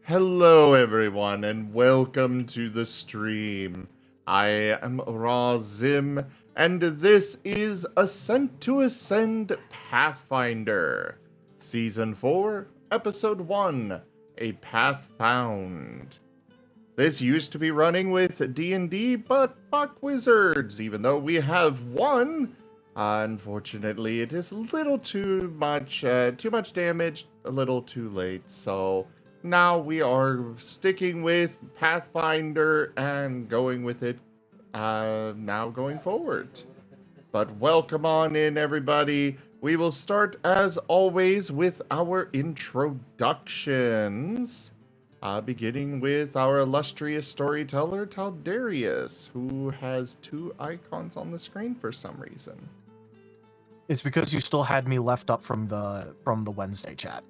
Hello, everyone, and welcome to the stream. I am Razim, and this is Ascent to Ascend Pathfinder, Season 4, Episode 1, A Path Found. This used to be running with D&D, but fuck wizards, even though we have one. Unfortunately, it is a little too much damage, a little too late, so now we are sticking with Pathfinder and going with it now going forward. But welcome on in, everybody. We will start, as always, with our introductions. Beginning with our illustrious storyteller, Taldarius, who has two icons on the screen for some reason. It's because you still had me left up from the Wednesday chat,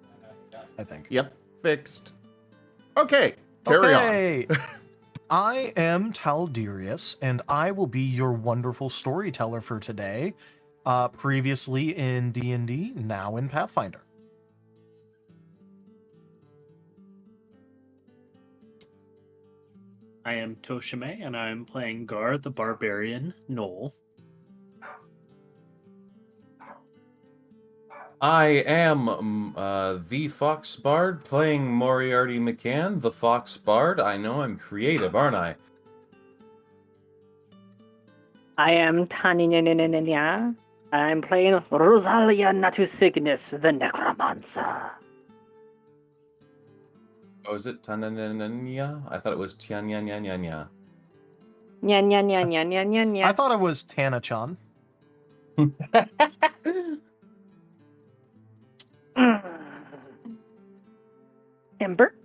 I think. Yep, fixed. Okay, carry on. I am Taldarius, and I will be your wonderful storyteller for today. Previously in D&D, now in Pathfinder. I am Toshime, and I'm playing Gar the Barbarian Knoll. I am the Fox Bard, playing Moriarty McCann, the Fox Bard. I know I'm creative, aren't I? I am Tanya. I'm playing Rosalia Natusignus, the Necromancer. Oh, is it Tananyanya? I thought it was Tianyanyanya. Nya. I thought it was Tana-chan. Ember?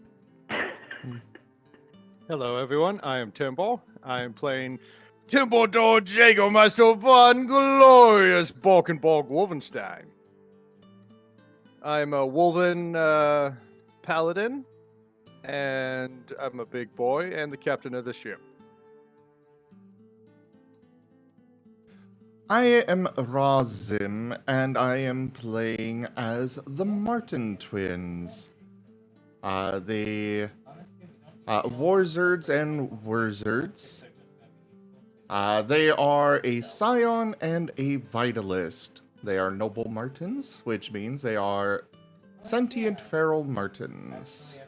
Hello, everyone. I am Timbal. I am playing Timbledore Jägermeister von Glorious Borkenborg Wolfenstein. I'm a Wolven paladin, and I'm a big boy and the captain of the ship. I am Razim, and I am playing as the Martin twins. The Warzards and Wurzards. They are a Scion and a Vitalist. They are noble Martins, which means they are sentient feral Martins.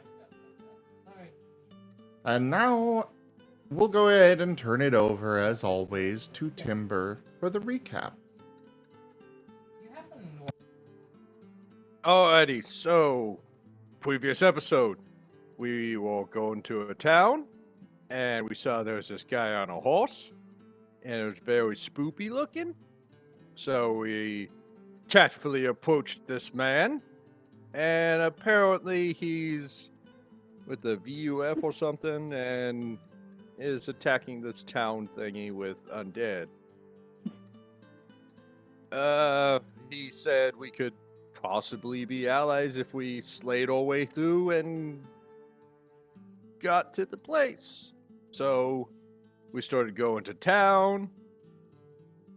And now, we'll go ahead and turn it over, as always, to Timber for the recap. Alrighty, so previous episode, we were going to a town, and we saw there was this guy on a horse, and it was very spoopy looking. So we tactfully approached this man, and apparently he's with the VUF or something, and is attacking this town thingy with undead. He said we could possibly be allies if we slayed our way through and got to the place. So we started going to town.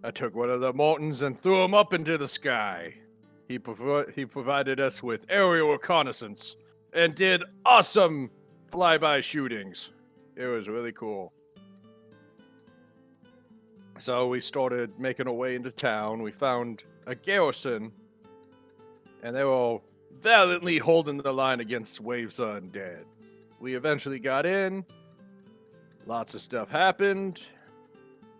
I took one of the Mortons and threw him up into the sky. He provided us with aerial reconnaissance and did awesome flyby shootings. It was really cool. So we started making our way into town. We found a garrison, and they were all valiantly holding the line against waves of undead. We eventually got in. Lots of stuff happened.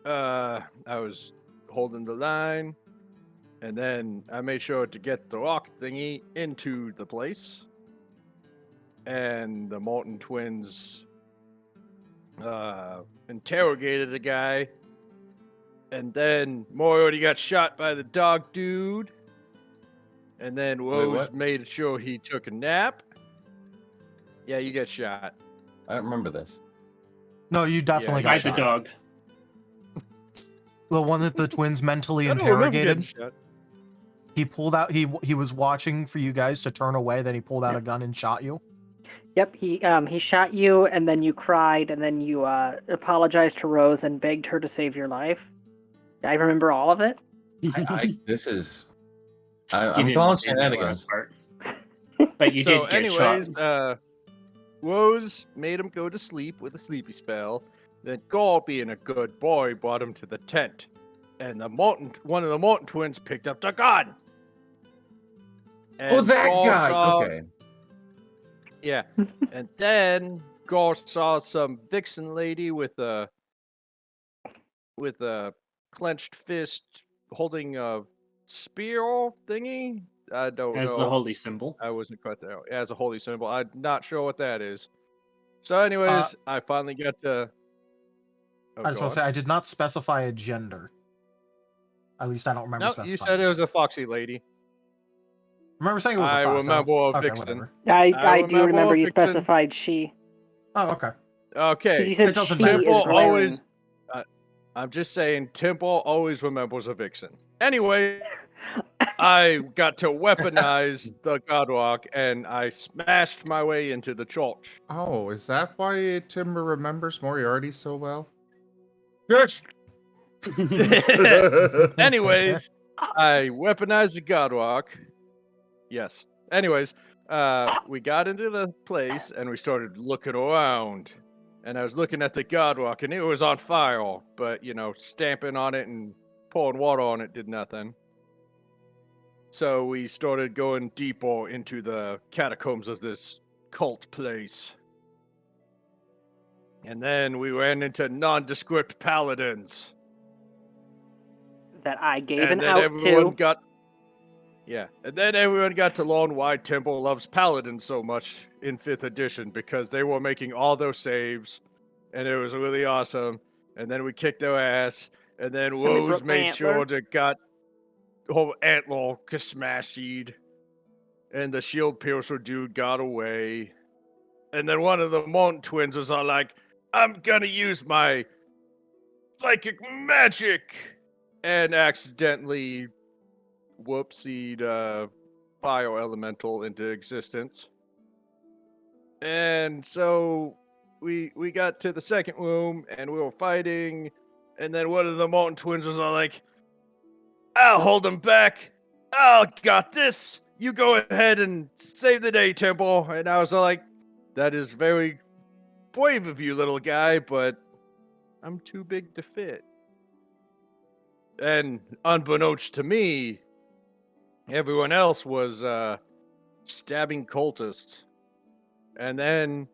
I was holding the line, and then I made sure to get the rock thingy into the place. And the Morton twins interrogated the guy, and then Moriarty got shot by the dog dude, and then Rose made sure he took a nap. Yeah, you get shot. I don't remember this. No, you definitely got the shot. dog. The one that the twins mentally I don't remember getting interrogated. shot. He pulled out. He was watching for you guys to turn away. Then he pulled out a gun and shot you. Yep, he shot you, and then you cried, and then you apologized to Rose and begged her to save your life. I remember all of it. I'm You calling didn't say the shenanigans. last part. But you So did get anyways, shot. Rose made him go to sleep with a sleepy spell. Then Gar, being a good boy, brought him to the tent. And one of the Morton twins picked up the gun. Oh, And that Gar guy. saw- Okay. Yeah. And then Gar saw some vixen lady with a clenched fist holding a spear thingy. I don't As know. the holy symbol. I wasn't quite there. As a holy symbol. I'm not sure what that is. So, anyways, I finally got to. Oh, I just go want to on. say I did not specify a gender. At least I don't remember No, specifying. you said it was a foxy lady. Remember saying it was a I fox. remember a okay, vixen. whatever. I do remember remember you Vixen. specified she. Oh, okay. 'Cause Okay. you said It doesn't she matter. is Temple glaring. always. I'm just saying, Temple always remembers a vixen. Anyway, I got to weaponize the Godwalk, and I smashed my way into the church. Oh, is that why Tim remembers Moriarty so well? Yes. Anyways, I weaponized the Godwalk. Yes. Anyways, we got into the place and we started looking around. And I was looking at the Godwalk and it was on fire, but stamping on it and pouring water on it did nothing. So we started going deeper into the catacombs of this cult place. And then we ran into nondescript paladins. That I gave And an then out everyone to. got and then everyone got to learn why Temple loves Paladins so much in 5th edition, because they were making all those saves, and it was really awesome. And then we kicked their ass, and then we Rose broke the made sure antler. to got whole antler smashed, and the shield piercer dude got away. And then one of the Mountain twins was all like, "I'm gonna use my psychic magic," and accidentally whoopsied fire elemental into existence. And so we got to the second room and we were fighting, and then one of the Molten twins was all like, "I'll hold him back. I'll got this. You go ahead and save the day, Temple." And I was all like, "That is very brave of you, little guy, but I'm too big to fit." And unbeknownst to me, everyone else was stabbing cultists. And then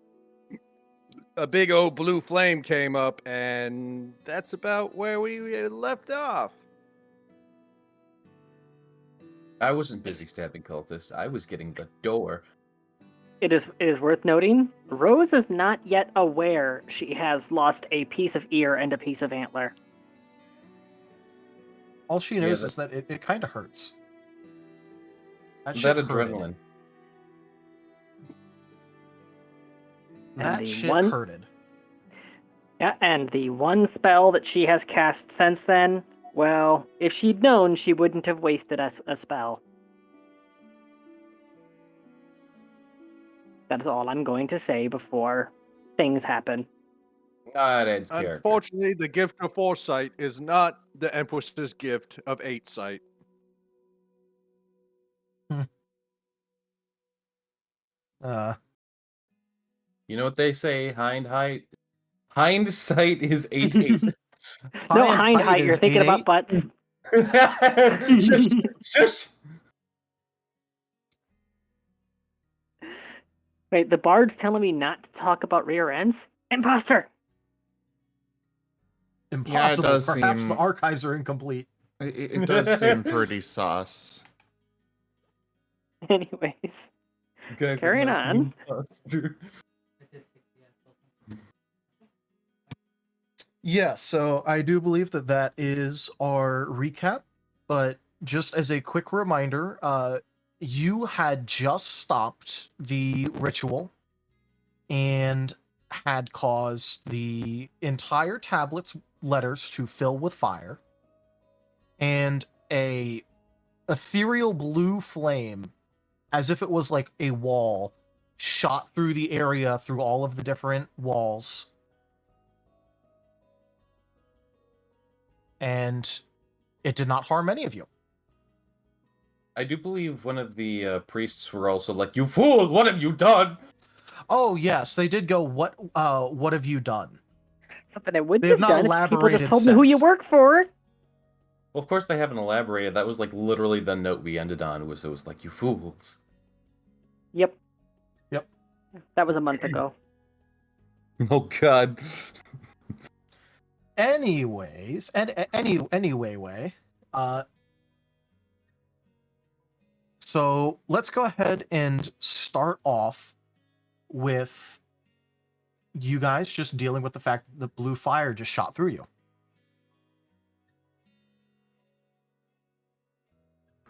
a big old blue flame came up, and that's about where we left off. I wasn't busy stabbing cultists. I was getting the door. It is worth noting, Rose is not yet aware she has lost a piece of ear and a piece of antler. All she Yeah, knows is that it kind of hurts. That shit hurted. adrenaline. That the shit one- hurted. Yeah, and the one spell that she has cast since then, well, if she'd known, she wouldn't have wasted a spell. That is all I'm going to say before things happen. That adds character. Unfortunately, the gift of foresight is not the Empress's gift of 8 sight. You know what they say? Hindsight is 8-8. No, High and hindsight, fight you're is thinking 8-8. about butts. Shush! Shush! Wait, the bard's telling me not to talk about rear ends? Imposter! Impossible. does Perhaps seem- the archives are incomplete. It does seem pretty sus. Anyways, You guys are Carrying not on. the imposter. Yeah, so I do believe that that is our recap, but just as a quick reminder, you had just stopped the ritual and had caused the entire tablet's letters to fill with fire, and a ethereal blue flame, as if it was like a wall, shot through the area through all of the different walls. And it did not harm any of you. I do believe one of the priests were also like, "You fool! What have you done?" Oh yes, they did go. What have you done? Something I wouldn't They have have not done if people just elaborated told me who you since. work for. Well, of course they haven't elaborated. That was like literally the note we ended on. It was like, you fools. Yep. Yep. That was a month ago. Oh God. Anyways, anyway, so let's go ahead and start off with you guys just dealing with the fact that the blue fire just shot through you.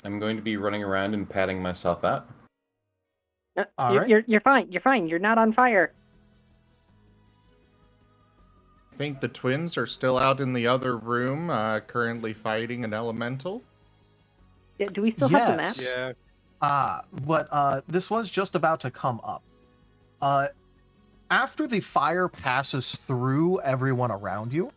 I'm going to be running around and patting myself out. All right. You're fine. You're fine. You're not on fire. I think the twins are still out in the other room, currently fighting an elemental. Yeah, do we still have the map? Yes. Yeah. But this was just about to come up. After the fire passes through everyone around you,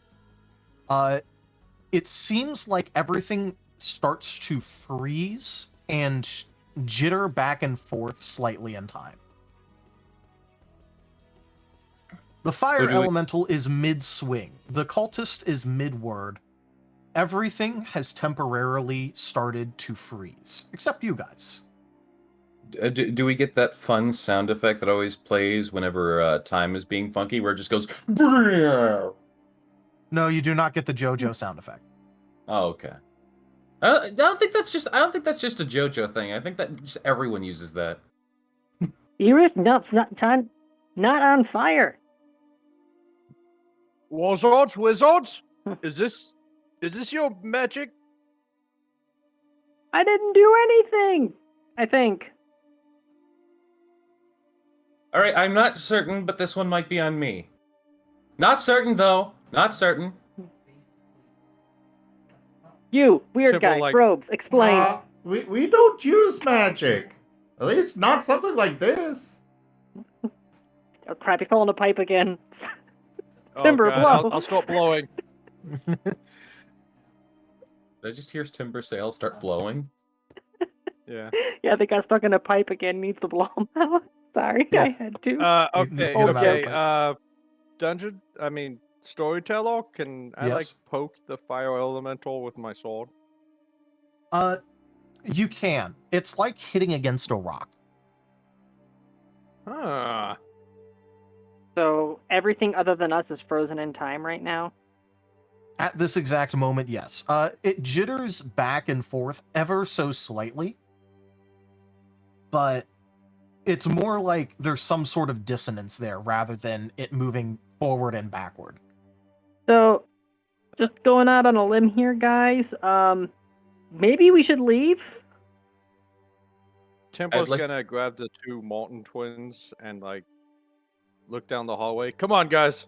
it seems like everything starts to freeze and jitter back and forth slightly in time. The fire elemental is mid-swing. The cultist is mid-word. Everything has temporarily started to freeze, except you guys. Do we get that fun sound effect that always plays whenever time is being funky, where it just goes? Oh, No, you do not get the JoJo sound effect. okay. I don't think that's just. I don't think that's just a JoJo thing. I think that just everyone uses that. You're not on fire. Wizards? Is this your magic? I didn't do anything. I think. All right, I'm not certain, but this one might be on me. Not certain though. Not certain. You, weird Simple, guy, like- robes, explain. We don't use magic. At least not something like this. Oh crap, you're calling a pipe again. Oh, Timber, God, blow. I'll stop blowing. Did I just hear timber sails start blowing? Yeah. Yeah, they got stuck in a pipe again. Needs to blow them out. Sorry, Yeah. I had to. You need Okay, to get 'em out of okay. the Storyteller, can I like Yes. poke the fire elemental with my sword? You can. It's like hitting against a rock. Huh. So everything other than us is frozen in time right now. At this exact moment, yes. It jitters back and forth ever so slightly, but it's more like there's some sort of dissonance there rather than it moving forward and backward. So, just going out on a limb here, guys. Maybe we should leave. Tempo's like- gonna grab the two Molten twins and like look down the hallway. Come on, guys.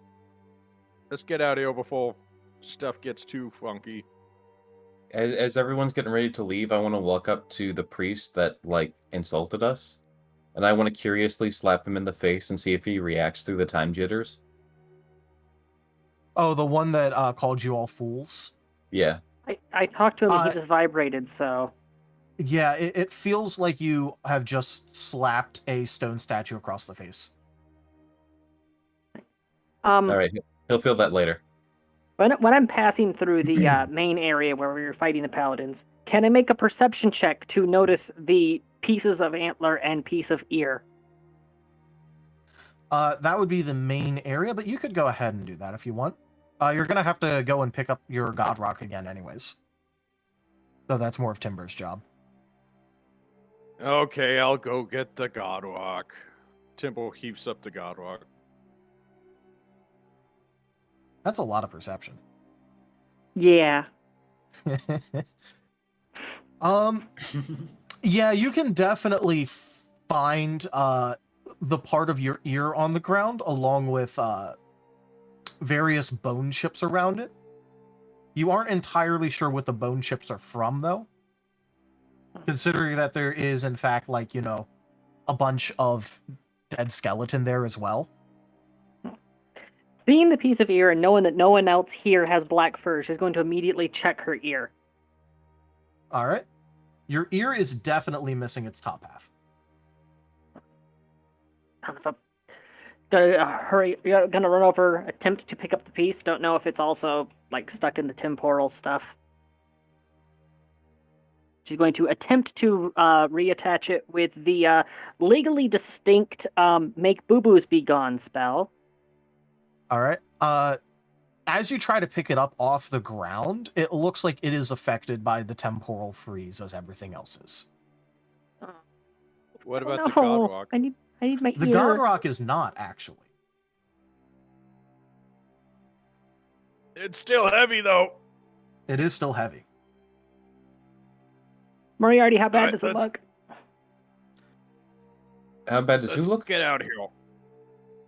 Let's get out of here before stuff gets too funky. As everyone's getting ready to leave, I want to walk up to the priest that like insulted us, and I want to curiously slap him in the face and see if he reacts through the time jitters. Oh, the one that called you all fools? Yeah. I talked to him and he Uh, just vibrated, so. Yeah, it feels like you have just slapped a stone statue across the face. All right. He'll feel that later. When I'm passing through the main area where we were fighting the paladins, can I make a perception check to notice the pieces of antler and piece of ear? That would be the main area, but you could go ahead and do that if you want. You're gonna have to go and pick up your God Rock again anyways. Though that's more of Timber's job. Okay, I'll go get the God Rock. Timbo heaps up the God Rock. That's a lot of perception. Yeah. Yeah, you can definitely find the part of your ear on the ground along with various bone chips around it. You aren't entirely sure what the bone chips are from, though. Considering that there is, in fact, like, you know, a bunch of dead skeleton there as well. Seeing the piece of ear and knowing that no one else here has black fur, she's going to immediately check her ear. All right. Your ear is definitely missing its top half. Son of a- Hurry! You're gonna run over, attempt to pick up the piece. Don't know if it's also like stuck in the temporal stuff. She's going to attempt to reattach it with the legally distinct "Make Boo Boos Be Gone" spell. All right. As you try to pick it up off the ground, it looks like it is affected by the temporal freeze as everything else is. What Oh, about the no. God Rock? I need my The ear. God Rock is not actually. It's still heavy though. It is still heavy. Moriarty, how bad Alright, does it let's- look? How bad does who Let's look? get out of here.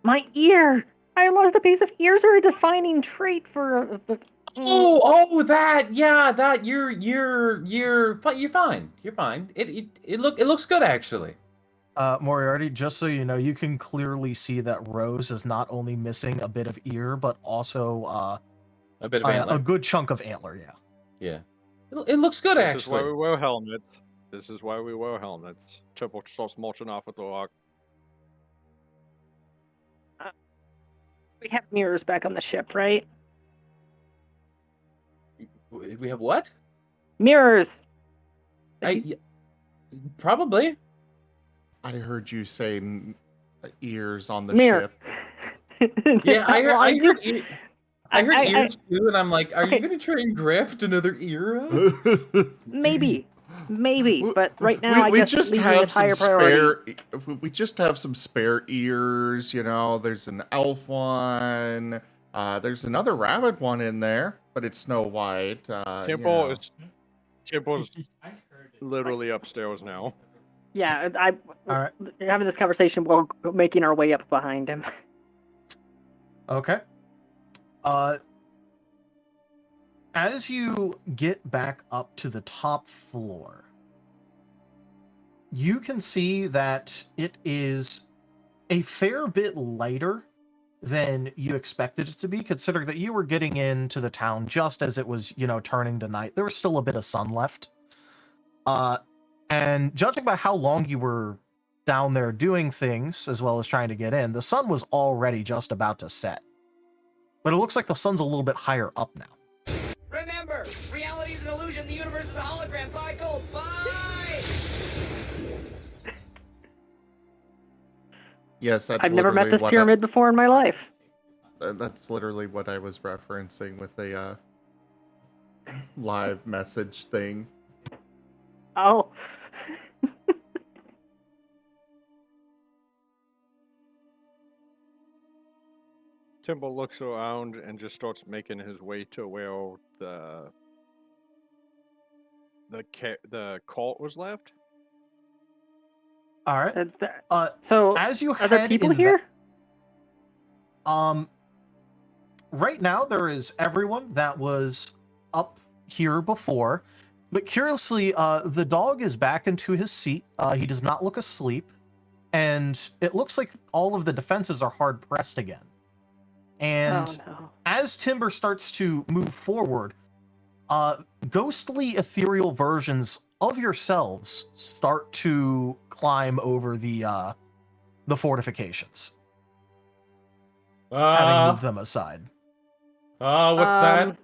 My ear! I lost a piece of ears are a defining trait for the. Oh, that, yeah, that you're fine. You're fine. It looks good actually. Moriarty, just so you know, you can clearly see that Rose is not only missing a bit of ear, but also A bit of antler. a good chunk of antler, yeah. Yeah. It looks good This is why actually. we wear helmets. This is why we wear helmets. Temple starts marching off with the rock. We have mirrors back on the ship, right? We have what? Mirrors! Probably. I heard you say ears on the Mirror. ship. Yeah, I Well, heard, do- I heard I- ears too, and I'm like, are Okay. you gonna try and graft another ear up? Maybe, but right now we, I we guess just leave me have with some higher priority. we just have some spare ears, you know. There's an elf one. There's another rabbit one in there, but it's Snow White. Temple is Temple's literally upstairs now. Yeah, All right. having this conversation while making our way up behind him. Okay. As you get back up to the top floor, you can see that it is a fair bit lighter than you expected it to be, considering that you were getting into the town just as it was, turning to night. There was still a bit of sun left. And judging by how long you were down there doing things, as well as trying to get in, the sun was already just about to set. But it looks like the sun's a little bit higher up now. Remember, reality is an illusion. The universe is a hologram. Bye, gold. Bye. Yes, that's. I've never met literally this what pyramid before in my life. that's literally what I was referencing with the live message thing. Oh. Temple looks around and just starts making his way to where the cult was left. All right. So, As you are there head people in here? Right now there is everyone that was up here before, but curiously, the dog is back into his seat. He does not look asleep, and it looks like all of the defenses are hard pressed again. And Oh no. as Timber starts to move forward, ghostly ethereal versions of yourselves start to climb over the fortifications, having moved them aside. What's that?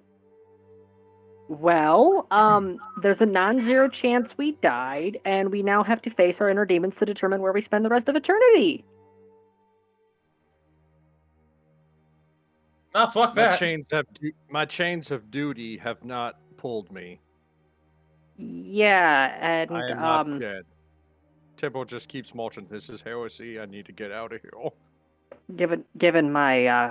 Well, there's a non-zero chance we died, and we now have to face our inner demons to determine where we spend the rest of eternity. Ah, fuck that. My chains of duty have not pulled me. Yeah, and I am not dead. Temple just keeps marching. This is heresy. I need to get out of here. given my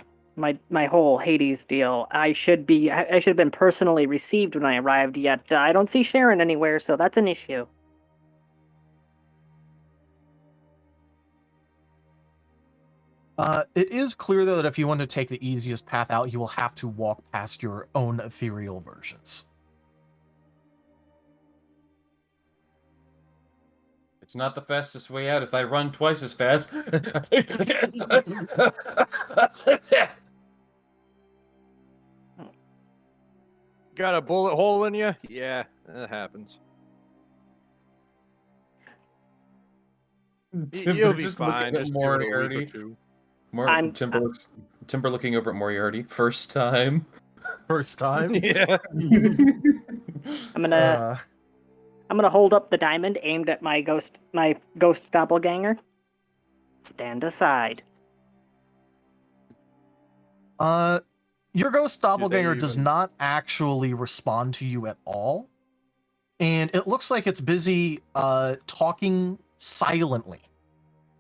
my whole Hades deal, I should have been personally received when I arrived. Yet I don't see Sharon anywhere, so that's an issue. It is clear, though, that if you want to take the easiest path out, you will have to walk past your own ethereal versions. It's not the fastest way out if I run twice as fast. Got a bullet hole in you? Yeah, that happens. You'll be Just fine. looking at Just give it a week or Moriarty. two. I'm- Timber looking over at Moriarty. First time. First time. Yeah. I'm gonna hold up the diamond aimed at my ghost doppelganger. Stand aside. Your ghost doppelganger does even- not actually respond to you at all. And it looks like it's busy talking silently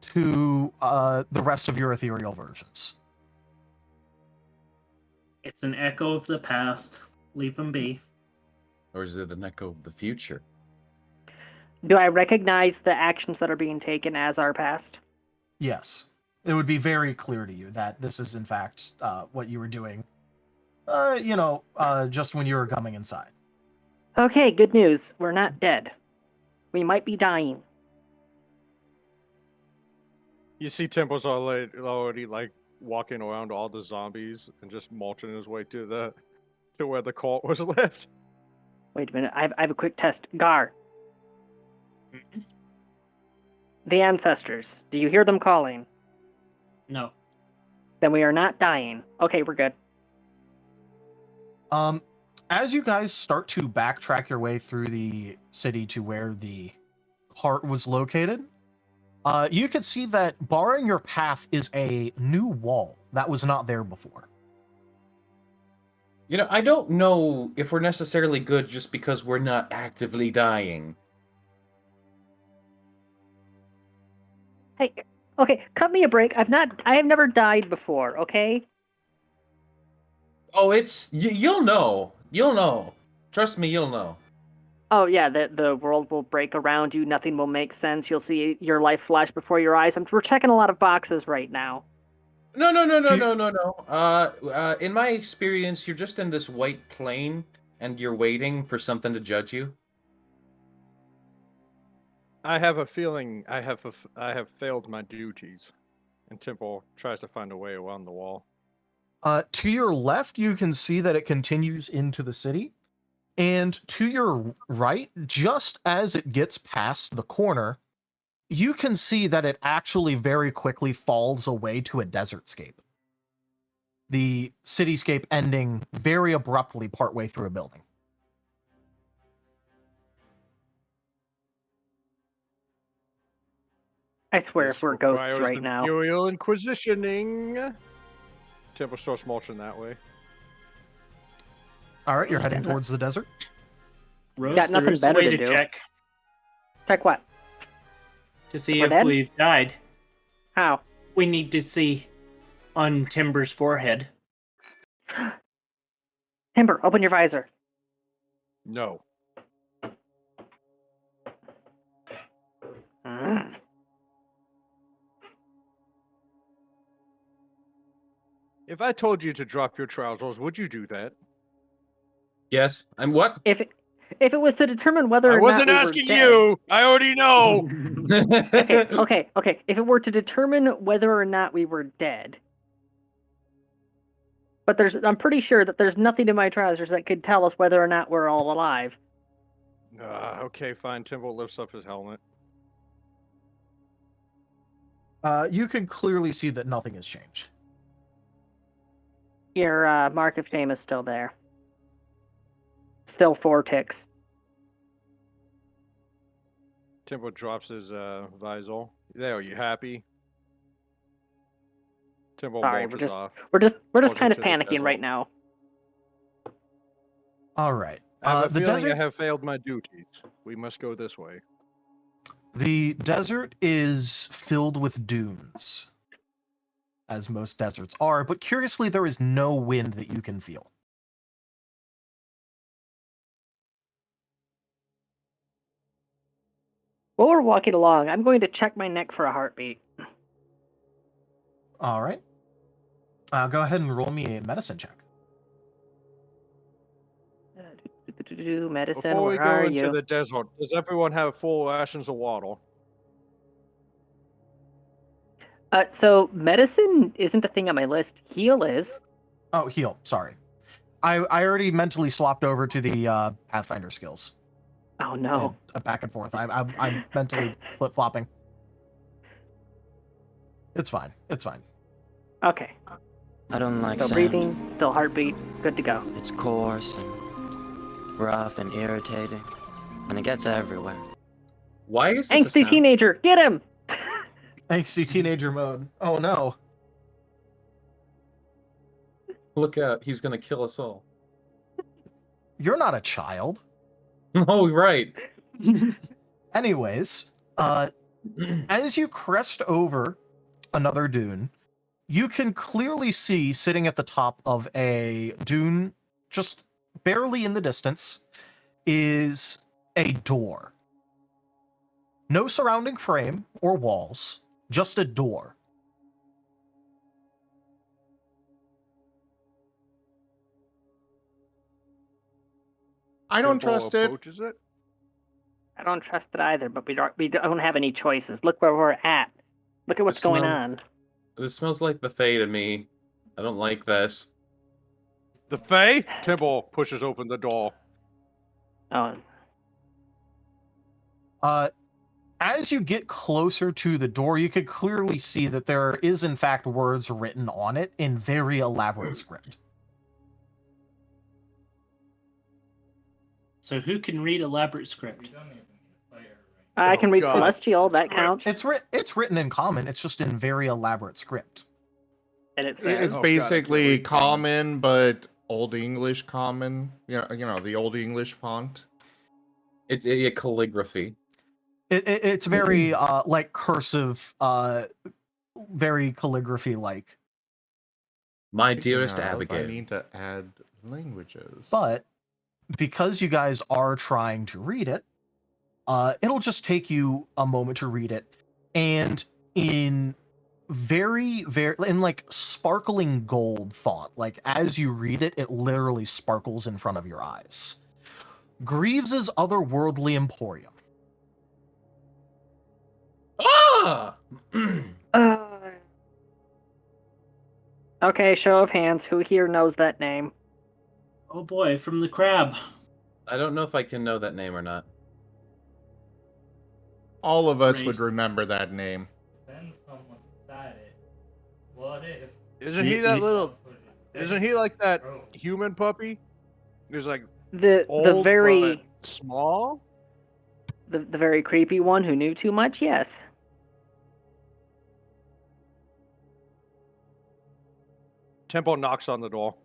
to the rest of your ethereal versions. It's an echo of the past. Leave them be. Or is it an echo of the future? Do I recognize the actions that are being taken as our past? Yes. It would be very clear to you that this is, in fact, what you were doing, just when you were coming inside. Okay, good news. We're not dead. We might be dying. You see Temple's already like walking around all the zombies and just marching his way to where the cult was left. Wait a minute. I have a quick test. Gar. The ancestors. Do you hear them calling? No. Then we are not dying. Okay, we're good. As you guys start to backtrack your way through the city to where the cart was located, you can see that barring your path is a new wall that was not there before. You know, I don't know if we're necessarily good just because we're not actively dying. Hey, okay, cut me a break. I have never died before, okay? Oh, you'll know. You'll know. Trust me, you'll know. Oh yeah, the world will break around you, nothing will make sense, you'll see your life flash before your eyes. We're checking a lot of boxes right now. No. Do- In my experience, you're just in this white plane and you're waiting for something to judge you. I have a feeling I have failed my duties, and Temple tries to find a way around the wall. To your left, you can see that it continues into the city. And to your right, just as it gets past the corner, you can see that it actually very quickly falls away to a desertscape. The cityscape ending very abruptly partway through a building. I swear This if we're ghosts requires right now. Imperial Inquisitioning. Temple starts marching that way. All right, you're heading towards the desert. Rose, Got there nothing is a better way to to do. check Check what? to see We're if dead? we've died. How? We need to see on Timber's forehead. Timber, open your visor. No. Mm. If I told you to drop your trousers, would you do that? Yes. I'm what? If it was to determine whether I or wasn't not we asking were dead, you. I already know. okay. If it were to determine whether or not we were dead, but I'm pretty sure that there's nothing in my trousers that could tell us whether or not we're all alive. Okay, fine. Temple lifts up his helmet. You can clearly see that nothing has changed. Your mark of shame is still there. Still 4 ticks. Temple drops his visor. There, are you happy? Temple Sorry, marches off. we're just Goes kind of into the panicking right desert. now. All right. I have a The feeling desert. I have failed my duties. We must go this way. The desert is filled with dunes, as most deserts are, but curiously, there is no wind that you can feel. While we're walking along, I'm going to check my neck for a heartbeat. All right. Go ahead and roll me a medicine check. Medicine, Before we where go are into you? the desert, does everyone have full rations of water? So medicine isn't a thing on my list. Heal is. Oh, heal. Sorry. I already mentally swapped over to the Pathfinder skills. Oh no. And, back and forth. I'm mentally flip-flopping. It's fine. It's fine. Okay. I don't like So sand. breathing, still heartbeat, good to go. It's coarse and rough and irritating, and it gets everywhere. Why is this a Angsty sound? teenager, get him! Angsty teenager mode. Oh no. Look out, he's gonna kill us all. You're not a child. Oh, right. Anyways, as you crest over another dune, you can clearly see sitting at the top of a dune, just barely in the distance, is a door. No surrounding frame or walls, just a door. I don't Temple trust it. approaches it. I don't trust it either, but we don't have any choices. Look where we're at. Look at what's going smell- on. This smells like the Fae to me. I don't like this. The Fae? Temple pushes open the door. Oh, As you get closer to the door, you can clearly see that there is, in fact, words written on it in very elaborate script. So who can read elaborate script? I Oh, can read God. Celestial. That counts. It's written in common. It's just in very elaborate script. And it It's says, Oh, God, I can't basically read common, but Old English common. You know, the Old English font. It's a calligraphy. It's very like cursive, very calligraphy like. My Speaking dearest of, Abigail. I need to add languages. But because you guys are trying to read it, it'll just take you a moment to read it, and in in like sparkling gold font, like as you read it, it literally sparkles in front of your eyes. Greaves's otherworldly emporium. Ah! uh... Okay, show of hands. Who here knows that name? Oh boy, from the crab. I don't know if I can know that name or not. all of us would Raised. remember that name. Then someone decided, what if? Isn't he that little? Isn't he like that human puppy? He's like The old very but small. the very creepy one who knew too much. Yes. Temple knocks on the door.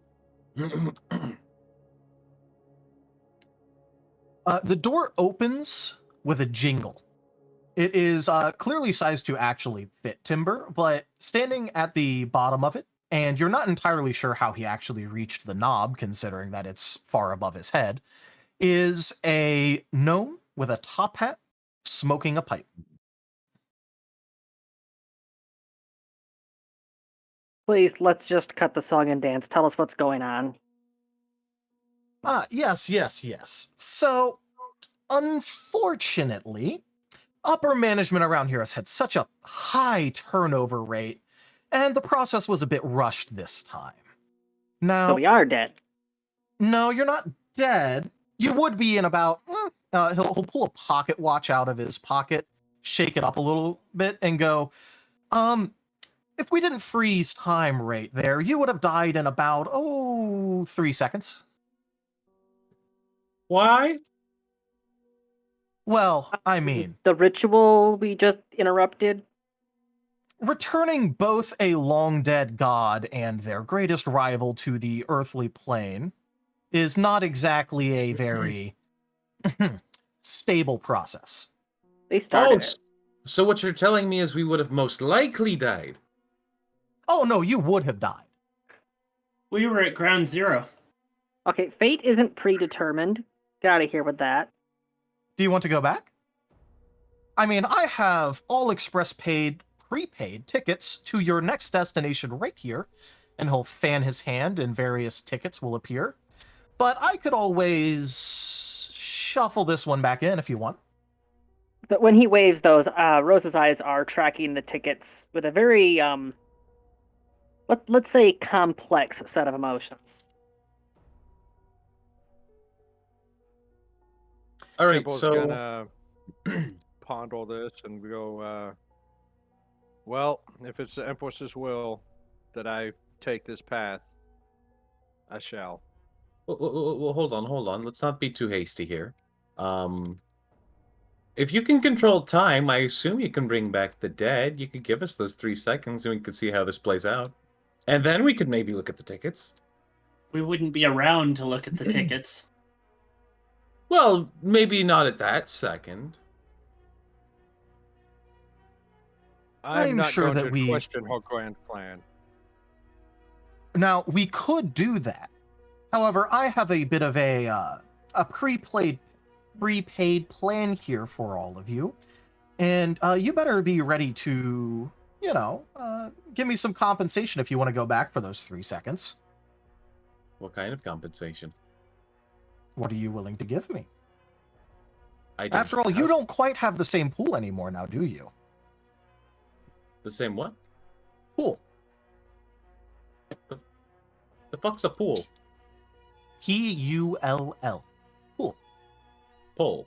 The door opens with a jingle. It is clearly sized to actually fit Timber, but standing at the bottom of it, and you're not entirely sure how he actually reached the knob, considering that it's far above his head, is a gnome with a top hat smoking a pipe. Please, let's just cut the song and dance. Tell us what's going on. Yes. So, unfortunately, upper management around here has had such a high turnover rate, and the process was a bit rushed this time. Now, So we are dead. no, you're not dead. You would be in about. He'll pull a pocket watch out of his pocket, shake it up a little bit, and go, if we didn't freeze time right there, you would have died in about 3 seconds. Why? Well, I mean, The ritual we just interrupted. returning both a long dead god and their greatest rival to the earthly plane is not exactly a very stable process. They started Oh, it. so what you're telling me is we would have most likely died. Oh no, you would have died. We were at ground zero. Okay, fate isn't predetermined. Get out of here with that. Do you want to go back? I mean, I have all express paid, prepaid tickets to your next destination right here, and he'll fan his hand and various tickets will appear. But I could always shuffle this one back in if you want. But when he waves those, Rose's eyes are tracking the tickets with a very, let's say, complex set of emotions. All right, Temple's so gonna ponder this and go. Well, if it's the Empress's will, that I take this path, I shall. Well, hold on. Let's not be too hasty here. If you can control time, I assume you can bring back the dead. You could give us those 3 seconds and we could see how this plays out. And then we could maybe look at the tickets. We wouldn't be around to look at the tickets. Well, maybe not at that second. I'm not sure going that to we- question her grand plan. Now, we could do that. However, I have a bit of a prepaid plan here for all of you. And you better be ready to, give me some compensation if you want to go back for those 3 seconds. What kind of compensation? What are you willing to give me? I don't After all, you have don't quite have the same pool anymore now, do you? the same what? Pool. The fuck's a pool? Pull. Pool. Pull.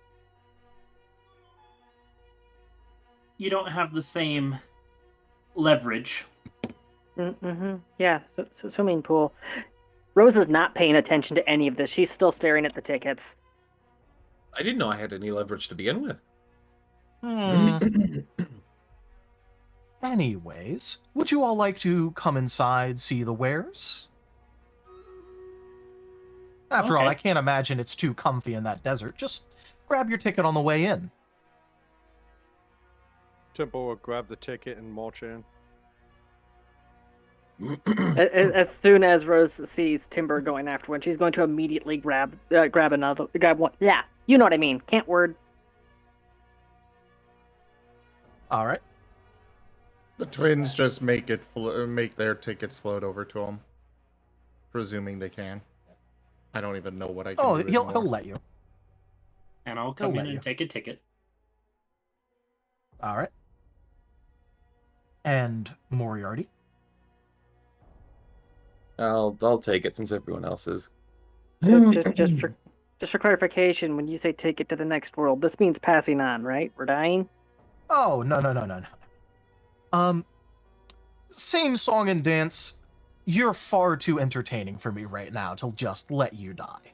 You don't have the same leverage. Mm-hmm. Yeah, swimming pool. Rose is not paying attention to any of this. She's still staring at the tickets. I didn't know I had any leverage to begin with. Anyways, would you all like to come inside, see the wares? After all, Okay. I can't imagine it's too comfy in that desert. Just grab your ticket on the way in. Temple will grab the ticket and march in. As soon as Rose sees Timber going after one, she's going to immediately grab one. Yeah, you know what I mean. Can't word. All right. The twins just make their tickets float over to them, presuming they can. I don't even know what I can Oh, do he'll anymore. let you. And I'll come He'll in let you. and take a ticket. All right. And Moriarty. I'll take it since everyone else is. Just for clarification, when you say take it to the next world, this means passing on, right? We're dying. Oh, no. Same song and dance. You're far too entertaining for me right now to just let you die.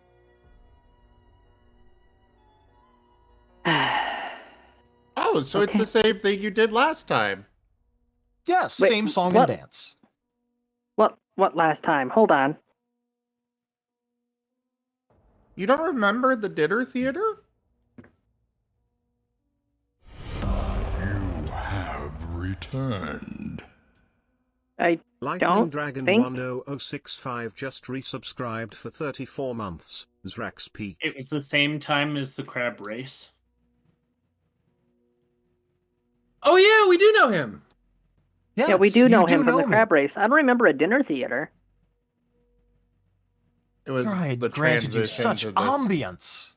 Oh, so it's the same thing you did last time. Yes, Wait, same song what? and dance. What last time? Hold on. You don't remember the dinner theater? You have returned. I Lightning don't Dragon think- 10065 just resubscribed for 34 months. Zrax Peak. It was the same time as the crab race. Oh yeah, we do know him. Yeah, we Yes, do you know him from the me. crab race. I don't remember a dinner theater. It was I the granted you transition such to this. ambience.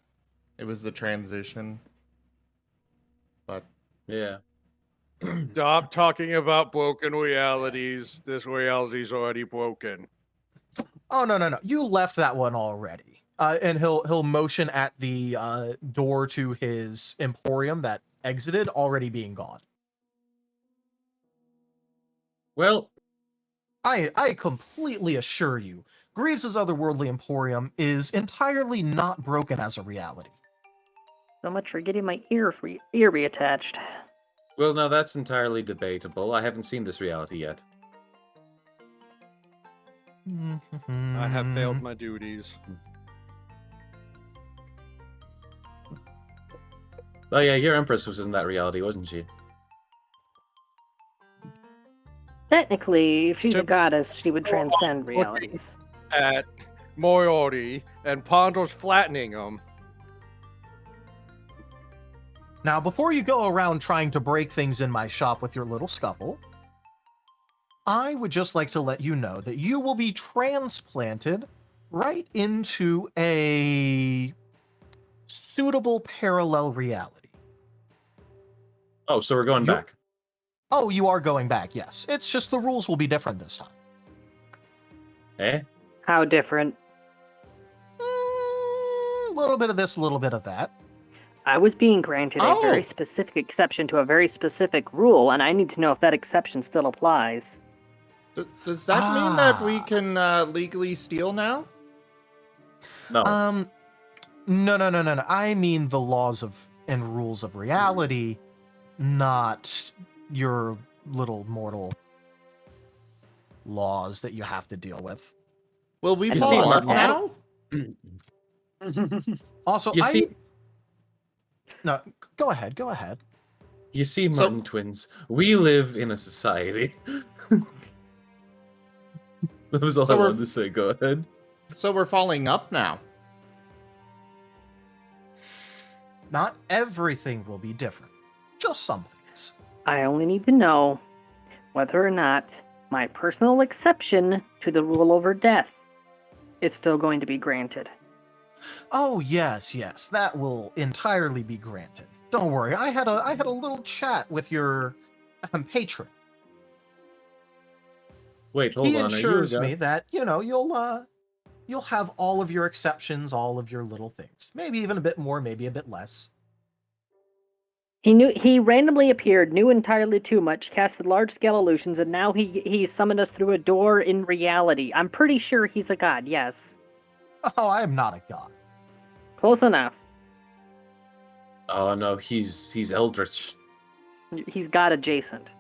It was the transition. But Yeah. Stop talking about broken realities. This reality's already broken. Oh no! You left that one already. And he'll motion at the door to his emporium that exited, already being gone. Well, I completely assure you, Greaves' otherworldly emporium is entirely not broken as a reality. So much for getting my ear reattached. well, now that's entirely debatable. I haven't seen this reality yet. I have failed my duties. Oh yeah, your Empress was in that reality, wasn't she? Technically, if she's a Tim- goddess, she would transcend realities. At Moriarty and Ponder's flattening him. Now, before you go around trying to break things in my shop with your little scuffle, I would just like to let you know that you will be transplanted right into a suitable parallel reality. Oh, so we're going Yep. back. Oh, you are going back, yes. It's just the rules will be different this time. Eh? How different? A little bit of this, a little bit of that. I was being granted a Oh. very specific exception to a very specific rule, and I need to know if that exception still applies. Does that mean that we can legally steal now? No. No. I mean the laws of and rules of reality, not your little mortal laws that you have to deal with. Will we You fall see, up Martin, now? Also, You see, no, go ahead. you see, So- Martin twins, we live in a society. That was all So I we're- wanted to say. Go ahead. So we're falling up now. Not everything will be different. Just some things. I only need to know whether or not my personal exception to the rule over death is still going to be granted. Oh yes, that will entirely be granted. Don't worry. I had a little chat with your patron. Wait, hold He on. assures Are you a me that you'll have all of your exceptions, all of your little things. Maybe even a bit more, maybe a bit less. He randomly appeared, knew entirely too much, casted large-scale illusions, and now he summoned us through a door in reality. I'm pretty sure he's a god, yes. Oh, I am not a god. Close enough. Oh no, he's eldritch. He's god adjacent.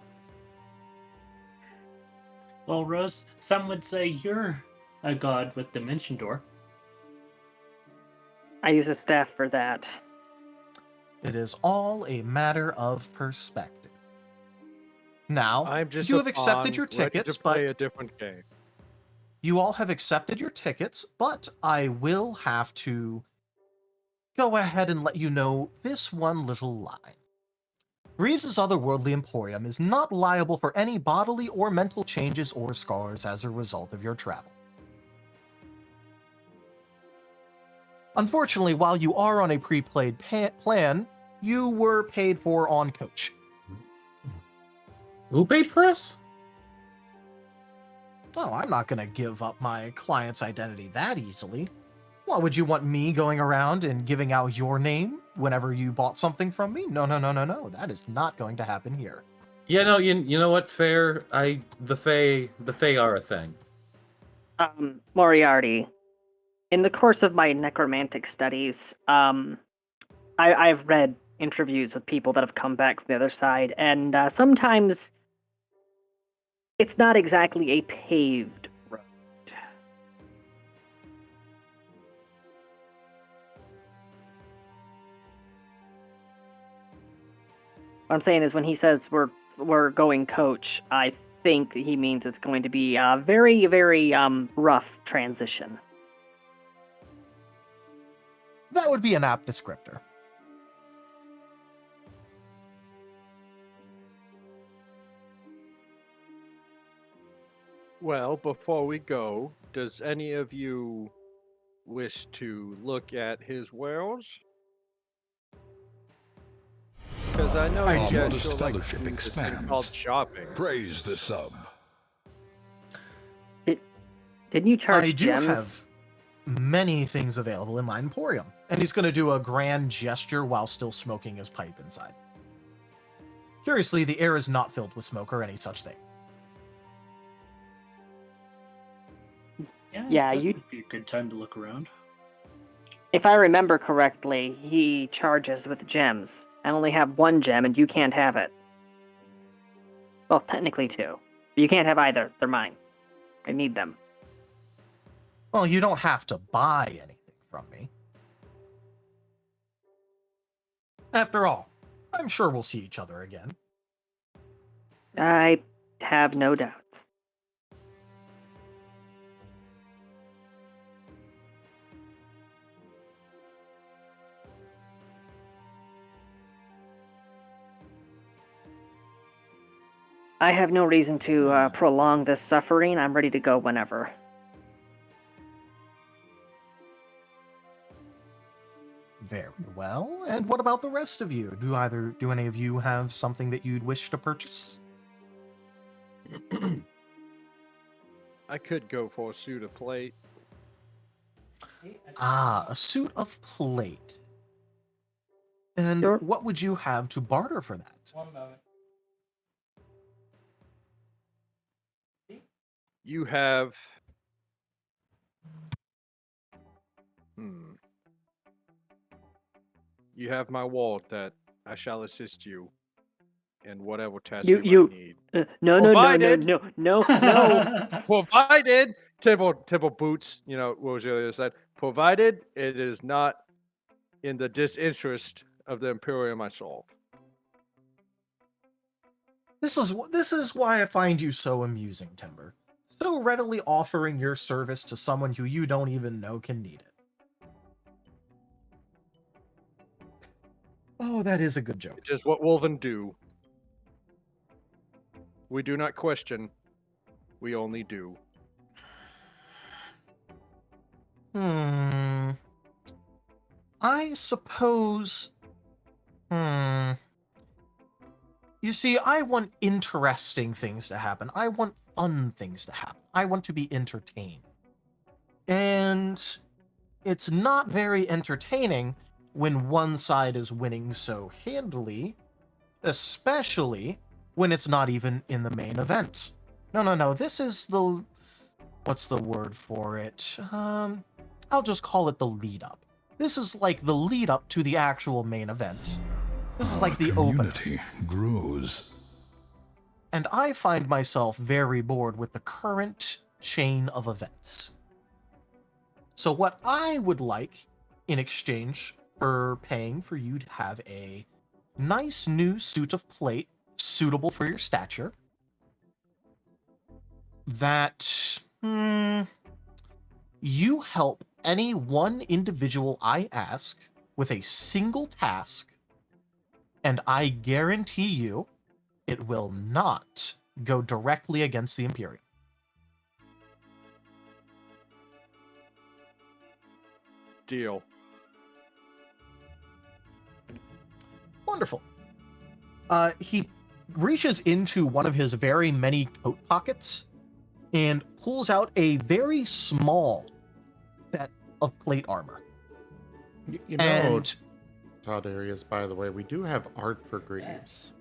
Well, Rose, some would say you're a god with Dimension Door. I use a staff for that. It is all a matter of perspective. Now, I'm just you a have accepted pawn your ready tickets, to play but a different game. you all have accepted your tickets, but I will have to go ahead and let you know this one little line. Greaves' otherworldly emporium is not liable for any bodily or mental changes or scars as a result of your travel. Unfortunately, while you are on a pre-played plan, you were paid for on coach. Who paid for us? Oh, I'm not going to give up my client's identity that easily. Why would you want me going around and giving out your name whenever you bought something from me? No. That is not going to happen here. Yeah, no, you know what? Fair. The Fae are a thing. Moriarty, in the course of my necromantic studies, I've read interviews with people that have come back from the other side, and sometimes it's not exactly a paved road. What I'm saying is, when he says we're going coach, I think he means it's going to be a very, very rough transition. That would be an apt descriptor. Well, before we go, does any of you wish to look at his wares? Because I know I you do. guys Modest sure like to fellowship do this thing called expands. shopping. Praise the sub. Didn't you charge I do gems? have many things available in my emporium. And he's going to do a grand gesture while still smoking his pipe inside. Curiously, the air is not filled with smoke or any such thing. Yeah, this you- would be a good time to look around. If I remember correctly, he charges with gems. I only have one gem, and you can't have it. Well, technically two. But you can't have either. They're mine. I need them. Well, you don't have to buy anything from me. After all, I'm sure we'll see each other again. I have no doubt. I have no reason to prolong this suffering. I'm ready to go whenever. Very well. And what about the rest of you? Do any of you have something that you'd wish to purchase? I could go for a suit of plate. Ah, a suit of plate. And Sure. what would you have to barter for that? One moment. You have... You have my wallet that I shall assist you in whatever task you might need. No, Provided- no, no, no, no. Provided Temple boots, you know, what was the other side? Provided it is not in the disinterest of the Imperium I solve. This is why I find you so amusing, Timber. So readily offering your service to someone who you don't even know can need it. Oh, that is a good joke. It is what Wolven do. We do not question. We only do. I suppose... You see, I want interesting things to happen. I want fun things to happen. I want to be entertained. And it's not very entertaining when one side is winning so handily, especially when it's not even in the main event. No, this is the... What's the word for it? I'll just call it the lead-up. This is like the lead-up to the actual main event. This is like the community opener. grows. And I find myself very bored with the current chain of events. So what I would like in exchange for paying for you to have a nice new suit of plate suitable for your stature, that you help any one individual I ask with a single task, and I guarantee you it will not go directly against the Imperium. Deal. Wonderful. He reaches into one of his very many coat pockets and pulls out a very small set of plate armor. You know, And Todd Arias, by the way, we do have art for Greaves.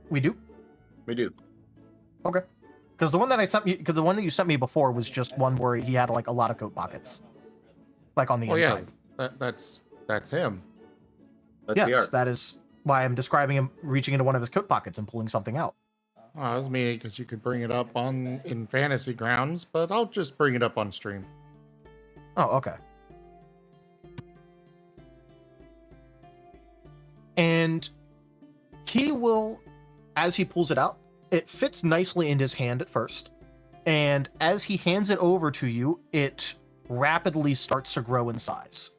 we do? We do. Okay. Because the one that you sent me before was just one where he had like a lot of coat pockets, like on the inside. Yeah, that's him. That's the Yes, art. that is why I'm describing him reaching into one of his coat pockets and pulling something out. Oh, that was me, because you could bring it up in Fantasy Grounds, but I'll just bring it up on stream. Oh, okay. And he will, as he pulls it out, it fits nicely in his hand at first. And as he hands it over to you, it rapidly starts to grow in size.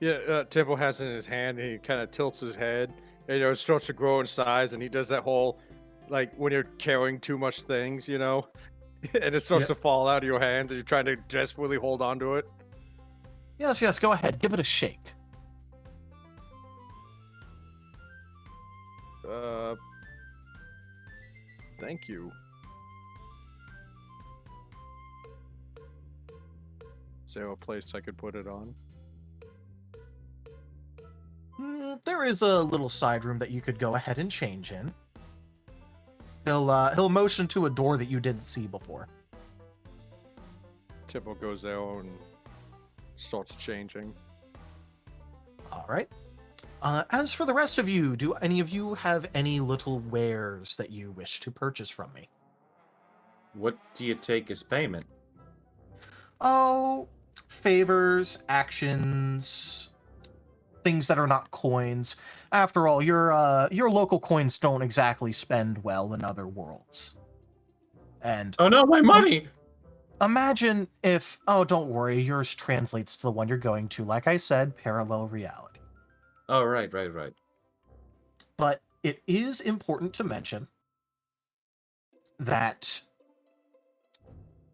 Yeah, Temple has it in his hand, and he kind of tilts his head, and it starts to grow in size, and he does that whole, like, when you're carrying too much things, and it starts to fall out of your hands, and you're trying to desperately hold on to it. Yes, go ahead. Give it a shake. Thank you. Is there a place I could put it on? There is a little side room that you could go ahead and change in. He'll motion to a door that you didn't see before. Temple goes there and starts changing. All right. As for the rest of you, do any of you have any little wares that you wish to purchase from me? What do you take as payment? Oh, favors, actions, things that are not coins. After all, your local coins don't exactly spend well in other worlds. And oh no, my money! Imagine if... Oh, don't worry. Yours translates to the one you're going to. Like I said, parallel reality. Oh, right. But it is important to mention that...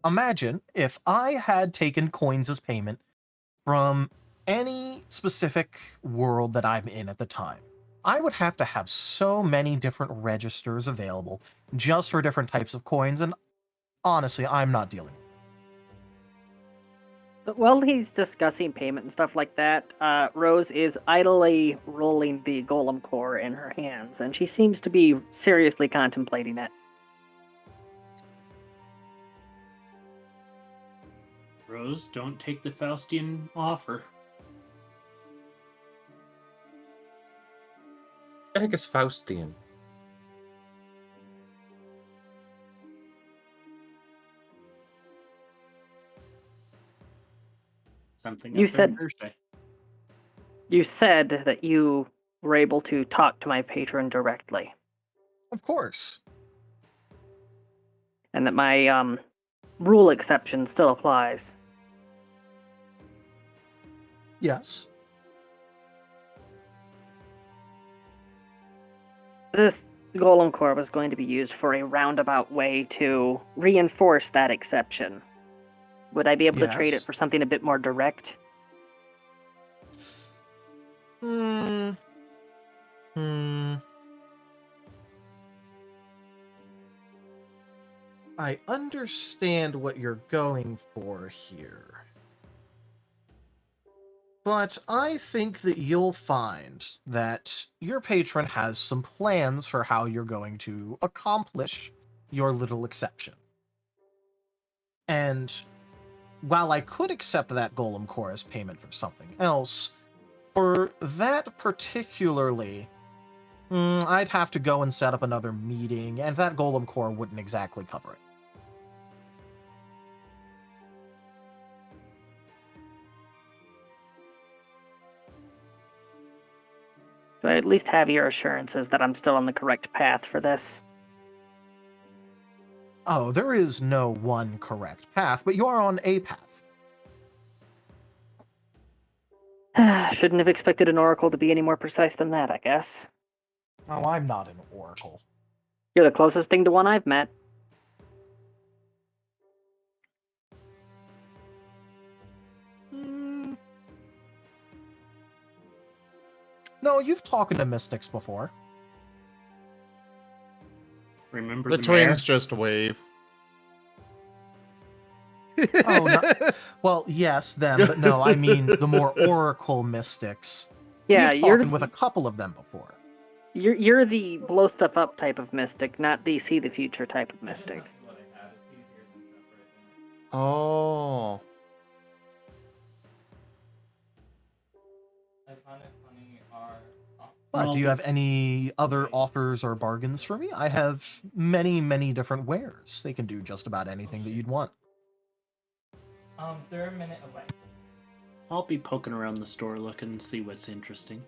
Imagine if I had taken coins as payment from any specific world that I'm in at the time. I would have to have so many different registers available just for different types of coins, and honestly, I'm not dealing with it. While he's discussing payment and stuff like that, Rose is idly rolling the golem core in her hands, and she seems to be seriously contemplating it. Rose, don't take the Faustian offer. I think it's Faustian. Something You I've said- heard her say. You said that you were able to talk to my patron directly, Of course. and that my rule exception still applies. Yes. This golem core was going to be used for a roundabout way to reinforce that exception. Would I be able to trade it Yes. for something a bit more direct? I understand what you're going for here. But I think that you'll find that your patron has some plans for how you're going to accomplish your little exception. And while I could accept that golem core as payment for something else, for that particularly, I'd have to go and set up another meeting, and that golem core wouldn't exactly cover it. Do I at least have your assurances that I'm still on the correct path for this? Oh, there is no one correct path, but you are on a path. Shouldn't have expected an oracle to be any more precise than that, I guess. Oh, I'm not an oracle. You're the closest thing to one I've met. No, you've talked to mystics before. Remember The the twins mayor? just wave. Oh, no. Well, yes, them, but no, I mean the more oracle mystics. Yeah, You've you're talked with a couple of them before. you're the blow stuff up type of mystic, not the see the future type of mystic. Oh. I find it funny our But do you have any other offers or bargains for me? I have many, many different wares. They can do just about anything that you'd want. they're a minute away. I'll be poking around the store looking and see what's interesting.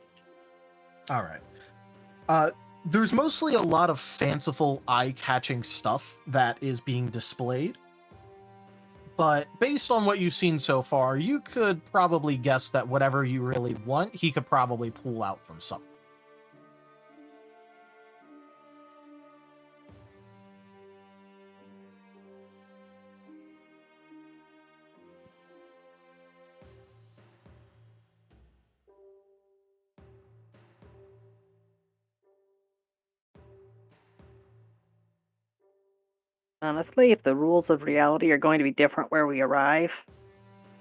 All right. There's mostly a lot of fanciful, eye-catching stuff that is being displayed. But based on what you've seen so far, you could probably guess that whatever you really want, he could probably pull out from something. Honestly, if the rules of reality are going to be different where we arrive,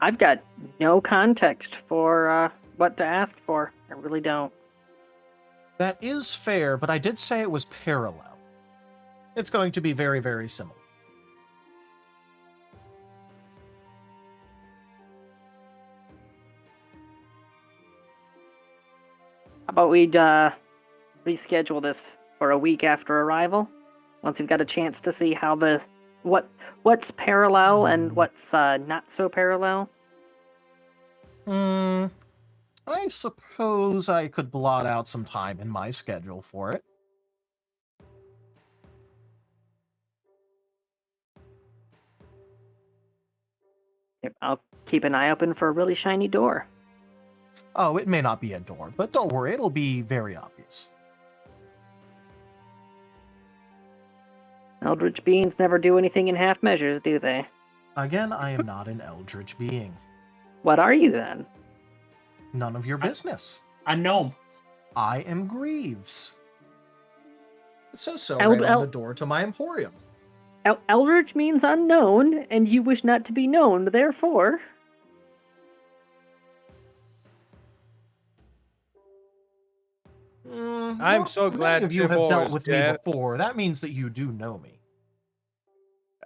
I've got no context for what to ask for. I really don't. That is fair, but I did say it was parallel. It's going to be very, very similar. How about we reschedule this for a week after arrival? Once we've got a chance to see how what's parallel and what's not so parallel. I suppose I could blot out some time in my schedule for it. I'll keep an eye open for a really shiny door. Oh, it may not be a door, but don't worry, it'll be very obvious. Eldritch beings never do anything in half measures, do they? Again, I am not an eldritch being. What are you then? None of your business. A gnome. I am Greaves. It says so El- right on El- the door to my emporium. Eldritch means unknown, and you wish not to be known, therefore. I'm so glad many of you have Timbo dealt is with dead. me before. That means that you do know me.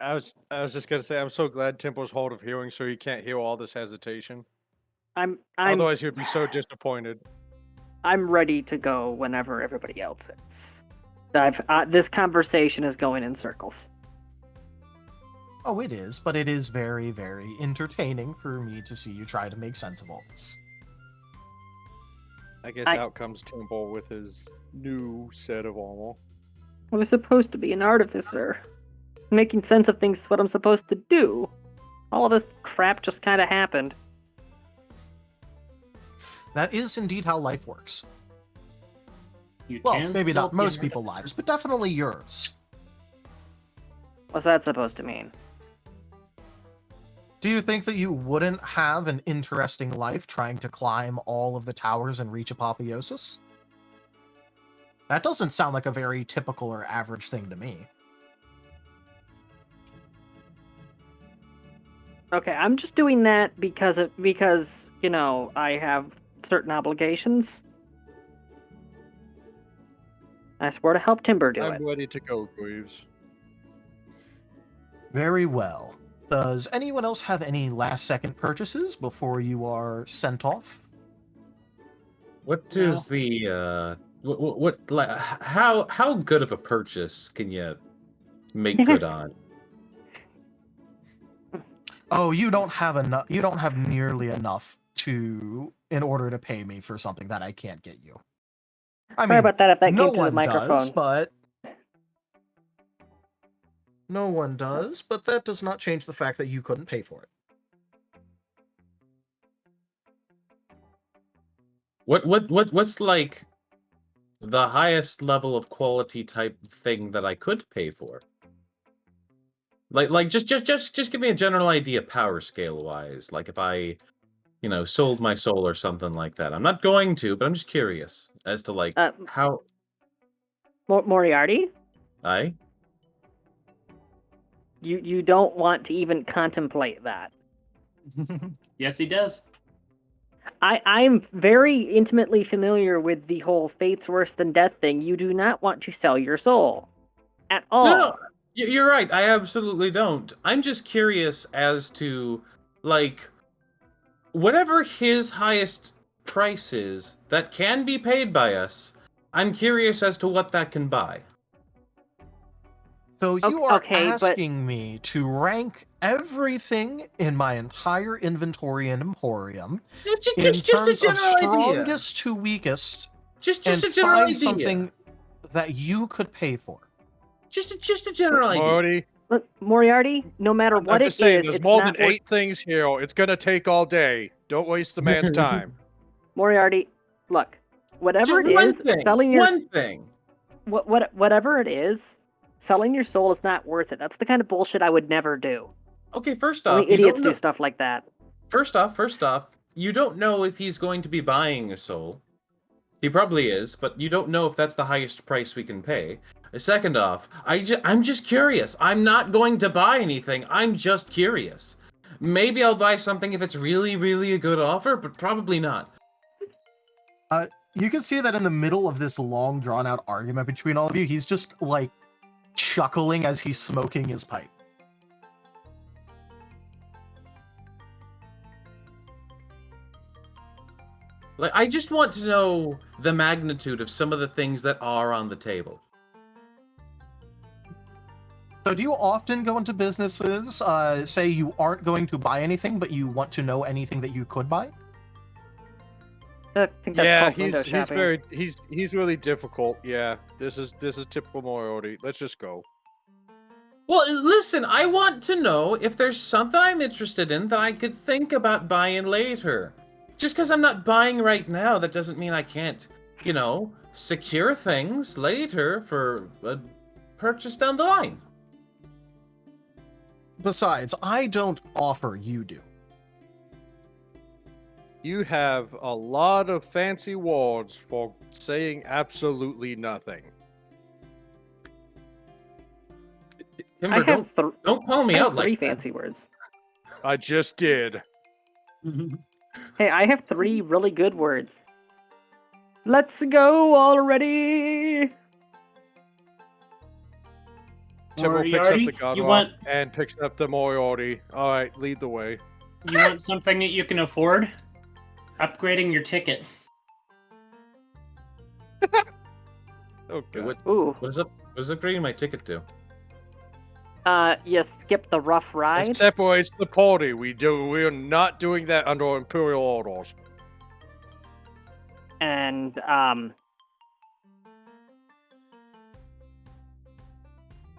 I was just gonna say I'm so glad Tempo's hold of hearing, so he can't hear all this hesitation. I'm Otherwise, he'd be so disappointed. I'm ready to go whenever everybody else is. This conversation is going in circles. Oh, it is, but it is very, very entertaining for me to see you try to make sense of all this. I guess out comes Tempo with his new set of armor. I was supposed to be an artificer. Making sense of things is what I'm supposed to do. All of this crap just kind of happened. That is indeed how life works. You Well, can maybe still not be most an people's artificer. lives, but definitely yours. What's that supposed to mean? Do you think that you wouldn't have an interesting life trying to climb all of the towers and reach apotheosis? That doesn't sound like a very typical or average thing to me. Okay, I'm just doing that because you know, I have certain obligations. I swore to help Timber do I'm it. ready to go, Greaves. Very well. Does anyone else have any last-second purchases before you are sent off? What is the how good of a purchase can you make good on? Oh, you don't have enough. You don't have nearly enough in order to pay me for something that I can't get you. I Sorry about that if that no came through the one microphone. does, but no one does. But that does not change the fact that you couldn't pay for it. What's like the highest level of quality type thing that I could pay for? Like just give me a general idea power scale wise. Like if I, sold my soul or something like that. I'm not going to, but I'm just curious as to like how Moriarty? I You don't want to even contemplate that. Yes, he does. I'm very intimately familiar with the whole fate's worse than death thing. You do not want to sell your soul. At all. No, you're right. I absolutely don't. I'm just curious as to, like, whatever his highest price is that can be paid by us, I'm curious as to what that can buy. So you are okay, but- asking me to rank everything in my entire inventory and emporium in Just a terms of general idea. strongest to weakest, Just and a general find idea. something that you could pay for. Just a general idea. Moriarty, Look, Moriarty, no matter I'm what just it saying, is, there's it's more not than 8 things here. It's gonna take all day. Don't waste the man's time. Moriarty, look, whatever Just it one is, thing. selling your One thing. whatever it is, selling your soul is not worth it. That's the kind of bullshit I would never do. Okay, first Only off, you idiots don't do know. stuff like that. First off, you don't know if he's going to be buying a soul. He probably is, but you don't know if that's the highest price we can pay. Second off, I'm just curious. I'm not going to buy anything. I'm just curious. Maybe I'll buy something if it's really, really a good offer, but probably not. You can see that in the middle of this long, drawn-out argument between all of you, he's just, like, chuckling as he's smoking his pipe. Like, I just want to know the magnitude of some of the things that are on the table. So do you often go into businesses, say you aren't going to buy anything, but you want to know anything that you could buy? I think that's Yeah, called window shopping. he's really difficult. Yeah, this is typical Moriarty. Let's just go. Well, listen, I want to know if there's something I'm interested in that I could think about buying later. Just because I'm not buying right now, that doesn't mean I can't, secure things later for a purchase down the line. Besides, I don't offer, you do. You have a lot of fancy words for saying absolutely nothing. Timber, don't call me I out have three like that. fancy words. I just did. Hey, I have 3 really good words. Let's go already. Timbo picks up the Moriarty, god you rock want and picks up the Moriarty. All right, lead the way. you want something that you can afford? Upgrading your ticket. Oh Wait, god. Ooh. What is upgrading my ticket to? You skip the rough It ride. separates the party. We're not doing that under Imperial orders. And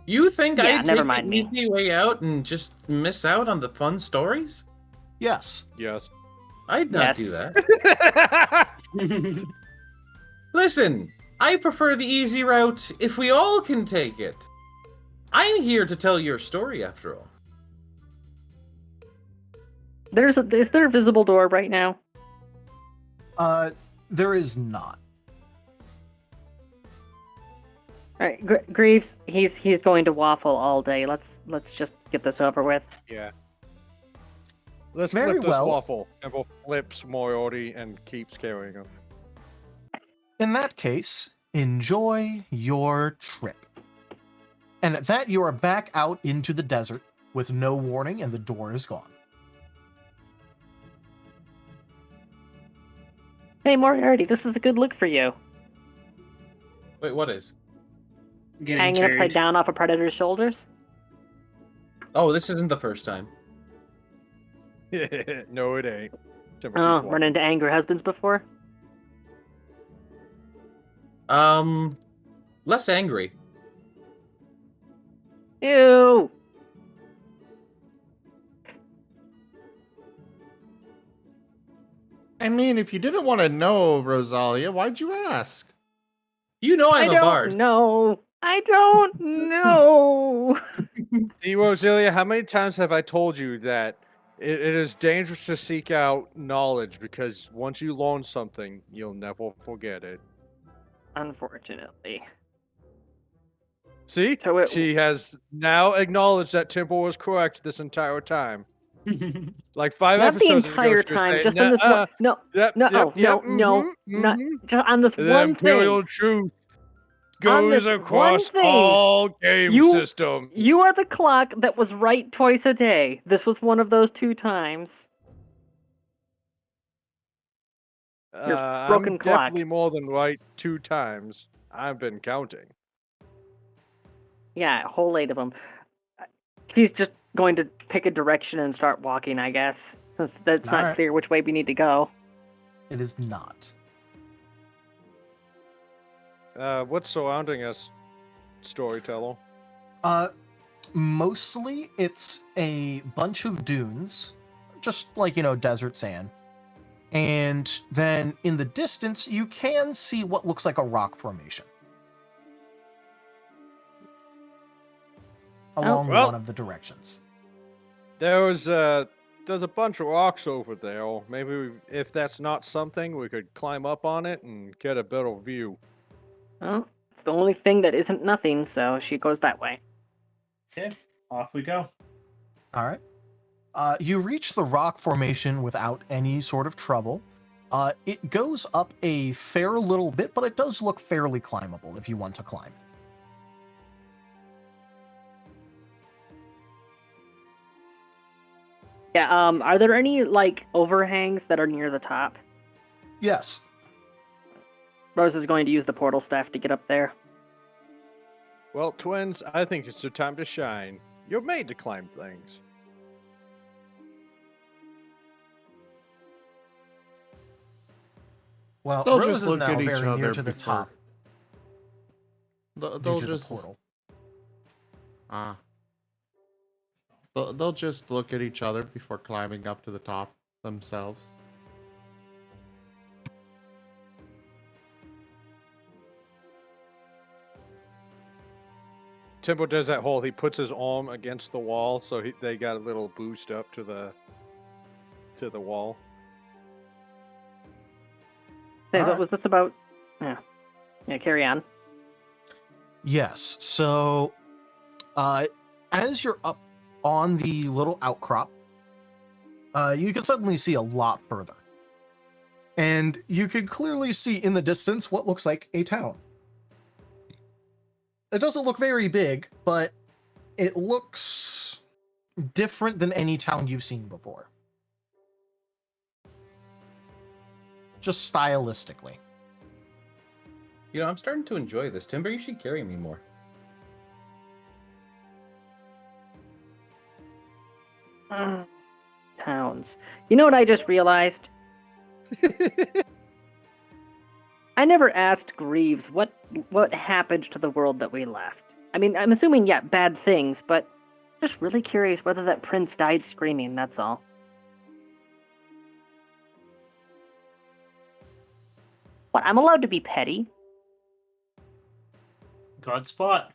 You think Yeah, I'd never take mind the me. easy way out and just miss out on the fun stories? Yes. Yes. I'd not Yes. do that. Listen, I prefer the easy route if we all can take it. I'm here to tell your story after all. is there a visible door right now? There is not. All right, Greaves. He's going to waffle all day. Let's just get this over with. Yeah. Let's Very flip this well. waffle. Temple flips Moriarty and keeps carrying him. In that case, enjoy your trip. And at that, you are back out into the desert with no warning, and the door is gone. Hey, Moriarty, this is a good look for you. Wait, what is? Getting Hanging carried. upside down off a predator's shoulders. Oh, this isn't the first time. No, it ain't. Temple Oh, keeps run walking. into angry husbands before? Less angry. Ew. I mean, if you didn't want to know, Rosalia, why'd you ask? You know I'm I a don't bard. know. I don't know. See, Rosalia, how many times have I told you that it is dangerous to seek out knowledge because once you learn something, you'll never forget it. Unfortunately. See? So She has now acknowledged that Temple was correct this entire time. Like 5 Not the episodes entire ago, she was time, saying, just on this one. No, Yep, no, yep, yep, no, not just on this The one Imperial thing. truth On goes this across one thing, all game you- systems. You are the clock that was right twice a day. This was one of those 2 times. Your broken I'm clock. definitely more than right 2 times. I've been counting. Yeah, a whole 8 of them. He's just going to pick a direction and start walking, I guess. Since that's not Alright. clear which way we need to go. It is not. What's surrounding us, storyteller? Mostly it's a bunch of dunes, just like, desert sand. And then in the distance, you can see what looks like a rock formation along Well- one of the directions. There's a bunch of rocks over there. Maybe if that's not something, we could climb up on it and get a better view. Well, it's the only thing that isn't nothing, so she goes that way. Okay, off we go. All right. You reach the rock formation without any sort of trouble. It goes up a fair little bit, but it does look fairly climbable if you want to climb. Yeah, are there any, like, overhangs that are near the top? Yes. Rose is going to use the portal staff to get up there. Well, twins, I think it's your time to shine. You're made to climb things. Well, They'll Rose just is look now at each very near other to the before- top They'll due to just the portal. They'll just look at each other before climbing up to the top themselves. Temple does that whole, he puts his arm against the wall, so they got a little boost up to the wall. Hey, All what right. was this about? Yeah, carry on. Yes. So, as you're up on the little outcrop, you can suddenly see a lot further. And you can clearly see in the distance what looks like a town. It doesn't look very big, but it looks different than any town you've seen before. Just stylistically. You know, I'm starting to enjoy this. Timber, you should carry me more. Towns. You know what I just realized? I never asked Greaves what happened to the world that we left. I mean, I'm assuming, yeah, bad things, but just really curious whether that prince died screaming, that's all. What, I'm allowed to be petty? God's fought.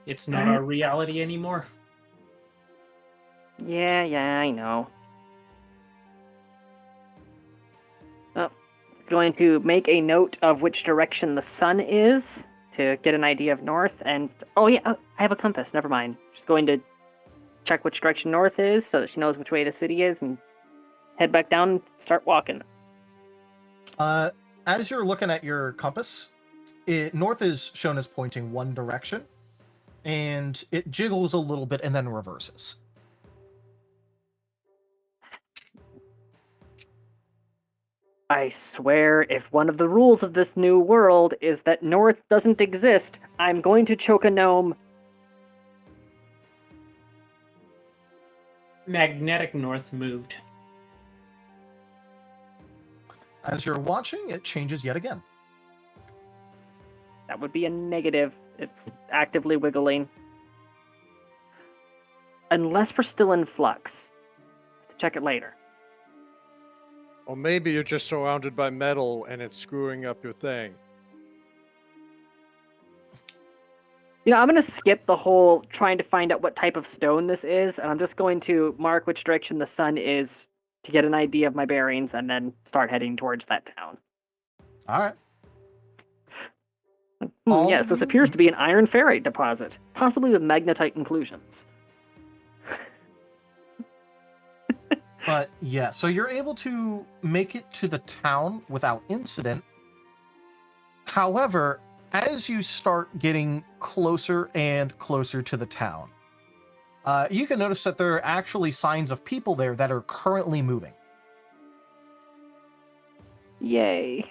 It's not our reality anymore. Yeah, I know. Oh, going to make a note of which direction the sun is to get an idea of north. And oh yeah, I have a compass. Never mind. Just going to check which direction north is so that she knows which way the city is, and head back down and start walking. As you're looking at your compass, north is shown as pointing one direction, and it jiggles a little bit and then reverses. I swear, if one of the rules of this new world is that north doesn't exist, I'm going to choke a gnome. Magnetic north moved. As you're watching, it changes yet again. That would be a negative. It's actively wiggling. Unless we're still in flux. Have to check it later. Or maybe you're just surrounded by metal and it's screwing up your thing. You know, I'm going to skip the whole trying to find out what type of stone this is, and I'm just going to mark which direction the sun is to get an idea of my bearings, and then start heading towards that town. All right. Yes, this appears to be an iron ferrite deposit, possibly with magnetite inclusions. But yeah, so you're able to make it to the town without incident. However, as you start getting closer and closer to the town, you can notice that there are actually signs of people there that are currently moving. Yay.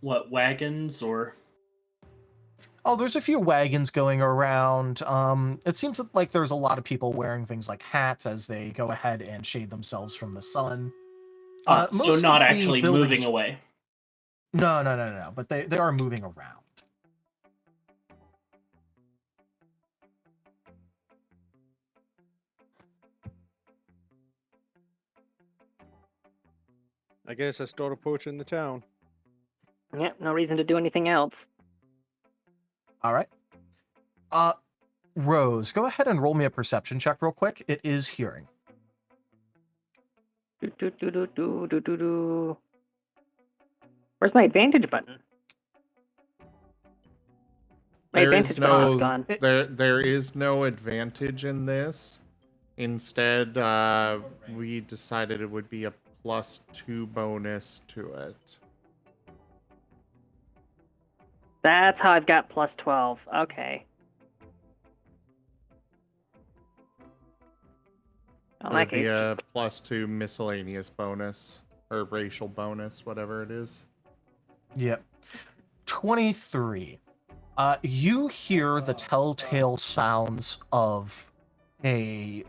What, wagons or... Oh, there's a few wagons going around. It seems like there's a lot of people wearing things like hats as they go ahead and shade themselves from the sun. so Most not of the actually buildings- moving away. No. But they are moving around. I guess I start approaching the town. Yep, no reason to do anything else. All right. Rose, go ahead and roll me a perception check real quick. It is hearing. Where's my advantage button? My advantage button is gone. There is no advantage in this. Instead, we decided it would be a +2 bonus to it. That's how I've got +12. Okay. In It that would be case, a +2 miscellaneous bonus, or racial bonus, whatever it is. Yep. 23. You hear the telltale sounds of a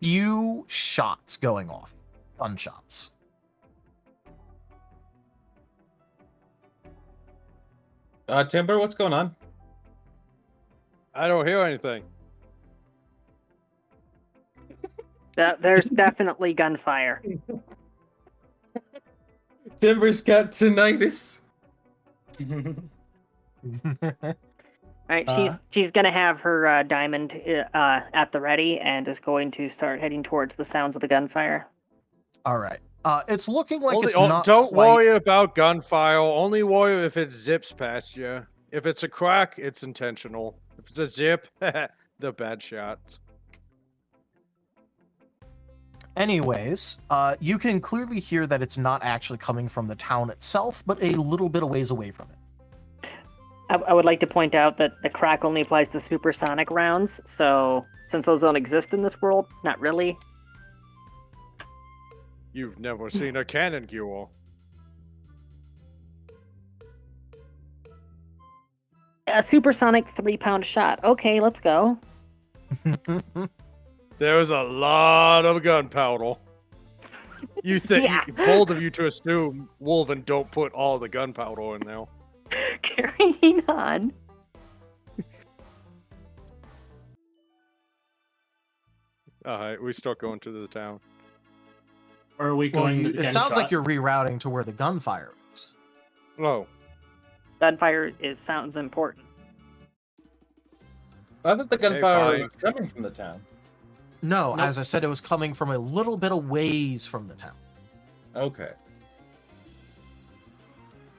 few shots going off. Gunshots. Timber, what's going on? I don't hear anything. there's definitely gunfire. Timber's got tinnitus. Alright, she's gonna have her diamond at the ready and is going to start heading towards the sounds of the gunfire. All right. It's looking like Only- it's oh, not don't quite... worry about gunfire. Only worry if it zips past you. If it's a crack, it's intentional. If it's a zip, they're bad shots. Anyways, you can clearly hear that it's not actually coming from the town itself, but a little bit of ways away from it. I would like to point out that the crack only applies to supersonic rounds, so since those don't exist in this world, not really. You've never seen a cannon duel. A supersonic 3-pound shot. Okay, let's go. There's a lot of gunpowder. You think Yeah. bold of you to assume Wolven don't put all the gunpowder in there. Carrying on. Alright, we start going to the town. Or are we Well, going to the it sounds like gunshot? you're rerouting to where the gunfire is. Oh, Gunfire sounds important. I thought the Okay, gunfire fine. was coming from the town. No, Nope. as I said, it was coming from a little bit of ways from the town. Okay.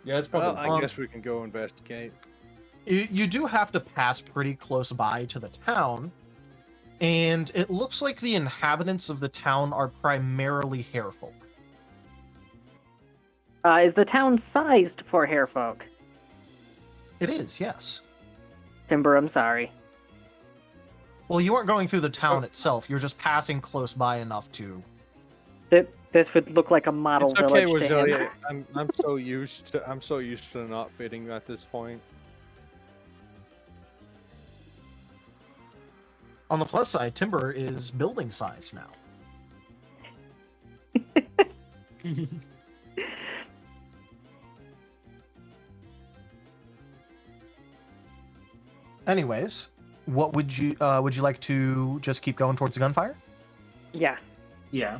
Yeah, it's well, probably. I guess we can go investigate. You do have to pass pretty close by to the town, and it looks like the inhabitants of the town are primarily hairfolk. Is the town sized for hairfolk? It is, yes. Timber, I'm sorry. Well, you weren't going through the town itself. You're just passing close by enough to... This would look like a model It's okay, village to him. Wazelia. I'm so used to not fitting at this point. On the plus side, Timber is building size now. Anyways, what would you like to just keep going towards the gunfire? Yeah, Yeah.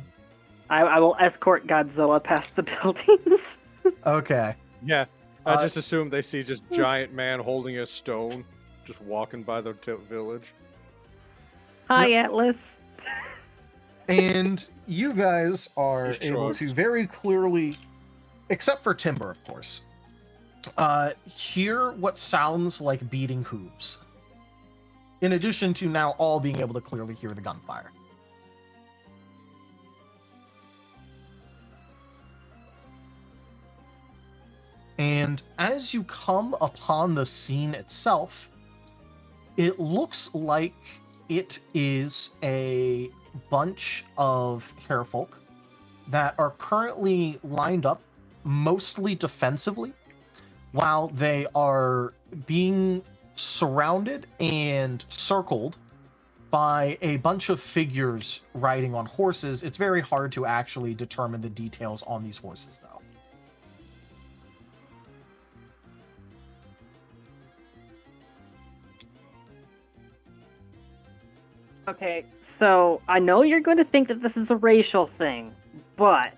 I will escort Godzilla past the buildings. Okay. Yeah, I Uh, just assume they see just giant man holding a stone, just walking by the village. Hi, Atlas. And you guys are He's able charged. to very clearly, except for Timber, of course, hear what sounds like beating hooves. In addition to now all being able to clearly hear the gunfire. And as you come upon the scene itself, it looks like it is a bunch of hairfolk that are currently lined up mostly defensively while they are being surrounded and circled by a bunch of figures riding on horses. It's very hard to actually determine the details on these horses, though. Okay, so I know you're going to think that this is a racial thing, but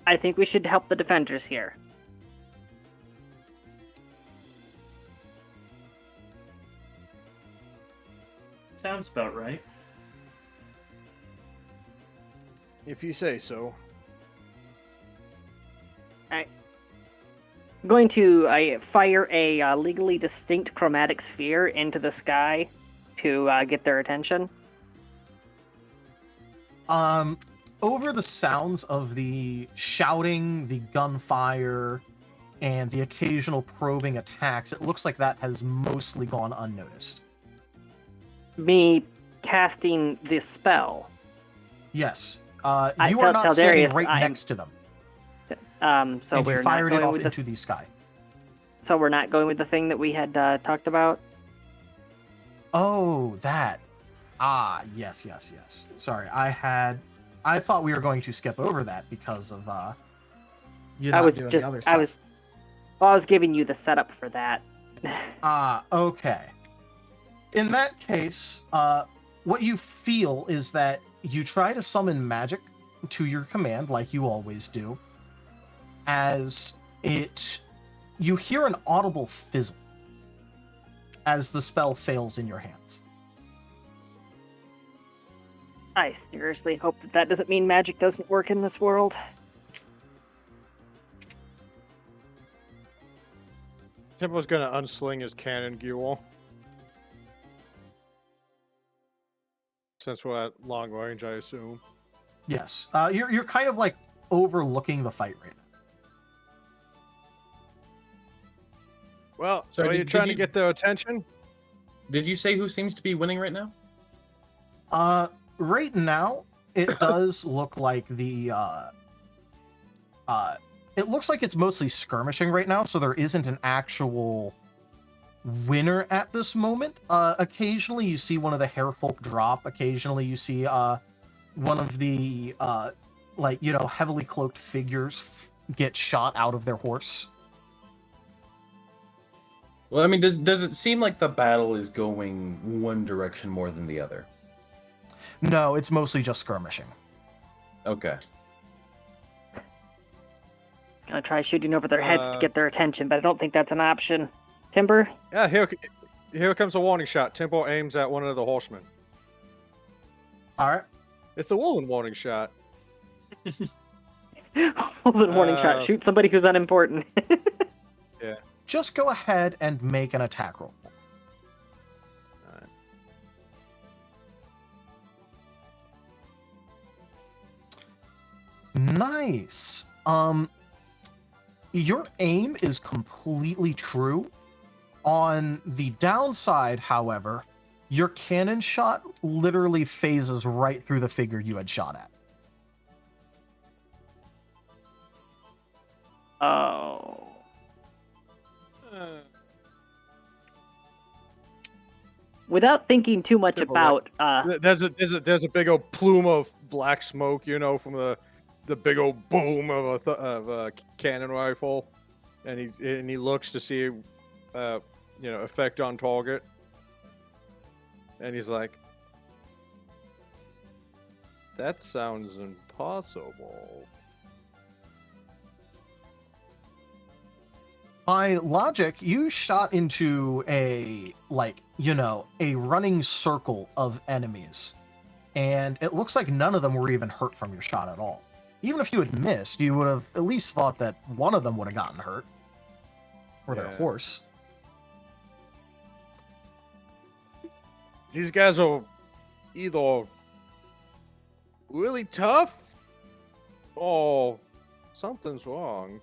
I think we should help the defenders here. Sounds about right. If you say so. I'm going to fire a legally distinct chromatic sphere into the sky to get their attention. Over the sounds of the shouting, the gunfire, and the occasional probing attacks, it looks like that has mostly gone unnoticed. Me casting this spell. Yes. You I- are tell- not tell standing Darius right I'm- next to them. So And we're you not fired it going off with into the sky. so we're not going with the thing that we had talked about. Oh, that. Ah, yes. Sorry, I thought we were going to skip over that because of you not doing the other stuff. I was giving you the setup for that. Ah, okay. In that case, what you feel is that you try to summon magic to your command, like you always do, as you hear an audible fizzle as the spell fails in your hands. I seriously hope that doesn't mean magic doesn't work in this world. Timbo's gonna unsling his cannon gear. Since we're at long range, I assume. Yes. You're kind of like overlooking the fight right now. Well, So are you trying to get their attention? Did you say who seems to be winning right now? Right now, it does look like it looks like it's mostly skirmishing right now, so there isn't an actual winner at this moment. Occasionally you see one of the hairfolk drop. Occasionally you see one of the heavily cloaked figures get shot out of their horse. Well, I mean, does it seem like the battle is going one direction more than the other? No, it's mostly just skirmishing. Okay. Gonna try shooting over their heads to get their attention, but I don't think that's an option. Timber? Yeah, here comes a warning shot. Timbo aims at one of the horsemen. Alright. It's a woolen warning shot. Warning shot. Shoot somebody who's unimportant. Yeah. Just go ahead and make an attack roll. Nice. Your aim is completely true. On the downside, however, your cannon shot literally phases right through the figure you had shot at. Oh. Without thinking too much about, there's a big old plume of black smoke, from the big old boom of a cannon rifle, and he looks to see, effect on target, and he's like, "That sounds impossible." By logic, you shot into a running circle of enemies, and it looks like none of them were even hurt from your shot at all. Even if you had missed, you would have at least thought that one of them would have gotten hurt. Or their horse. These guys are either really tough or something's wrong.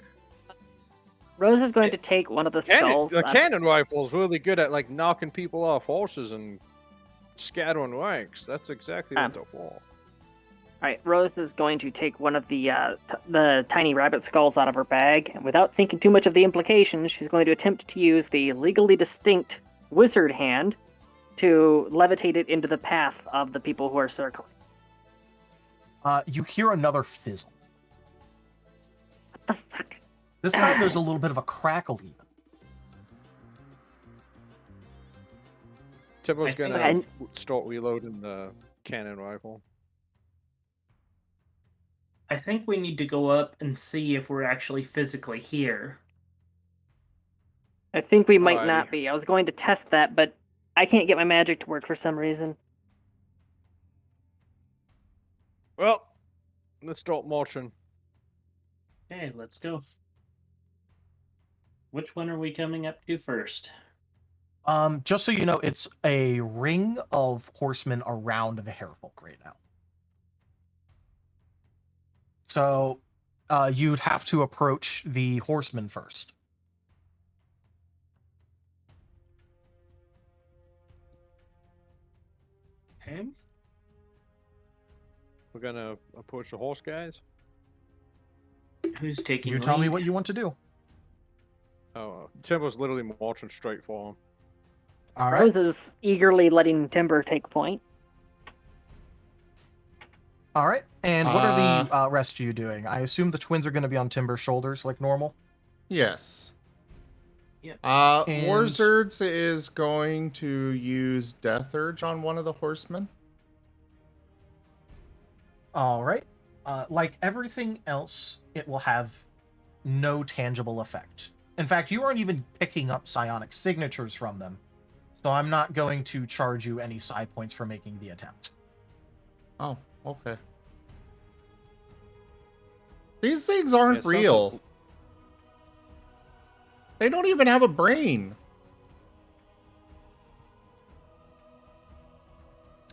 Rose is going to take one of the skulls. The cannon rifle is really good at knocking people off horses and scattering ranks. That's exactly what they're for. All right, Rose is going to take one of the tiny rabbit skulls out of her bag, and without thinking too much of the implications, she's going to attempt to use the legally distinct wizard hand to levitate it into the path of the people who are circling. You hear another fizzle. What the fuck? This time there's a little bit of a crackle even. Timbo's gonna start reloading the cannon rifle. I think we need to go up and see if we're actually physically here. I think we might not be. I was going to test that, but I can't get my magic to work for some reason. Well, let's start marching. Okay, let's go. Which one are we coming up to first? Just so you know, it's a ring of horsemen around the Hairfolk right now. So, you'd have to approach the horsemen first. Okay. We're gonna approach the horse guys. Who's taking You tell me what you want to do. Oh, Timbo's literally marching straight for him. All right. Rose is eagerly letting Timber take point. All right. And what are the rest of you doing? I assume the twins are going to be on Timber's shoulders like normal. Yes. Yep. Warzerds is going to use Death Urge on one of the horsemen. All right. Like everything else, it will have no tangible effect. In fact, you aren't even picking up psionic signatures from them, so I'm not going to charge you any psi points for making the attempt. Oh, okay. These things aren't real. They don't even have a brain.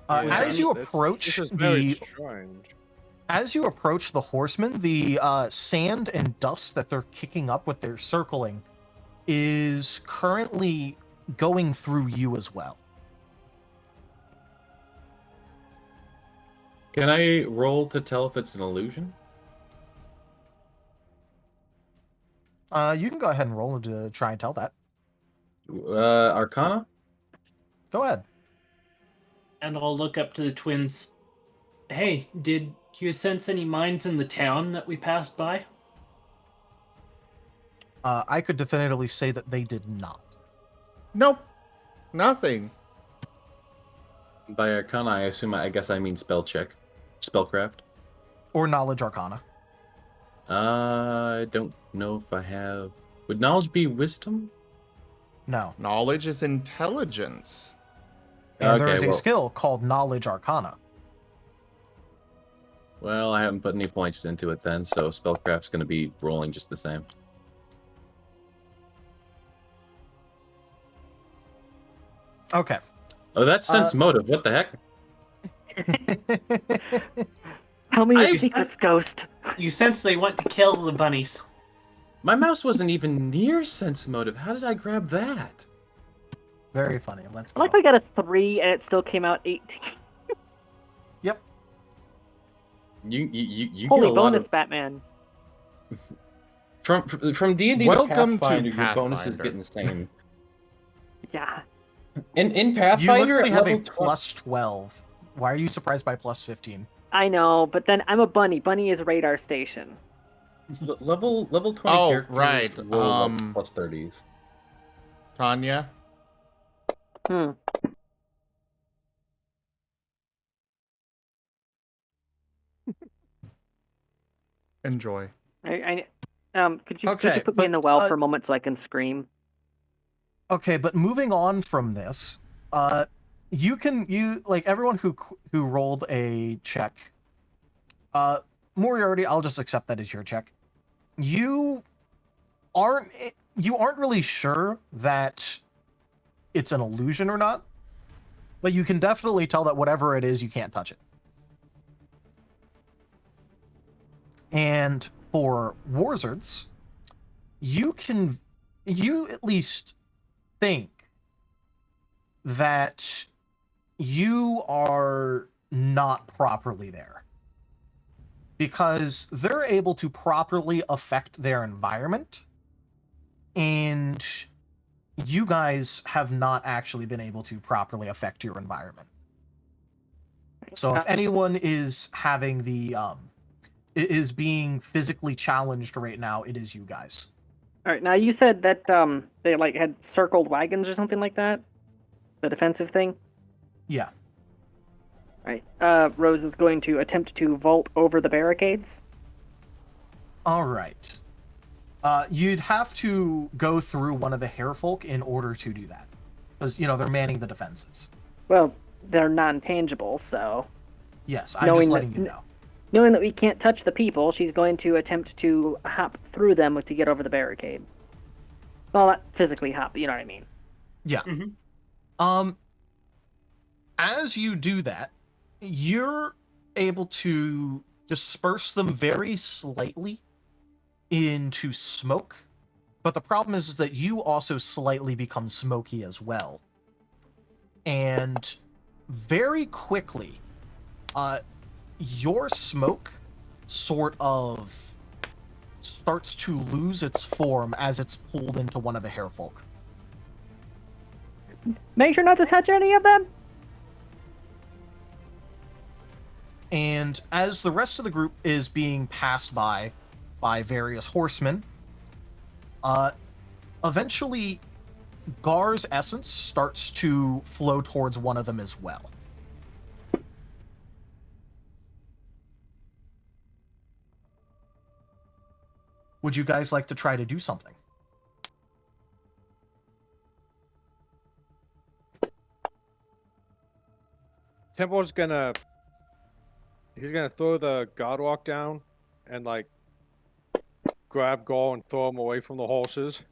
As you This approach is very the strange. As you approach the horsemen, the sand and dust that they're kicking up with their circling is currently going through you as well. Can I roll to tell if it's an illusion? You can go ahead and roll to try and tell that. Arcana? Go ahead. And I'll look up to the twins. Hey, did you sense any mines in the town that we passed by? I could definitively say that they did not. Nope. Nothing. By Arcana, I guess I mean spell check. Spellcraft. Or knowledge arcana. I don't know if I have... Would knowledge be wisdom? No. Knowledge is intelligence. And there is a skill called knowledge arcana. Well, I haven't put any points into it then, so spellcraft's going to be rolling just the same. Okay. Oh, that's sense motive. What the heck? Tell me your secrets, Ghost. You sense they want to kill the bunnies. My mouse wasn't even near sense motive. How did I grab that? Very funny. Let's I go. like we got a 3 and it still came out 18. Yep. You Holy get a lot bonus, of... Batman. From D&D Welcome to Pathfinder, your bonuses Pathfinder. get insane. Yeah. In You Pathfinder, literally at have a level 12 plus 12. Why are you surprised by plus 15? I know, but then I'm a bunny. Bunny is radar station. level 20 Oh, characters right, roll up plus 30s. Tanya? Hmm. Enjoy. Could you Okay, put me in but, the well for a moment so I can scream? Okay, but moving on from this, you like everyone who rolled a check. Moriarty, I'll just accept that as your check. You aren't really sure that it's an illusion or not, but you can definitely tell that whatever it is, you can't touch it. And for Warzards, you at least think that you are not properly there, because they're able to properly affect their environment, and you guys have not actually been able to properly affect your environment. So if anyone is having the is being physically challenged right now, it is you guys. All right. Now you said that they like had circled wagons or something like that. The defensive thing. Yeah. Right. Rose is going to attempt to vault over the barricades. All right. You'd have to go through one of the hairfolk in order to do that, because they're manning the defenses. Well, they're non-tangible, so. Yes, I'm just letting you know. Knowing that we can't touch the people, she's going to attempt to hop through them to get over the barricade. Well, not physically hop, you know what I mean. Yeah. Mm-hmm. As you do that, you're able to disperse them very slightly into smoke, but the problem is that you also slightly become smoky as well. And very quickly, your smoke sort of starts to lose its form as it's pulled into one of the hairfolk. Make sure not to touch any of them. And as the rest of the group is being passed by various horsemen, eventually Gar's essence starts to flow towards one of them as well. Would you guys like to try to do something? Tempo's he's gonna throw the guard walk down and like grab Gaul and throw him away from the horses.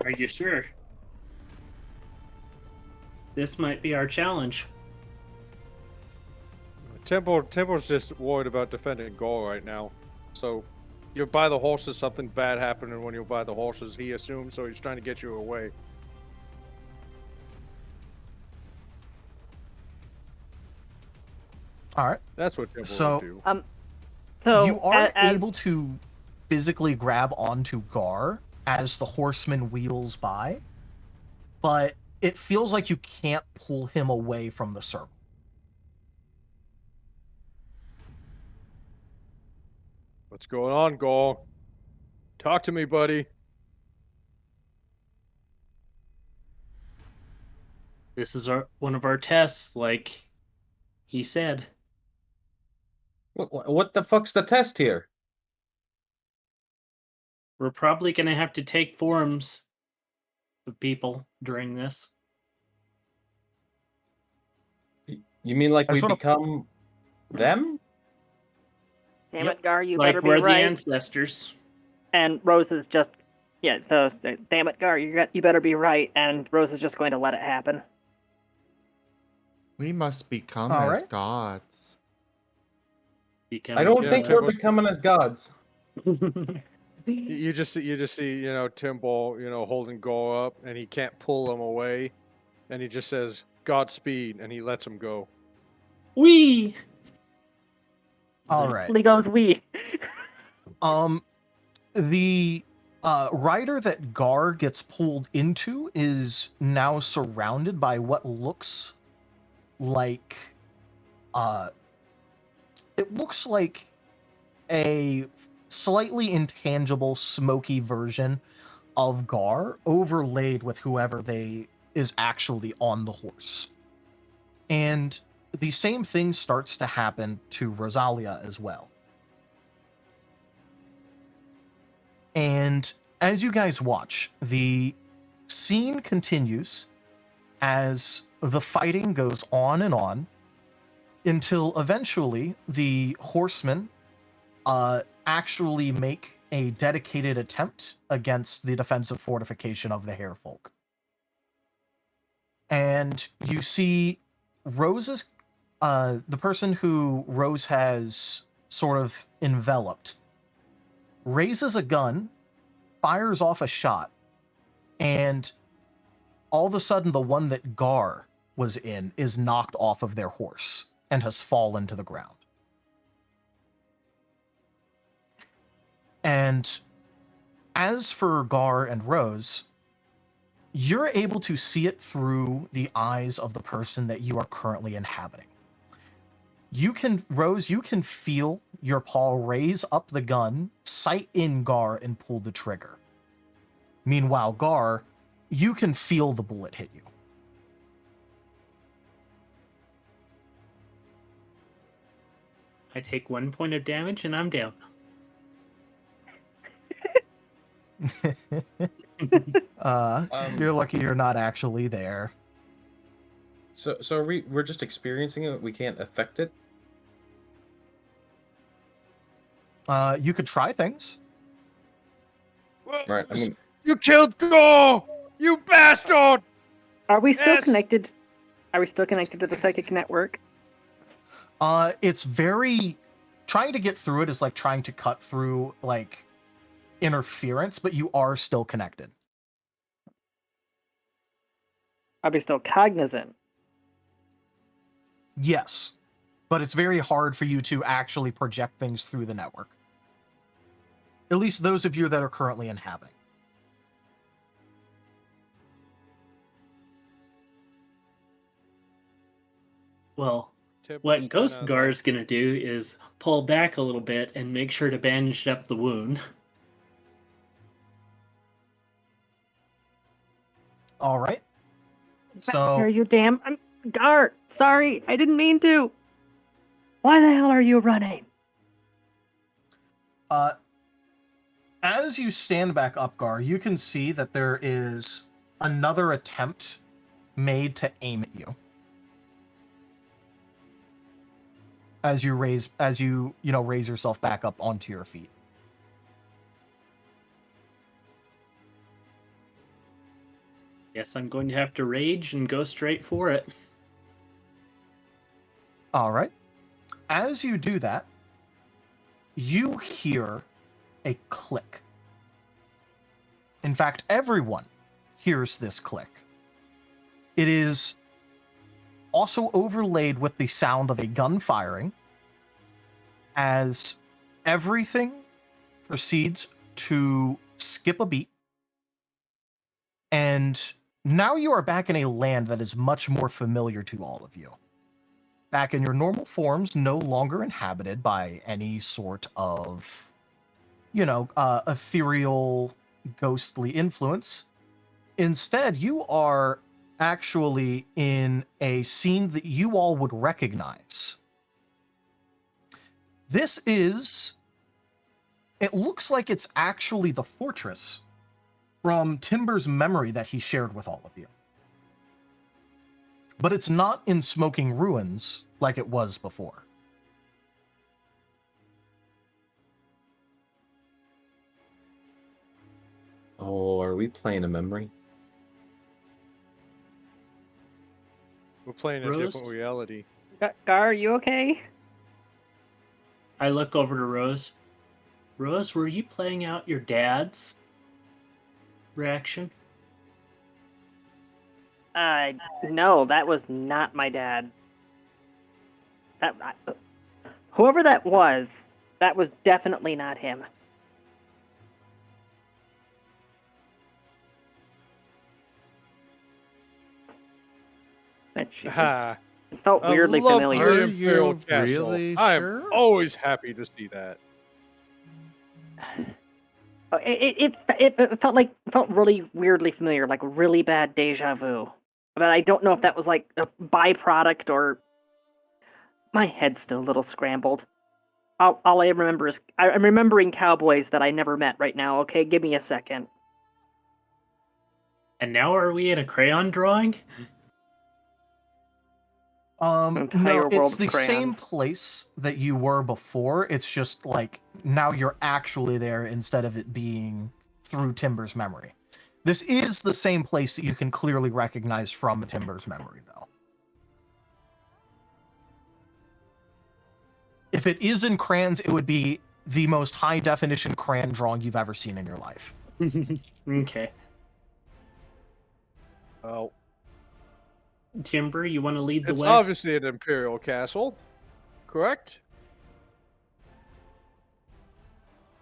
Are you sure? This might be our challenge. Temple's just worried about defending Gaul right now. So, you buy the horses, something bad happened, and when you buy the horses, he assumes, so he's trying to get you away. All right. That's what Temple So- would do. So You are as, able to physically grab onto Gar as the horseman wheels by, but it feels like you can't pull him away from the circle. What's going on, Gaul? Talk to me, buddy. This is one of our tests, like he said. What the fuck's the test here? We're probably going to have to take forms of people during this. You mean like I we sort of- become them? damn Yep, it, Gar, you like better be we're the right. ancestors. And Rose is just, yeah. So damn it, Gar, you better be right. And Rose is just going to let it happen. We must become All as right. gods. I don't Yeah, think we're Temple's- becoming as gods. You just see, Temple, holding Gaul up, and he can't pull him away, and he just says Godspeed, and he lets him go. Wee! All right. He goes, we. The rider that Gar gets pulled into is now surrounded by what looks like it looks like a slightly intangible smoky version of Gar overlaid with whoever they is actually on the horse. And the same thing starts to happen to Rosalia as well. And as you guys watch, the scene continues as the fighting goes on and on until eventually the horsemen actually make a dedicated attempt against the defensive fortification of the Harefolk. And you see Rose's, the person who Rose has sort of enveloped, raises a gun, fires off a shot, and all of a sudden the one that Gar was in is knocked off of their horse and has fallen to the ground. And as for Gar and Rose, you're able to see it through the eyes of the person that you are currently inhabiting. Rose, you can feel your paw raise up the gun, sight in Gar, and pull the trigger. Meanwhile, Gar, you can feel the bullet hit you. I take 1 point of damage and I'm down. You're lucky you're not actually there. So we're just experiencing it. We can't affect it. You could try things. Right. I mean, You killed Gaul! You bastard! Are we still Yes! connected? Are we still connected to the psychic network? It's very trying to get through it is like trying to cut through like interference, but you are still connected. Are we still cognizant? Yes, but it's very hard for you to actually project things through the network. At least those of you that are currently inhabiting. Well, Temple's what Ghost kinda Gar like- is going to do is pull back a little bit and make sure to bandage up the wound. All right. Are So you damn? Gar, sorry, I didn't mean to. Why the hell are you running? as you stand back up, Gar, you can see that there is another attempt made to aim at you. As you raise yourself back up onto your feet. Guess I'm going to have to rage and go straight for it. All right. As you do that, you hear a click. In fact, everyone hears this click. It is also overlaid with the sound of a gun firing as everything proceeds to skip a beat. And now you are back in a land that is much more familiar to all of you. Back in your normal forms, no longer inhabited by any sort of, ethereal, ghostly influence. Instead, you are actually in a scene that you all would recognize. This is... It looks like it's actually the fortress from Timber's memory that he shared with all of you. But it's not in smoking ruins like it was before. Oh, are we playing a memory? We're playing a Rose? different reality. Gar, are you okay? I look over to Rose. Rose, were you playing out your dad's reaction? No, that was not my dad. Whoever that was definitely not him. Ha! It felt weirdly familiar. Lovely Are Imperial you Castle. really I am sure? always happy to see that. It felt really weirdly familiar, like really bad deja vu. But I don't know if that was like a byproduct or my head's still a little scrambled. All I remember is I'm remembering cowboys that I never met right now. Okay, give me a second. And now are we in a crayon drawing? Entire No, world it's of the same crayons. place that you were before. It's just like now you're actually there instead of it being through Timber's memory. This is the same place that you can clearly recognize from Timber's memory, though. If it is in crayons, it would be the most high definition crayon drawing you've ever seen in your life. Okay. Well, Timber, you want to lead the it's way? obviously an Imperial Castle, correct?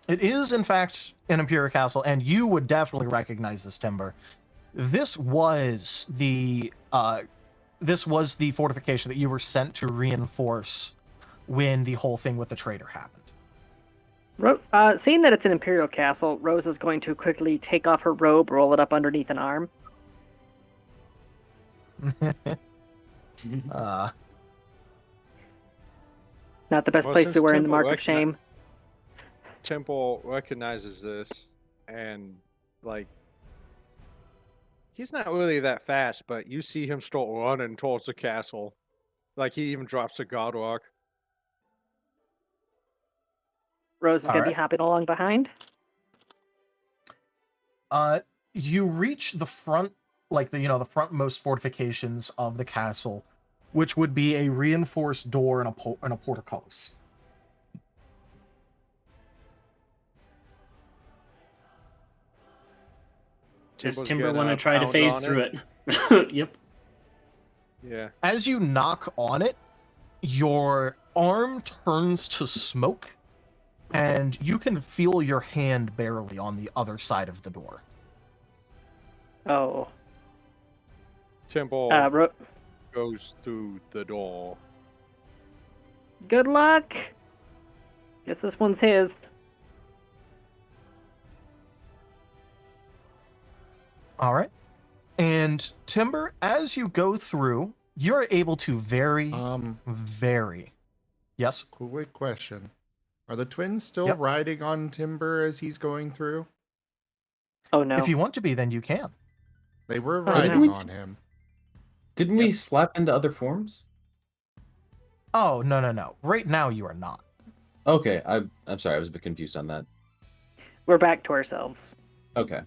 It is, in fact, an Imperial Castle, and you would definitely recognize this, Timber. This was the fortification that you were sent to reinforce when the whole thing with the traitor happened. Seeing that it's an Imperial castle, Rose is going to quickly take off her robe, roll it up underneath an arm. Not the best Well, place since to wear in the Temple mark of shame. Temple recognizes this, and like, he's not really that fast, but you see him start running towards the castle. Like, he even drops a guard rock. Rose is going to be Alright. hopping along behind. You reach the front, like the frontmost fortifications of the castle, which would be a reinforced door and a portcullis. Does Timber's Timber gonna want to try to pound phase on through it? Yep. Yeah. As you knock on it, your arm turns to smoke, and you can feel your hand barely on the other side of the door. Oh. Temple Ro- goes through the door. Good luck. Guess this one's his. All right. And Timber, as you go through, you're able to very. Yes? Quick question. Are the twins still Yep. riding on Timber as he's going through? Oh no. If you want to be, then you can. They were Oh, riding no. on him. Didn't we slap into other forms? Oh, no. Right now, you are not. Okay, I'm sorry, I was a bit confused on that. We're back to ourselves. Okay.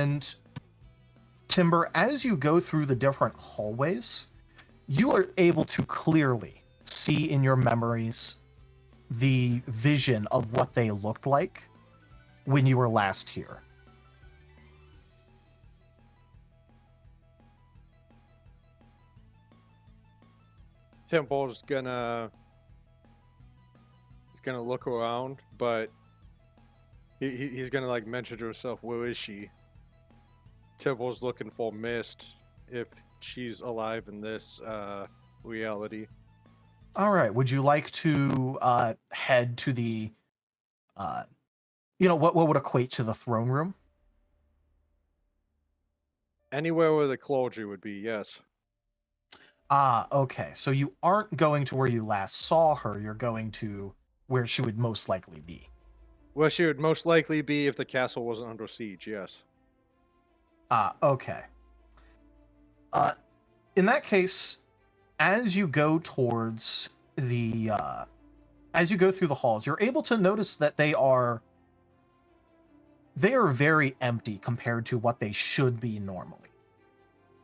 And Timber, as you go through the different hallways, you are able to clearly see in your memories the vision of what they looked like when you were last here. Temple's gonna look around, but he's gonna like mention to himself, "Where is she?" Temple's looking for Mist if she's alive in this reality. All right. Would you like to head to the, what would equate to the throne room? Anywhere where the clergy would be, yes. Okay. So you aren't going to where you last saw her. You're going to where she would most likely be. Where she would most likely be if the castle wasn't under siege, yes. Okay. In that case, as you go towards the, as you go through the halls, you're able to notice that they are very empty compared to what they should be normally.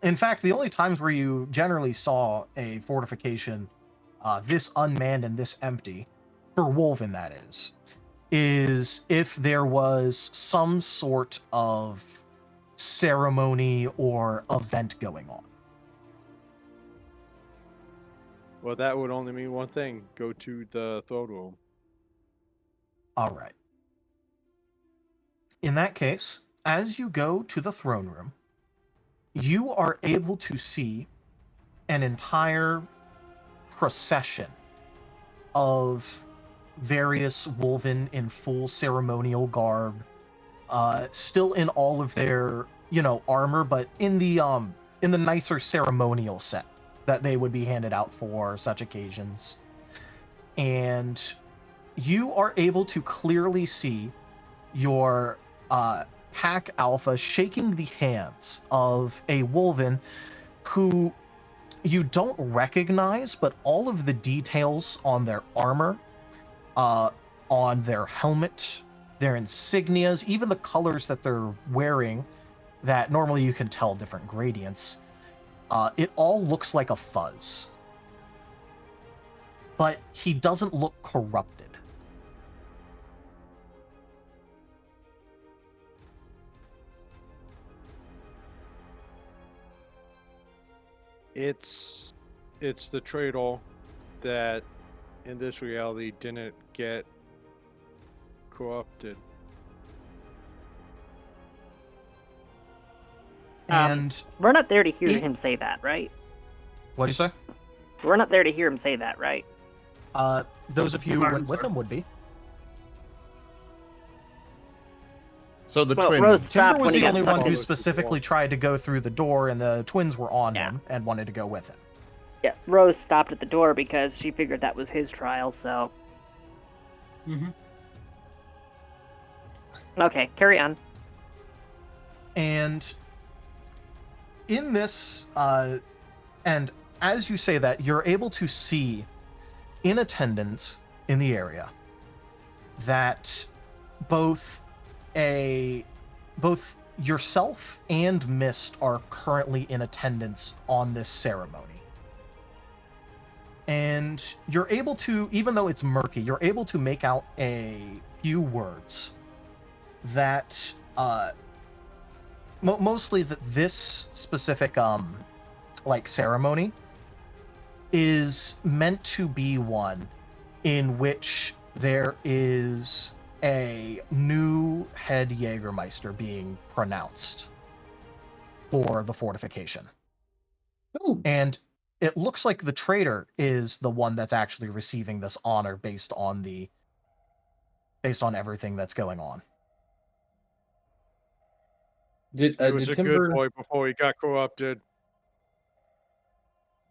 In fact, the only times where you generally saw a fortification this unmanned and this empty, for Wolven that is if there was some sort of ceremony or event going on. Well, that would only mean one thing. Go to the throne room. All right. In that case, as you go to the throne room, you are able to see an entire procession of various Wolven in full ceremonial garb, still in all of their, armor, but in the nicer ceremonial set that they would be handed out for such occasions. And you are able to clearly see your Pack Alpha shaking the hands of a Wolven who you don't recognize, but all of the details on their armor, on their helmet, their insignias, even the colors that they're wearing that normally you can tell different gradients, it all looks like a fuzz. But he doesn't look corrupted. It's the traitor that in this reality didn't get corrupted. And we're not there to hear him say that, right? What'd you say? We're not there to hear him say that, right? Those of you who went with him would be. So the Well, twins. Rose stopped Timber was when he the got only stuck one in who the specifically tried to go through the door, and the twins were on him and wanted to go with him. Yeah, Rose stopped at the door because she figured that was his trial, so... Mm-hmm. Okay, carry on. And in this, and as you say that, you're able to see in attendance in the area that both yourself and Mist are currently in attendance on this ceremony. And you're able to, even though it's murky, you're able to make out a few words that mostly that this specific ceremony is meant to be one in which there is a new head Jägermeister being pronounced for the fortification. Ooh. And it looks like the traitor is the one that's actually receiving this honor based on everything that's going on. He was Did a Timber... good boy before he got corrupted.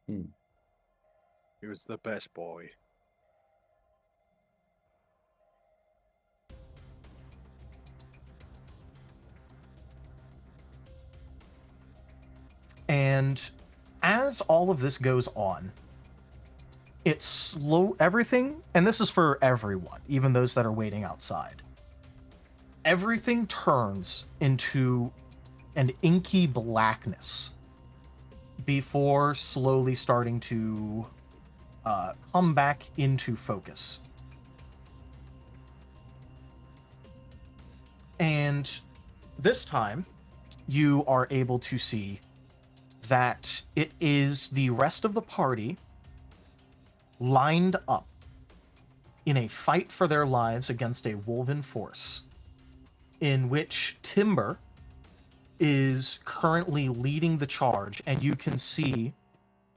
Hmm. He was the best boy. And as all of this goes on, it's slow, everything, and this is for everyone, even those that are waiting outside. Everything turns into and inky blackness before slowly starting to come back into focus. And this time, you are able to see that it is the rest of the party lined up in a fight for their lives against a wolven force, in which Timber is currently leading the charge, and you can see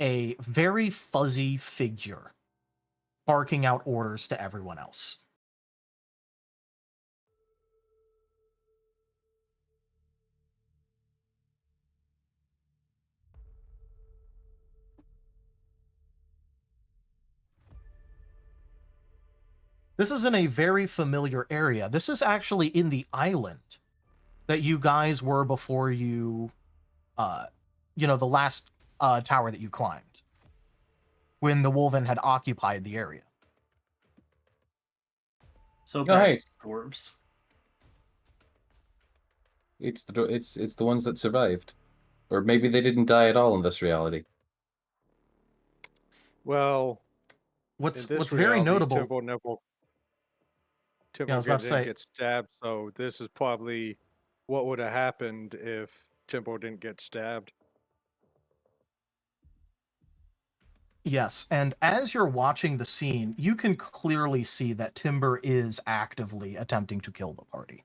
a very fuzzy figure barking out orders to everyone else. This is in a very familiar area. This is actually in the island that you guys were before you, the last tower that you climbed, when the Wolven had occupied the area. So Nice. dwarves. It's the ones that survived, or maybe they didn't die at all in this reality. Well, What's in this very reality, notable? Timbo I was about to didn't say, get stabbed, so this is probably what would have happened if Timbo didn't get stabbed. yes, and as you're watching the scene, you can clearly see that Timber is actively attempting to kill the party.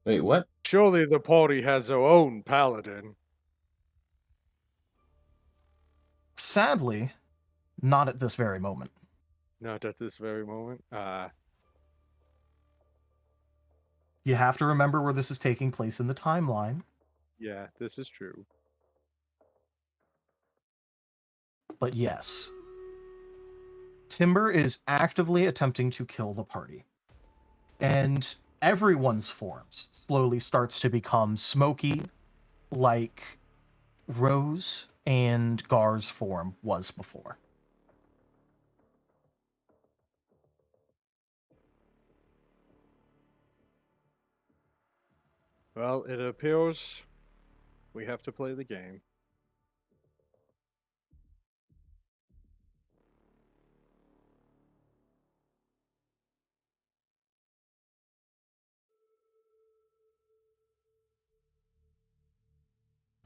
Wait, what? Surely the party has their own paladin. Sadly, not at this very moment. Not at this very moment. You have to remember where this is taking place in the timeline. Yeah, this is true. But yes, Timber is actively attempting to kill the party. And everyone's forms slowly starts to become smoky, like Rose and Gar's form was before. Well, it appears we have to play the game.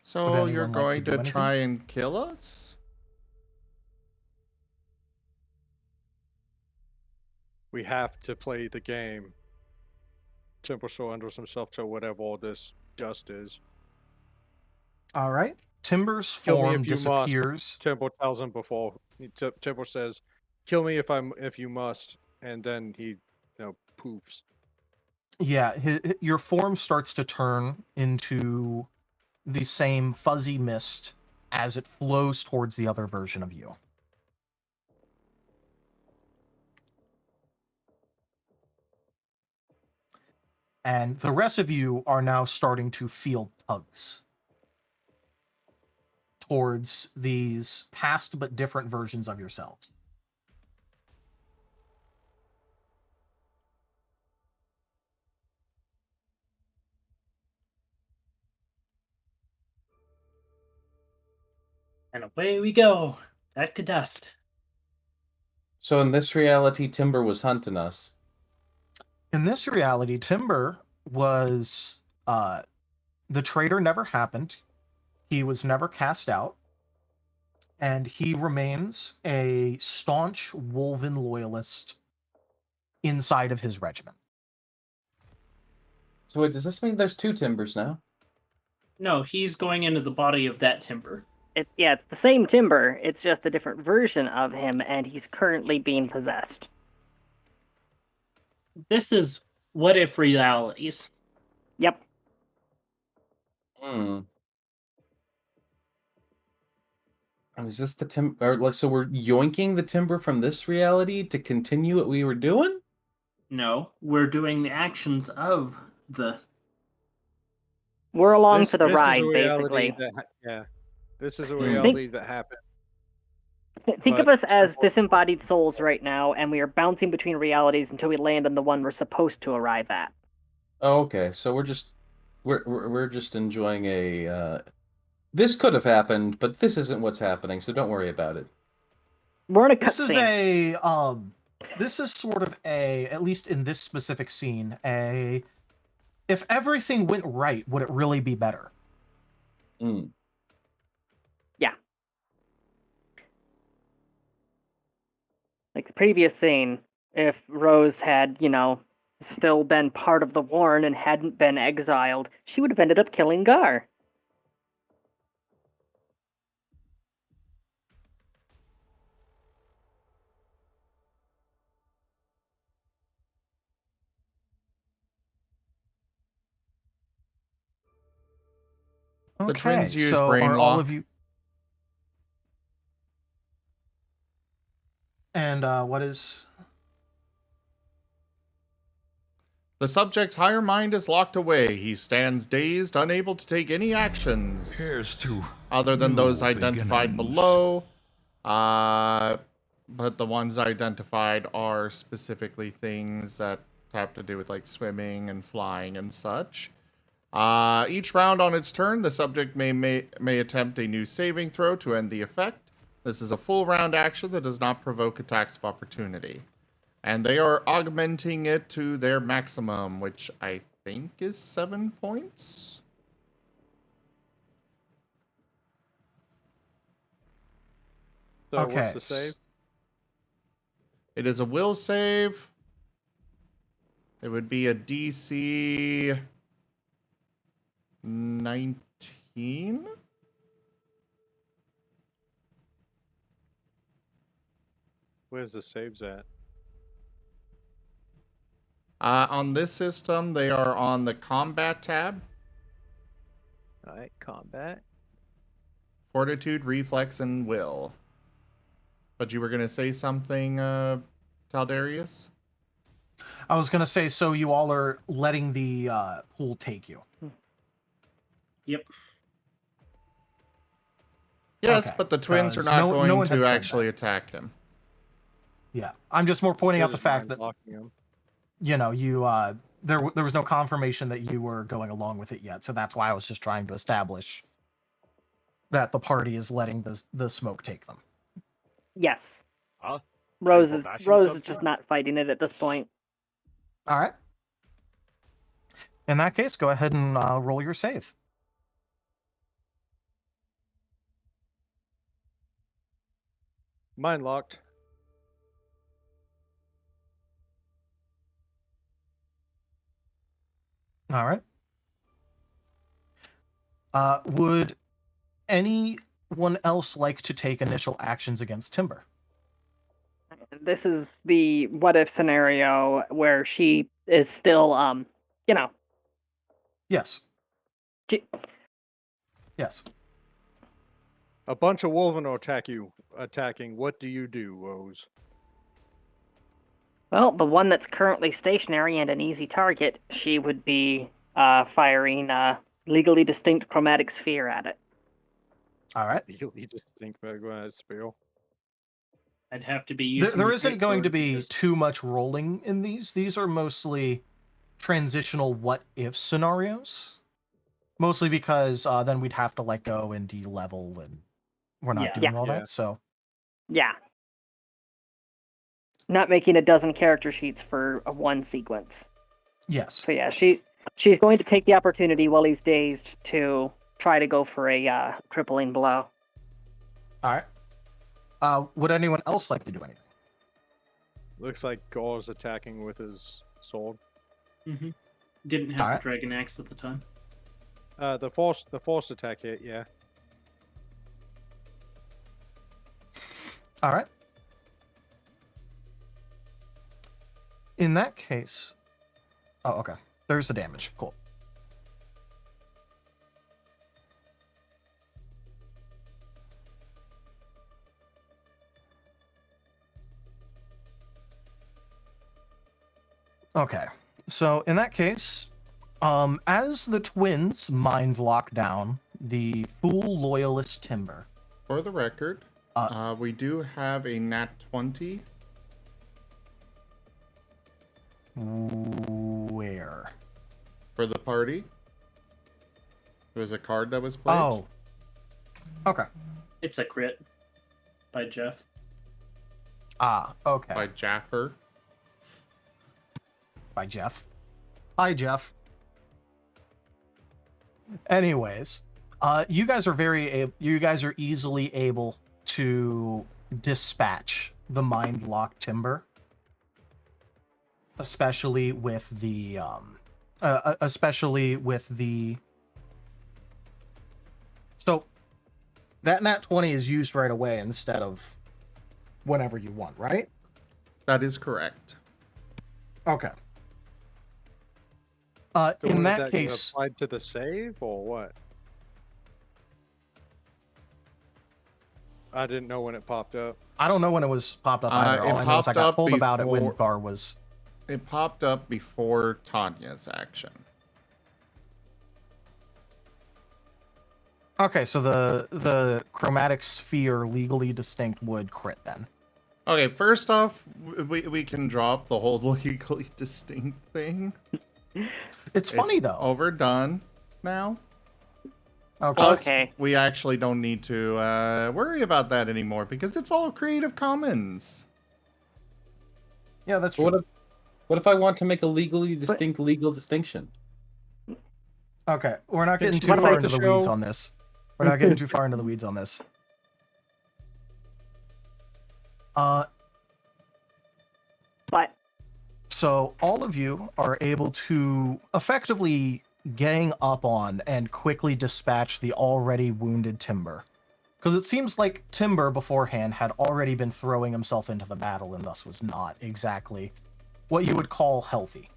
So Would you're anyone like going to to do anything? try and kill us? We have to play the game. Timber surrenders himself to whatever all this dust is. All right. Timber's Kill me form if you must. disappears. Timber tells him before. Timber says, "Kill me if you must," and then he, poofs. Yeah, your form starts to turn into the same fuzzy mist as it flows towards the other version of you. And the rest of you are now starting to feel tugs towards these past but different versions of yourselves. And away we go. Back to dust. So in this reality, Timber was hunting us. In this reality, Timber was the traitor never happened. He was never cast out. And he remains a staunch Wolven loyalist inside of his regiment. So wait, does this mean there's two Timbers now? No, he's going into the body of that Timber. It's the same Timber. It's just a different version of him, and he's currently being possessed. This is what if realities. Yep. Is this the timber? So we're yoinking the Timber from this reality to continue what we were doing? No, we're doing the actions of the. We're along for the ride, is a reality basically. This is a reality that happened. Think of But- us as disembodied souls right now, and we are bouncing between realities until we land on the one we're supposed to arrive at. Oh, okay. So we're just enjoying a. This could have happened, but this isn't what's happening, so don't worry about it. We're in a This is cutscene. this is sort of at least in this specific scene, if everything went right, would it really be better? Mm. Yeah. Like the previous scene, if Rose had, still been part of the Warren and hadn't been exiled, she would have ended up killing Gar. The Okay, twins use so brain are all lock. of you... And what is... The subject's higher mind is locked away. He stands dazed, unable to take any actions Here's to other than those new identified beginnings. below. But the ones identified are specifically things that have to do with like swimming and flying and such. Each round on its turn, the subject may attempt a new saving throw to end the effect. This is a full round action that does not provoke attacks of opportunity. And they are augmenting it to their maximum, which I think is 7 points. So Okay. what's the save? It is a will save. It would be a DC 19. Where's the saves at? On this system, they are on the combat tab. Alright, combat. Fortitude, reflex, and will. But you were going to say something, Taldarius? I was going to say, so you all are letting the pool take you. Yep. Yes, Okay, but the twins are 'cause not no going one had to said actually attack him. Yeah, I'm just more pointing out the Just fact mind that, blocking 'em. there was no confirmation that you were going along with it yet, so that's why I was just trying to establish that the party is letting the smoke take them. Yes. Huh? Rose Are you is bashing Rose is something? just not fighting it at this point. All right. In that case, go ahead and roll your save. Mind locked. All right. Would anyone else like to take initial actions against Timber? This is the what if scenario where she is still Yes. she, Yes. A bunch of wolven are attacking. What do you do, Rose? well, the one that's currently stationary and an easy target, she would be firing legally distinct chromatic sphere at it. All right. You just think about going at spell. I'd have to be using. There the isn't going to greatsword be because- too much rolling in these. These are mostly transitional what if scenarios. Mostly because then we'd have to let go and de-level, and we're not Yeah. doing Yeah. all Yeah. that. So Yeah. Not making a dozen character sheets for a one sequence. yes. So yeah, she's going to take the opportunity while he's dazed to try to go for a crippling blow. All right. Would anyone else like to do anything? Looks like Gar's attacking with his sword. Mhm. Didn't have Alright. the dragon axe at the time. The force attack hit, yeah. All right. In that case, oh, okay. There's the damage. Cool. Okay. So in that case, as the twins mind lock down the fool loyalist Timber, For the record, We do have a nat 20. Where? For the party. There was a card that was played. Oh. Okay. It's a crit by Jeff. Ah, okay. By Jaffer. By Jeff. Hi, Jeff. Anyways, you guys are easily able to dispatch the mind-locked timber, especially with the So that nat 20 is used right away instead of whenever you want, right? That is correct. Okay. So In would that get case, applied to the save or what? I didn't know when it popped up. I don't know when it was popped up either. All I know is I got told about it when Gar was. It popped up before Tanya's action. Okay, so the chromatic sphere legally distinct would crit then. Okay, first off, we can drop the whole legally distinct thing. It's funny though. Overdone now. Okay. Plus, Okay. we actually don't need to worry about that anymore because it's all Creative Commons. Yeah, that's true. What if I want to make a legally distinct legal distinction? Okay, we're not getting too What far about into the the weeds show? on this. We're not getting too far into the weeds on this. But So all of you are able to effectively gang up on and quickly dispatch the already wounded Timber. Because it seems like Timber beforehand had already been throwing himself into the battle and thus was not exactly what you would call healthy.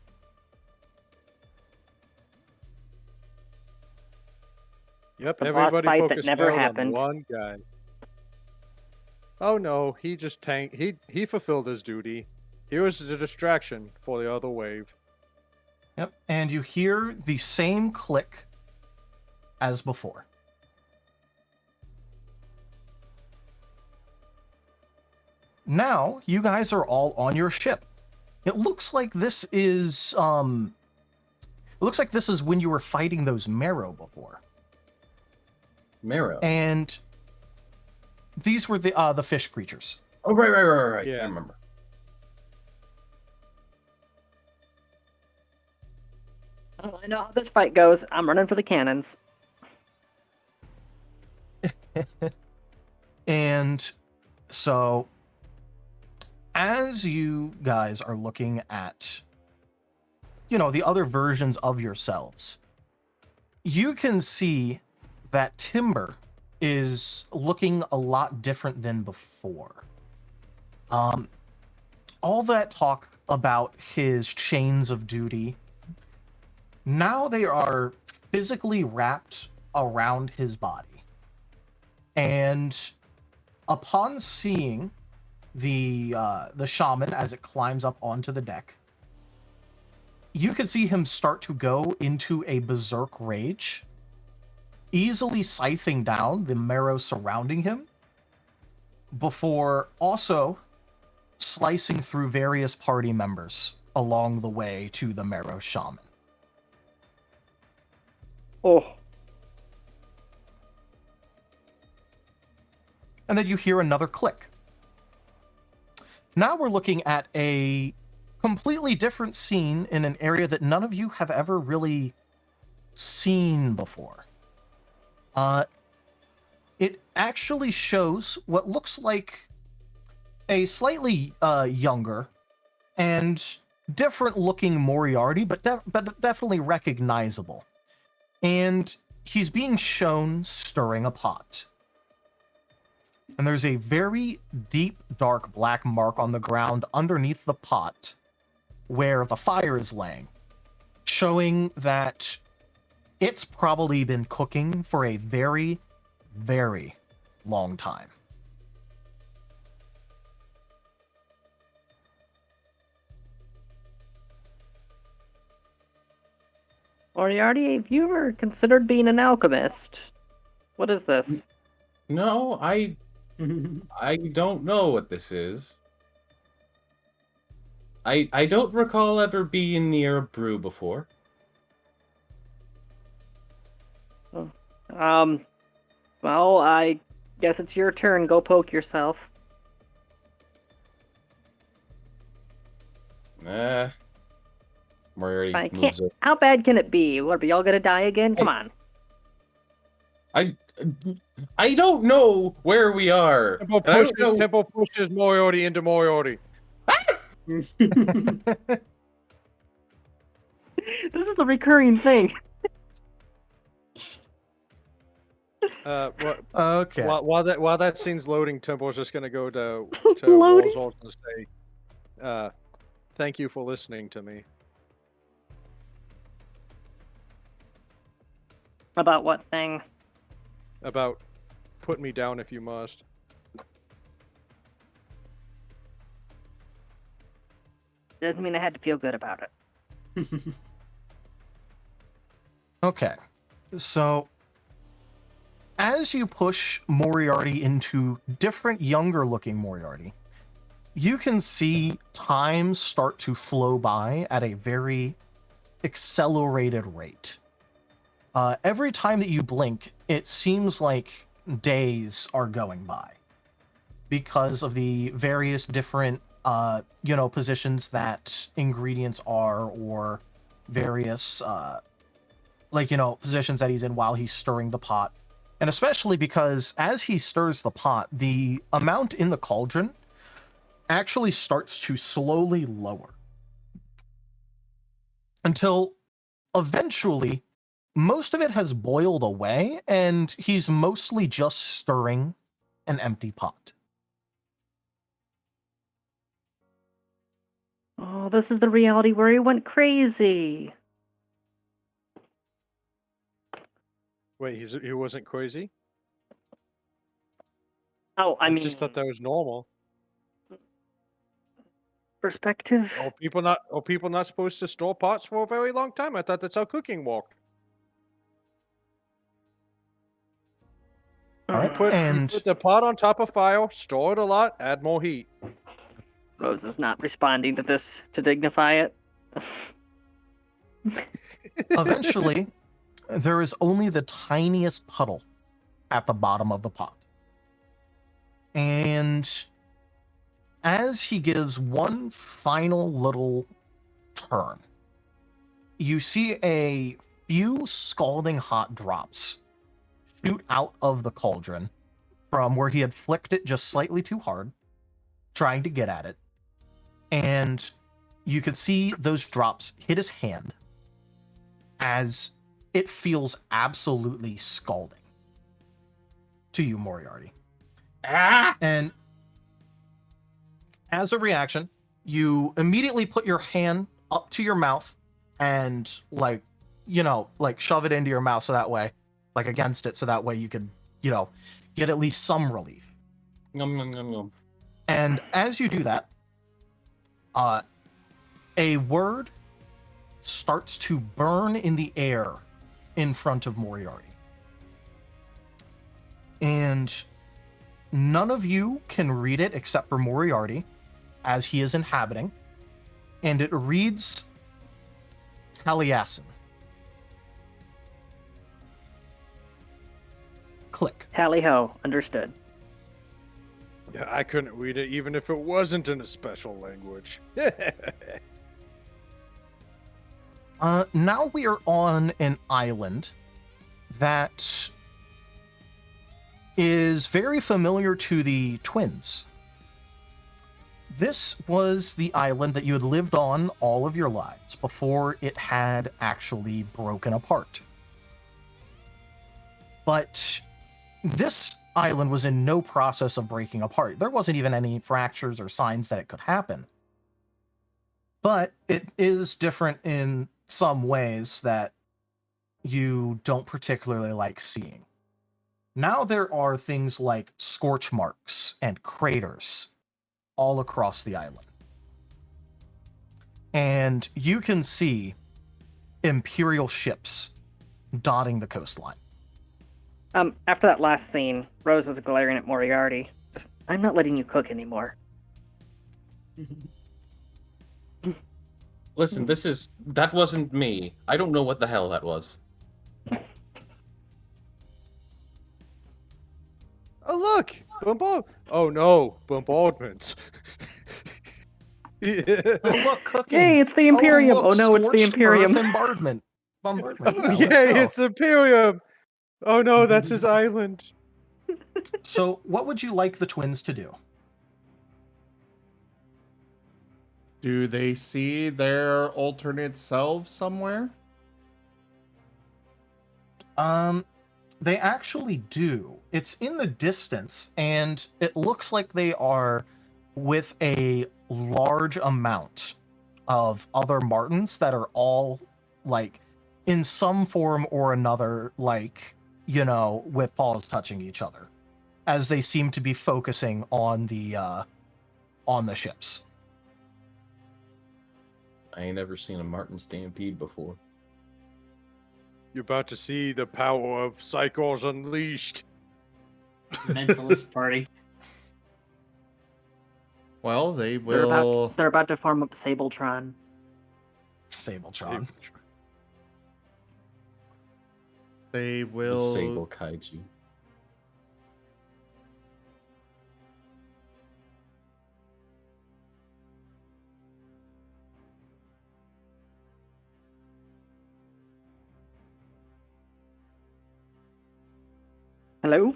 Yep, The boss everybody fight that focused never out happened. on one guy. Oh no, he just tanked. He fulfilled his duty. He was the distraction for the other wave. Yep, and you hear the same click as before. Now, you guys are all on your ship. It looks like this is when you were fighting those marrow before. Marrow. And these were the fish creatures. Oh, right. Yeah. I remember. I know how this fight goes. I'm running for the cannons. And so, as you guys are looking at, the other versions of yourselves, you can see that Timber is looking a lot different than before. All that talk about his chains of duty, now they are physically wrapped around his body. And upon seeing the shaman as it climbs up onto the deck, you can see him start to go into a berserk rage, easily scything down the marrow surrounding him, before also slicing through various party members along the way to the marrow shaman. Oh, And then you hear another click. Now we're looking at a completely different scene in an area that none of you have ever really seen before. It actually shows what looks like a slightly younger and different looking Moriarty, but definitely recognizable. And he's being shown stirring a pot. And there's a very deep, dark black mark on the ground underneath the pot where the fire is laying, showing that it's probably been cooking for a very, very long time. Moriarty, have you ever considered being an alchemist? What is this? No, I I don't know what this is. I don't recall ever being near a brew before. Well, I guess it's your turn. Go poke yourself. Moriarty I moves can't. up. How bad can it be? What, are y'all gonna die again? Come on. I don't know where we are. Temple pushes Moriarty into Moriarty. This is the recurring thing. Okay. While that scene's loading, Temple's just gonna go to Loading? Warzalt and say, "Thank you for listening to me." About what thing? About put me down if you must. Doesn't mean I had to feel good about it. Okay. So, as you push Moriarty into different younger looking Moriarty, you can see time start to flow by at a very accelerated rate. Every time that you blink, it seems like days are going by because of the various different, positions that ingredients are, or various, positions that he's in while he's stirring the pot. And especially because as he stirs the pot, the amount in the cauldron actually starts to slowly lower until eventually most of it has boiled away and he's mostly just stirring an empty pot. Oh, this is the reality where he went crazy. Wait, he wasn't crazy? Oh, I mean, just thought that was normal. Perspective. Are people not supposed to store pots for a very long time? I thought that's how cooking worked. All right, You put the pot on top of fire, store it a lot, add more heat. Rose is not responding to this to dignify it. Eventually, there is only the tiniest puddle at the bottom of the pot. And as he gives one final little turn, you see a few scalding hot drops shoot out of the cauldron from where he had flicked it just slightly too hard, trying to get at it. And you could see those drops hit his hand as it feels absolutely scalding to you, Moriarty. And as a reaction, you immediately put your hand up to your mouth and shove it into your mouth so that way, against it, so that way you could, get at least some relief. Nom, nom, nom, nom. And as you do that, a word starts to burn in the air in front of Moriarty. And none of you can read it except for Moriarty, as he is inhabiting. And it reads Taliesin. Click. Tally-ho. Understood. Yeah, I couldn't read it even if it wasn't in a special language. Now we are on an island that is very familiar to the twins. This was the island that you had lived on all of your lives before it had actually broken apart. But this island was in no process of breaking apart. There wasn't even any fractures or signs that it could happen. But it is different in some ways that you don't particularly like seeing. Now there are things like scorch marks and craters all across the island. And you can see Imperial ships dotting the coastline. After that last scene, Rose is glaring at Moriarty. I'm not letting you cook anymore. Listen, that wasn't me. I don't know what the hell that was. Oh look, Oh no, bombardment. Yeah. Oh, look, cooking. Hey, it's the Imperium. look, Oh, no, it's the scorched Imperium. earth bombardment. Bombardment. Oh, Yeah, let's yay, go. it's Imperium. Oh no, that's his island. So, what would you like the twins to do? Do they see their alternate selves somewhere? They actually do. It's in the distance, and it looks like they are with a large amount of other martins that are all, like, in some form or another, like, with paws touching each other, as they seem to be focusing on the ships. I ain't ever seen a marten stampede before. You're about to see the power of Psychors unleashed. Mentalist party. Well, they will. They're about to form up Sabletron. Sabletron. They The will. Sable Kaiju. Hello?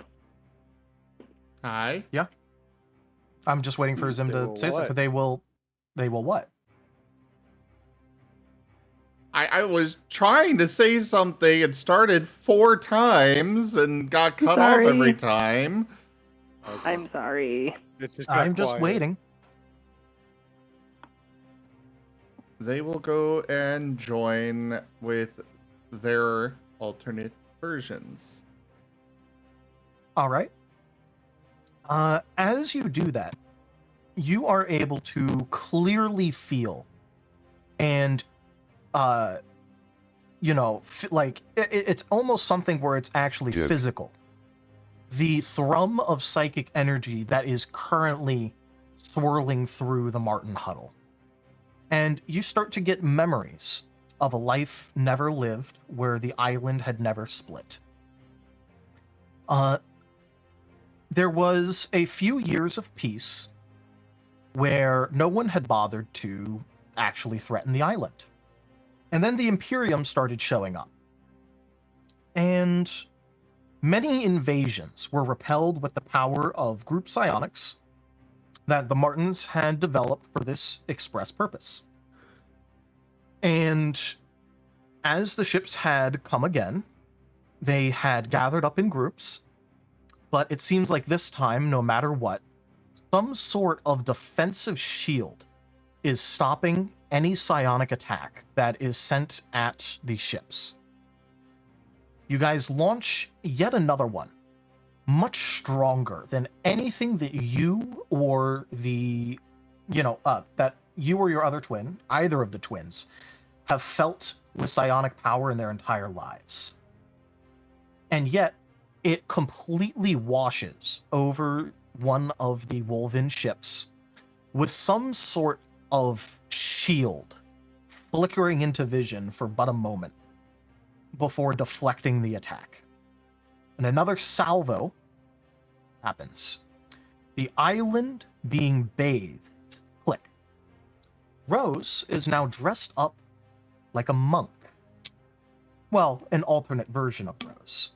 Hi. Yeah. I'm just waiting for Zim They to will say something. what? They will what? I was trying to say something and started 4 times and got cut off Sorry. every time. I'm sorry. It just got I'm just quiet. waiting. They will go and join with their alternate versions. All right. As you do that, you are able to clearly feel and, it's almost something where it's actually physical. The thrum of psychic energy that is currently swirling through the Martin huddle. And you start to get memories of a life never lived where the island had never split. There was a few years of peace where no one had bothered to actually threaten the island. And then the Imperium started showing up. And many invasions were repelled with the power of group psionics that the Martins had developed for this express purpose. And as the ships had come again, they had gathered up in groups, but it seems like this time, no matter what, some sort of defensive shield is stopping any psionic attack that is sent at the ships. You guys launch yet another one, much stronger than anything that you or the, that you or your other twin, either of the twins, have felt with psionic power in their entire lives. And yet, it completely washes over one of the Wolven ships with some sort of shield flickering into vision for but a moment before deflecting the attack. And another salvo happens. The island being bathed. Click. Rose is now dressed up like a monk. Well, an alternate version of Rose.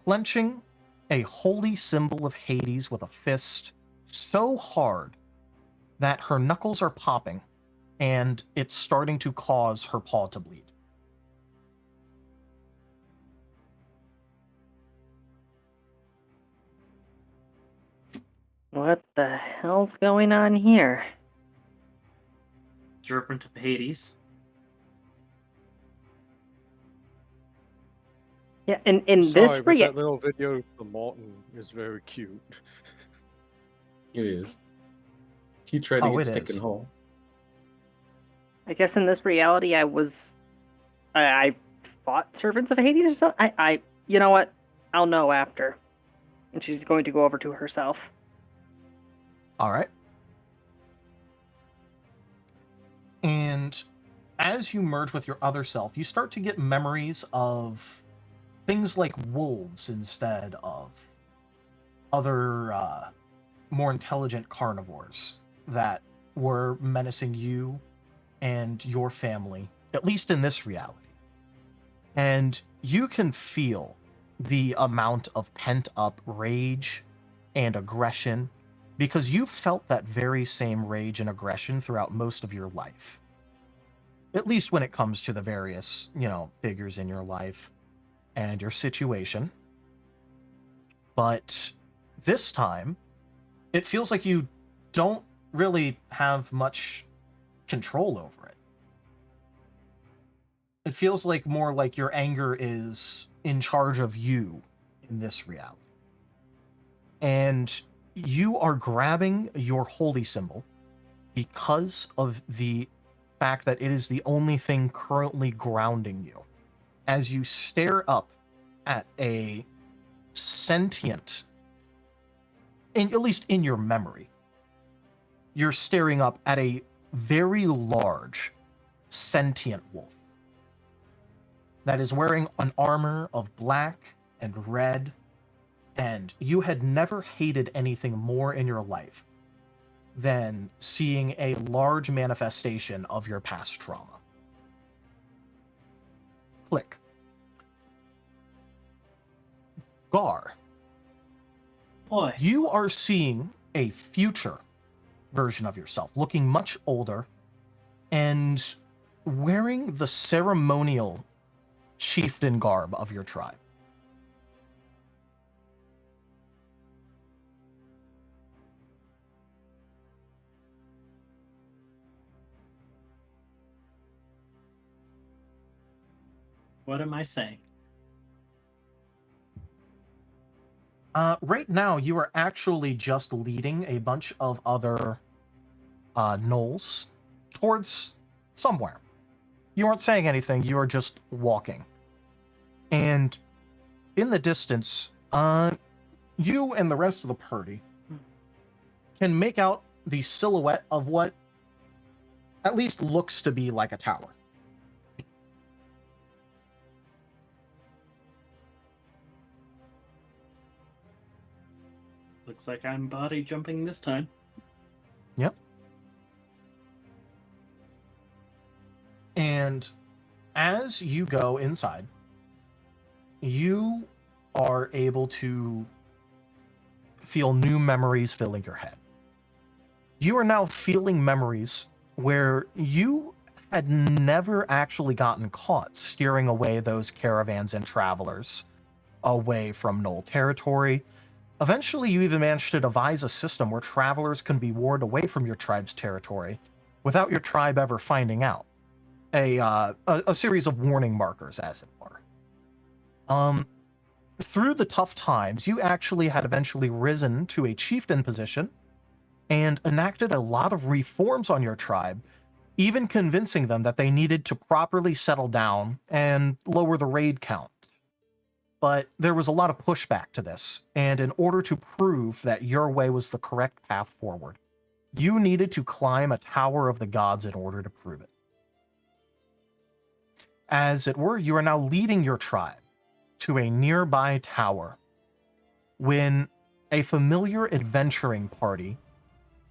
Clenching a holy symbol of Hades with a fist so hard that her knuckles are popping and it's starting to cause her paw to bleed. What the hell's going on here? Servant of Hades. Yeah, in Sorry, this but that little video of the Martin is very cute. It is. He tried to Oh, get it stick is. in hole. I guess in this reality, I fought Servants of Hades or something. You know what? I'll know after. And she's going to go over to herself. All right. And as you merge with your other self, you start to get memories of things like wolves instead of other more intelligent carnivores that were menacing you and your family, at least in this reality. And you can feel the amount of pent-up rage and aggression because you felt that very same rage and aggression throughout most of your life. At least when it comes to the various, figures in your life and your situation. But this time, it feels like you don't really have much control over it. It feels like more like your anger is in charge of you in this reality. And you are grabbing your holy symbol because of the fact that it is the only thing currently grounding you. As you stare up at a sentient, at least in your memory, you're staring up at a very large sentient wolf that is wearing an armor of black and red, and you had never hated anything more in your life than seeing a large manifestation of your past trauma. Click. Gar. Boy. You are seeing a future version of yourself, looking much older and wearing the ceremonial chieftain garb of your tribe. What am I saying? Right now, you are actually just leading a bunch of other gnolls towards somewhere. You aren't saying anything, you are just walking. And in the distance, you and the rest of the party can make out the silhouette of what at least looks to be like a tower. Looks like I'm body jumping this time. Yep. And as you go inside, you are able to feel new memories filling your head. You are now feeling memories where you had never actually gotten caught steering away those caravans and travelers away from Knoll territory. Eventually, you even managed to devise a system where travelers can be warned away from your tribe's territory without your tribe ever finding out. A series of warning markers, as it were. Through the tough times, you actually had eventually risen to a chieftain position and enacted a lot of reforms on your tribe, even convincing them that they needed to properly settle down and lower the raid count. But there was a lot of pushback to this, and in order to prove that your way was the correct path forward, you needed to climb a tower of the gods in order to prove it. As it were, you are now leading your tribe to a nearby tower when a familiar adventuring party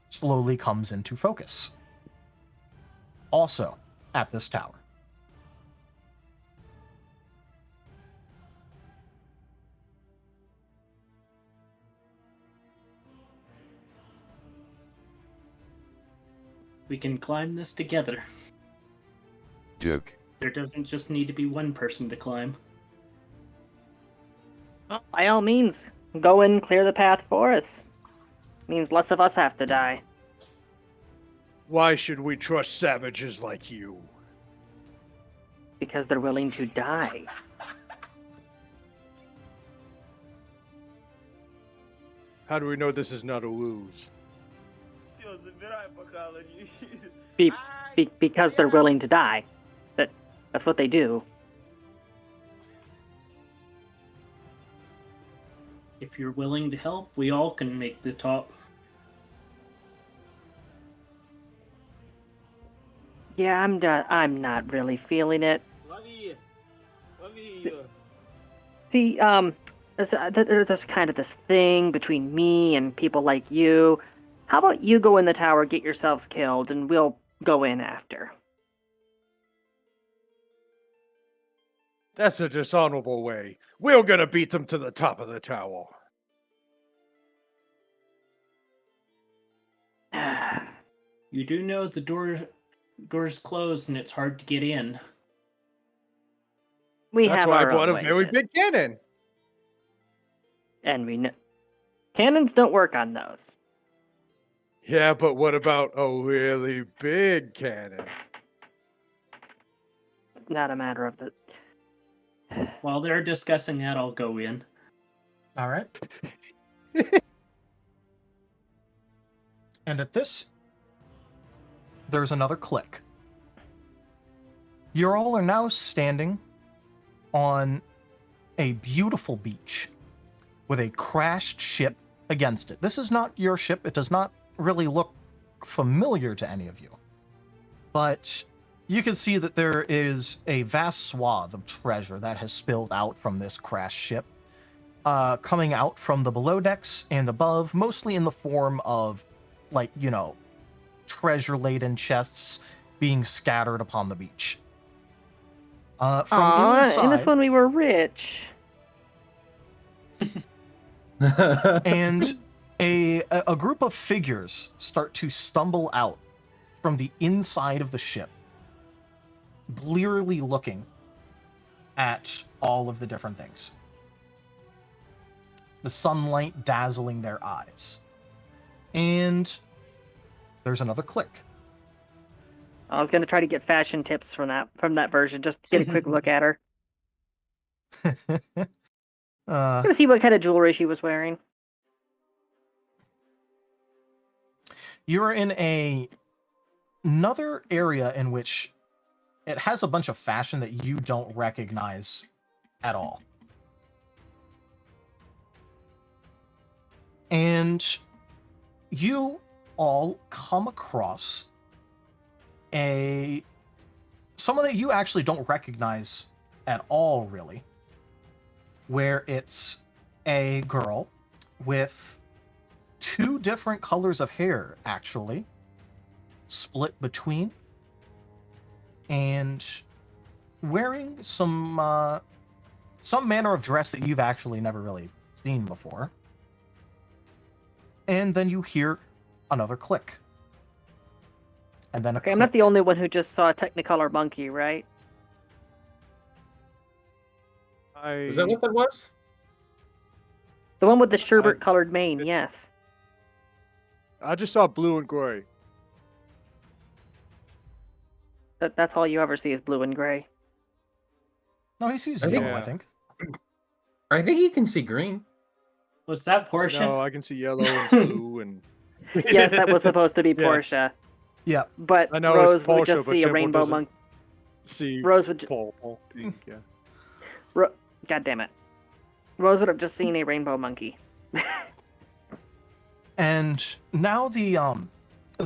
slowly comes into focus. Also at this tower. We can climb this together. Duke. There doesn't just need to be one person to climb. By all means, go and clear the path for us. Means less of us have to die. Why should we trust savages like you? Because they're willing to die. How do we know this is not a ruse? Because they're willing to die. That's what they do. If you're willing to help, we all can make the top. Yeah, I'm not really feeling it. There's kind of this thing between me and people like you. How about you go in the tower, get yourselves killed, and we'll go in after. That's a dishonorable way. We're gonna beat them to the top of the tower. You do know the door's closed and it's hard to get in. We That's have why I our bought own a way very of it. big cannon. And we know cannons don't work on those. Yeah, but what about a really big cannon? Not a matter of the. While they're discussing that, I'll go in. All right. And at this, there's another click. You all are now standing on a beautiful beach with a crashed ship against it. This is not your ship. It does not really look familiar to any of you. But you can see that there is a vast swath of treasure that has spilled out from this crashed ship, coming out from the below decks and above, mostly in the form of, like, you know, treasure-laden chests being scattered upon the beach. From inside, in this one we were rich. and a group of figures start to stumble out from the inside of the ship, blearily looking at all of the different things. The sunlight dazzling their eyes. And there's another click. I was gonna try to get fashion tips from that version, just to get a quick look at her. Gonna see what kind of jewelry she was wearing. You're in another area in which it has a bunch of fashion that you don't recognize at all. And you all come across someone that you actually don't recognize at all, really, where it's a girl with two different colors of hair, actually, split between, and wearing some manner of dress that you've actually never really seen before. And then you hear another click. And then a click. I'm not the only one who just saw a Technicolor monkey, right? Is that what that was? The one with the sherbet-colored mane, yes. I just saw blue and gray. That's all you ever see is blue and gray. No, he sees yellow, I think. I think he can see green. Was that Portia? No, I can see yellow and blue and. Yes, that was supposed to be Portia. Yeah. But I know Rose it's Portia, would just but see a Temple rainbow doesn't monkey. See Rose would. Paul pink, yeah. God damn it. Rose would have just seen a rainbow monkey. And now the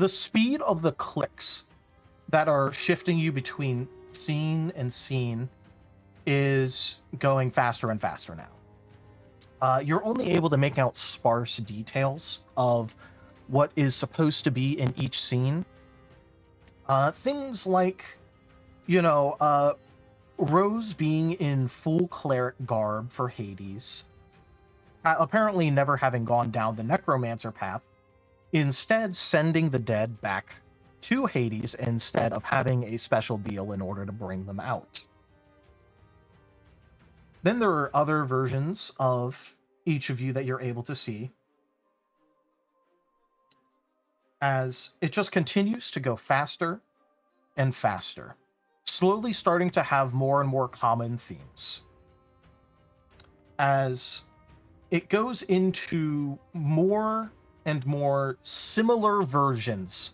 speed of the clicks that are shifting you between scene and scene is going faster and faster now. You're only able to make out sparse details of what is supposed to be in each scene. Things like, you know, Rose being in full cleric garb for Hades, apparently never having gone down the necromancer path, instead sending the dead back to Hades instead of having a special deal in order to bring them out. Then there are other versions of each of you that you're able to see, as it just continues to go faster and faster, slowly starting to have more and more common themes. As it goes into more and more similar versions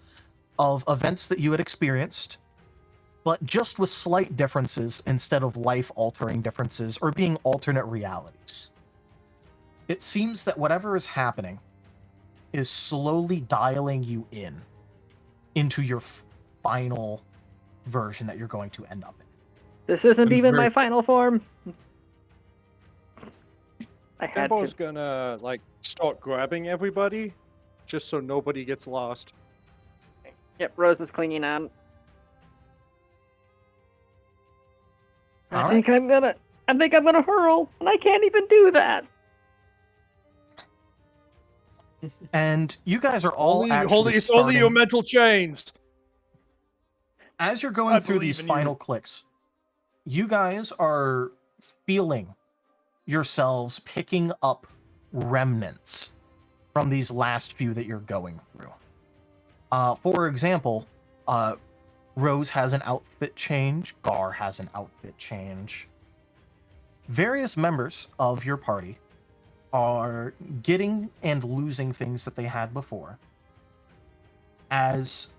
of events that you had experienced, but just with slight differences instead of life-altering differences or being alternate realities. It seems that whatever is happening is slowly dialing you into your final version that you're going to end up in. This isn't I'm even very- my final form. I had Timbo's to. gonna like start grabbing everybody, just so nobody gets lost. Yep, Rose is clinging on. I All think I'm gonna hurl, and I can't even do that. And you guys are all It's actually only your starting- mental chains. As you're going I through these believe in you. final clicks, you guys are feeling yourselves picking up remnants from these last few that you're going through. For example, Rose has an outfit change, Gar has an outfit change. Various members of your party are getting and losing things that they had before, as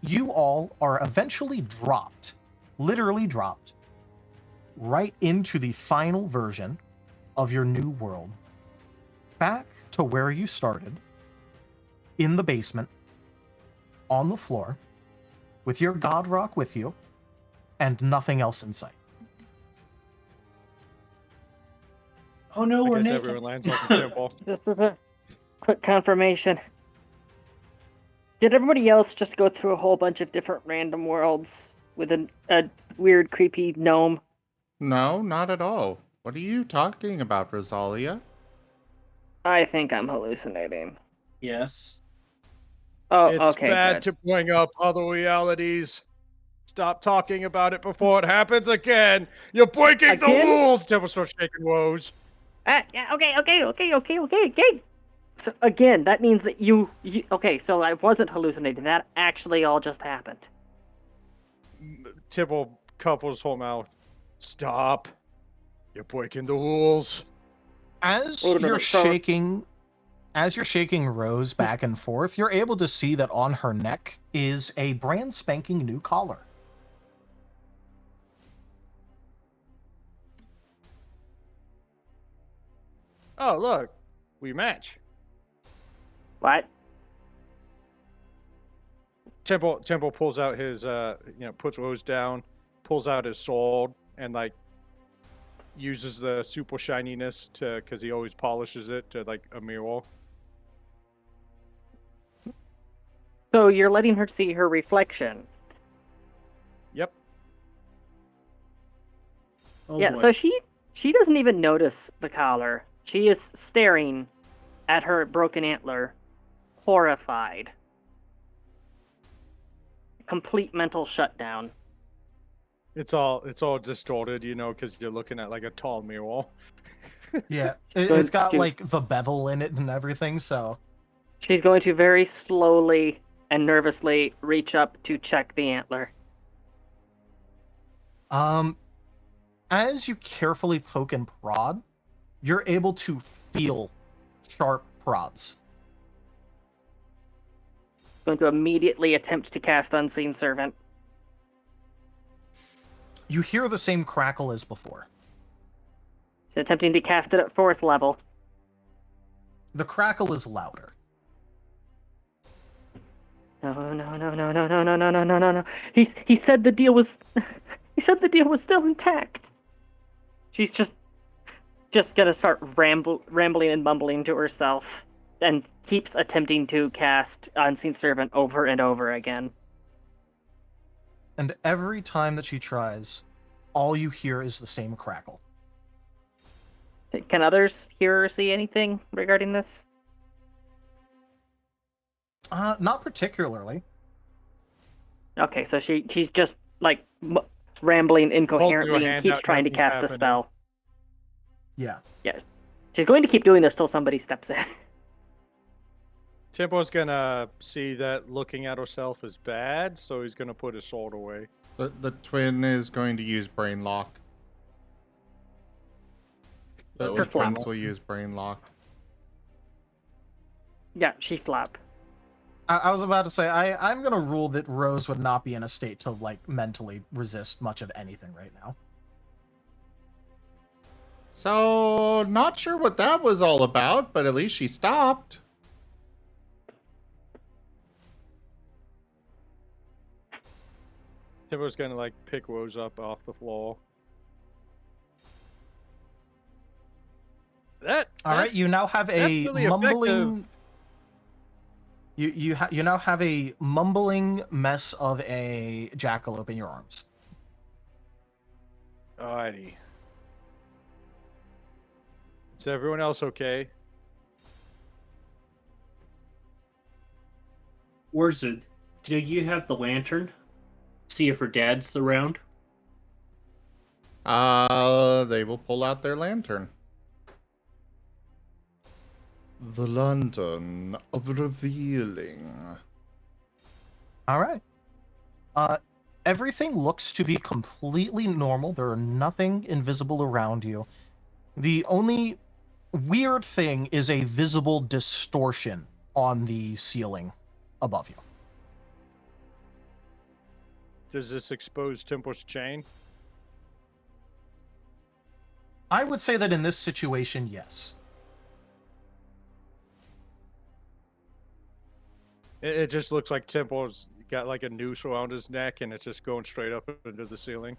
you all are eventually dropped, literally dropped, right into the final version of your new world, back to where you started, in the basement, on the floor, with your god rock with you, and nothing else in sight. Oh no, I we're guess naked. everyone lands on the Timbo. Just as a quick confirmation. Did everybody else just go through a whole bunch of different random worlds with a weird, creepy gnome? No, not at all. What are you talking about, Rosalia? I think I'm hallucinating. Yes. Oh, It's okay, bad good. to bring up other realities. Stop talking about it before it happens again. You're breaking Again? the rules. Timbo starts shaking Rose. Yeah, okay. So again, that means that you okay, so I wasn't hallucinating. That actually all just happened. Timbo covers her mouth. Stop. You're breaking the rules. As Wait a minute, you're so- shaking, Rose back and forth, you're able to see that on her neck is a brand spanking new collar. Oh, look. We match. What? Temple pulls out his, puts Rose down, pulls out his sword, and, like, uses the super shininess because he always polishes it to, like, a mirror. So you're letting her see her reflection. Yep. Oh, Yeah, boy. so she doesn't even notice the collar. She is staring at her broken antler, horrified. Complete mental shutdown. It's all distorted, because you're looking at, like, a tall mirror. Yeah, Good it's got dude. like the bevel in it and everything, so She's going to very slowly and nervously reach up to check the antler. as you carefully poke and prod, you're able to feel sharp prods. Going to immediately attempt to cast Unseen Servant. You hear the same crackle as before. She's attempting to cast it at 4th level. The crackle is louder. No. He said the deal was he said the deal was still intact. She's just gonna start rambling and mumbling to herself and keeps attempting to cast Unseen Servant over and over again. And every time that she tries, all you hear is the same crackle. Can others hear or see anything regarding this? Not particularly. Okay, so she's just like rambling incoherently and hand keeps out, trying to nothing's cast a happening. spell. Yeah. Yeah, she's going to keep doing this till somebody steps in. Timbo's gonna see that looking at herself is bad, so he's gonna put his sword away. The twin is going to use Brain Lock. The First twins level. will use Brain Lock. Yeah, she flop. I was about to say, I'm gonna rule that Rose would not be in a state to like mentally resist much of anything right now. So, not sure what that was all about, but at least she stopped. Timbo's gonna like pick Rose up off the floor. All right, you now have a really mumbling. You now have a mumbling mess of a jackalope in your arms. Alrighty. Is everyone else okay? Wurzel, do you have the lantern? See if her dad's around. They will pull out their lantern. The lantern of revealing. All right. Everything looks to be completely normal. There are nothing invisible around you. The only weird thing is a visible distortion on the ceiling above you. Does this expose Tempo's chain? I would say that in this situation, yes. It just looks like Tempo's got like a noose around his neck and it's just going straight up into the ceiling.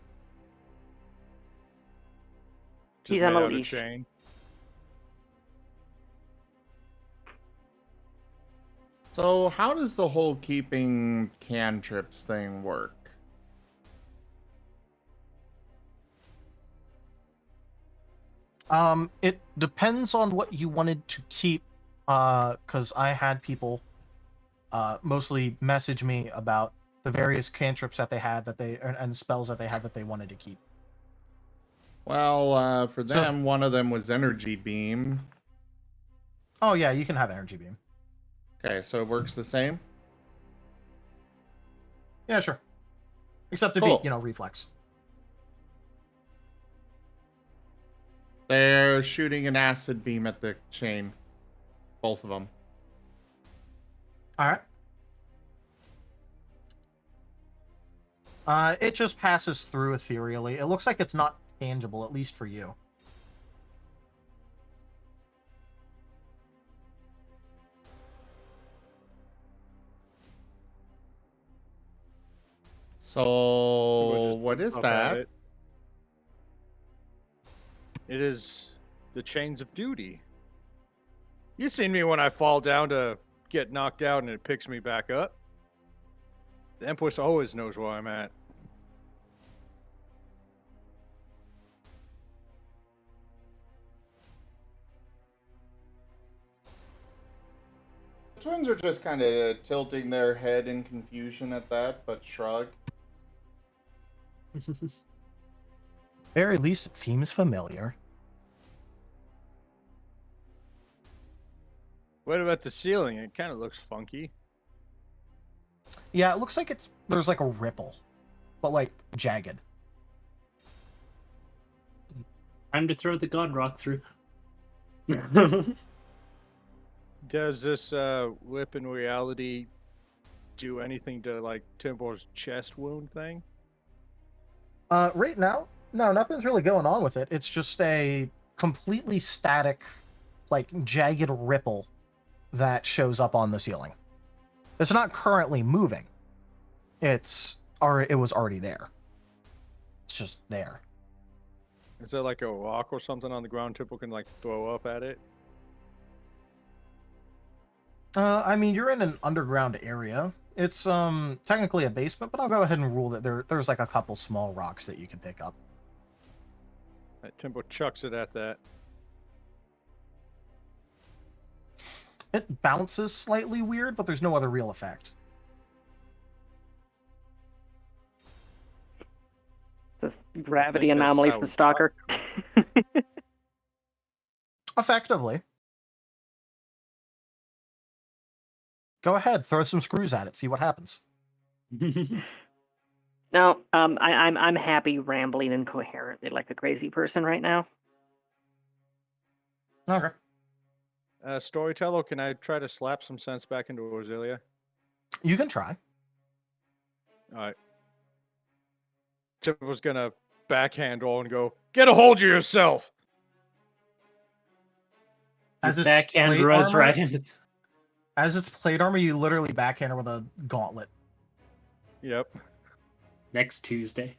Just He's made on a out of leash. chain. So how does the whole keeping cantrips thing work? It depends on what you wanted to keep, because I had people mostly message me about the various cantrips that they had and spells that they had that they wanted to keep. Well, for So- them, one of them was energy beam. Oh yeah, you can have energy beam. Okay, so it works the same? Yeah, sure. Except to Cool. be, reflex. They're shooting an acid beam at the chain. Both of them. All right. It just passes through ethereally. It looks like it's not tangible, at least for you. So, what is that? It is the chains of duty. You seen me when I fall down to get knocked out and it picks me back up. The Empress always knows where I'm at. The twins are just kind of tilting their head in confusion at that, but shrug. Very least, it seems familiar. What about the ceiling? It kind of looks funky. Yeah, it looks like there's like a ripple, but like jagged. Time to throw the god rock through. Does this whip in reality do anything to like Timbor's chest wound thing? Right now, no, nothing's really going on with it. It's just a completely static, like jagged ripple that shows up on the ceiling. It's not currently moving. It was already there. It's just there. Is there like a rock or something on the ground Timbo can like throw up at it? I mean, you're in an underground area. It's technically a basement, but I'll go ahead and rule that there's like a couple small rocks that you can pick up. Timbo chucks it at that. It bounces slightly weird, but there's no other real effect. This gravity anomaly from Stalker. Effectively. Go ahead, throw some screws at it, see what happens. No, I'm happy rambling incoherently like a crazy person right now. Okay. Storyteller, can I try to slap some sense back into Roselia? You can try. Alright. Tip was gonna backhand roll and go, get a hold of yourself! As its backhand plate runs armor- right into. As its plate armor, you literally backhand her with a gauntlet. Yep. next Tuesday.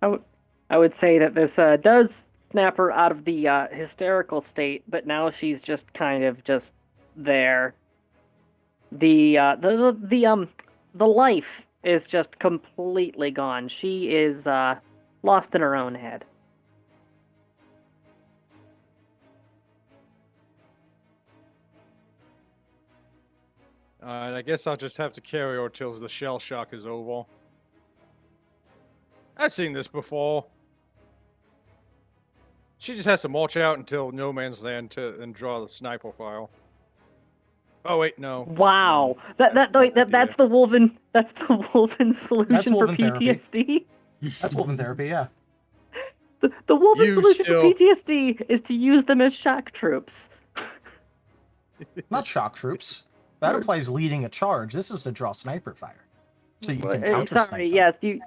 I would say that this does snap her out of the hysterical state, but now she's just kind of just there. The life is just completely gone. She is lost in her own head. And I guess I'll just have to carry her till the shell shock is over. I've seen this before. She just has to march out until no man's land and draw the sniper file. Oh wait, no. Wow, No, that's the Wolven solution for Wolven therapy. PTSD. That's Wolven therapy, yeah. The Wolven solution for PTSD is to use them as shock troops. Not shock troops. That implies leading a charge. This is to draw sniper fire, so you can counter snipe. Sorry, yes, you,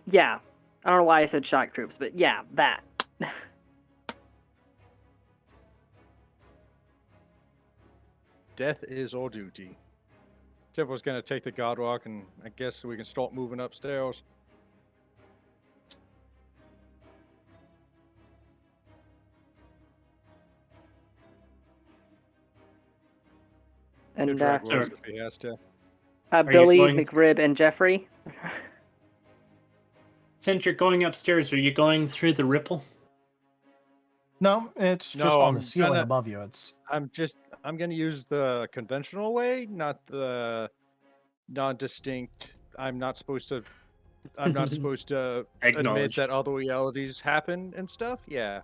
yeah. I don't know why I said shock troops, but yeah, that. Death is our duty. Tempo's gonna take the guard walk, and I guess we can start moving upstairs. And if he has to. Billy, McRib, and Jeffrey. Since you're going upstairs, are you going through the ripple? No, it's just on the ceiling above you. I'm gonna use the conventional way, not the non-distinct. I'm not supposed to admit that other realities happen and stuff. Yeah.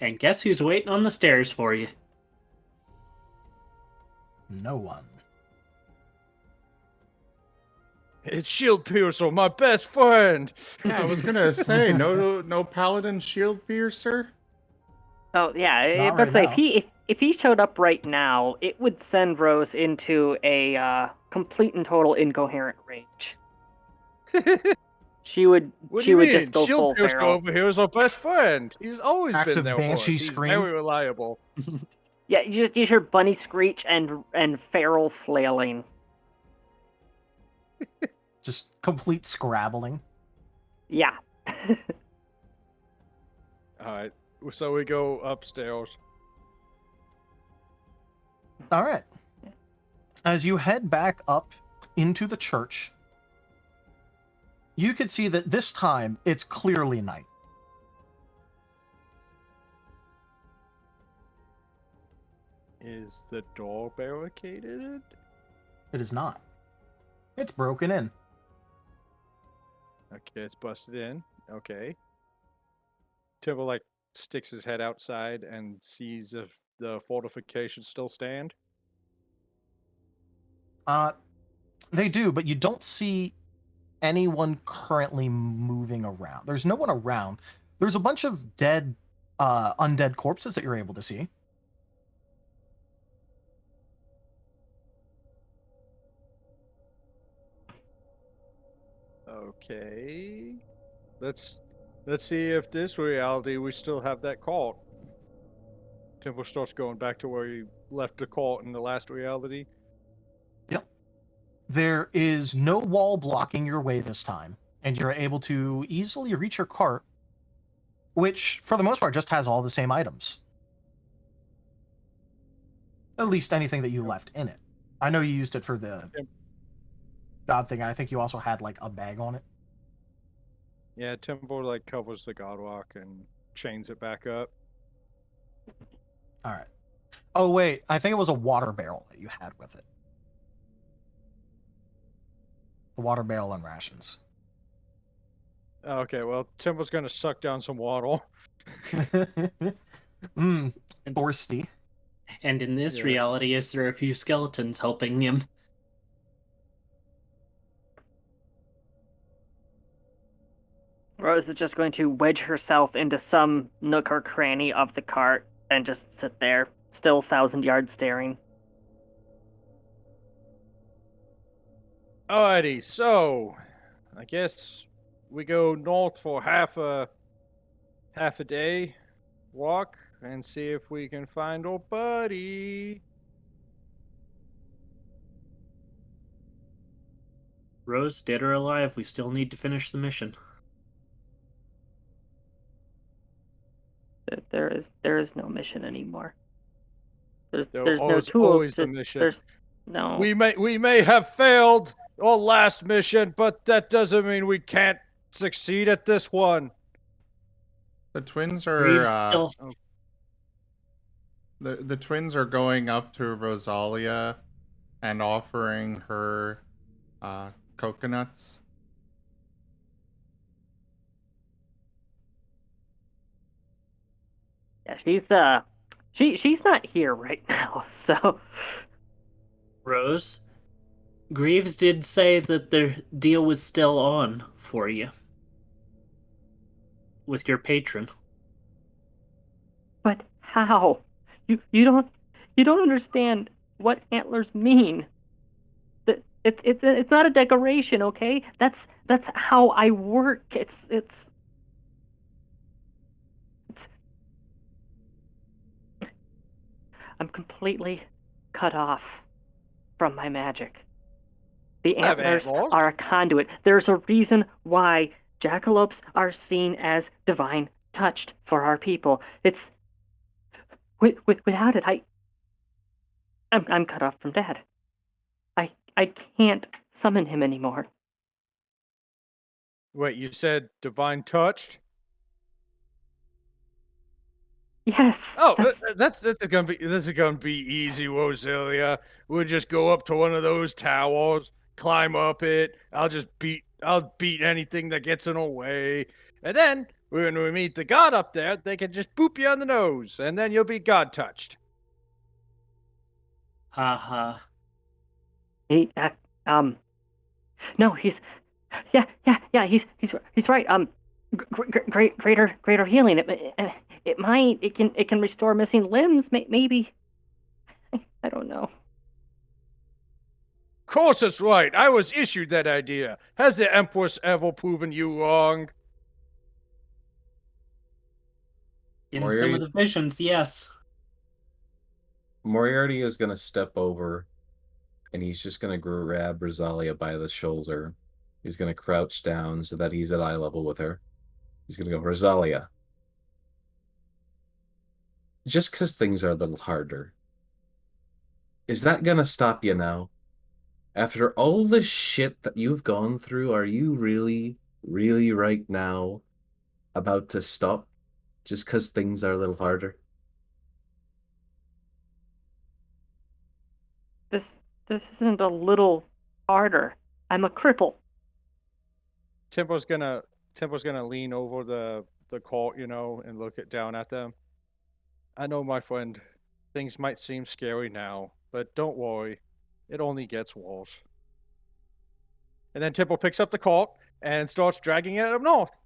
And guess who's waiting on the stairs for you? No one. It's Shield Piercer, my best friend. Yeah, I was gonna say no paladin shield piercer. Oh yeah, Not but right say now. if he showed up right now, it would send Rose into a complete and total incoherent rage. She would just go Shield full Piercer feral. over here is our best friend. He's always Active been there Banshee for us. He's scream. very reliable. Yeah, you hear bunny screech and feral flailing. Just complete scrabbling. Yeah. Alright, so we go upstairs. All right. As you head back up into the church, you can see that this time it's clearly night. Is the door barricaded? It is not. It's broken in. Okay, it's busted in. Okay. Tibble, like, sticks his head outside and sees if the fortifications still stand. They do, but you don't see anyone currently moving around. There's no one around. There's a bunch of dead, undead corpses that you're able to see. Okay. Let's see if this reality we still have that cult. Temple starts going back to where he left the cult in the last reality. Yep. There is no wall blocking your way this time, and you're able to easily reach your cart, which, for the most part, just has all the same items. At least anything that you left in it. I know you used it for the god thing, and I think you also had, like, a bag on it. Yeah, Temple, like, covers the Godwalk and chains it back up. All right. Oh, wait. I think it was a water barrel that you had with it. The water barrel and rations. Okay, well, Temple's gonna suck down some water. Thirsty. And in this reality, is there a few skeletons helping him? Rose is just going to wedge herself into some nook or cranny of the cart and just sit there, still 1,000-yard staring. Alrighty, so I guess we go north for half a day walk and see if we can find our buddy. Rose, dead or alive, we still need to finish the mission. There is no mission anymore. There's There's no tools always to a mission. there's no We may have failed our last mission, but that doesn't mean we can't succeed at this one. The twins Greaves are still the twins are going up to Rosalia and offering her coconuts. Yeah, she's not here right now, so Rose. Greaves did say that the deal was still on for you. With your patron. but how? You don't understand what antlers mean. That it's not a decoration, okay? That's how I work. It's I'm completely cut off from my magic. The Have antlers antlers? are a conduit. There's a reason why jackalopes are seen as divine touched for our people. It's without it, I'm cut off from Dad. I can't summon him anymore. Wait, you said divine touched? Yes. Oh, this is gonna be easy, Rosalia. We'll just go up to one of those towers, climb up it. I'll beat anything that gets in our way, and then when we meet the god up there, they can just boop you on the nose, and then you'll be god touched. Haha. He no, he's right. Greater healing. It can restore missing limbs. Maybe. I don't know. Of course it's right. I was issued that idea. Has the Empress ever proven you wrong? In some of the visions, yes. Moriarty is going to step over and he's just going to grab Rosalia by the shoulder. He's going to crouch down so that he's at eye level with her. He's going to go, Rosalia. Just because things are a little harder, is that going to stop you now? After all the shit that you've gone through, are you really, really right now about to stop just because things are a little harder? This isn't a little harder. I'm a cripple. Tempo's gonna lean over the cart, and look down at them. I know, my friend, things might seem scary now, but don't worry, it only gets worse. And then Temple picks up the cart and starts dragging it up north.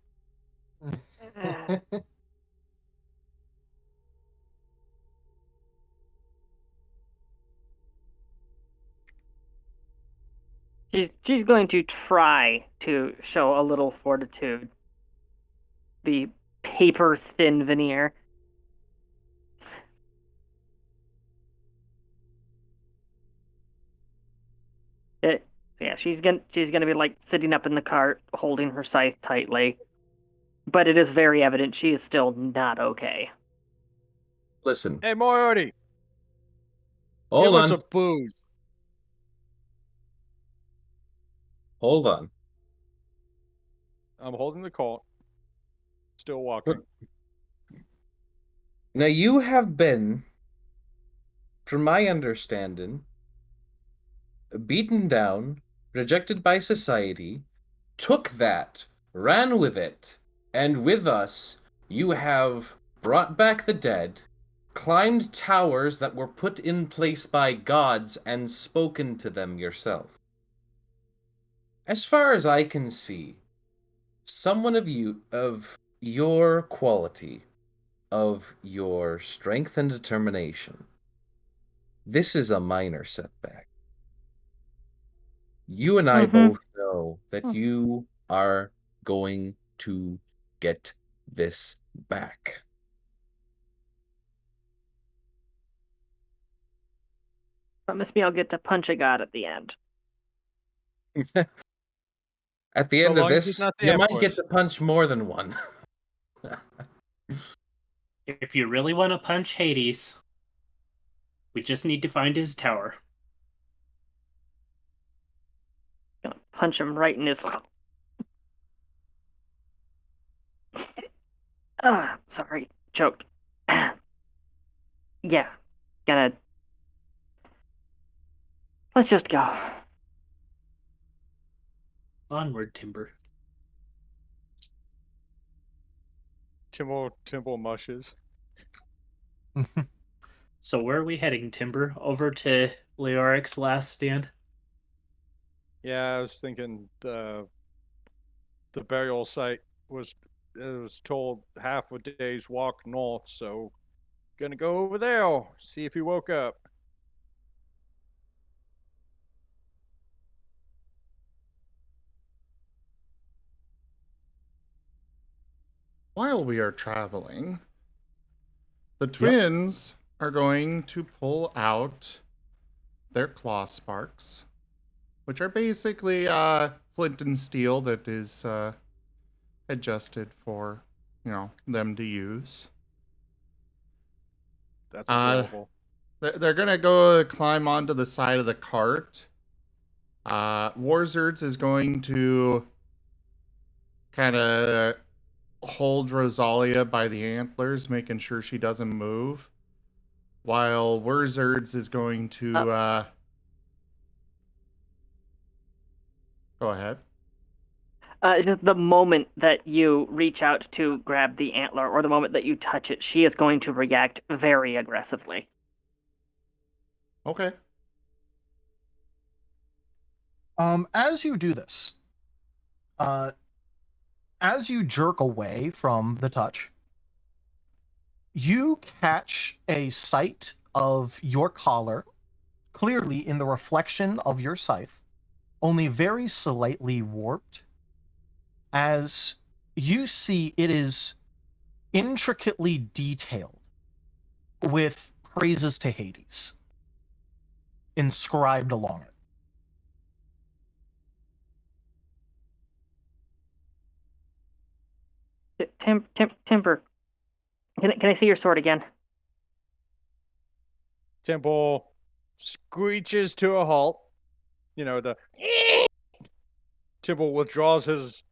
She's going to try to show a little fortitude. The paper thin veneer. She's gonna be like sitting up in the cart, holding her scythe tightly. But it is very evident she is still not okay. Listen. Hey, Moriarty. Hold Give on. us a booze. Hold on. I'm holding the cart. Still walking. Now you have been, from my understanding, beaten down, rejected by society, took that, ran with it, and with us, you have brought back the dead, climbed towers that were put in place by gods, and spoken to them yourself. As far as I can see, someone of your quality, of your strength and determination, this is a minor setback. You and I both know that you are going to get this back. Promise me I'll get to punch a god at the end. At the So end of long as he's this, not the you might Emperor. get to punch more than one. If you really want to punch Hades, we just need to find his tower. Gonna punch him right in his. Sorry, choked. Yeah, gonna. Let's just go. Onward, Timber. Timble mushes. So where are we heading, Timber? Over to Leoric's last stand? Yeah, I was thinking the burial site was told half a day's walk north, so gonna go over there, see if he woke up. While we are traveling, the twins are going to pull out their claw sparks, which are basically flint and steel that is adjusted for, them to use. That's adorable. They're gonna go climb onto the side of the cart. Warzerds is going to kind of hold Rosalia by the antlers, making sure she doesn't move, while Wurzards is going to go ahead. Just the moment that you reach out to grab the antler, or the moment that you touch it, she is going to react very aggressively. Okay. As you do this, as you jerk away from the touch, you catch a sight of your collar clearly in the reflection of your scythe, only very slightly warped, as you see it is intricately detailed with praises to Hades inscribed along it. Timber, can I see your sword again? Temple screeches to a halt. The Temple withdraws his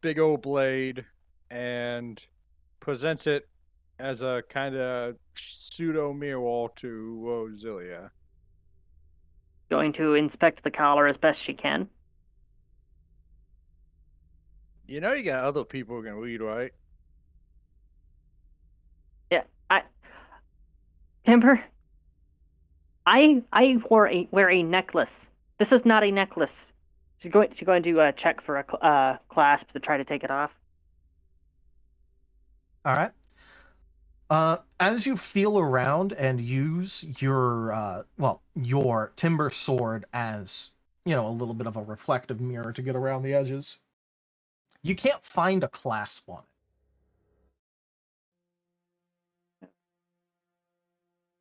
big old blade and presents it as a kind of pseudo mirror to Rosalia. Going to inspect the collar as best she can. You got other people who can read, right? Yeah, Timber, I wear a necklace. This is not a necklace. She's going to check for a clasp to try to take it off. All right. As you feel around and use your your timber sword as a little bit of a reflective mirror to get around the edges, you can't find a clasp on it.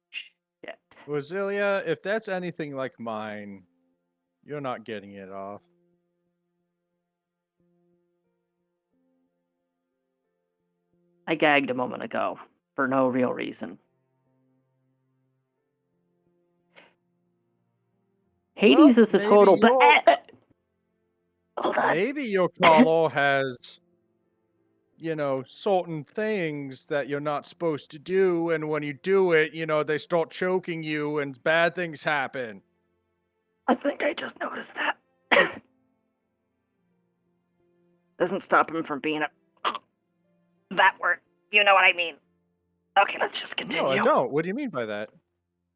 Shit. Rosalia, if that's anything like mine, you're not getting it off. I gagged a moment ago for no real reason. Hades is the total. Hold on. Maybe your collar has, certain things that you're not supposed to do, and when you do it, they start choking you, and bad things happen. I think I just noticed that. Doesn't stop him from being that word. You know what I mean. Okay, let's just continue. No, I don't. What do you mean by that?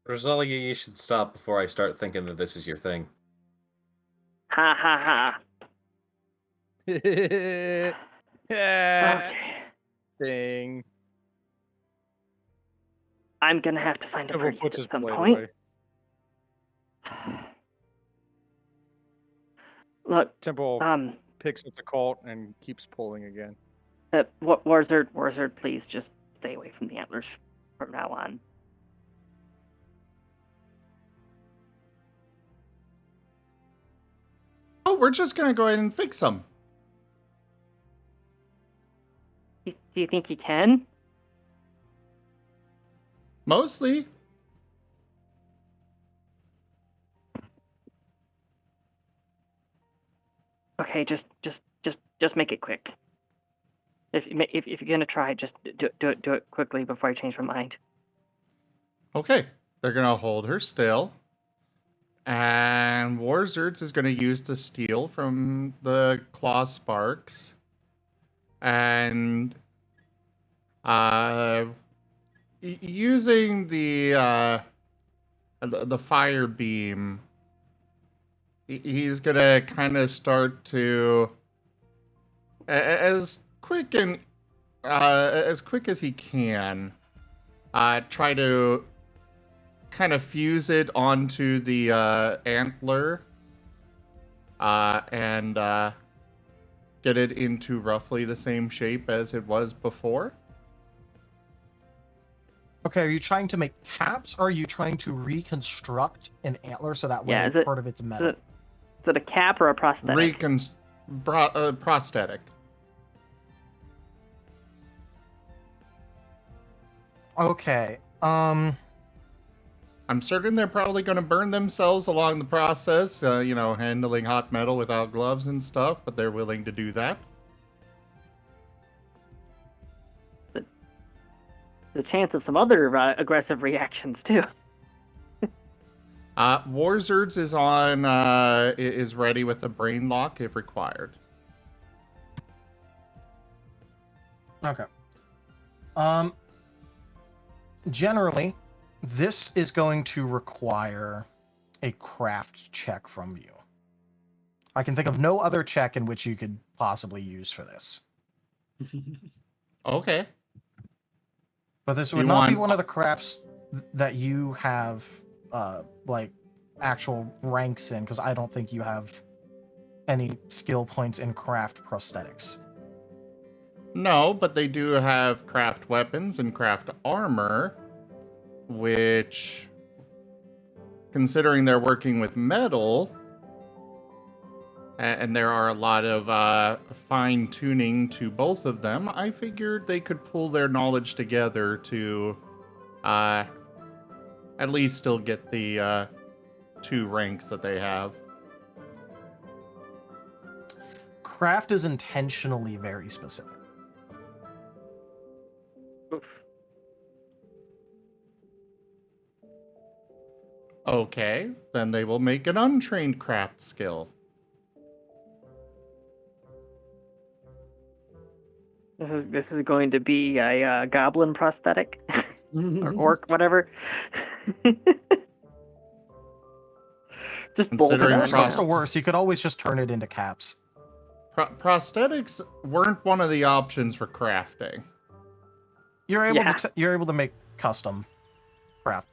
Rosalia, you should stop before I start thinking that this is your thing. Ha ha ha. Okay. Thing. I'm gonna have to find a Temple priest puts at his some blade point. away. Look, Temple picks up the cult and keeps pulling again. Warzard, please just stay away from the antlers from now on. we're just gonna go ahead and fix them. Do you think you can? Mostly. Okay, just make it quick. If you're gonna try, just do it quickly before I change my mind. Okay, they're gonna hold her still. And Warzerds is gonna use the steel from the claw sparks. And using the fire beam, he's gonna kind of start to as quick as he can try to kind of fuse it onto the antler and get it into roughly the same shape as it was before. Okay, are you trying to make caps, or are you trying to reconstruct an antler so that way Yeah, is it- part of it's metal? Is it a cap or a prosthetic? Prosthetic. Okay. I'm certain they're probably going to burn themselves along the process, handling hot metal without gloves and stuff, but they're willing to do that. The chance of some other aggressive reactions too. Warzerds is ready with a brain lock if required. Okay. Generally, this is going to require a craft check from you. I can think of no other check in which you could possibly use for this. Okay. But this would not be one of the crafts that you have, actual ranks in, because I don't think you have any skill points in craft prosthetics. No, but they do have craft weapons and craft armor, which, considering they're working with metal, and there are a lot of fine-tuning to both of them, I figured they could pull their knowledge together to at least still get the 2 ranks that they have. Craft is intentionally very specific. Okay, then they will make an untrained craft skill. This is going to be a goblin prosthetic or orc, whatever. Just bolt it Considering on. Worst for worse, you could always just turn it into caps. Prosthetics weren't one of the options for crafting. You're able to make custom craft.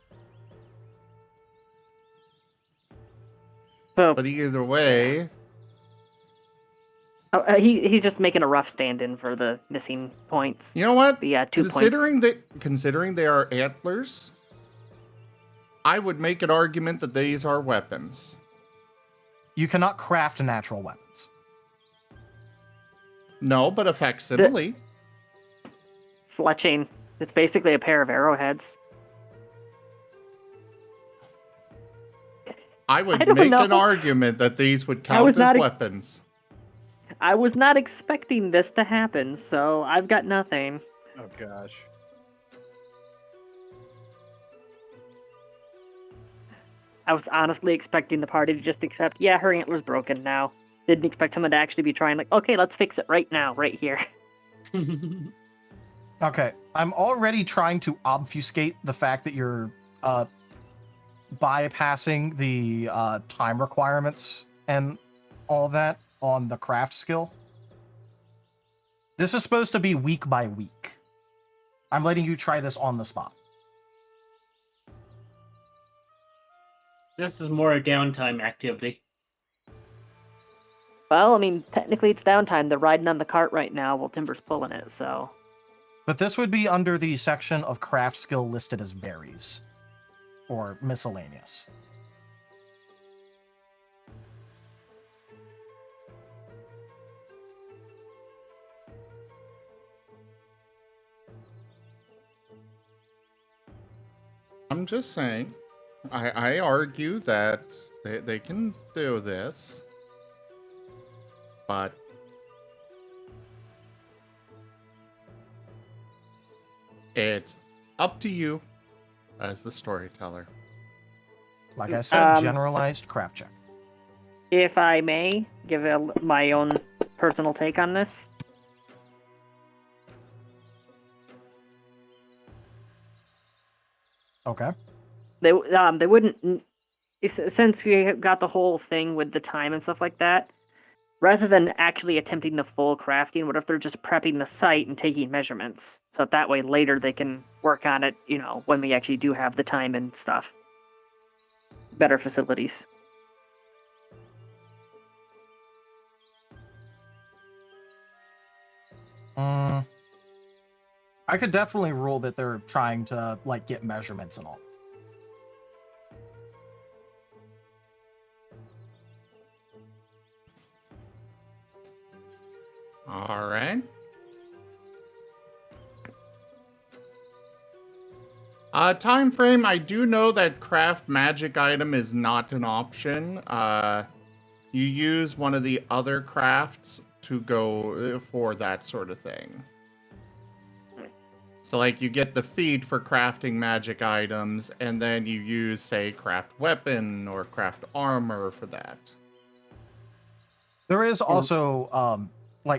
So, But either way, he's just making a rough stand-in for the missing points. you know what? The 2 points. Considering they are antlers, I would make an argument that these are weapons. You cannot craft natural weapons. No, but a facsimile. Fletching. It's basically a pair of arrowheads. I would make an argument that these would count as weapons. I was not expecting this to happen, so I've got nothing. Oh gosh. I was honestly expecting the party to just accept, yeah, her antler's broken now. Didn't expect someone to actually be trying, like, okay, let's fix it right now, right here. Okay, I'm already trying to obfuscate the fact that you're bypassing the time requirements and all that on the craft skill. This is supposed to be week by week. I'm letting you try this on the spot. This is more a downtime activity. Well, I mean, technically it's downtime. They're riding on the cart right now while Timber's pulling it, so... But this would be under the section of craft skill listed as varies. Or miscellaneous. I'm just saying. I argue that they can do this, but it's up to you as the storyteller. Like I said, generalized craft check. If I may give my own personal take on this. Okay. They wouldn't, since we got the whole thing with the time and stuff like that, rather than actually attempting the full crafting, what if they're just prepping the site and taking measurements? So that way later they can work on it, when we actually do have the time and stuff. Better facilities. I could definitely rule that they're trying to get measurements and all. All right. Time frame. I do know that craft magic item is not an option. You use one of the other crafts to go for that sort of thing. So, you get the feed for crafting magic items, and then you use, say, craft weapon or craft armor for that. There is also,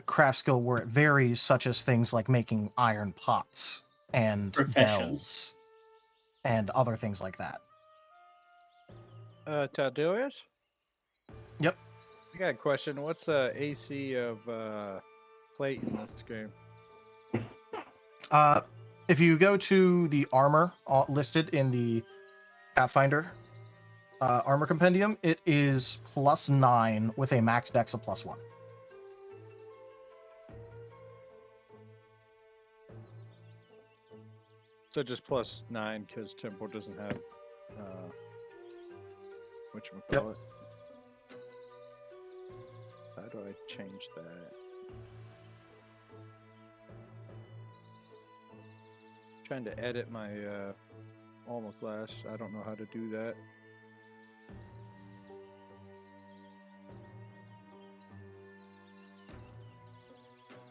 craft skill where it varies, such as things like making iron pots and bells and other things like that. Tadeusz? Yep. I got a question. What's the AC of plate in this game? If you go to the armor listed in the Pathfinder armor compendium, it is +9 with a max dex of +1. So just +9 because Temple doesn't have whatchamacallit. How do I change that? Trying to edit my armor class. I don't know how to do that.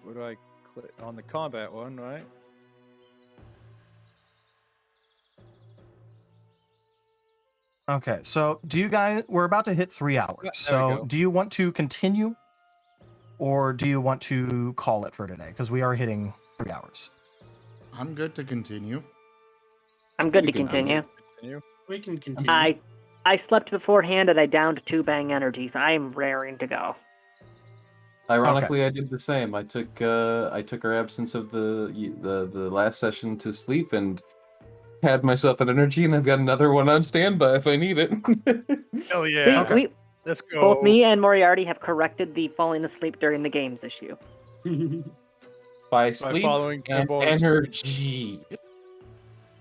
Where do I click? On the combat one, right? Okay, so we're about to hit 3 hours. Yeah, So do you want to continue or do you want to call it for today? Because we are hitting 3 hours. I'm good to continue. I'm good to continue. We can continue. I slept beforehand and I downed 2 bang energies. I am raring to go. Ironically, I did the same. I took our absence of the last session to sleep and had myself an energy, and I've got another one on standby if I need it. Hell yeah! See, Let's go. Both me and Moriarty have corrected the falling asleep during the games issue. By sleep following and Timble's energy.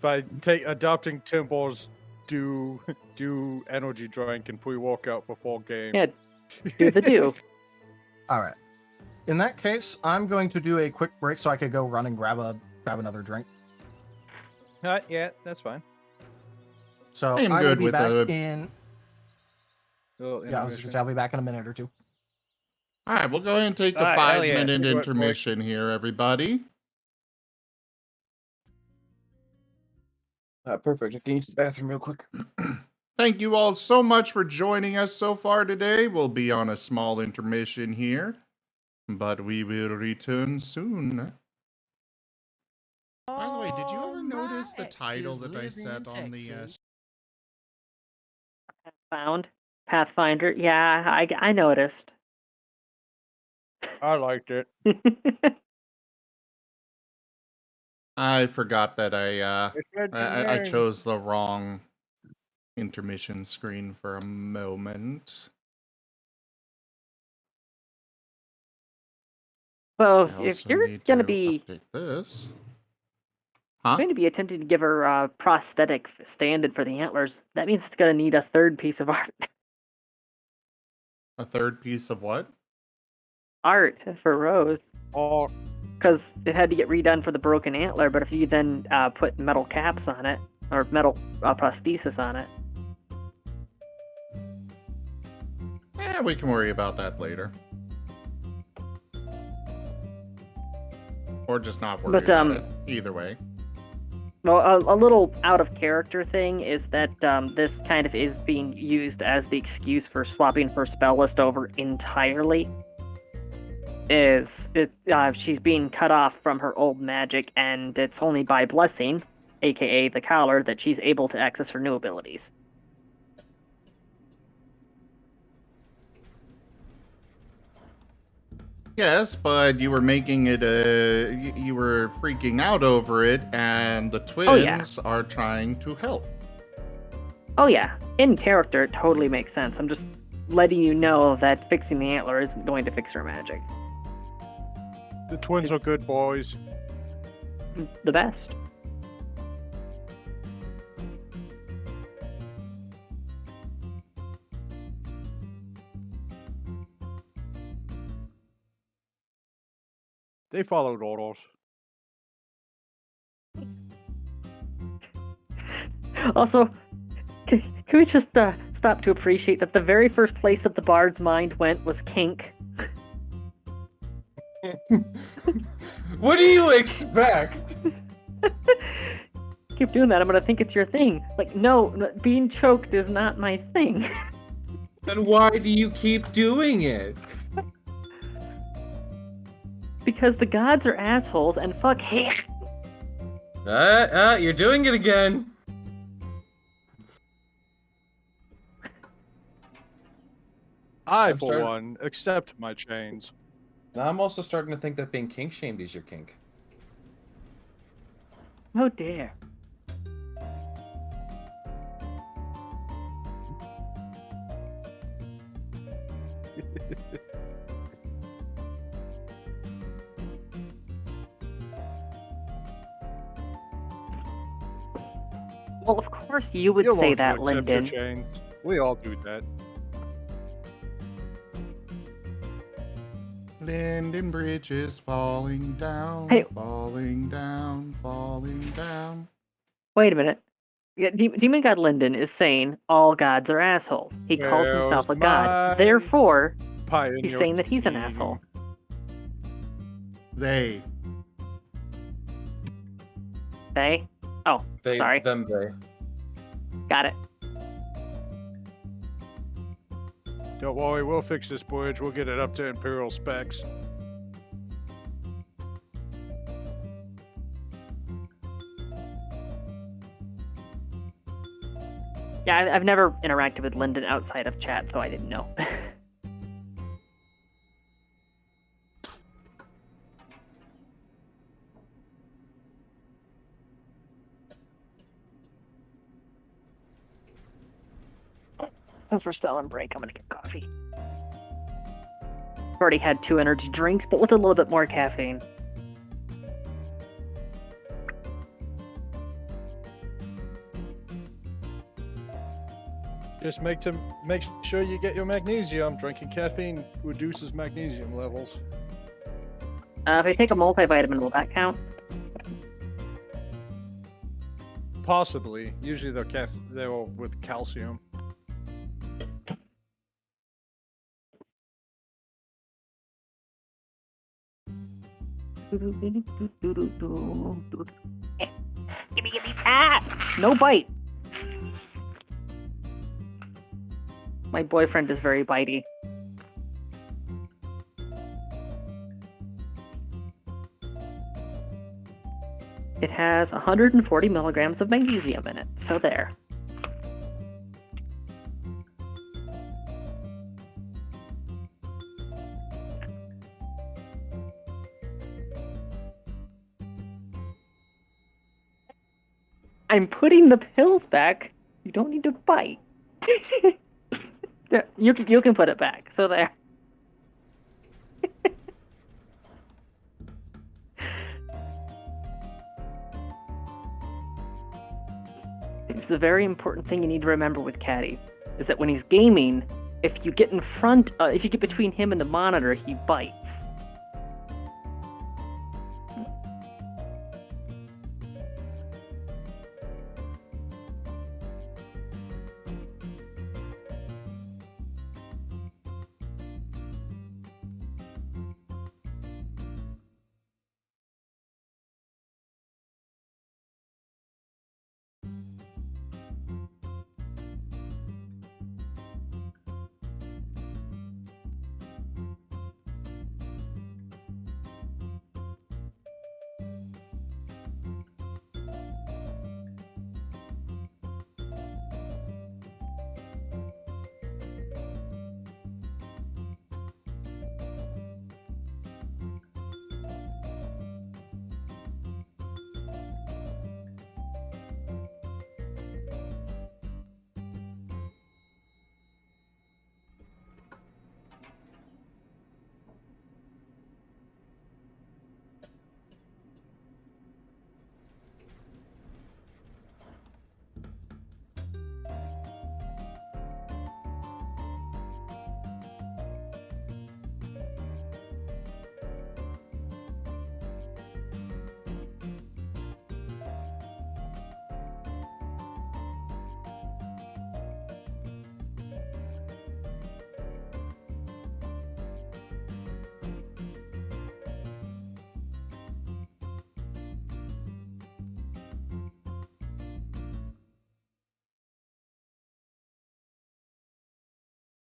By adopting Timble's do energy drink and pre-walk out before game. Yeah, do the do. All right. In that case, I'm going to do a quick break so I could go run and grab another drink. Yeah, that's fine. So I'm I will good be with back a- in. Yeah, I was just gonna say I'll be back in a minute or two. All right, we'll go ahead and take a All right, hell yeah. 5-minute Do it, boy. intermission here, everybody. Perfect. I can use the bathroom real quick. Thank you all so much for joining us so far today. We'll be on a small intermission here, but we will return soon. By the way, did you ever notice the title that I set on the... Found Pathfinder. Yeah, I noticed. I liked it. I forgot that I name. chose the wrong intermission screen for a moment. Well, I if also you're need going to to be update this. attempting to give her a prosthetic standard for the antlers, that means it's going to need a third piece of art. A third piece of what? Art for Rose. Oh, Because it had to get redone for the broken antler, but if you then put metal caps on it, or metal prosthesis on it. We can worry about that later. Or just not worry about it. Either way. Well, a little out of character thing is that this kind of is being used as the excuse for swapping her spell list over entirely. She's being cut off from her old magic, and it's only by blessing, aka the collar, that she's able to access her new abilities. Yes, but you were making it you were freaking out over it, and the twins are trying to help. Oh yeah, in character it totally makes sense. I'm just letting you know that fixing the antler isn't going to fix her magic. The twins are good boys. The best. They followed orders. Also, can we just stop to appreciate that the very first place that the bard's mind went was kink? What do you expect? Keep doing that, I'm gonna think it's your thing. Like, no, being choked is not my thing. Then why do you keep doing it? Because the gods are assholes and fuck hate. You're doing it again. For one, accept my chains. Now I'm also starting to think that being kink shamed is your kink. Oh dear. Well, of course you would say that, Lyndon. Chains. We all do that. Linden Bridge is falling down, Hey. falling down, falling down. Wait a minute. Yeah, Demon God Lyndon is saying all gods are assholes. He calls himself a god. Therefore, he's saying that he's an asshole. They. They? Oh, sorry. They. Got it. Don't worry, we'll fix this bridge. We'll get it up to Imperial specs. Yeah, I've never interacted with Lyndon outside of chat, so I didn't know. Since we're still on break, I'm gonna get coffee. I've already had 2 energy drinks, but with a little bit more caffeine. Just make sure you get your magnesium. Drinking caffeine reduces magnesium levels. If I take a multivitamin, will that count? Possibly. Usually they're all with calcium. Gimme. Ah! No bite! My boyfriend is very bitey. It has 140 milligrams of magnesium in it, so there. I'm putting the pills back. You don't need to bite. You can put it back. So there. It's a very important thing you need to remember with Caddy, is that when he's gaming, if you get between him and the monitor, he bites.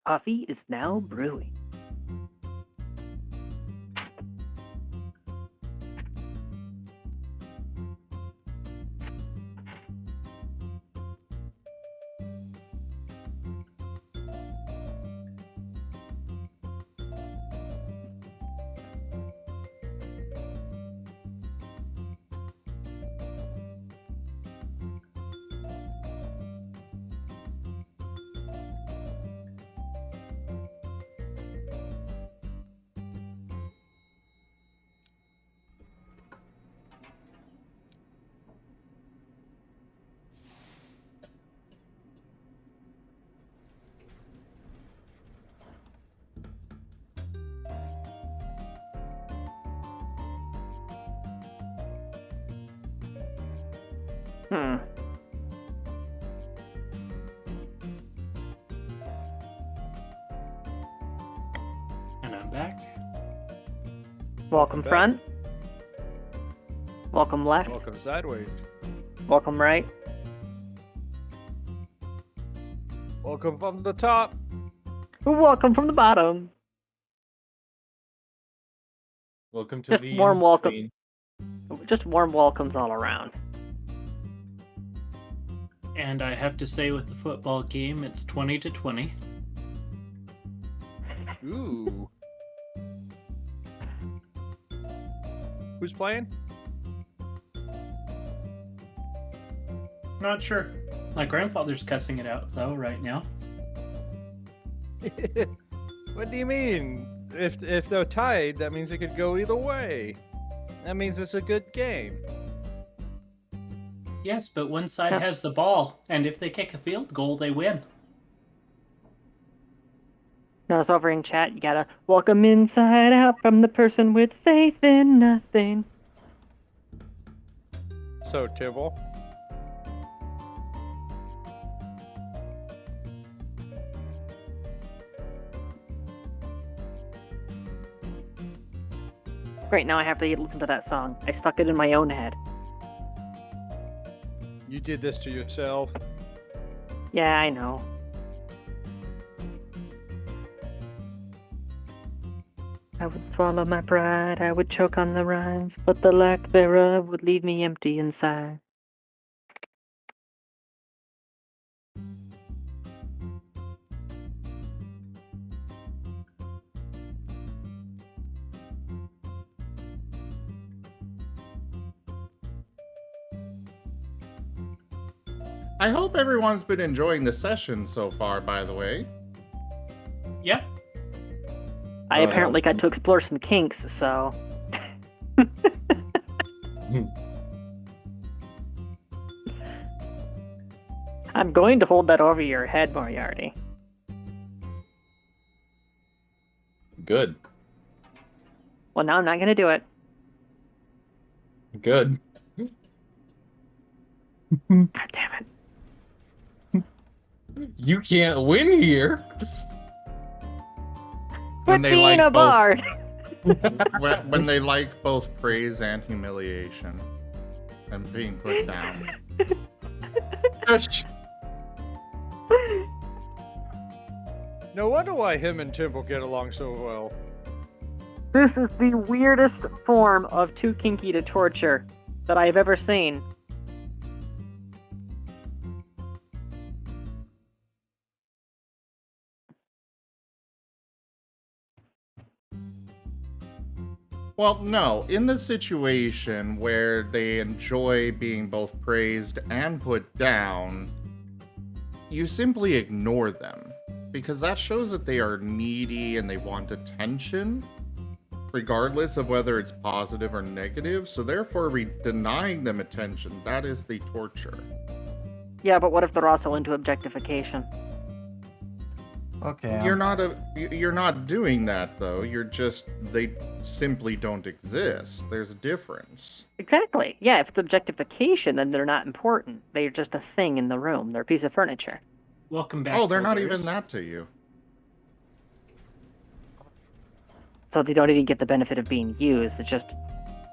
Coffee is now brewing. Hmm. And I'm back. Welcome back. front. Welcome left. Welcome sideways. Welcome right. Welcome from the top. Welcome from the bottom. Welcome to Just the warm welcome. in-between. Just warm welcomes all around. And I have to say, with the football game, it's 20-20. Ooh. Who's playing? Not sure. My grandfather's cussing it out, though, right now. What do you mean? If they're tied, that means it could go either way. That means it's a good game. Yes, but one side has the ball, and if they kick a field goal, they win. Now it's over in chat. You gotta welcome inside out from the person with faith in nothing. So, Tibble. Great, now I have to listen to that song. I stuck it in my own head. You did this to yourself. Yeah, I know. I would swallow my pride, I would choke on the rhymes, but the lack thereof would leave me empty inside. I hope everyone's been enjoying the session so far, by the way. Yep. I apparently got to explore some kinks, so... I'm going to hold that over your head, Moriarty. Good. Well, now I'm not going to do it. Good. God damn it. You can't win here. When Quit they being like a both- bard! when they like both praise and humiliation and being put down. Shush. No wonder why him and Timble get along so well. This is the weirdest form of too kinky to torture that I've ever seen. Well, no, in the situation where they enjoy being both praised and put down, you simply ignore them, because that shows that they are needy and they want attention, regardless of whether it's positive or negative, so therefore denying them attention, that is the torture. Yeah, but what if they're also into objectification? Okay. You're not doing that though. They simply don't exist. There's a difference. Exactly. Yeah, if it's objectification, then they're not important. They're just a thing in the room. They're a piece of furniture. Welcome back. Oh, they're not Elders. even that to you. So they don't even get the benefit of being used. It's just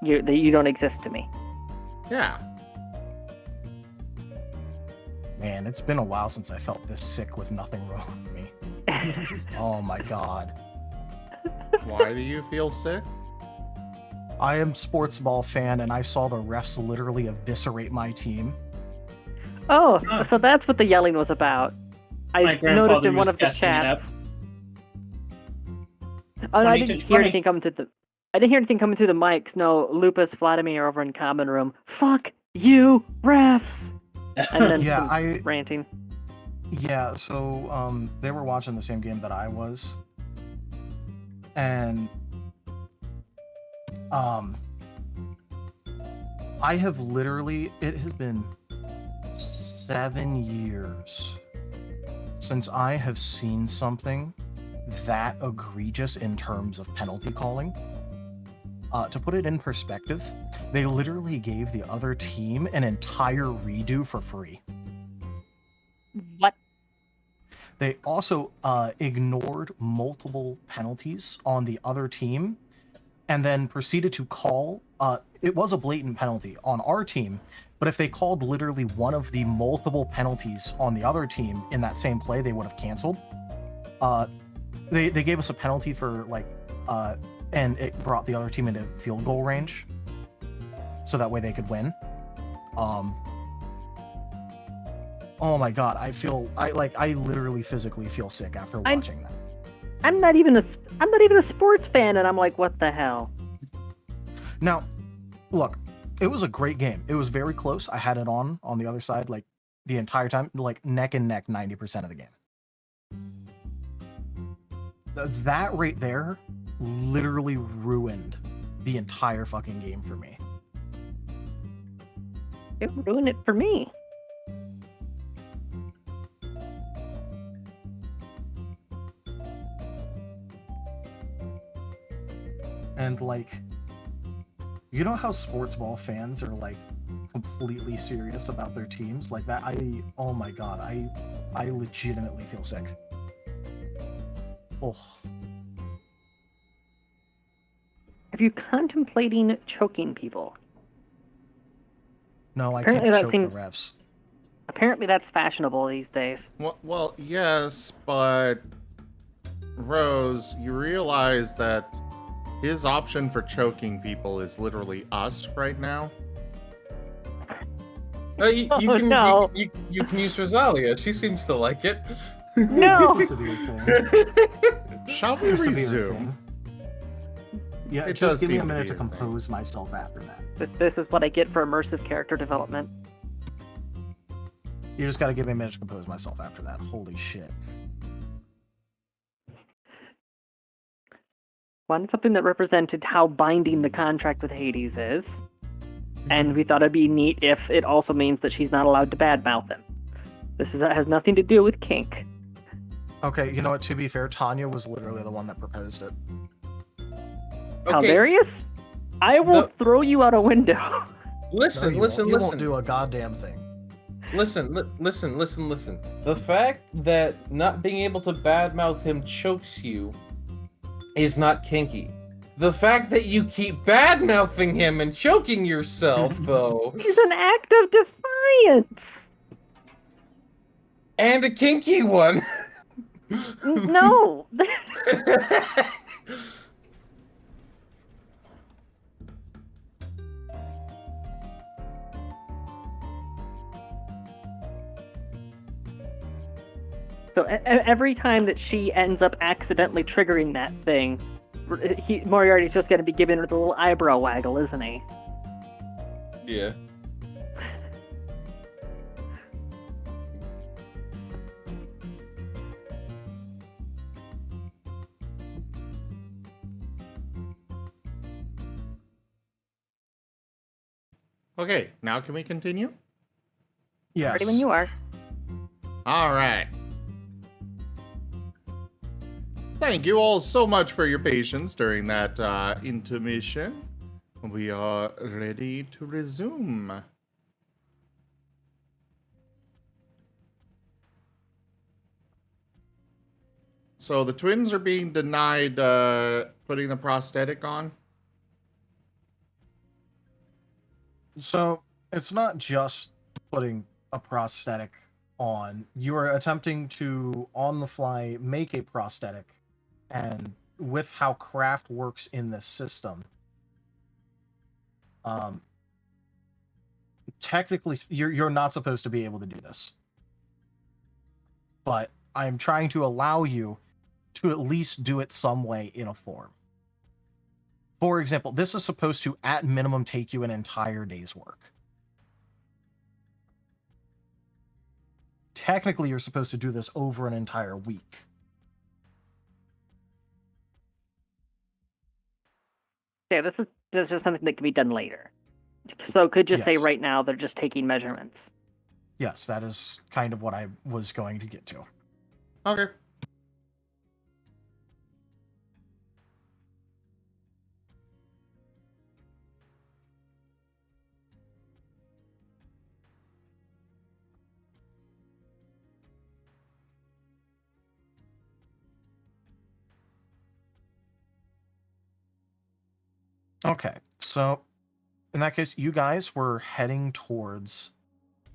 you don't exist to me. Yeah. Man, it's been a while since I felt this sick with nothing wrong with me. Oh my god. Why do you feel sick? I am sports ball fan and I saw the refs literally eviscerate my team. Oh, so that's what the yelling was about. My I noticed grandfather in one was of the guessing it chats. up. Oh, no, I 20 to didn't hear 20. anything coming through the. I didn't hear anything coming through the mics. No, Lupus, Vladimir over in common room. Fuck you, refs. And then Yeah, some ranting. Yeah, so they were watching the same game that I was. And I have literally, it has been 7 years since I have seen something that egregious in terms of penalty calling. To put it in perspective, they literally gave the other team an entire redo for free. What? They also ignored multiple penalties on the other team and then proceeded to call. It was a blatant penalty on our team, but if they called literally one of the multiple penalties on the other team in that same play, they would have canceled. They gave us a penalty for and it brought the other team into field goal range, so that way they could win. Oh my god, I literally physically feel sick after watching that. I'm not even a sports fan, and I'm like, what the hell? Now, look, it was a great game. It was very close. I had it on the other side like the entire time, like neck and neck 90% of the game. That right there literally ruined the entire fucking game for me. It ruined it for me. And you know how sports ball fans are completely serious about their teams like that? Oh my god, I legitimately feel sick. Oh. Are you contemplating choking people? No, I Apparently can't that choke seems- the refs. Apparently that's fashionable these days. Well, yes, but Rose, you realize that his option for choking people is literally us right now. You Oh, can no. you can use Rosalia. She seems to like it. No! Seems to be a thing. Shall we Seems to be a resume? thing. Yeah, It just does give me seem a to minute be to a thing. compose myself after that. This is what I get for immersive character development. You just gotta give me a minute to compose myself after that. Holy shit. One, something that represented how binding the contract with Hades is. And we thought it'd be neat if it also means that she's not allowed to badmouth him. Has nothing to do with kink. Okay, you know what? To be fair, Tanya was literally the one that proposed it. Caldarius? I will throw you out a window. Listen, No, listen, you listen. won't do a goddamn thing. Listen. The fact that not being able to badmouth him chokes you is not kinky. The fact that you keep badmouthing him and choking yourself, though, It's an act of defiance. and a kinky one. No. So every time that she ends up accidentally triggering that thing, Moriarty's just going to be giving her the little eyebrow waggle, isn't he? Yeah. Okay, now can we continue? Yes. Ready when you are. All right. Thank you all so much for your patience during that intermission. We are ready to resume. So the twins are being denied putting the prosthetic on? So it's not just putting a prosthetic on. You are attempting to, on the fly, make a prosthetic, and with how craft works in this system, technically, you're not supposed to be able to do this. But I'm trying to allow you to at least do it some way in a form. For example, this is supposed to, at minimum, take you an entire day's work. Technically, you're supposed to do this over an entire week. Yeah, this is just something that can be done later. So could just say Yes. right now they're just taking measurements. Yes, that is kind of what I was going to get to. Okay. Okay, so in that case, you guys were heading towards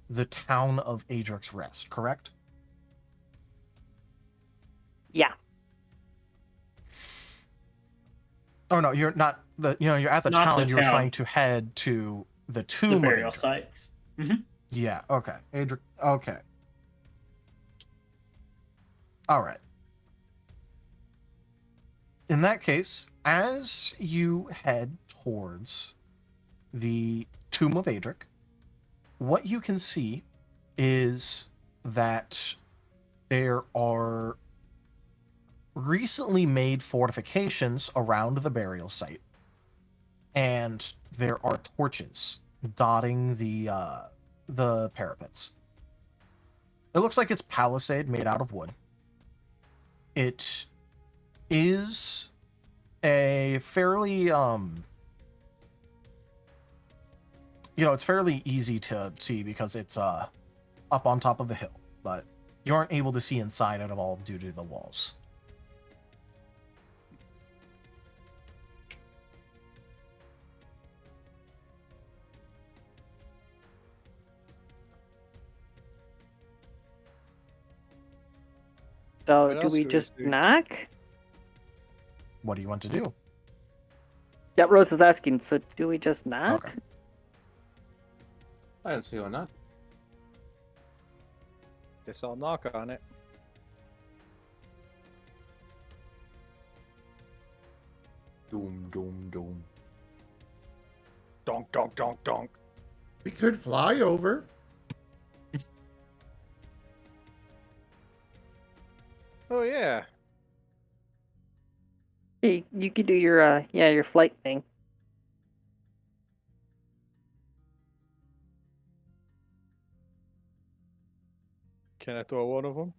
the town of Adric's Rest, correct? Yeah. Oh no, you're not. You're at the Not town. the You were town. trying to head to the The tomb of burial Adric. site. Yeah. Okay. Adric. Okay. All right. In that case, as you head towards the tomb of Adric, what you can see is that there are recently made fortifications around the burial site, and there are torches dotting the parapets. It looks like it's palisade made out of wood. It is a fairly it's fairly easy to see because it's up on top of a hill, but you aren't able to see inside it at all due to the walls. So What do else we do we just see? knock? What do you want to do? Yeah, Rose was asking, so do we just knock? Okay. I don't see why not. Guess I'll knock on it. Doom, doom, doom. Donk, donk, donk, donk. We could fly over. Oh yeah. Hey, you could do your flight thing. Can I throw one of them?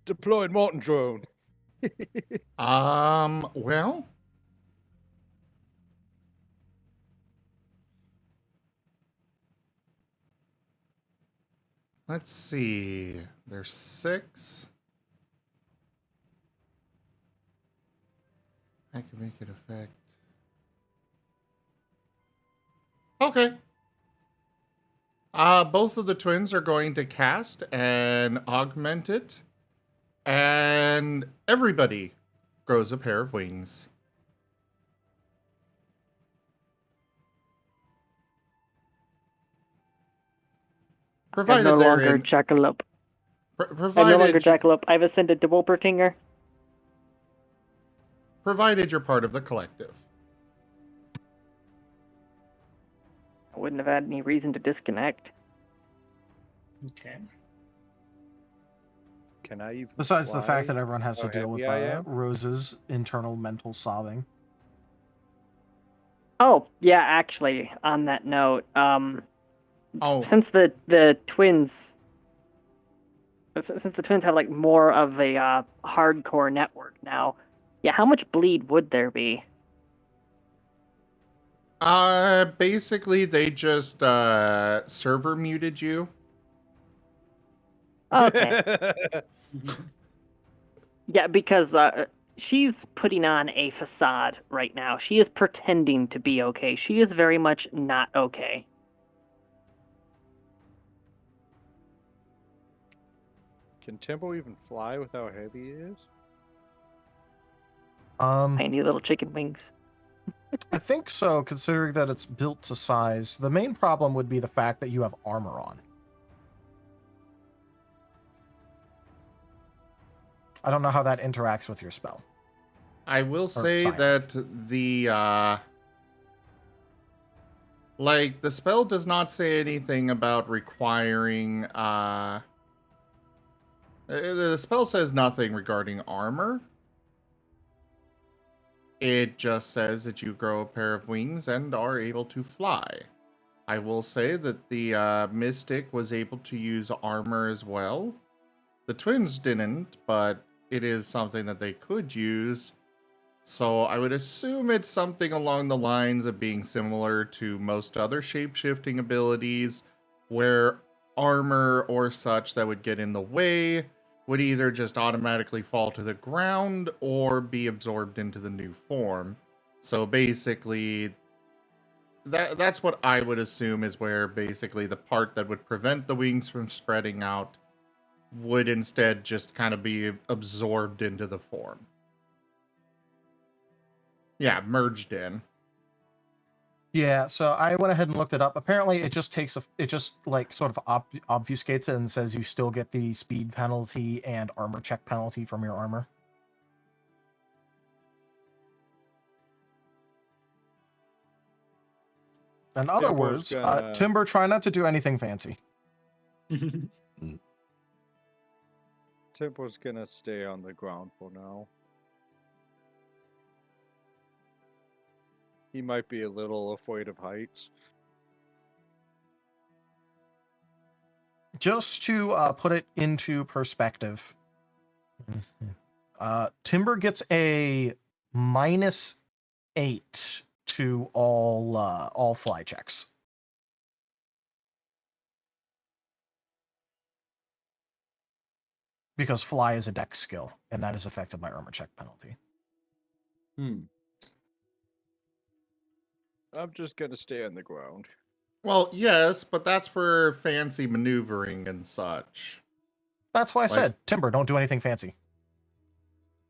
Deployed Molten Drone. Well. Let's see. There's 6. I can make it effect. Okay. Both of the twins are going to cast and augment it, and everybody grows a pair of wings. I'm Provided no they're longer in. Jackalope. I'm no longer Provided, Jackalope. I've ascended to Wolpertinger. provided you're part of the collective. I wouldn't have had any reason to disconnect. Okay. Can I even Besides the fact fly? that everyone has How to deal with heavy I am? Rose's internal mental sobbing. Oh, yeah, actually, on that note, Oh, since the twins have like more of a hardcore network now, yeah, how much bleed would there be? basically they just server muted you. Okay. Yeah, because she's putting on a facade right now. She is pretending to be okay. She is very much not okay. Can Timbo even fly with how heavy he is? Tiny little chicken wings. I think so, considering that it's built to size. The main problem would be the fact that you have armor on. I don't know how that interacts with your spell. I will say science. that the like the spell does not say anything about requiring the spell says nothing regarding armor. It just says that you grow a pair of wings and are able to fly. I will say that the Mystic was able to use armor as well. The twins didn't, but it is something that they could use. So I would assume it's something along the lines of being similar to most other shape-shifting abilities, where armor or such that would get in the way would either just automatically fall to the ground or be absorbed into the new form. So basically, that's what I would assume is where basically the part that would prevent the wings from spreading out would instead just kind of be absorbed into the form. Yeah, merged in. Yeah, so I went ahead and looked it up. Apparently, it just like sort of obfuscates it and says you still get the speed penalty and armor check penalty from your armor. In other Timbo's words, gonna- Timber, try not to do anything fancy. Timbo's gonna stay on the ground for now. He might be a little afraid of heights. Just to put it into perspective, Timber gets a -8 to all fly checks. Because fly is a dex skill, and that is affected by armor check penalty. I'm just gonna stay on the ground. Well, yes, but that's for fancy maneuvering and such. That's why I said, Timber, don't do anything fancy.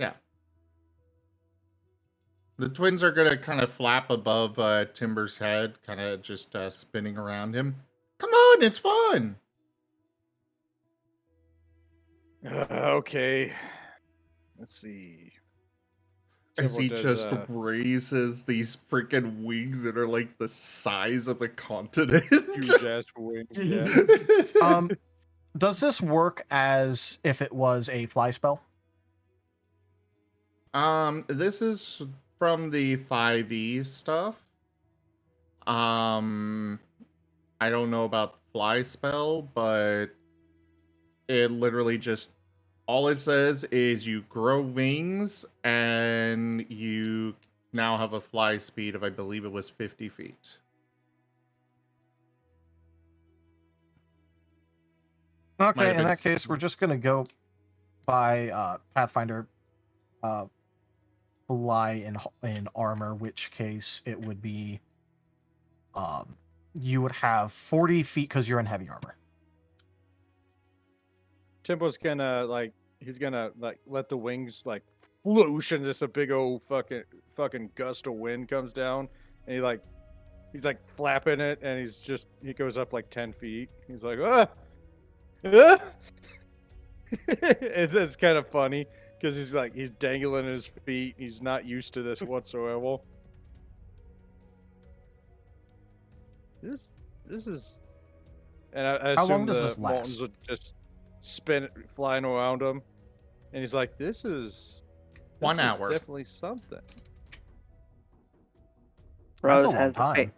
Yeah. The twins are going to kind of flap above Timber's head, kind of just spinning around him. Come on, it's fun! Okay. Let's see. As he Timbo just does, raises these freaking wings that are like the size of a continent. huge ass wings, yeah. Does this work as if it was a fly spell? This is from the 5e stuff. I don't know about fly spell, but it literally just all it says is you grow wings and you now have a fly speed of, I believe it was 50 feet. Okay, in that case, we're just gonna go by Pathfinder fly in armor, which case it would be you would have 40 feet because you're in heavy armor. Timbo's gonna he's gonna let the wings whoosh, and just a big old fucking gust of wind comes down, and he's flapping it, and he goes up 10 feet. He's like, ah! It's kind of funny because he's dangling his feet. He's not used to this whatsoever. This is, and I How long assume does the this last? mountains would just spin flying around him, and he's like, "This is 1 hour. Definitely something." Rose That's a long has the time.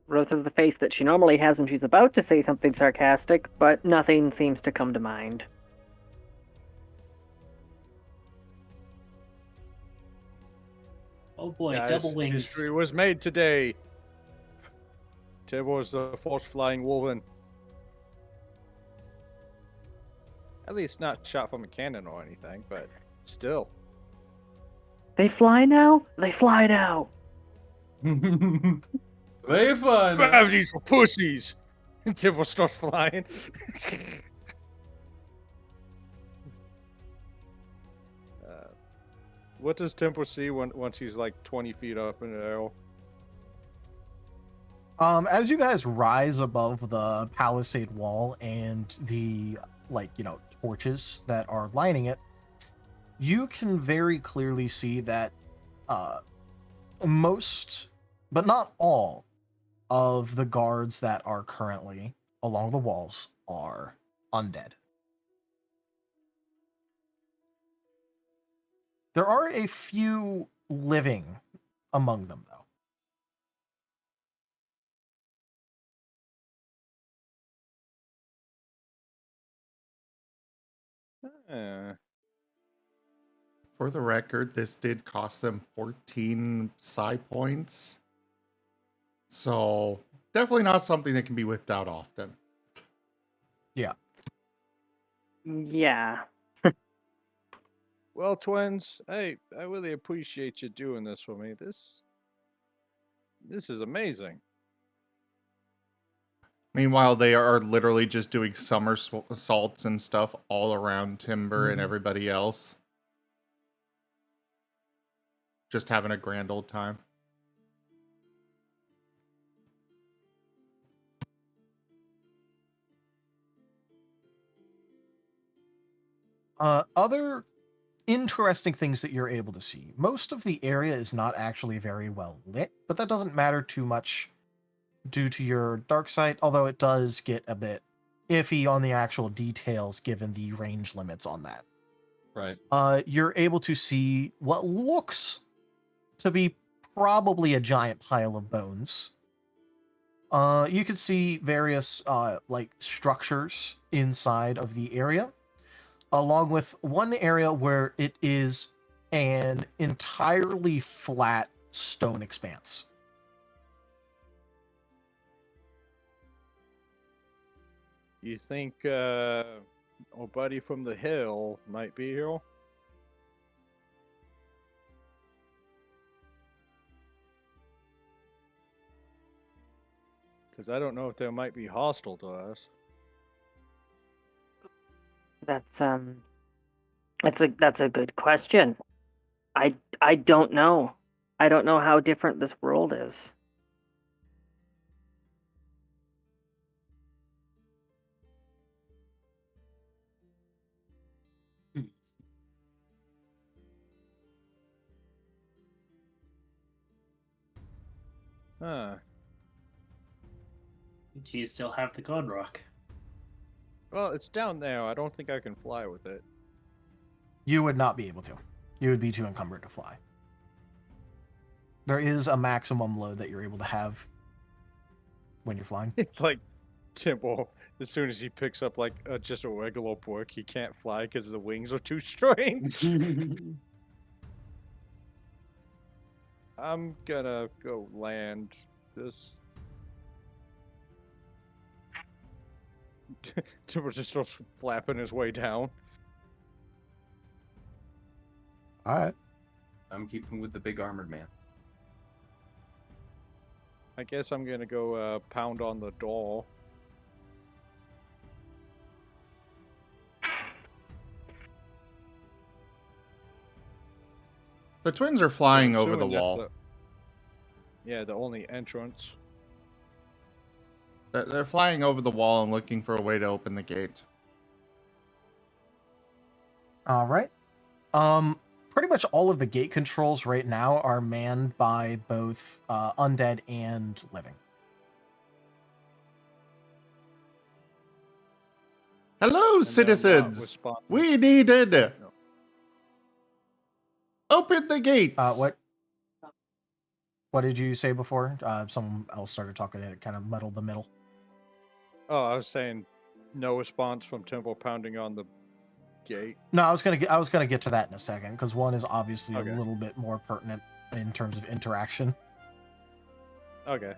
Rose has the face that she normally has when she's about to say something sarcastic, but nothing seems to come to mind. Oh boy, Guys, double wings. History was made today. Timbo was the first flying woman. At least not shot from a cannon or anything, but still. They fly now? They fly now. Very fun. Gravity's for pussies. And Timber starts flying. What does Temple see once he's like 20 feet up in the air? As you guys rise above the palisade wall and the, torches that are lining it, you can very clearly see that most, but not all, of the guards that are currently along the walls are undead. There are a few living among them, though. For the record, this did cost them 14 psi points. So, definitely not something that can be whipped out often. Yeah. Yeah. Well, twins, hey, I really appreciate you doing this for me. This is amazing. Meanwhile, they are literally just doing somersaults and stuff all around Timber and everybody else. Just having a grand old time. Other interesting things that you're able to see. Most of the area is not actually very well lit, but that doesn't matter too much due to your dark sight, although it does get a bit iffy on the actual details given the range limits on that. Right. You're able to see what looks to be probably a giant pile of bones. You can see various structures inside of the area, along with one area where it is an entirely flat stone expanse. You think our buddy from the hill might be here? Because I don't know if they might be hostile to us. That's a good question. I don't know. I don't know how different this world is. Huh. Do you still have the God Rock? Well, it's down there. I don't think I can fly with it. You would not be able to. You would be too encumbered to fly. There is a maximum load that you're able to have when you're flying. It's like Temple. As soon as he picks up like just a regular pork, he can't fly because the wings are too strange. I'm gonna go land this. Timber just starts flapping his way down. All right. I'm keeping with the big armored man. I guess I'm gonna go pound on the door. The twins are flying I'm over the assuming that's wall. Yeah, the only entrance. They're flying over the wall and looking for a way to open the gate. All right. Pretty much all of the gate controls right now are manned by both undead and living. Hello, citizens! We needed... No. Open the gates! What did you say before? Someone else started talking and it kind of muddled the middle. Oh, I was saying no response from Temple pounding on the gate. No, I was gonna get to that in a second because one is obviously Okay. a little bit more pertinent in terms of interaction. Okay.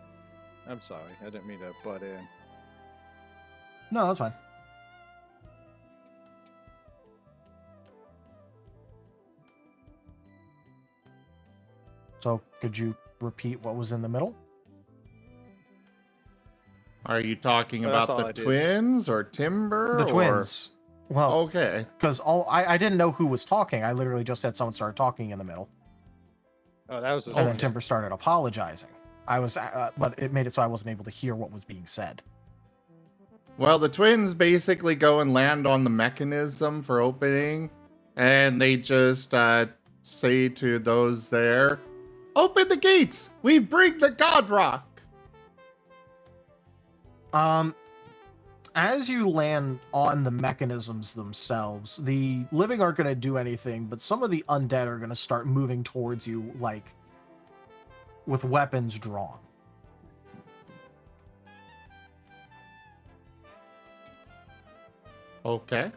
I'm sorry. I didn't mean to butt in. No, that's fine. So could you repeat what was in the middle? Are you talking That's about all the I did. twins or Timber? The or... twins. Well, Okay. because I didn't know who was talking. I literally just had someone start talking in the middle, Oh, that was the and then okay. Timber started apologizing. I was, but it made it so I wasn't able to hear what was being said. Well, the twins basically go and land on the mechanism for opening, and they just say to those there, "Open the gates! We bring the God Rock!" As you land on the mechanisms themselves, the living aren't going to do anything, but some of the undead are going to start moving towards you, like, with weapons drawn. Okay.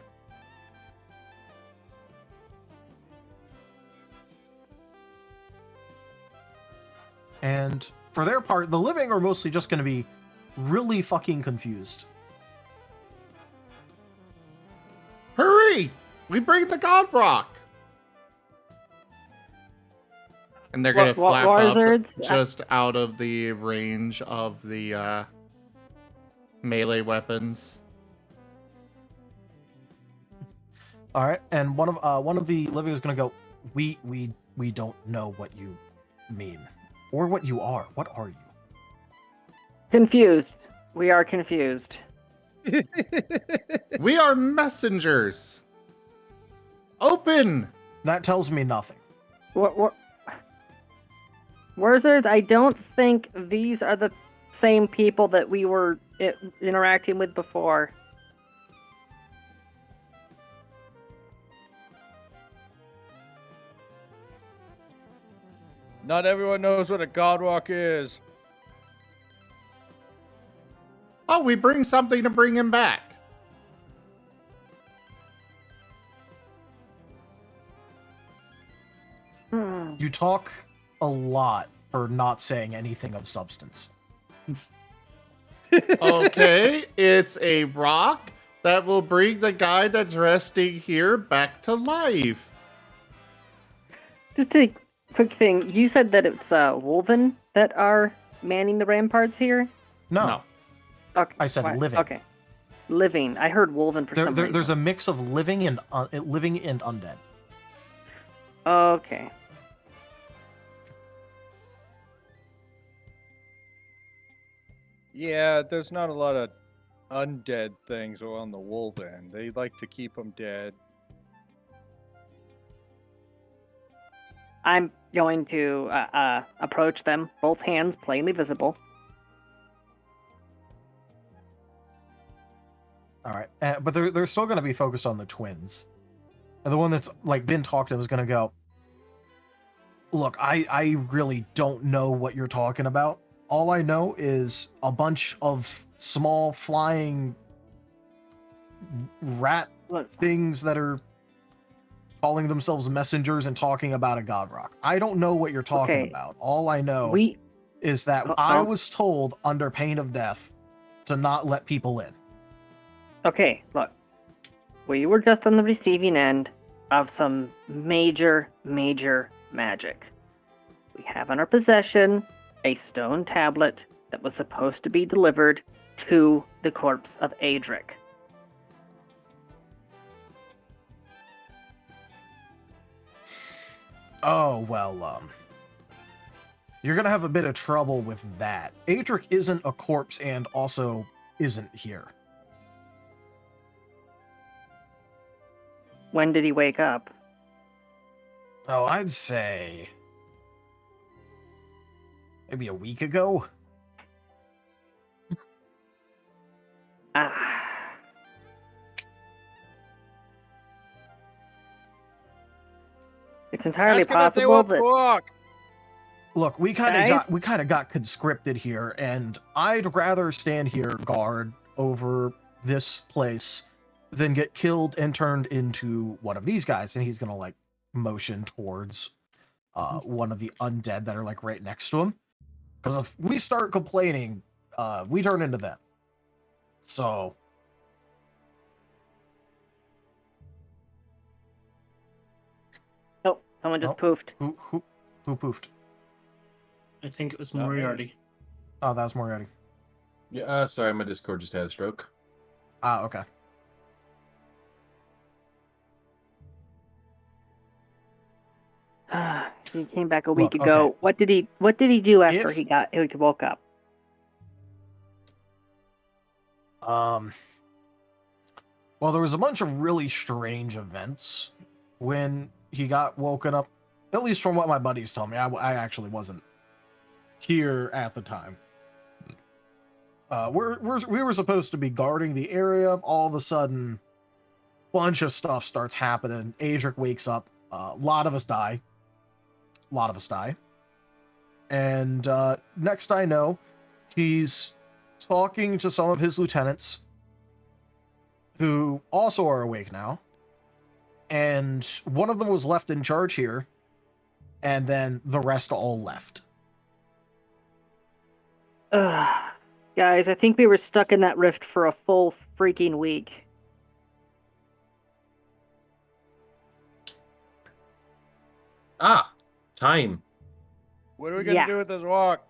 And for their part, the living are mostly just going to be really fucking confused. Hurry! We bring the God Rock! And they're gonna flap up Warzards? just out of the range of the melee weapons. All right, and one of the living is going to go, we don't know what you mean or what you are. What are you? Confused. We are confused. We are messengers. Open. That tells me nothing. What? Warzards? I don't think these are the same people that we were interacting with before. Not everyone knows what a Godwalk is. Oh, we bring something to bring him back. You talk a lot for not saying anything of substance. Okay, it's a rock that will bring the guy that's resting here back to life. Just a quick thing. You said that it's Wolven that are manning the ramparts here? No. Okay. I said living. Okay. Living. I heard Wolven for some reason. There's a mix of living and undead. Okay. Yeah, there's not a lot of undead things on the Wolven. They like to keep them dead. I'm going to approach them, both hands plainly visible. All right, but they're still going to be focused on the twins, and the one that's like been talked to is going to go, look, I really don't know what you're talking about. All I know is a bunch of small flying rat things that are calling themselves messengers and talking about a god rock. I don't know what you're talking about. All I know is that I was told under pain of death to not let people in. Okay, look. We were just on the receiving end of some major magic. We have in our possession a stone tablet that was supposed to be delivered to the corpse of Adric. Oh, well, you're gonna have a bit of trouble with that. Adric isn't a corpse and also isn't here. When did he wake up? Oh, I'd say maybe a week ago. It's entirely possible that. Look, we kind of got conscripted here, and I'd rather stand here guard over this place than get killed and turned into one of these guys. And he's gonna like motion towards one of the undead that are like right next to him. Because if we start complaining, we turn into them. So. Oh, someone just poofed. Who poofed? I think it was Not me. Moriarty. Oh, that was Moriarty. Yeah, sorry, my Discord just had a stroke. Ah, okay. He came back a week Look, ago. okay. What did he do after If- he woke up? Well, there was a bunch of really strange events when he got woken up. At least from what my buddies told me, I actually wasn't here at the time. We were supposed to be guarding the area. All of a sudden, bunch of stuff starts happening. Adric wakes up. A lot of us die. And next I know, he's talking to some of his lieutenants who also are awake now. And one of them was left in charge here. And then the rest all left. Guys, I think we were stuck in that rift for a full freaking week. Ah, time. What are we gonna do with this rock?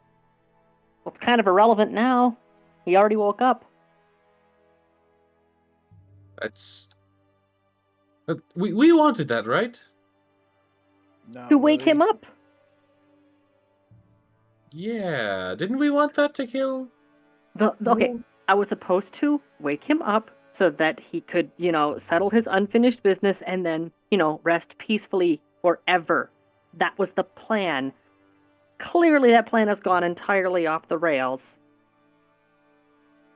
Well, it's kind of irrelevant now. He already woke up. That's... we wanted that, right? Not To wake really. him up. Yeah, didn't we want that to kill? Okay, I was supposed to wake him up so that he could, settle his unfinished business and then, rest peacefully forever. That was the plan. Clearly, that plan has gone entirely off the rails.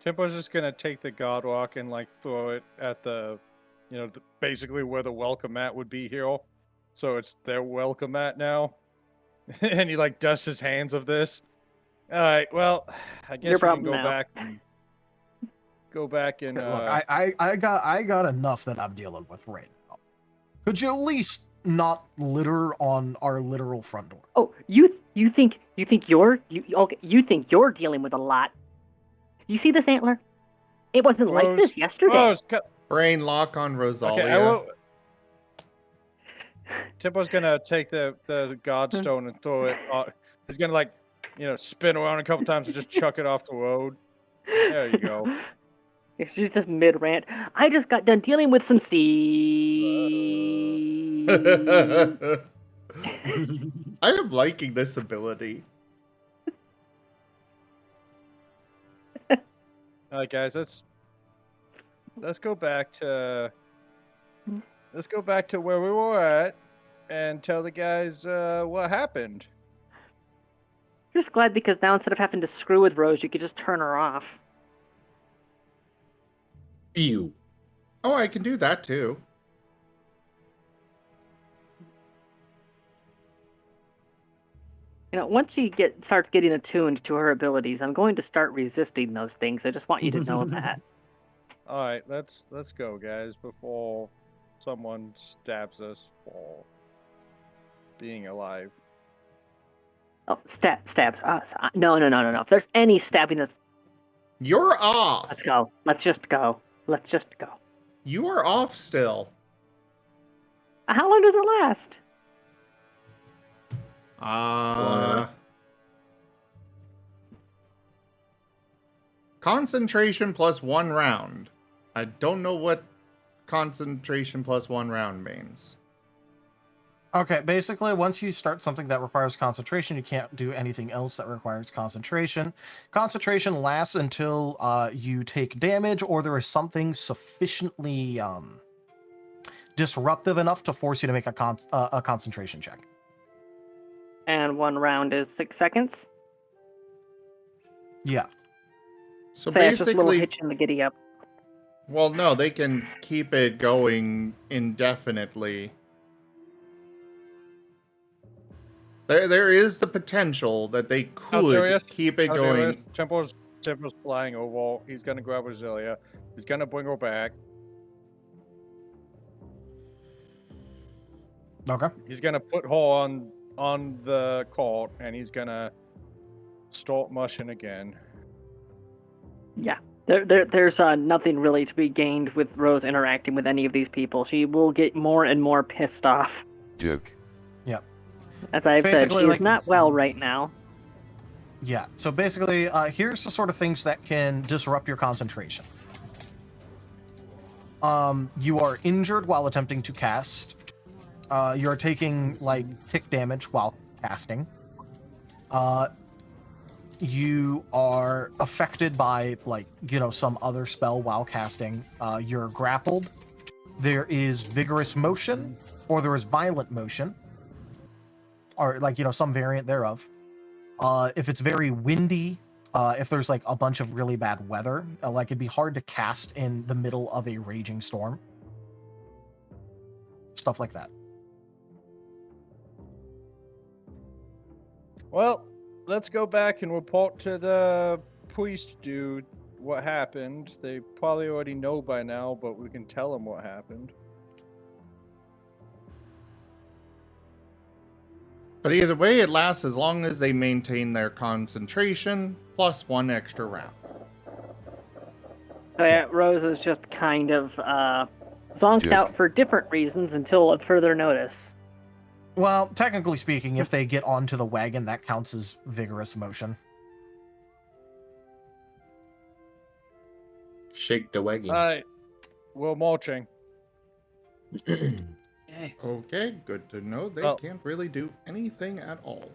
Tempo's just gonna take the god rock and throw it at basically where the welcome mat would be here. So it's their welcome mat now. And he dusts his hands of this. All right, well, I guess Your we can problem now. go back and Look, I got enough that I'm dealing with right now. Could you at least not litter on our literal front door? Oh, you think you're dealing with a lot. You see this antler? It wasn't like this yesterday. Brain lock on Rosalia. Okay, I will. Tempo's gonna take the godstone and throw it. He's gonna spin around a couple times and just chuck it off the road. There you go. She's just mid rant. I just got done dealing with some sea. I am liking this ability. All right, guys, let's go back to where we were at and tell the guys what happened. Just glad because now instead of having to screw with Rose, you could just turn her off. Ew. Oh, I can do that too. Once she starts getting attuned to her abilities, I'm going to start resisting those things. I just want you to know that. All right, let's go, guys, before someone stabs us for being alive. Oh, stabs us. No. If there's any stabbing, You're off. Let's go. Let's just go. You are off still. How long does it last? Concentration plus 1 round. I don't know what concentration plus 1 round means. Okay, basically, once you start something that requires concentration, you can't do anything else that requires concentration. Concentration lasts until you take damage or there is something sufficiently disruptive enough to force you to make a concentration check. And 1 round is 6 seconds. Yeah. So it's just a little basically, hitch in the giddy up. well, no, they can keep it going indefinitely. There is the potential that they could keep it going. Tempo's flying over. He's gonna grab Rosalia. He's gonna bring her back. Okay. He's gonna put her on the cart, and he's gonna start mushing again. Yeah. There's nothing really to be gained with Rose interacting with any of these people. She will get more and more pissed off. Duke. Yep. As I've said, Basically, she is not well right now. Yeah, so basically, here's the sort of things that can disrupt your concentration. You are injured while attempting to cast. You're taking, like, tick damage while casting. You are affected by, like, some other spell while casting. You're grappled. There is vigorous motion, or there is violent motion, or, like, some variant thereof. If it's very windy, if there's like a bunch of really bad weather, like it'd be hard to cast in the middle of a raging storm. Stuff like that. Well, let's go back and report to the priest dude what happened. They probably already know by now, but we can tell them what happened. But either way, it lasts as long as they maintain their concentration, plus 1 extra round. So yeah, Rose is just kind of zonked Duke. out for different reasons until further notice. Well, technically speaking, if they get onto the wagon, that counts as vigorous motion. Shake the wagon. Alright, we're marching. Okay, good to know. They Well- can't really do anything at all.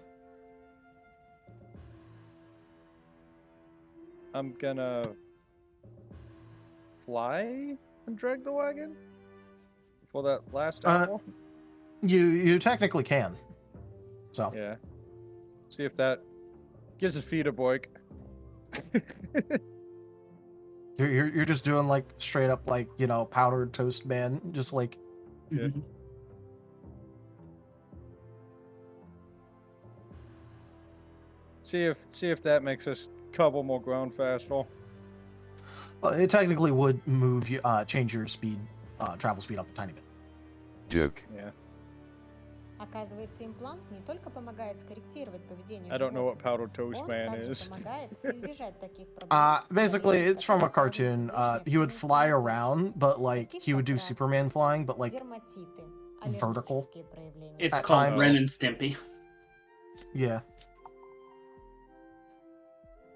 I'm gonna fly and drag the wagon for that last animal. You technically can. So Yeah. See if that gives his feet a boink. you're just doing like straight up like powdered toast man, just like Yeah. See if that makes us cover more ground faster. it technically would move you, change your speed, travel speed up a tiny bit. Duke. Yeah. Оказывается, имплант не только помогает скорректировать поведение I don't know what животных, powdered toast он man также is. помогает избежать таких проблем. Basically, it's from a которые связаны с cartoon. излишней He would fly активностью around, but like таких he would как do рак, Superman flying, but like дерматиты, vertical. аллергические проявления. It's At called times. Ren and Stimpy. Yeah.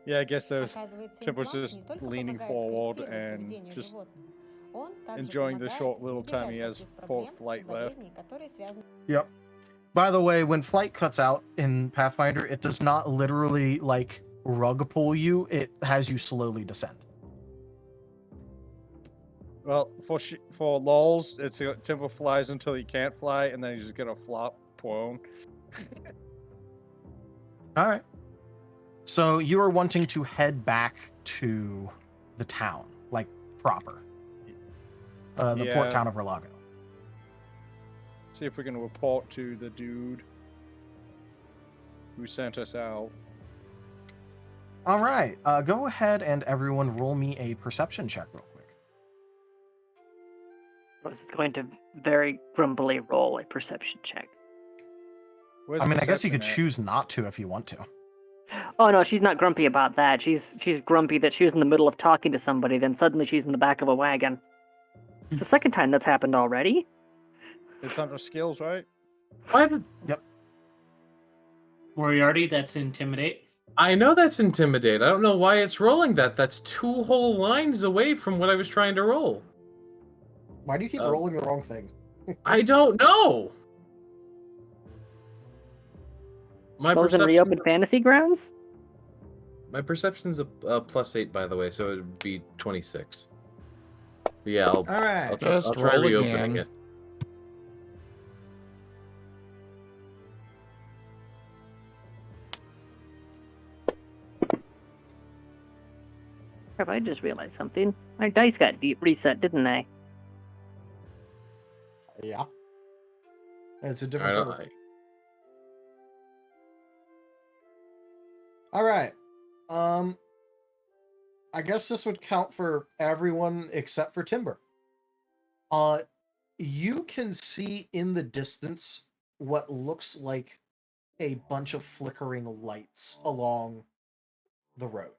Yeah, I guess those Оказывается, Tip was имплант just не только leaning помогает forward скорректировать and поведение just животных, он также enjoying the помогает short little time he избежать has таких for проблем flight и left. болезней, которые связаны. Yep. By the way, when flight cuts out in Pathfinder, it does not literally like rug pull you. It has you slowly descend. Well, for lols, it's Temple flies until he can't fly, and then he's just gonna flop prone. All right. So you are wanting to head back to the town, like proper, the port Yeah. town of Relago. See if we can report to the dude who sent us out. All right. Go ahead and everyone roll me a perception check real quick. Rose is going to very grumpily roll a perception check. Where's I mean, I guess you perception could at? choose not to if you want to. Oh no, she's not grumpy about that. She's grumpy that she was in the middle of talking to somebody, then suddenly she's in the back of a wagon. It's the second time that's happened already. It's under skills, right? Yep. Moriarty, that's Intimidate. I know that's Intimidate. I don't know why it's rolling that. That's 2 whole lines away from what I was trying to roll. Why do you keep Oh. rolling the wrong thing? I don't know. My Those in perception, reopened fantasy grounds? my perception's a +8, by the way, so it'd be 26. But yeah, I'll right. Just try roll reopening again. it. Crap, I just realized something. My dice got reset, didn't they? Yeah. It's a I different don't, server. All right. I guess this would count for everyone except for Timber. You can see in the distance what looks like a bunch of flickering lights along the road.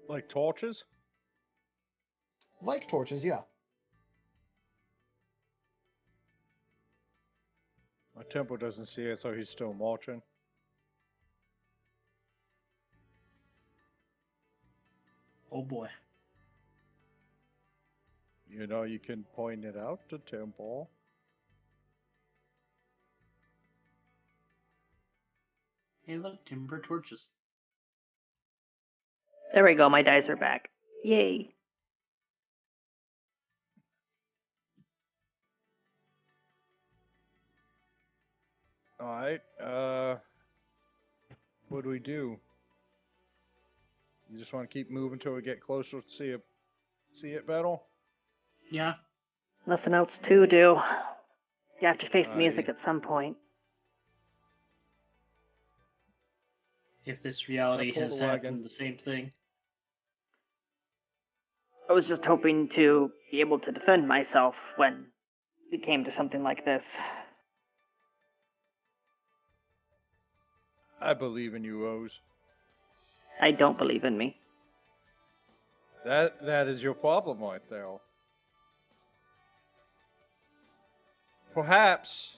Like torches? Like torches, yeah. My temple doesn't see it, so he's still marching. Oh boy. You know, you can point it out to temple. Hey, look, timber torches. There we go. My dice are back. Yay. Alright, what do we do? You just want to keep moving till we get closer to see it battle? Yeah. Nothing else to do. You have to face the music Aye. at some point. If this reality pull has the wagon. happened, the same thing. I was just hoping to be able to defend myself when it came to something like this. I believe in you, Rose. I don't believe in me. That is your problem right there. Perhaps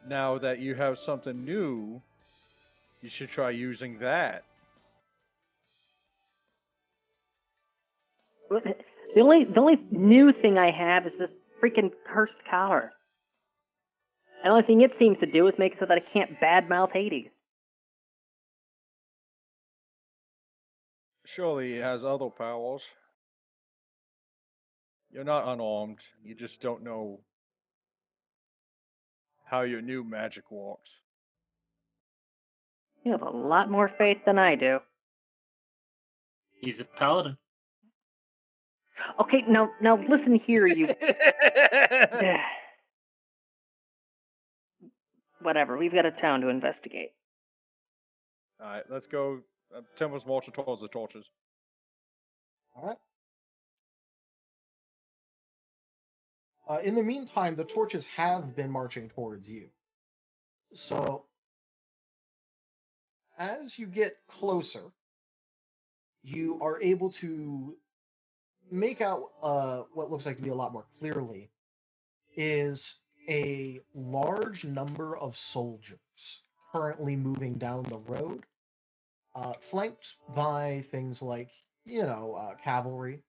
now that you have something new, you should try using that. The only new thing I have is this freaking cursed collar. And the only thing it seems to do is make it so that I can't badmouth Hades. Surely it has other powers. You're not unarmed. You just don't know how your new magic works. You have a lot more faith than I do. He's a paladin. Okay, now listen here, you. Whatever, we've got a town to investigate. Alright, let's go. Temple's marching towards the torches. All right. In the meantime, the torches have been marching towards you. So, as you get closer, you are able to make out what looks like to be a lot more clearly is a large number of soldiers currently moving down the road, flanked by things like, cavalry,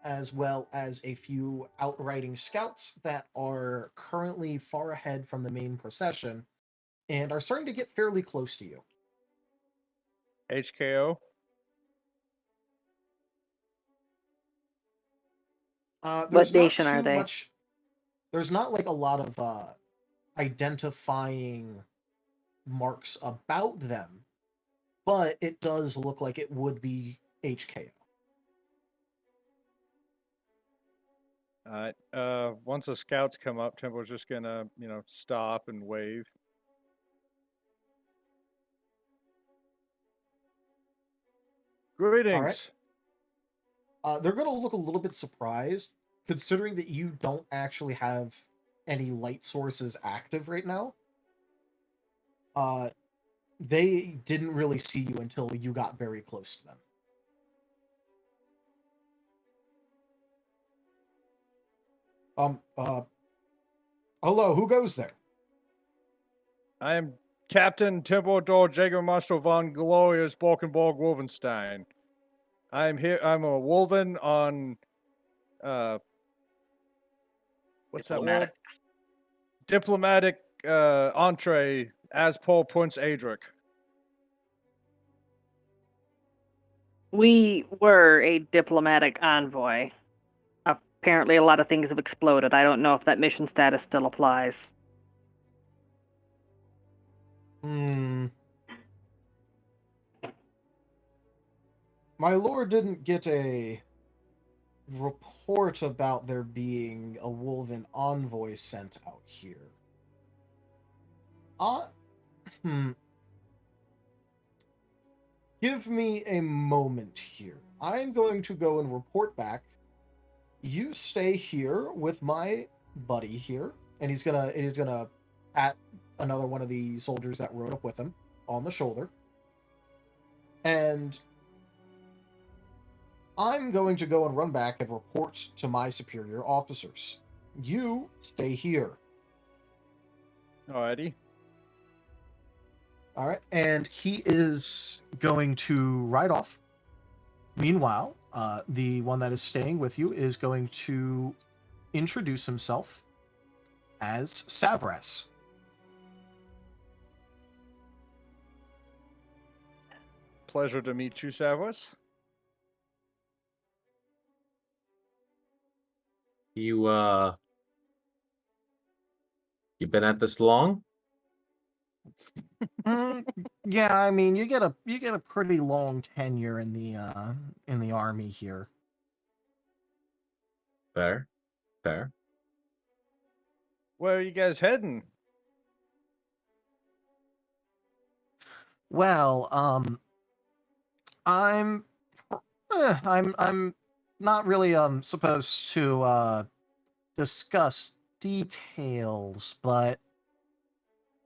as well as a few outriding scouts that are currently far ahead from the main procession and are starting to get fairly close to you. HKO? There's What nation not are too they? much. There's not like a lot of identifying marks about them, but it does look like it would be HKO. Alright, once the scouts come up, Temple's just gonna, stop and wave. Greetings! They're going to look a little bit surprised, considering that you don't actually have any light sources active right now. They didn't really see you until you got very close to them. Hello, who goes there? I am Captain Templedor Jägermeister von Glorious Borkenborg Wolfenstein. I'm here. I'm a Wolven on. What's that word? Diplomatic entree as Paul Prince Adric. We were a diplomatic envoy. Apparently, a lot of things have exploded. I don't know if that mission status still applies. My lord didn't get a report about there being a Wolven envoy sent out here. Give me a moment here. I'm going to go and report back. You stay here with my buddy here, and he's gonna pat another one of the soldiers that rode up with him on the shoulder. And I'm going to go and run back and report to my superior officers. You stay here. Alrighty. All right, and he is going to ride off. Meanwhile, the one that is staying with you is going to introduce himself as Savras. Pleasure to meet you, Savos. You been at this long? Yeah, I mean, you get a pretty long tenure in the army here. Fair. Fair. Where are you guys heading? Well, I'm not really supposed to discuss details, but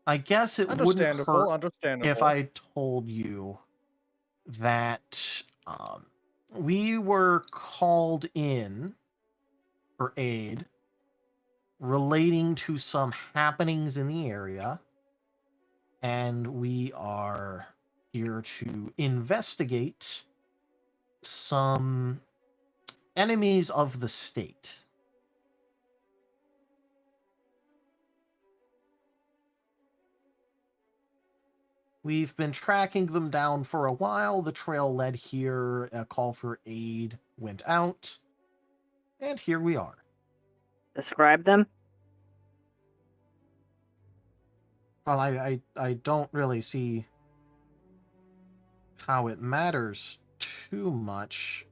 I guess it wouldn't hurt Understandable. if I told you that we were called in for aid relating to some happenings in the area, and we are here to investigate some enemies of the state. We've been tracking them down for a while. The trail led here, a call for aid went out, and here we are. Describe them. Well, I don't really see how it matters too much.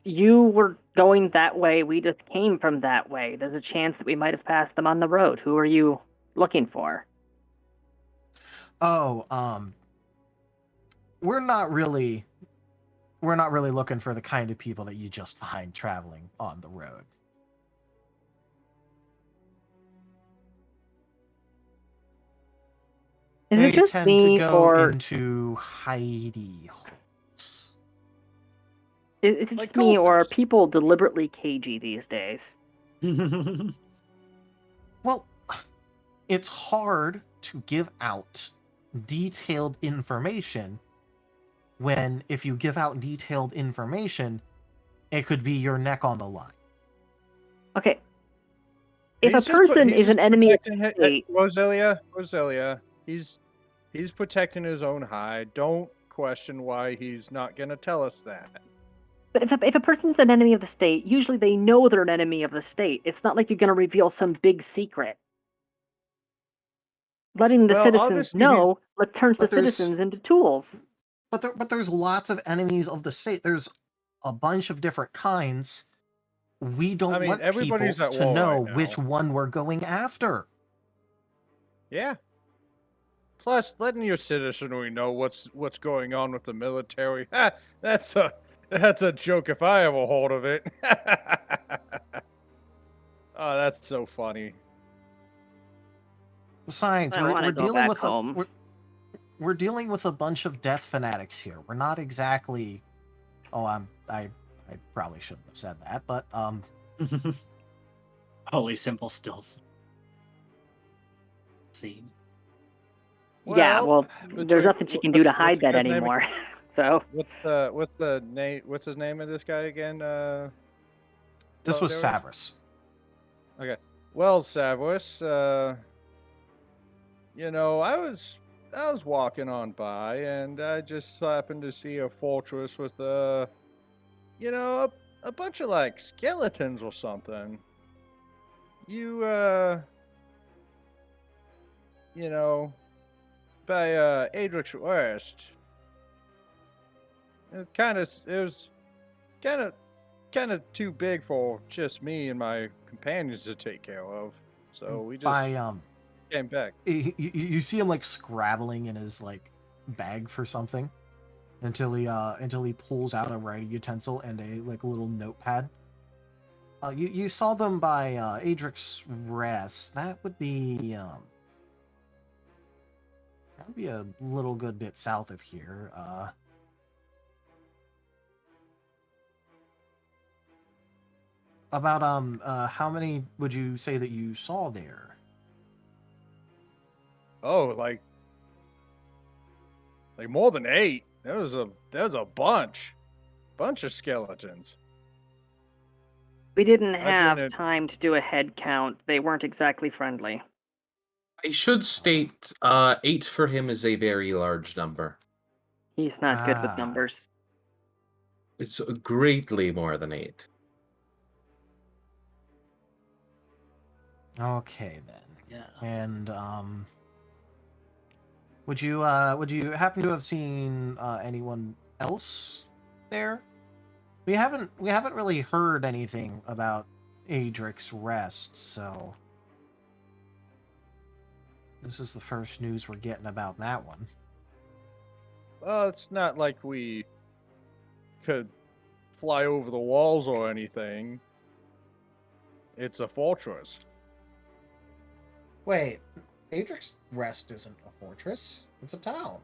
You were going that way. We just came from that way. There's a chance that we might have passed them on the road. Who are you looking for? Oh, we're not really looking for the kind of people that you just find traveling on the road. Is They it just tend me, to go or into hidey holes. is it Like just me, or are cultists. people deliberately cagey these days? Well, it's hard to give out detailed information when, if you give out detailed information, it could be your neck on the line. Okay. If a person is an enemy of the state, Roselia, he's protecting his own hide. Don't question why he's not gonna tell us that. but if a person's an enemy of the state, usually they know they're an enemy of the state. It's not like you're going to reveal some big secret. Letting the Well, citizens obviously know turns the but there's- citizens into tools. But there's lots of enemies of the state. There's a bunch of different kinds. We don't want people everybody's at to war know right now. which one we're going after. Yeah. Plus, letting your citizenry know what's going on with the military. That's a joke if I ever heard of it. Oh, that's so funny. Besides, I we're wanna go dealing back with home. we're dealing with a bunch of death fanatics here. We're not exactly. Oh, I probably shouldn't have said that, but Holy simple stills. Scene. Yeah, well, there's between- nothing you can do to what's hide the that guy's name anymore. So What's the name? What's his name of this guy again? this was Darius? Savras. Okay. Well, Savos, you know, I was walking on by, and I just happened to see a fortress with you know, a bunch of like skeletons or something. You you know, by Adric's West. It was kind of too big for just me and my companions to take care of. So we just came back. You see him like scrabbling in his like bag for something until he pulls out a writing utensil and a like little notepad. You saw them by Adric's Rest. That would be a little good bit south of here. about how many would you say that you saw there? Oh, like more than 8. There was a bunch of skeletons. We didn't I have didn't- time to do a head count. They weren't exactly friendly. I should state 8 for him is a very large number. He's not good with Ah. numbers. It's greatly more than 8. Okay then. Yeah. And would you happen to have seen anyone else there? We haven't really heard anything about Adric's Rest, so this is the first news we're getting about that one. It's not like we could fly over the walls or anything. It's a fortress. Wait, Adric's Rest isn't a fortress. It's a town.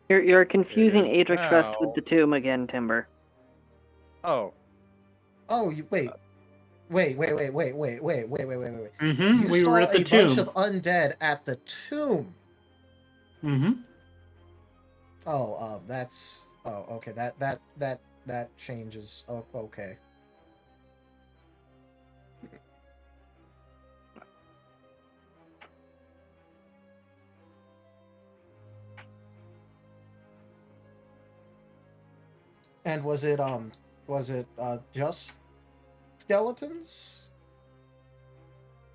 You're confusing is Adric's Rest with now. the tomb again, Timber. Oh. Oh, you wait. Wait. Mm-hmm. You We saw were at the a tomb. bunch of undead at the tomb. Mm-hmm. Oh, that's okay. That changes. Oh, okay. And was it just skeletons?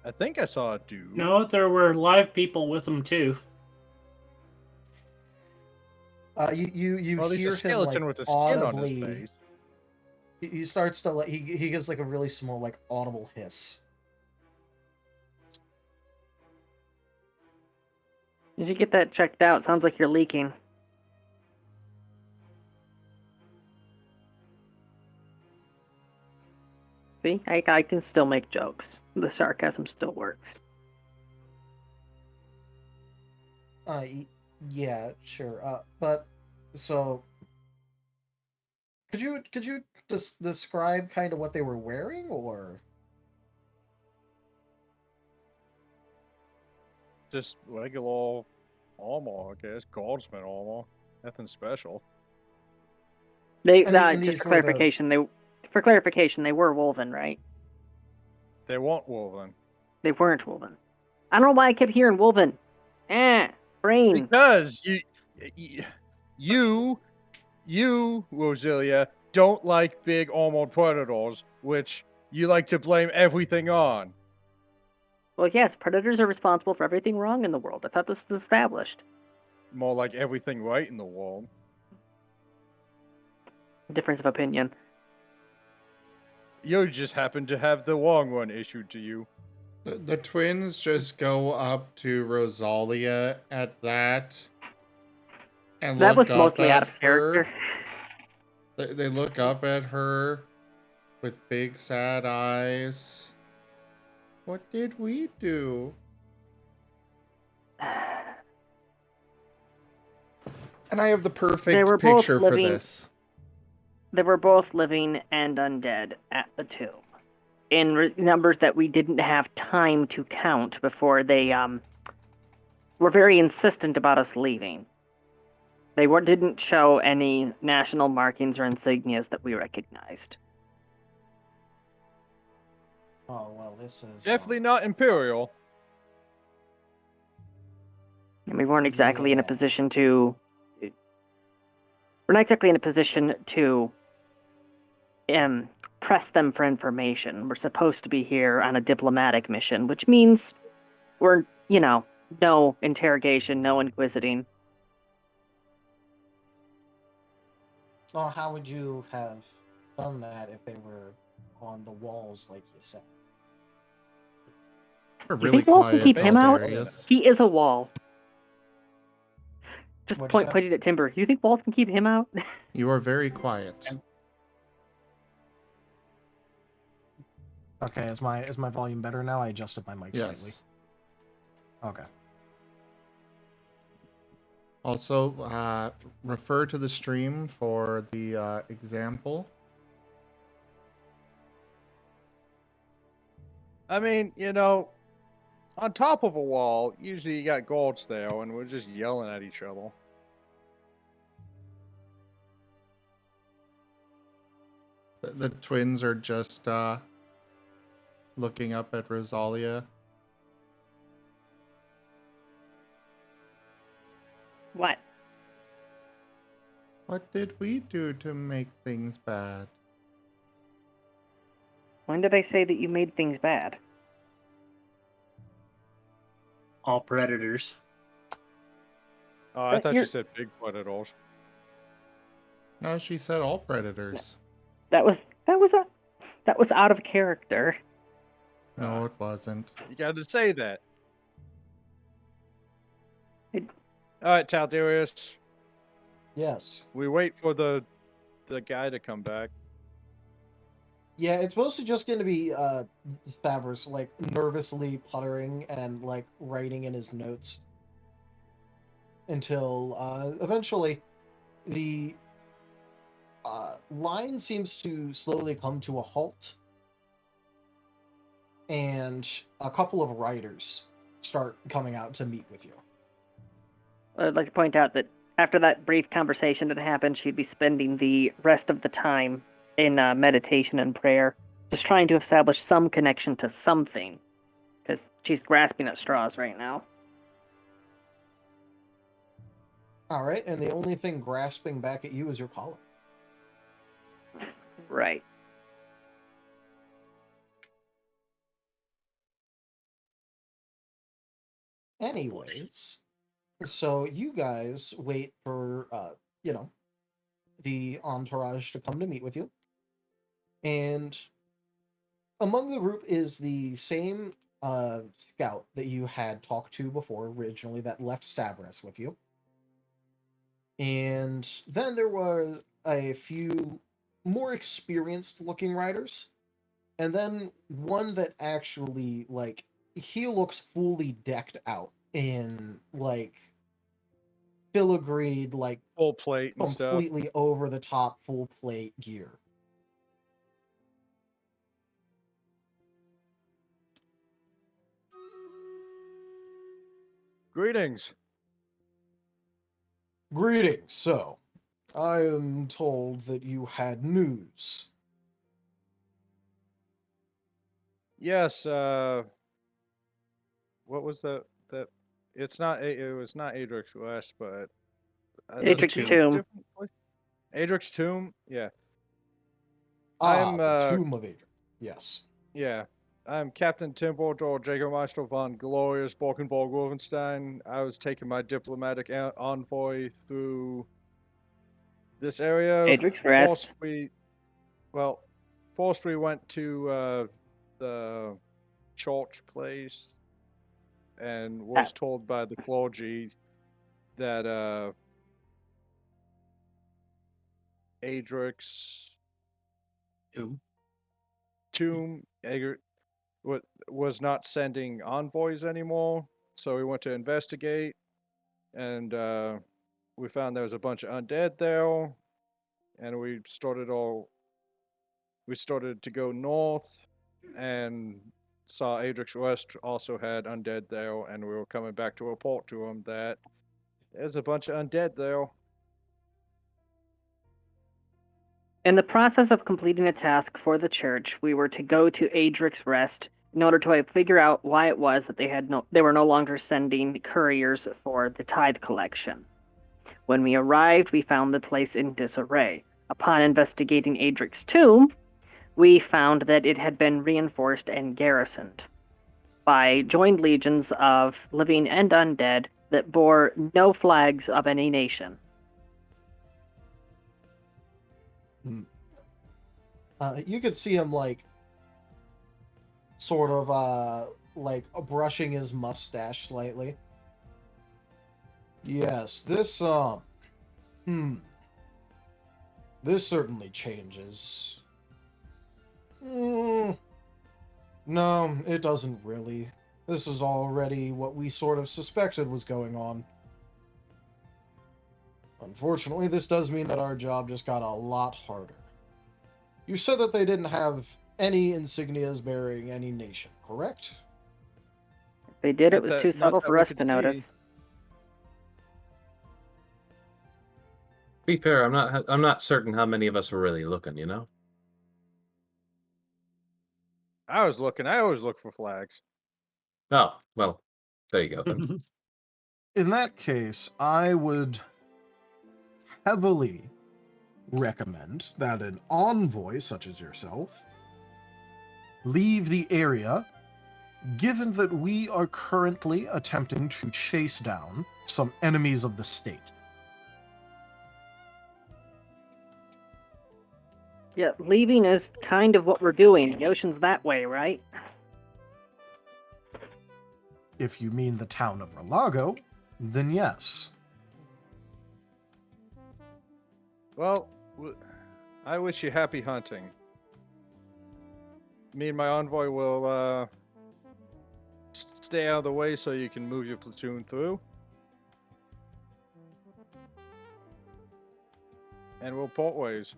I think I saw a dude. No, there were live people with them too. You Well, there's hear a skeleton him like with a skin on his audibly. face. He starts to like he gives like a really small like audible hiss. Did you get that checked out? Sounds like you're leaking. See, I can still make jokes. The sarcasm still works. Yeah, sure. But so could you just describe kind of what they were wearing, or Just regular armor, I guess. Guardsman armor. Nothing special. They and just these for were the- clarification, they were woven, right? They weren't woven. They weren't woven. I don't know why I kept hearing woven. Brain. Because you, Roselia, don't like big armored predators, which you like to blame everything on. Well, yes, predators are responsible for everything wrong in the world. I thought this was established. More like everything right in the world. Difference of opinion. You just happen to have the wrong one issued to you. The twins just go up to Rosalia at that, and That look was mostly up out at of character. her. They look up at her with big sad eyes. What did we do? And I have the They perfect were both picture for living- this. They were both living and undead at the tomb, in numbers that we didn't have time to count before they were very insistent about us leaving. They didn't show any national markings or insignias that we recognized. Oh well, this is Definitely not Imperial. And we weren't exactly in a Yeah. position to. We're not exactly in a position to press them for information. We're supposed to be here on a diplomatic mission, which means we're, no interrogation, no inquisiting. Well, how would you have done that if they were on the walls, like you said? We're You really think walls can quiet, keep him out? Darius. He is a wall. Just What'd you say? pointing at Timber. You think walls can keep him out? You are very quiet. Okay, is my volume better now? I adjusted my mic slightly. Yes. Okay. Also, refer to the stream for the example. I mean, on top of a wall, usually you got guards there, and we're just yelling at each other. The twins are just looking up at Rosalia. What? What did we do to make things bad? When did I say that you made things bad? All predators. Oh, I thought you're- you said big predators. No, she said all predators. That was out of character. No, it wasn't. You got to say that. It- All right, Taldarius. Yes. We wait for the guy to come back. Yeah, it's mostly just going to be Stavros like nervously puttering and like writing in his notes until eventually the line seems to slowly come to a halt, and a couple of riders start coming out to meet with you. I'd like to point out that after that brief conversation that happened, she'd be spending the rest of the time in meditation and prayer, just trying to establish some connection to something, because she's grasping at straws right now. All right, and the only thing grasping back at you is your collar. Right. Anyways, so you guys wait for the entourage to come to meet with you, and among the group is the same scout that you had talked to before originally that left Savras with you. And then there were a few more experienced looking riders, and then one that actually like he looks fully decked out in like filigreed, like Full plate and stuff. completely over the top full plate gear. Greetings. Greetings. So, I am told that you had news. Yes, what was that? It was not Adric's West, but Adric's Tomb. Adric's Tomb, yeah. The Tomb of Adric. Yes. Yeah. I'm Captain Timbledore Jägermeister von Glorious Borkenborg Wolfenstein. I was taking my diplomatic envoy through this area. Adric's Rest. First we went to the church place and was told by the clergy that Adric's Tomb was not sending envoys anymore, so we went to investigate, and we found there was a bunch of undead there, and we started to go north, and saw Adric's West also had undead there, and we were coming back to report to him that there's a bunch of undead there. In the process of completing a task for the church, we were to go to Adric's Rest in order to figure out why it was that they were no longer sending couriers for the tithe collection. When we arrived, we found the place in disarray. Upon investigating Adric's tomb, we found that it had been reinforced and garrisoned by joined legions of living and undead that bore no flags of any nation. You could see him like sort of like brushing his mustache slightly. Yes, this this certainly changes. No, it doesn't really. This is already what we sort of suspected was going on. Unfortunately, this does mean that our job just got a lot harder. You said that they didn't have any insignias bearing any nation, correct? If they did, it Not was that- too not subtle that for we us could to see. notice. Be fair, I'm not certain how many of us were really looking, you know? I was looking. I always look for flags. Oh, well, there you go then. In that case, I would heavily recommend that an envoy such as yourself leave the area, given that we are currently attempting to chase down some enemies of the state. Yeah, leaving is kind of what we're doing. The ocean's that way, right? If you mean the town of Relago, then yes. Well, I wish you happy hunting. Me and my envoy will stay out of the way so you can move your platoon through. And we'll port ways.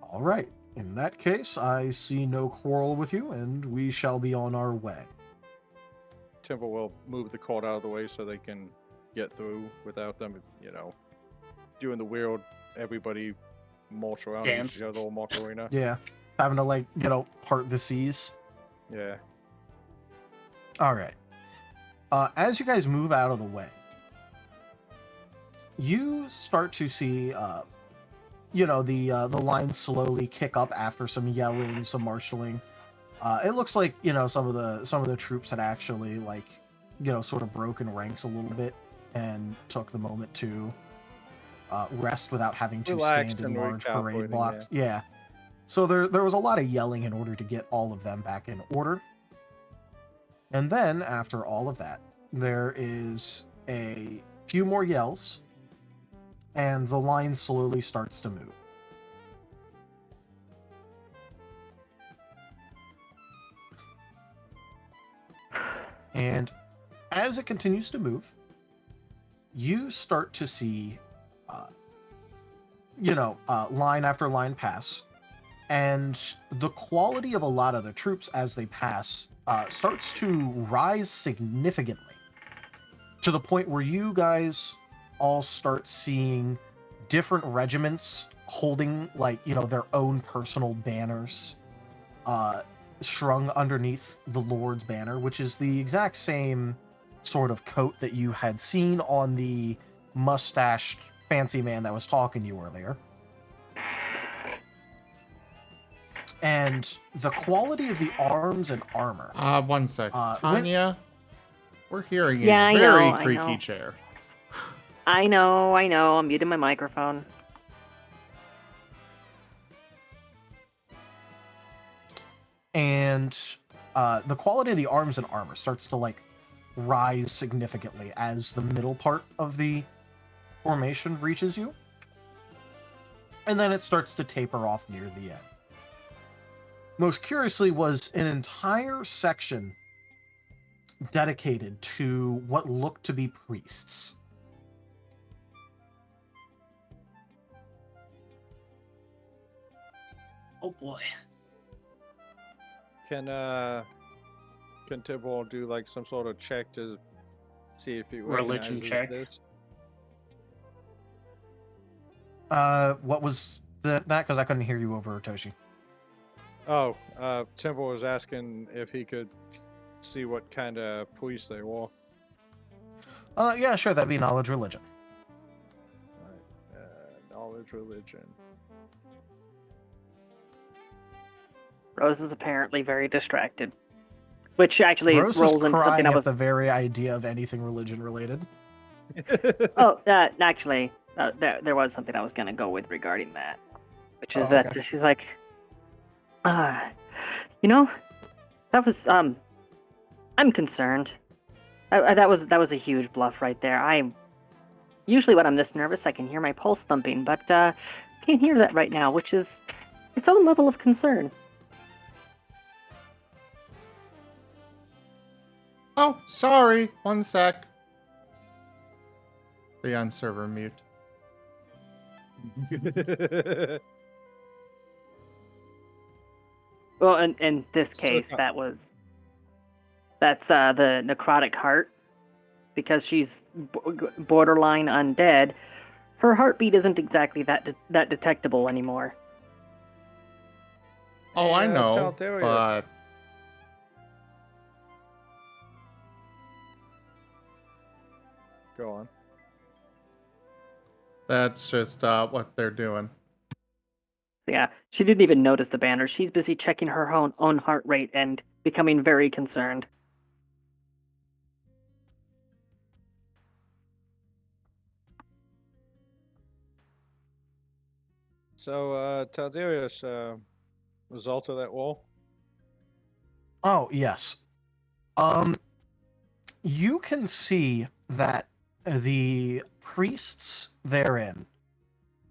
All right. In that case, I see no quarrel with you, and we shall be on our way. Temple will move the court out of the way so they can get through without them, doing the weird everybody march around Dance. each other, little Macarena. Yeah. Having to, part the seas. Yeah. All right. As you guys move out of the way, you start to see, the line slowly kick up after some yelling, some marshaling. It looks like some of the troops had actually sort of broken ranks a little bit and took the moment to rest without having to Relaxed stand in and large parade recalculating, blocks. Yeah. So there was a lot of yelling in order to get all of them back in order. And then after all of that, there is a few more yells, and the line slowly starts to move. And as it continues to move, you start to see, line after line pass, and the quality of a lot of the troops as they pass starts to rise significantly, to the point where you guys all start seeing different regiments holding their own personal banners strung underneath the Lord's banner, which is the exact same sort of coat that you had seen on the mustached fancy man that was talking to you earlier. And the quality of the arms and armor. One sec. Tanya, we're hearing Yeah, a I very know, I creaky know. chair. I know. I'm muting my microphone. And the quality of the arms and armor starts to rise significantly as the middle part of the formation reaches you, and then it starts to taper off near the end. Most curiously was an entire section dedicated to what looked to be priests. Oh boy. Can Tibble do some sort of check to see if he Religion recognizes check? this? What was that? Because I couldn't hear you over Toshi. Oh, Temple was asking if he could see what kind of police they were. Yeah, sure, that'd be knowledge religion. Knowledge religion. Rose is apparently very distracted, which actually Rose rolls is into crying something I at was. the very idea of anything religion related. Oh, actually, there was something I was gonna go with regarding that, which is okay. she's like, that was I'm concerned. That was a huge bluff right there. Usually when I'm this nervous, I can hear my pulse thumping, but can't hear that right now, which is its own level of concern. Oh, sorry. One sec. The on server mute. Well, in this case, that's the necrotic heart, because she's borderline undead. Her heartbeat isn't exactly that detectable anymore. Oh, I know, Talteria. but Go on. that's just what they're doing. Yeah, she didn't even notice the banner. She's busy checking her own heart rate and becoming very concerned. So, Taldarius, result of that wall? Oh, yes. You can see that the priests therein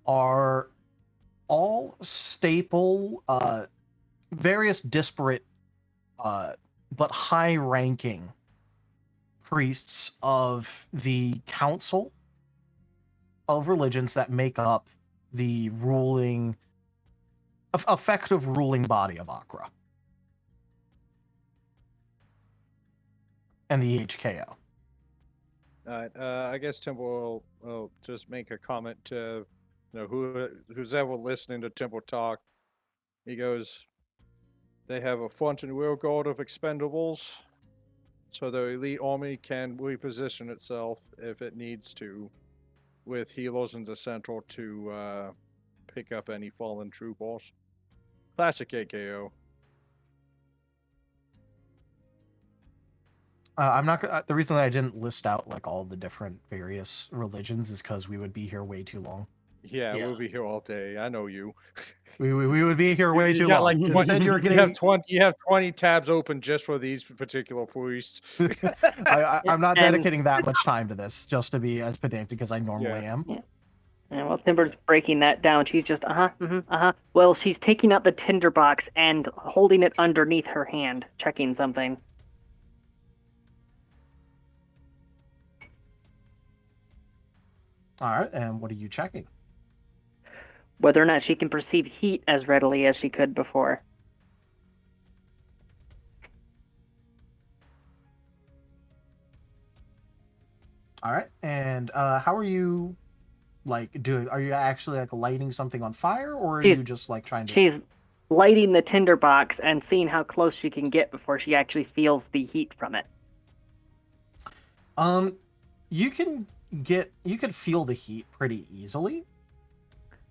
are all staple, various disparate, but high-ranking priests of the council of religions that make up the effective ruling body of Akra and the HKO. Alright, I guess Temple will just make a comment to, who's ever listening to Temple talk. He goes, they have a front and rear guard of expendables, so the elite army can reposition itself if it needs to, with healers in the center to pick up any fallen troopers. Classic AKO. I'm not gonna. The reason that I didn't list out like all the different various religions is because we would be here way too long. Yeah, we'll be here all day. I know you. We would be here way too got long. Like Instead, you're you have 20 tabs open just for these particular priests. I'm not dedicating that much time to this just to be as pedantic as I normally am. Yeah. And while Timber's breaking that down, she's just Well, she's taking out the tinderbox and holding it underneath her hand, checking something. All right, and what are you checking? Whether or not she can perceive heat as readily as she could before. All right, and how are you, like, doing? Are you actually like lighting something on fire, or are you just like trying to? She's lighting the tinderbox and seeing how close she can get before she actually feels the heat from it. You can feel the heat pretty easily.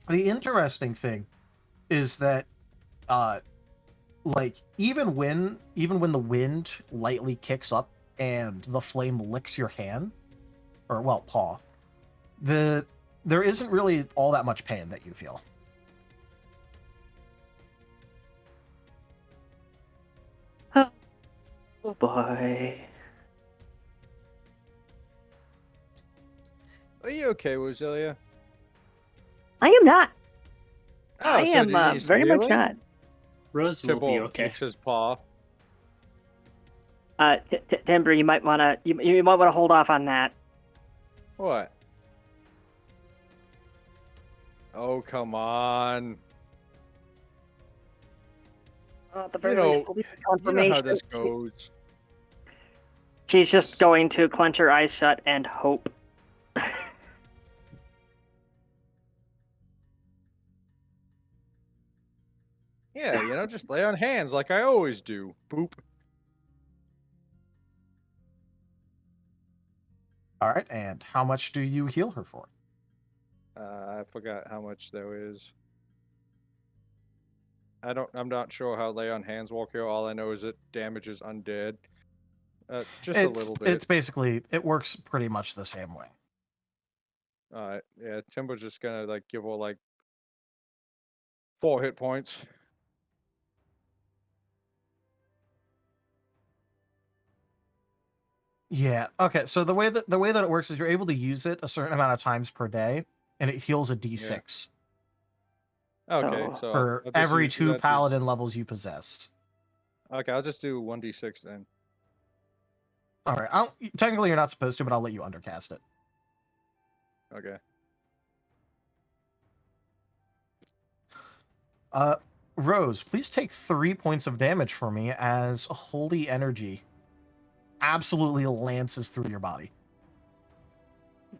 The interesting thing is that, like even when the wind lightly kicks up and the flame licks your hand, or well, paw, there isn't really all that much pain that you feel. Oh boy. Are you okay, Roselia? I am not. Oh, I so am do you need some very much healing? not. Rose will be okay. Kicks his paw. Timber, you might wanna hold off on that. What? Oh, come on. At the very least, You know how this goes. She's just going to clench her eyes shut and hope. Yeah, just lay on hands like I always do. Boop. All right, and how much do you heal her for? I forgot how much there is. I'm not sure how lay on hands work here. All I know is it damages undead. Just a little bit. It's basically, it works pretty much the same way. Alright, yeah, Timber's just gonna give her 4 hit points. Yeah. Okay. So the way that it works is you're able to use it a certain amount of times per day, and it heals a D6. Okay, so for I'll just every use 2 that paladin levels you possess. Okay, I'll just do 1d6 then. All right. Technically, you're not supposed to, but I'll let you undercast it. Okay. Rose, please take 3 points of damage for me as holy energy absolutely lances through your body.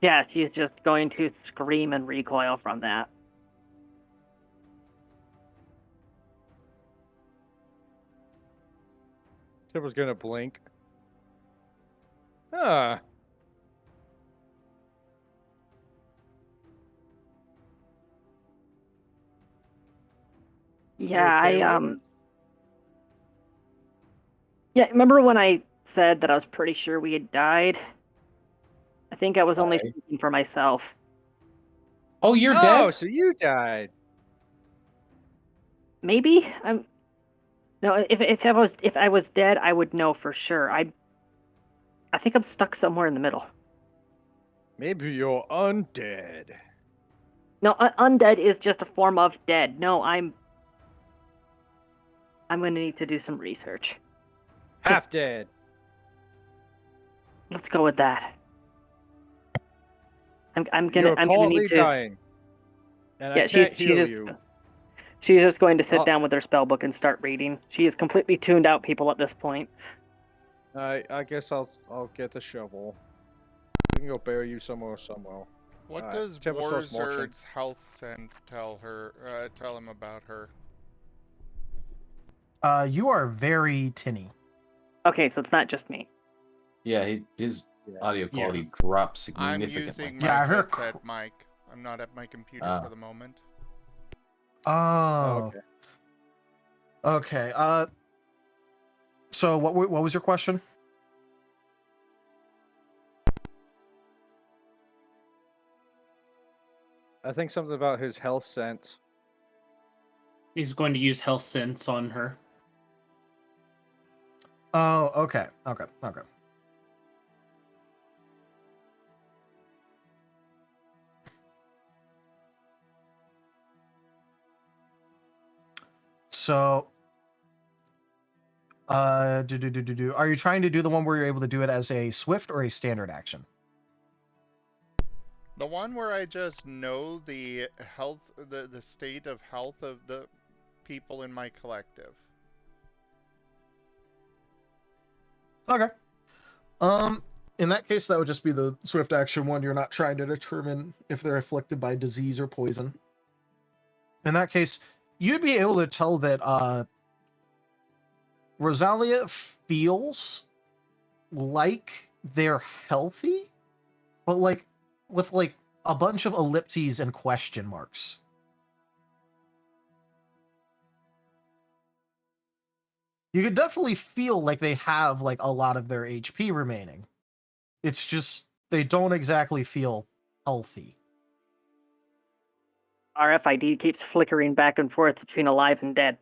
Yeah, she's just going to scream and recoil from that. Timber's gonna blink. Ah. Yeah, okay with it? Yeah, remember when I said that I was pretty sure we had died? I think I was only Aye. speaking for myself. Oh, you're Oh, dead? so you died. Maybe? No, if I was dead, I would know for sure. I think I'm stuck somewhere in the middle. Maybe you're undead. No, undead is just a form of dead. No, I'm gonna need to do some research. Half dead. Let's go with that. You're I'm gonna currently need to. dying. And I Yeah, can't heal you. she's just going to sit I'll- down with her spell book and start reading. She has completely tuned out people at this point. I guess I'll get the shovel. We can go bury you somewhere. What does Timber starts marching. Warzerd's health sense tell him about her? You are very tinny. Okay, so it's not just me. Yeah, his audio quality drops I'm significantly. using my Yeah, her headset mic. I'm not at my computer for the moment. Oh. Okay. So what was your question? I think something about his health sense. He's going to use health sense on her. Oh, okay. Okay. So, are you trying to do the one where you're able to do it as a swift or a standard action? The one where I just know the health, the state of health of the people in my collective. Okay. In that case, that would just be the swift action one. You're not trying to determine if they're afflicted by disease or poison. In that case, you'd be able to tell that Rosalia feels like they're healthy, but like with like a bunch of ellipses and question marks. You could definitely feel like they have like a lot of their HP remaining. It's just they don't exactly feel healthy. RFID keeps flickering back and forth between alive and dead.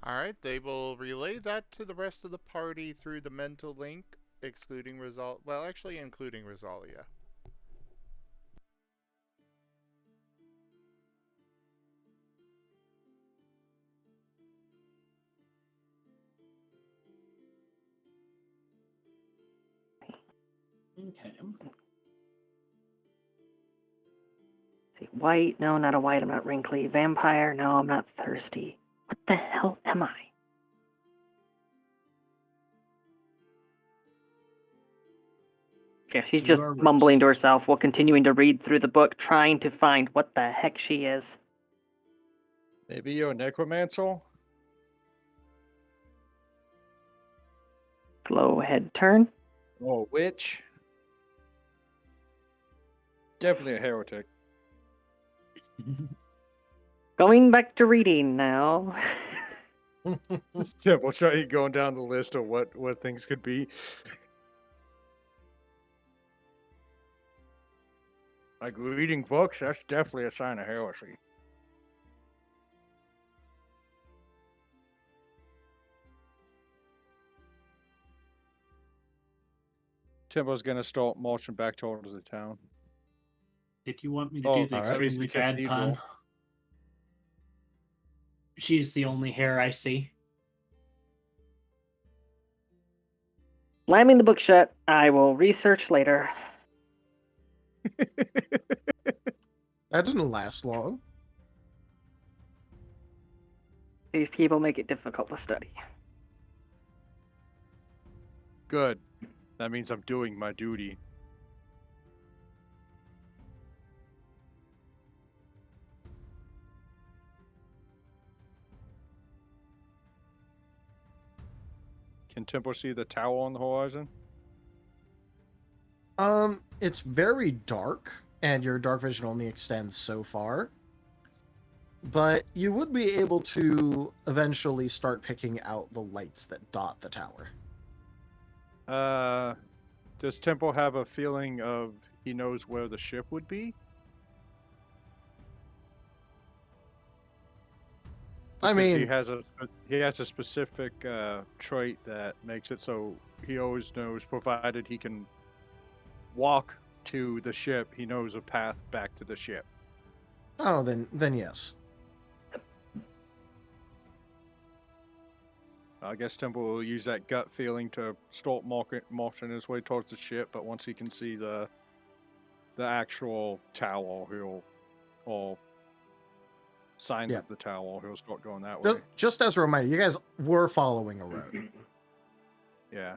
Alright, they will relay that to the rest of the party through the mental link, excluding including Rosalia. Okay. See, white? No, not a white. I'm not wrinkly. Vampire? No, I'm not thirsty. What the hell am I? Yeah, she's So just you are mumbling Rose. to herself while continuing to read through the book, trying to find what the heck she is. Maybe you're a necromancer? Glow head turn. Or a witch? Definitely a heretic. Going back to reading now. Yeah, we'll try going down the list of what things could be. Like reading books, that's definitely a sign of heresy. Timbo's gonna start marching back towards the town. Did you want me to Oh, do the alright. extremely bad pun? Cathedral. She's the only hair I see. Slamming the book shut. I will research later. That didn't last long. These people make it difficult to study. Good. That means I'm doing my duty. Can Tempo see the tower on the horizon? It's very dark, and your dark vision only extends so far. But you would be able to eventually start picking out the lights that dot the tower. Does Tempo have a feeling of he knows where the ship would be? I Because mean, he has a specific trait that makes it so he always knows, provided he can walk to the ship, he knows a path back to the ship. oh, then yes. I guess Temple will use that gut feeling to start marching his way towards the ship, but once he can see the actual tower, or signs of the tower, he'll start going that way. Just as a reminder, you guys were following a road. Yeah.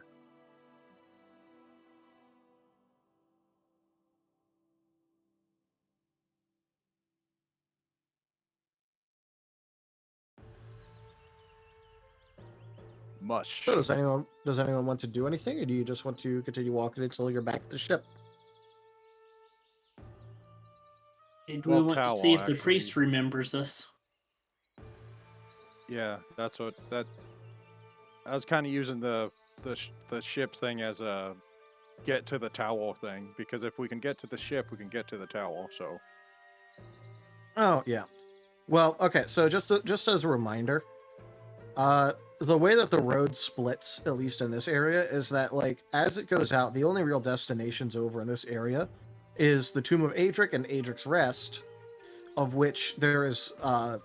Mush. So does anyone want to do anything, or do you just want to continue walking until you're back at the ship? And we want to see if the actually. priest remembers us. Yeah, that's what I was kind of using the ship thing as a get to the tower thing, because if we can get to the ship, we can get to the tower. So. Oh yeah. Well, okay. So just as a reminder, the way that the road splits, at least in this area, is that like as it goes out, the only real destinations over in this area is the Tomb of Adric and Adric's Rest, of which there is a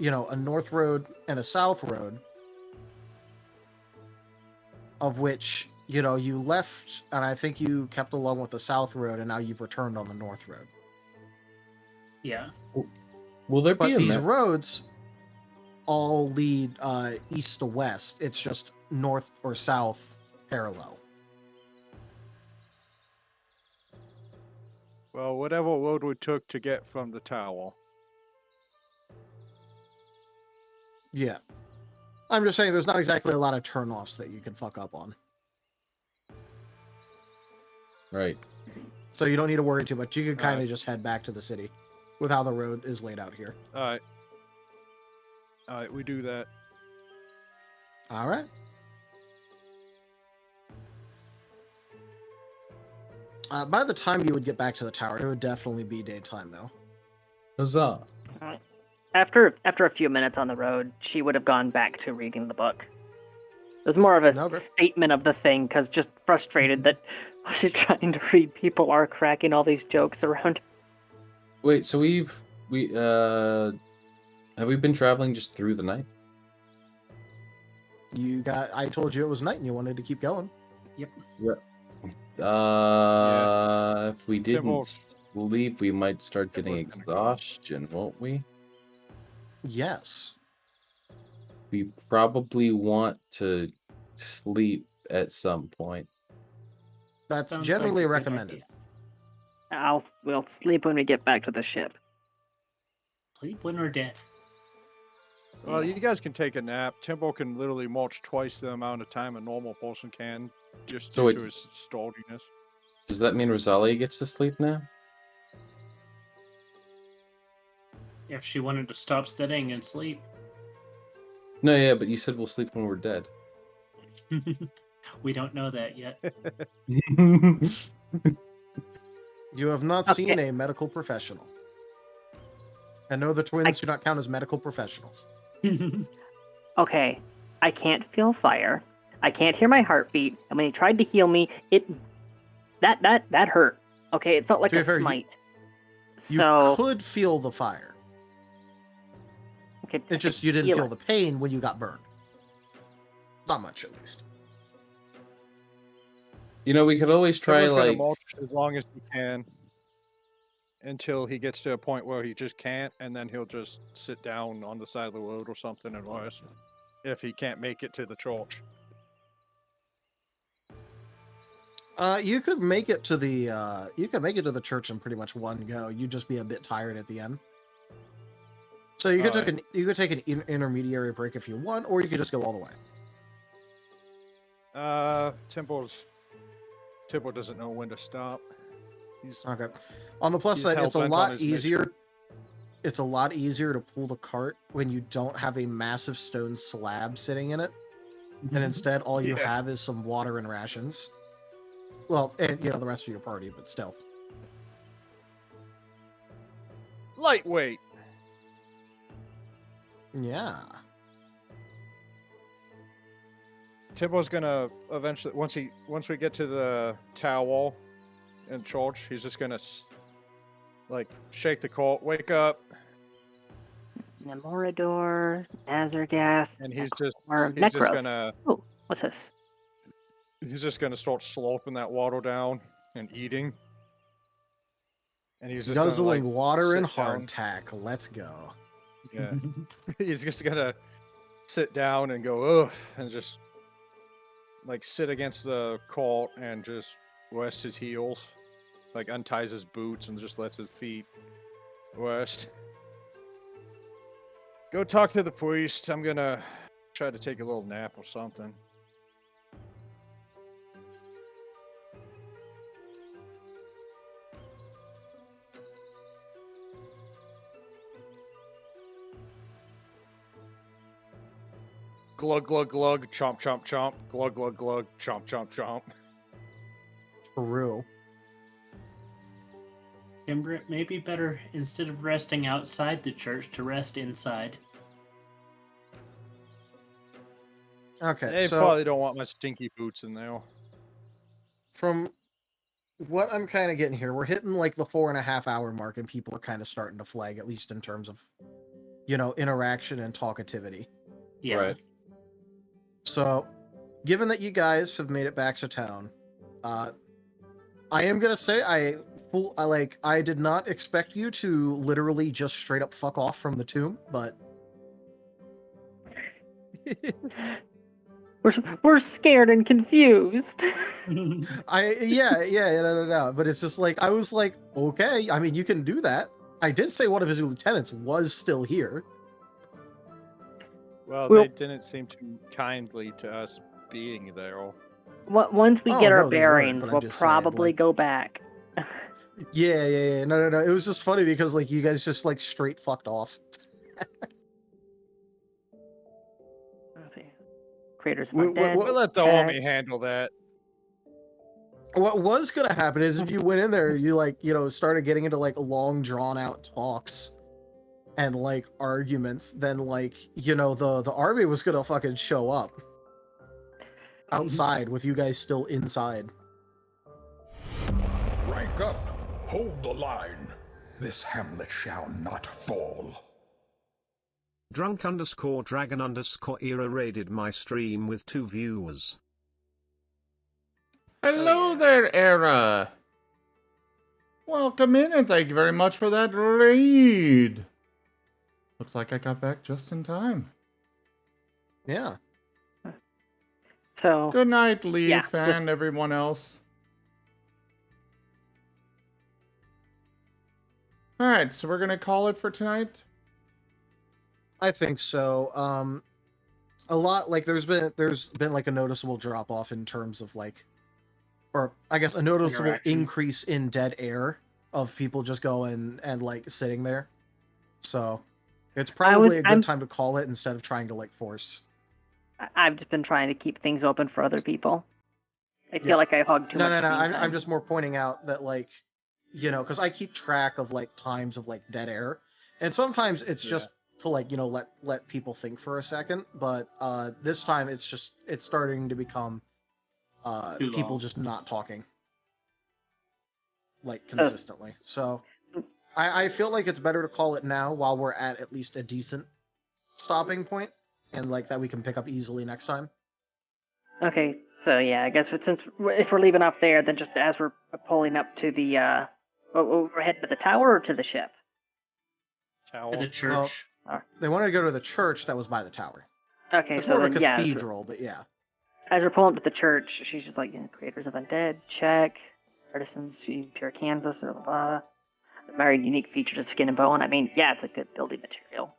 north road and a south road, of which you left, and I think you kept along with the south road, and now you've returned on the north road. Yeah. Will there be But these roads all lead east to west. It's just north or south parallel. Well, whatever road we took to get from the tower. Yeah. I'm just saying there's not exactly a lot of turnoffs that you can fuck up on. Right. So you don't need to worry too much. You can kind of just head back to the city with how the road is laid out here. All right, we do that. All right. By the time you would get back to the tower, it would definitely be daytime, though. Huzzah. After a few minutes on the road, she would have gone back to reading the book. It was more of a statement of the thing, because just frustrated that she's trying to read, people are cracking all these jokes around. Wait, so have we been traveling just through the night? I told you it was night and you wanted to keep going. Yep. If we didn't sleep, we might start getting exhaustion, won't we? Yes. We probably want to sleep at some point. That's generally recommended. We'll sleep when we get back to the ship. Sleep when we're dead. Well, you guys can take a nap. Tempo can literally march twice the amount of time a normal person can, just due to his sturdiness. Does that mean Rosalia gets to sleep now? If she wanted to stop studying and sleep. No, yeah, but you said we'll sleep when we're dead. We don't know that yet. You have not seen a medical professional. And no, the twins do not count as medical professionals. Okay, I can't feel fire. I can't hear my heartbeat. And when he tried to heal me, that hurt. Okay, it felt like To be a fair, smite. You So could feel the fire. okay, I It's just could you didn't feel it. the pain when you got burned. Not much, at least. You know, we could always try Timber's gonna like mulch as long as he can until he gets to a point where he just can't, and then he'll just sit down on the side of the road or something and rest if he can't make it to the church. You could make it to the church in pretty much one go. You'd just be a bit tired at the end. So you could take an intermediary break if you want, or you could just go all the way. Timbo doesn't know when to stop. He's Okay. On the plus he's side, it's a hell-bent on lot his easier. mission. It's a lot easier to pull the cart when you don't have a massive stone slab sitting in it, and instead all you have is some water and rations. Well, and the rest of your party, but still. Lightweight. Yeah. Timbo's gonna eventually, once we get to the tower in church, he's just gonna shake the cult, wake up, Nemorador, Nazargath, and he's or just Necros. gonna Oh, what's this? he's just gonna start slurping that water down and eating. And he's just Guzzling gonna, water and sit down. hardtack. Let's go. Yeah. He's just gonna sit down and go, ugh, and just sit against the cart and just rest his heels. Unties his boots and just lets his feet rest. Go talk to the priest. I'm gonna try to take a little nap or something. Glug, glug, glug, chomp, chomp, chomp, glug, glug, glug, chomp, chomp, chomp. True. Timber, it may be better instead of resting outside the church to rest inside. Okay, They so probably don't want my stinky boots in there. from what I'm kind of getting here, we're hitting the 4.5 hour mark, and people are kind of starting to flag, at least in terms of, interaction and talkativity. Yeah. Right. So, given that you guys have made it back to town, I am gonna say I did not expect you to literally just straight up fuck off from the tomb, but We're scared and confused. no, but it's just I was okay, I mean, you can do that. I did say one of his lieutenants was still here. Well, Well- they didn't seem too kindly to us being there. Once we Oh, get no, our they weren't, bearings, but I'm we'll just saying, probably go back. Yeah. No. It was just funny because you guys just straight fucked off. Let's see. Craters Wh- are dead. We'll let the army handle that. What was gonna happen is if you went in there, you started getting into long drawn out talks and arguments, then the army was gonna fucking show up outside with you guys still inside. Rank up. Hold the line. This hamlet shall not fall. Drunk_dragon_era raided my stream with 2 viewers. Hello there, Era. Welcome in, and thank you very much for that raid. Looks like I got back just in time. Yeah. So Good night, Leaf, yeah, and everyone else. Alright, so we're gonna call it for tonight? I think so. A lot there's been a noticeable drop off in terms of or I guess a noticeable Interaction. increase in dead air of people just going and sitting there. So it's probably a good time to call it instead of trying to force. I've just been trying to keep things open for other people. I feel like I hog too much. No. screen time. I'm just more pointing out that because I keep track of times of dead air, and sometimes it's just to let people think for a second. But this time it's starting to become Too people long. just not talking. like consistently. So I feel like it's better to call it now while we're at least a decent stopping point, and like that we can pick up easily next time. Okay, so yeah, I guess since if we're leaving off there, then just as we're pulling up to the we're heading to the tower or to the ship. To the church. Well, they wanted to go to the church that was by the tower. Okay, It's so more of then a yeah, cathedral, but yeah. as we're pulling up to the church, she's just like, creators of undead, check. Artisans, pure canvas, blah, blah, blah. Very unique features of skin and bone. I mean, yeah, it's a good building material.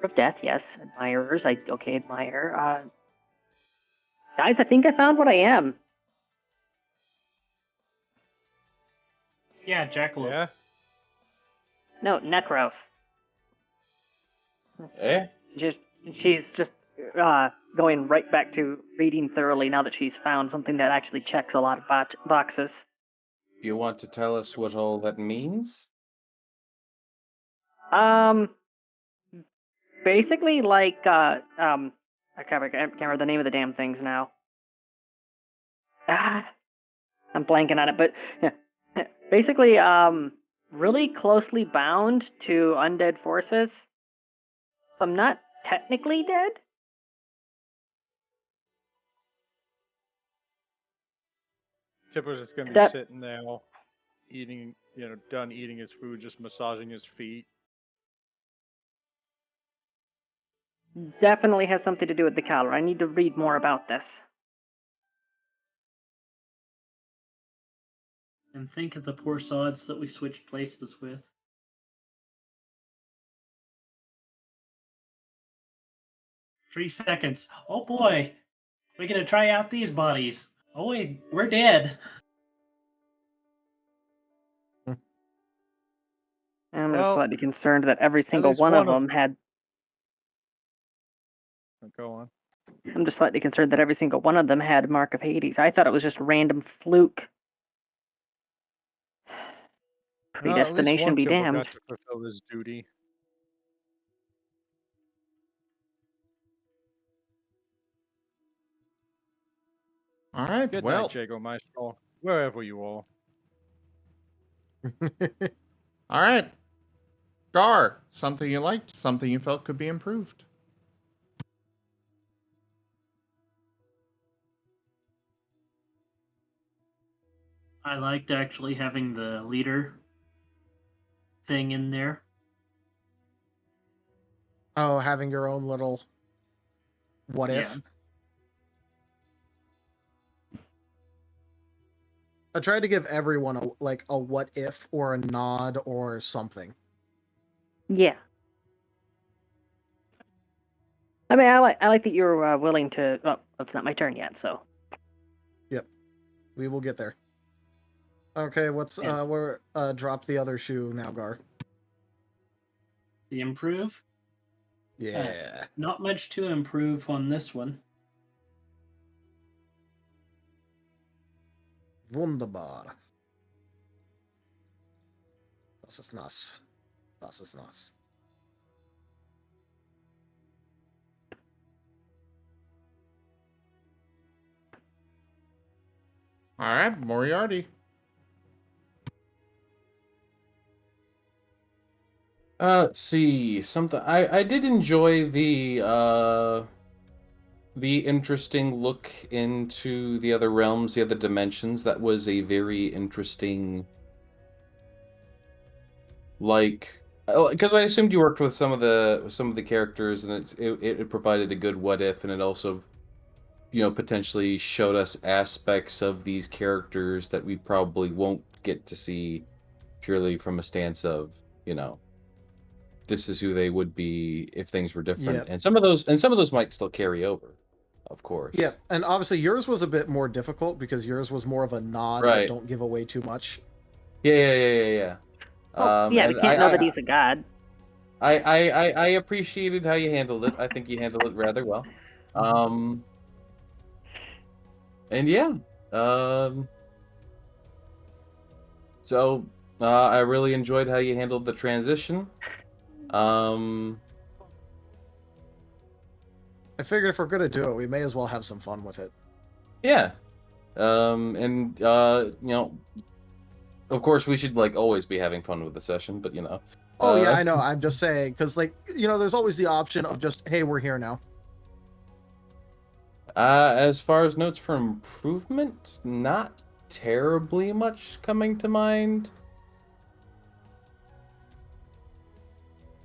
Of death, yes. Admirers, I admire. Guys, I think I found what I am. Yeah, Jackalope. Yeah. No, Necros. Eh? She's just going right back to reading thoroughly now that she's found something that actually checks a lot of boxes. You want to tell us what all that means? Basically like I can't remember the name of the damn things now. I'm blanking on it, but yeah. Basically, really closely bound to undead forces. So I'm not technically dead. Tipper's just gonna be That- sitting there, eating, done eating his food, just massaging his feet. Definitely has something to do with the collar. I need to read more about this. And think of the poor sods that we switched places with. Three seconds. Oh boy, we're gonna try out these bodies. Oh wait, we're dead. I'm Well, just slightly concerned that every single least one of one of- them had. Go on. I'm just slightly concerned that every single one of them had Mark of Hades. I thought it was just random fluke. Predestination be damned. Got to fulfill his duty. All right, Good well. night, Jago Maestro. Wherever you are. All right. Gar, something you liked, something you felt could be improved. I liked actually having the leader thing in there. Oh, having your own little what if. I tried to give everyone a what if or a nod or something. Yeah. I mean, I like that you're willing to. Oh, it's not my turn yet, so. Yep, we will get there. Okay, we're drop the other shoe now, Gar. The improve? Yeah. Not much to improve on this one. Wunderbar. Das ist nass. Das ist nass. All right, Moriarty. Let's see. Something I did enjoy the interesting look into the other realms, the other dimensions. That was a very interesting, because I assumed you worked with some of the characters, and it provided a good what if, and it also, potentially showed us aspects of these characters that we probably won't get to see purely from a stance of, this is who they would be if things were different. Yep. And some of those might still carry over, of course. Yeah, and obviously yours was a bit more difficult because yours was more of a nod, Right. but don't give away too much. Yeah. Well, we can't know that he's a god. I appreciated how you handled it. I think you handled it rather well. And yeah. So I really enjoyed how you handled the transition. I figured if we're gonna do it, we may as well have some fun with it. Yeah. And Of course, we should like always be having fun with the session, but you know. Oh yeah, I know. I'm just saying because like there's always the option of just hey, we're here now. As far as notes for improvement, not terribly much coming to mind.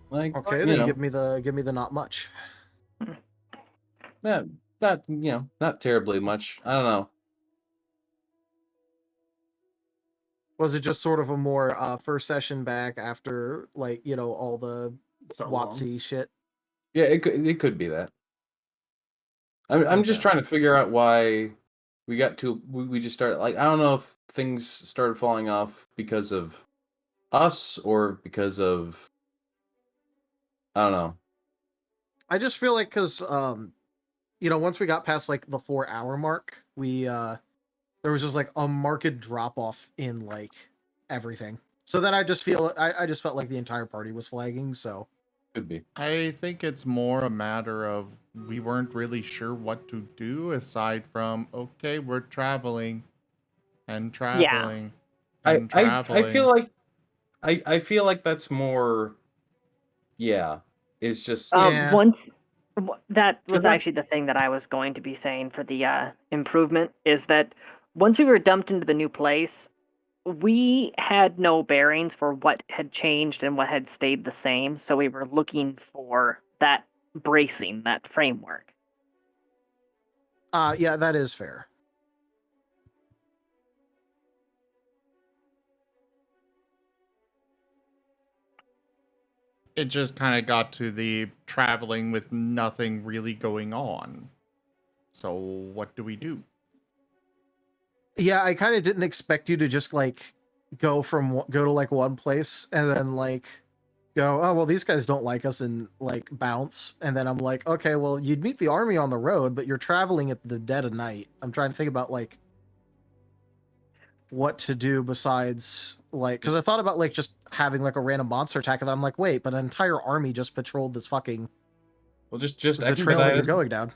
Like, Okay, then give me the not much. Yeah, not terribly much. I don't know. Was it just sort of a more first session back after like all the WotC shit? Yeah, it could be that. I'm just trying to figure out why we got to we just started like I don't know if things started falling off because of us or because of I don't know. I just feel like because once we got past like the 4-hour mark, we there was just like a marked drop off in like everything. So then I just felt like the entire party was flagging. So could be. I think it's more a matter of we weren't really sure what to do aside from okay, we're traveling and traveling and traveling. I feel like that's more. Yeah, it's just once that was actually the thing that I was going to be saying for the improvement is that once we were dumped into the new place, we had no bearings for what had changed and what had stayed the same. So we were looking for that bracing, that framework. Yeah, that is fair. It just kind of got to the traveling with nothing really going on. So what do we do? Yeah, I kind of didn't expect you to just like go to like one place and then like go, oh well, these guys don't like us and like bounce. And then I'm like, okay, well, you'd meet the army on the road, but you're traveling at the dead of night. I'm trying to think about like what to do besides like because I thought about like just having like a random monster attack, and then I'm like, wait, but an entire army just patrolled this fucking just the trail that you're going down.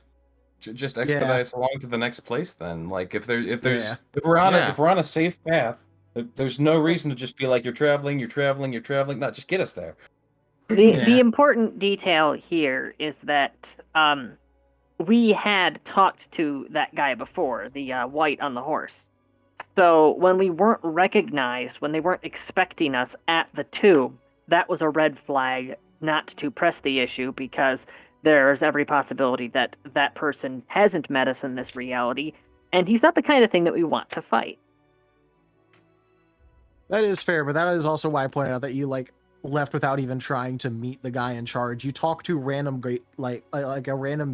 Just expedite us along to the next place then. Like if we're Yeah. on a safe path, there's no reason to just be like you're traveling. No, just get us there. The important detail here is that we had talked to that guy before, the white on the horse. So when we weren't recognized, when they weren't expecting us at the tomb, that was a red flag not to press the issue because there's every possibility that that person hasn't met us in this reality, and he's not the kind of thing that we want to fight. That is fair, but that is also why I pointed out that you like left without even trying to meet the guy in charge. You talked to a random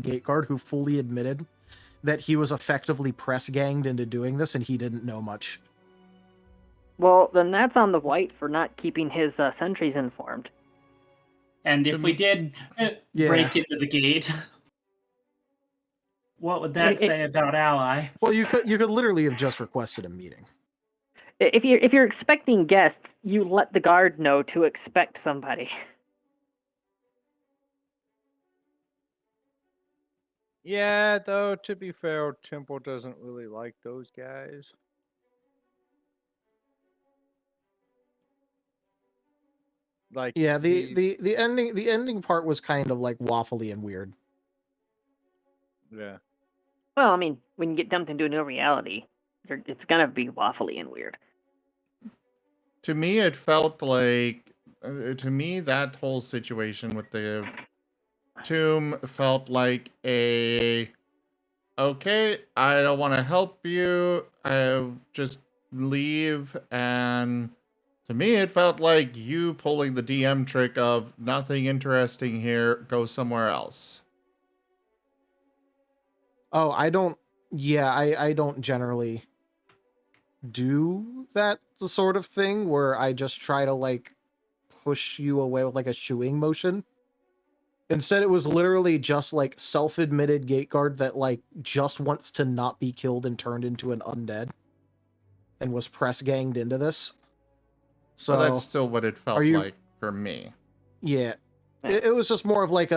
gate guard who fully admitted that he was effectively press ganged into doing this, and he didn't know much. Well, then that's on the white for not keeping his sentries informed. And if we did break into the gate, what would that say about Ally? Well, you could literally have just requested a meeting. If you're expecting guests, you let the guard know to expect somebody. Yeah, though, to be fair, Temple doesn't really like those guys. Like yeah, the ending part was kind of like waffly and weird. Yeah. Well, I mean, when you get dumped into a new reality, it's gonna be waffly and weird. To me, it felt like that whole situation with the tomb felt like okay, I don't want to help you. I just leave. And to me, it felt like you pulling the DM trick of nothing interesting here, go somewhere else. Oh, I don't generally do that sort of thing where I just try to like push you away with like a shooing motion. Instead, it was literally just like self-admitted gate guard that like just wants to not be killed and turned into an undead and was press ganged into this. So well, that's still what it felt like for me. Yeah. It was just more of like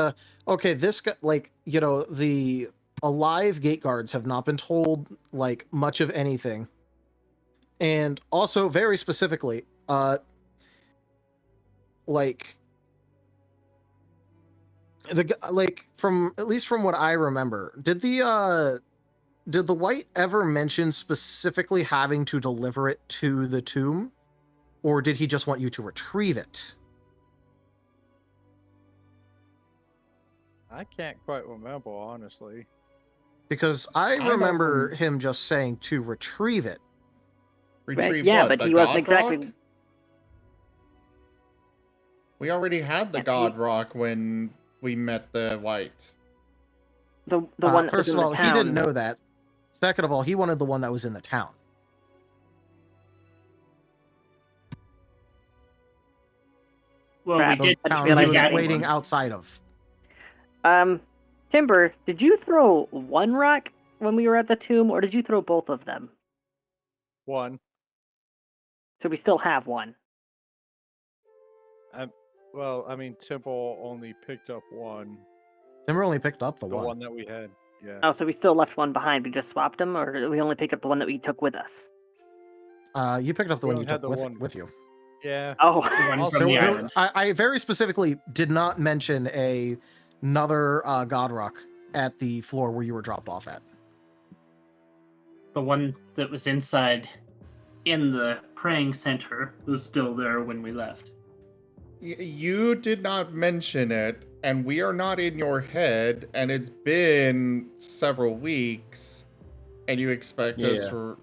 okay, this guy, like, the alive gate guards have not been told like much of anything. And also, very specifically, like from at least from what I remember, did the white ever mention specifically having to deliver it to the tomb, or did he just want you to retrieve it? I can't quite remember, honestly. Because I don't remember him just saying to retrieve it. Retrieve yeah, what? but The he wasn't God exactly. Rock? We already had the Yeah, God Rock when we met the white. The one that was First in of all, the he town. didn't know that. Second of all, he wanted the one that was in the town. Well, Crap, we did The town realize he was that waiting one. outside of. Timber, did you throw one rock when we were at the tomb, or did you throw both of them? One. So we still have one. Well, I mean, Temple only picked up one. Timber only picked up the The one. one that we had. Yeah. Oh, so we still left one behind. We just swapped them, or did we only pick up the one that we took with us? You picked up the We one you only had took the one. with you. Yeah. Oh, The one Also, from the There- island. I very specifically did not mention another God Rock at the floor where you were dropped off at. The one that was inside in the praying center was still there when we left. You did not mention it, and we are not in your head, and it's been several weeks, and you expect us Yeah. to...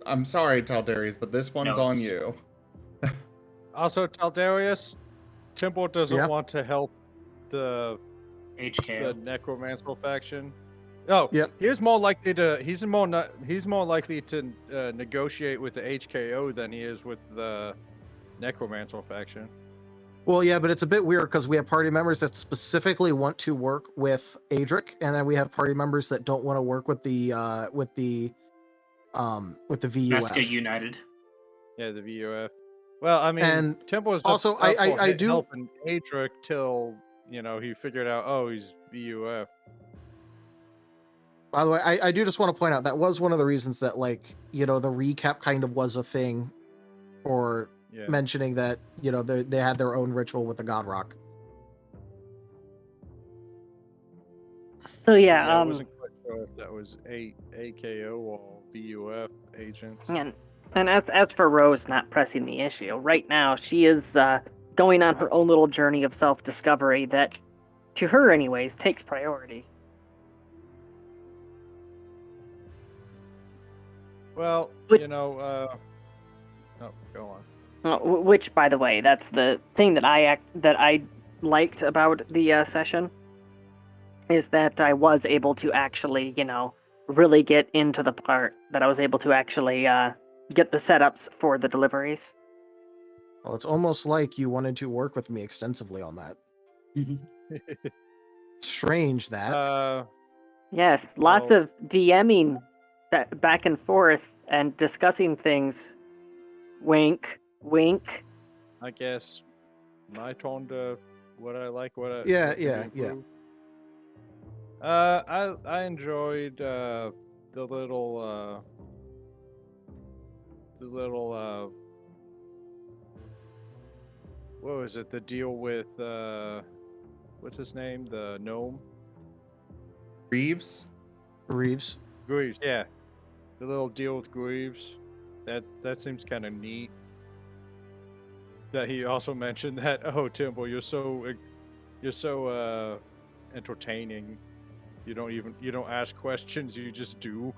I'm sorry, Taldarius, but this one's No, on it's- you. Also, Taldarius, Temple doesn't Yeah. want to help the HKO. necromancer faction. Oh, Yep. he's more likely to. He's more likely to negotiate with the HKO than he is with the necromancer faction. Well, yeah, but it's a bit weird because we have party members that specifically want to work with Adric, and then we have party members that don't want to work with the VUF. Nesca United. Yeah, the VUF. Well, I mean, And Temple is also, up for I do- helping Adric till he figured out. Oh, he's VUF. By the way, I do just want to point out that was one of the reasons that, like, the recap kind of was a thing for Yeah. mentioning that, they had their own ritual with the God Rock. so Yeah, I yeah. wasn't quite sure if that was AKO or VUF agents. And as for Rose not pressing the issue, right now she is going on her own little journey of self-discovery that, to her anyways, takes priority. Well, But- oh, go on. Which, by the way, that's the thing that I liked about the session, is that I was able to actually, really get into the part that I was able to actually get the setups for the deliveries. Well, it's almost like you wanted to work with me extensively on that. Strange that. Yes, lots Well- of DMing back and forth and discussing things. Wink, wink. I guess my turn to what I like, what Yeah, what can yeah, we yeah. improve. I enjoyed the little what was it? The deal with what's his name? The gnome? Reeves? Reeves. Greaves, yeah. The little deal with Greaves. That seems kind of neat. That he also mentioned that, oh, Timble, you're so entertaining. You don't ask questions, you just do.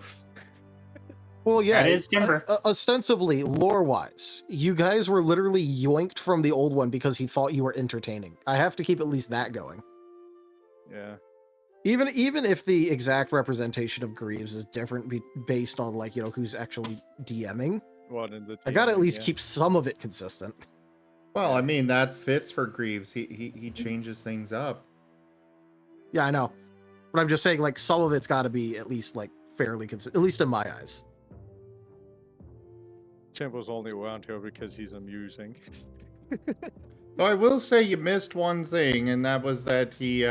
Well, yeah, That is Timber. Ostensibly, lore-wise, you guys were literally yoinked from the old one because he thought you were entertaining. I have to keep at least that going. Yeah. Even if the exact representation of Greaves is different based on, like, who's actually DMing, What in the I gotta at DMing, least yeah. keep some of it consistent. Well, I mean, that fits for Greaves. He changes things up. Yeah, I know. But I'm just saying, like, some of it's got to be at least, like, fairly consistent, at least in my eyes. Timble's only around here because he's amusing. Though I will say you missed one thing, and that was that he,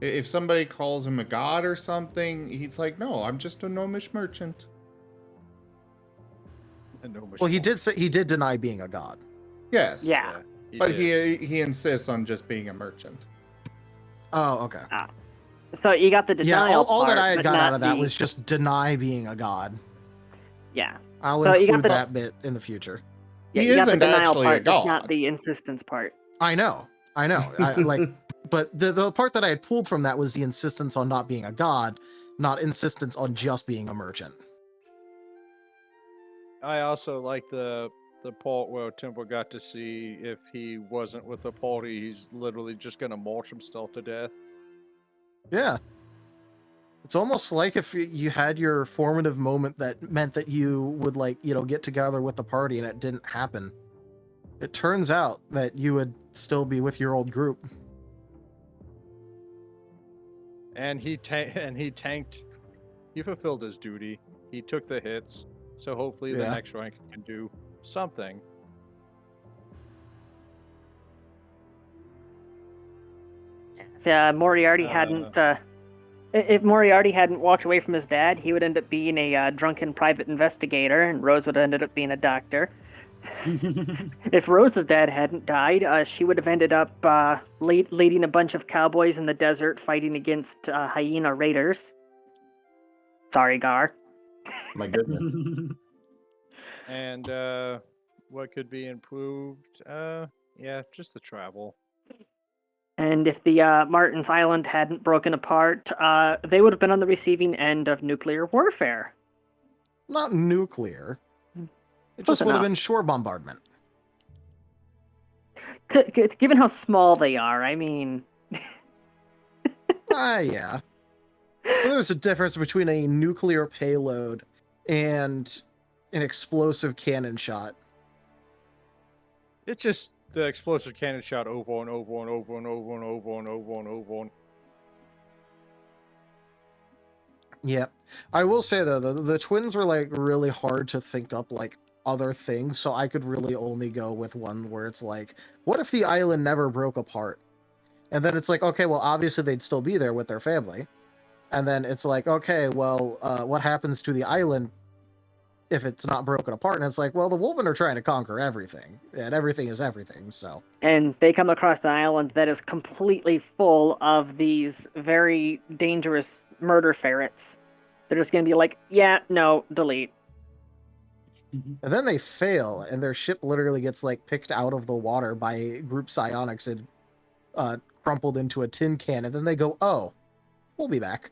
if somebody calls him a god or something, he's like, no, I'm just a gnomish merchant. And no Well, he machine. did deny being a god. Yes. Yeah. But he insists on just being a merchant. Oh, okay. So you got the Yeah, denial all that part, I had but got out not of that the- was just deny being a god. Yeah. I'll So you got include the- that bit in the future. Yeah, He you got the isn't denial actually a part, just not god. the insistence part. I know. But the part that I had pulled from that was the insistence on not being a god, not insistence on just being a merchant. I also like the part where Temple got to see if he wasn't with the party, he's literally just gonna march himself to death. Yeah. It's almost like if you had your formative moment that meant that you would, like, you know, get together with the party and it didn't happen. It turns out that you would still be with your old group. And he tanked. He fulfilled his duty. He took the hits. So hopefully the Yeah. next rank can do something. If Moriarty hadn't, if Moriarty hadn't walked away from his dad, he would end up being a drunken private investigator, and Rose would have ended up being a doctor. If Rose's dad hadn't died, she would have ended up leading a bunch of cowboys in the desert fighting against hyena raiders. Sorry, Gar. My goodness. And what could be improved? Yeah, just the travel. And if the Martin's Island hadn't broken apart, they would have been on the receiving end of nuclear warfare. Not nuclear. It Close just would have enough. been shore bombardment. Given how small they are, I mean... Yeah. Well, there's a difference between a nuclear payload and an explosive cannon shot. It's just the explosive cannon shot over and over and over and over and over and over and over and Yeah. I will say though, the twins were like really hard to think up like other things, so I could really only go with one where it's like, what if the island never broke apart? And then it's like, okay, well, obviously they'd still be there with their family. And then it's like, okay, well, what happens to the island if it's not broken apart? And it's like, well, the Wolven are trying to conquer everything, and everything is everything, so. And they come across an island that is completely full of these very dangerous murder ferrets. They're just going to be like, yeah, no, delete. And then they fail, and their ship literally gets like picked out of the water by group psionics and crumpled into a tin can. And then they go, oh, we'll be back.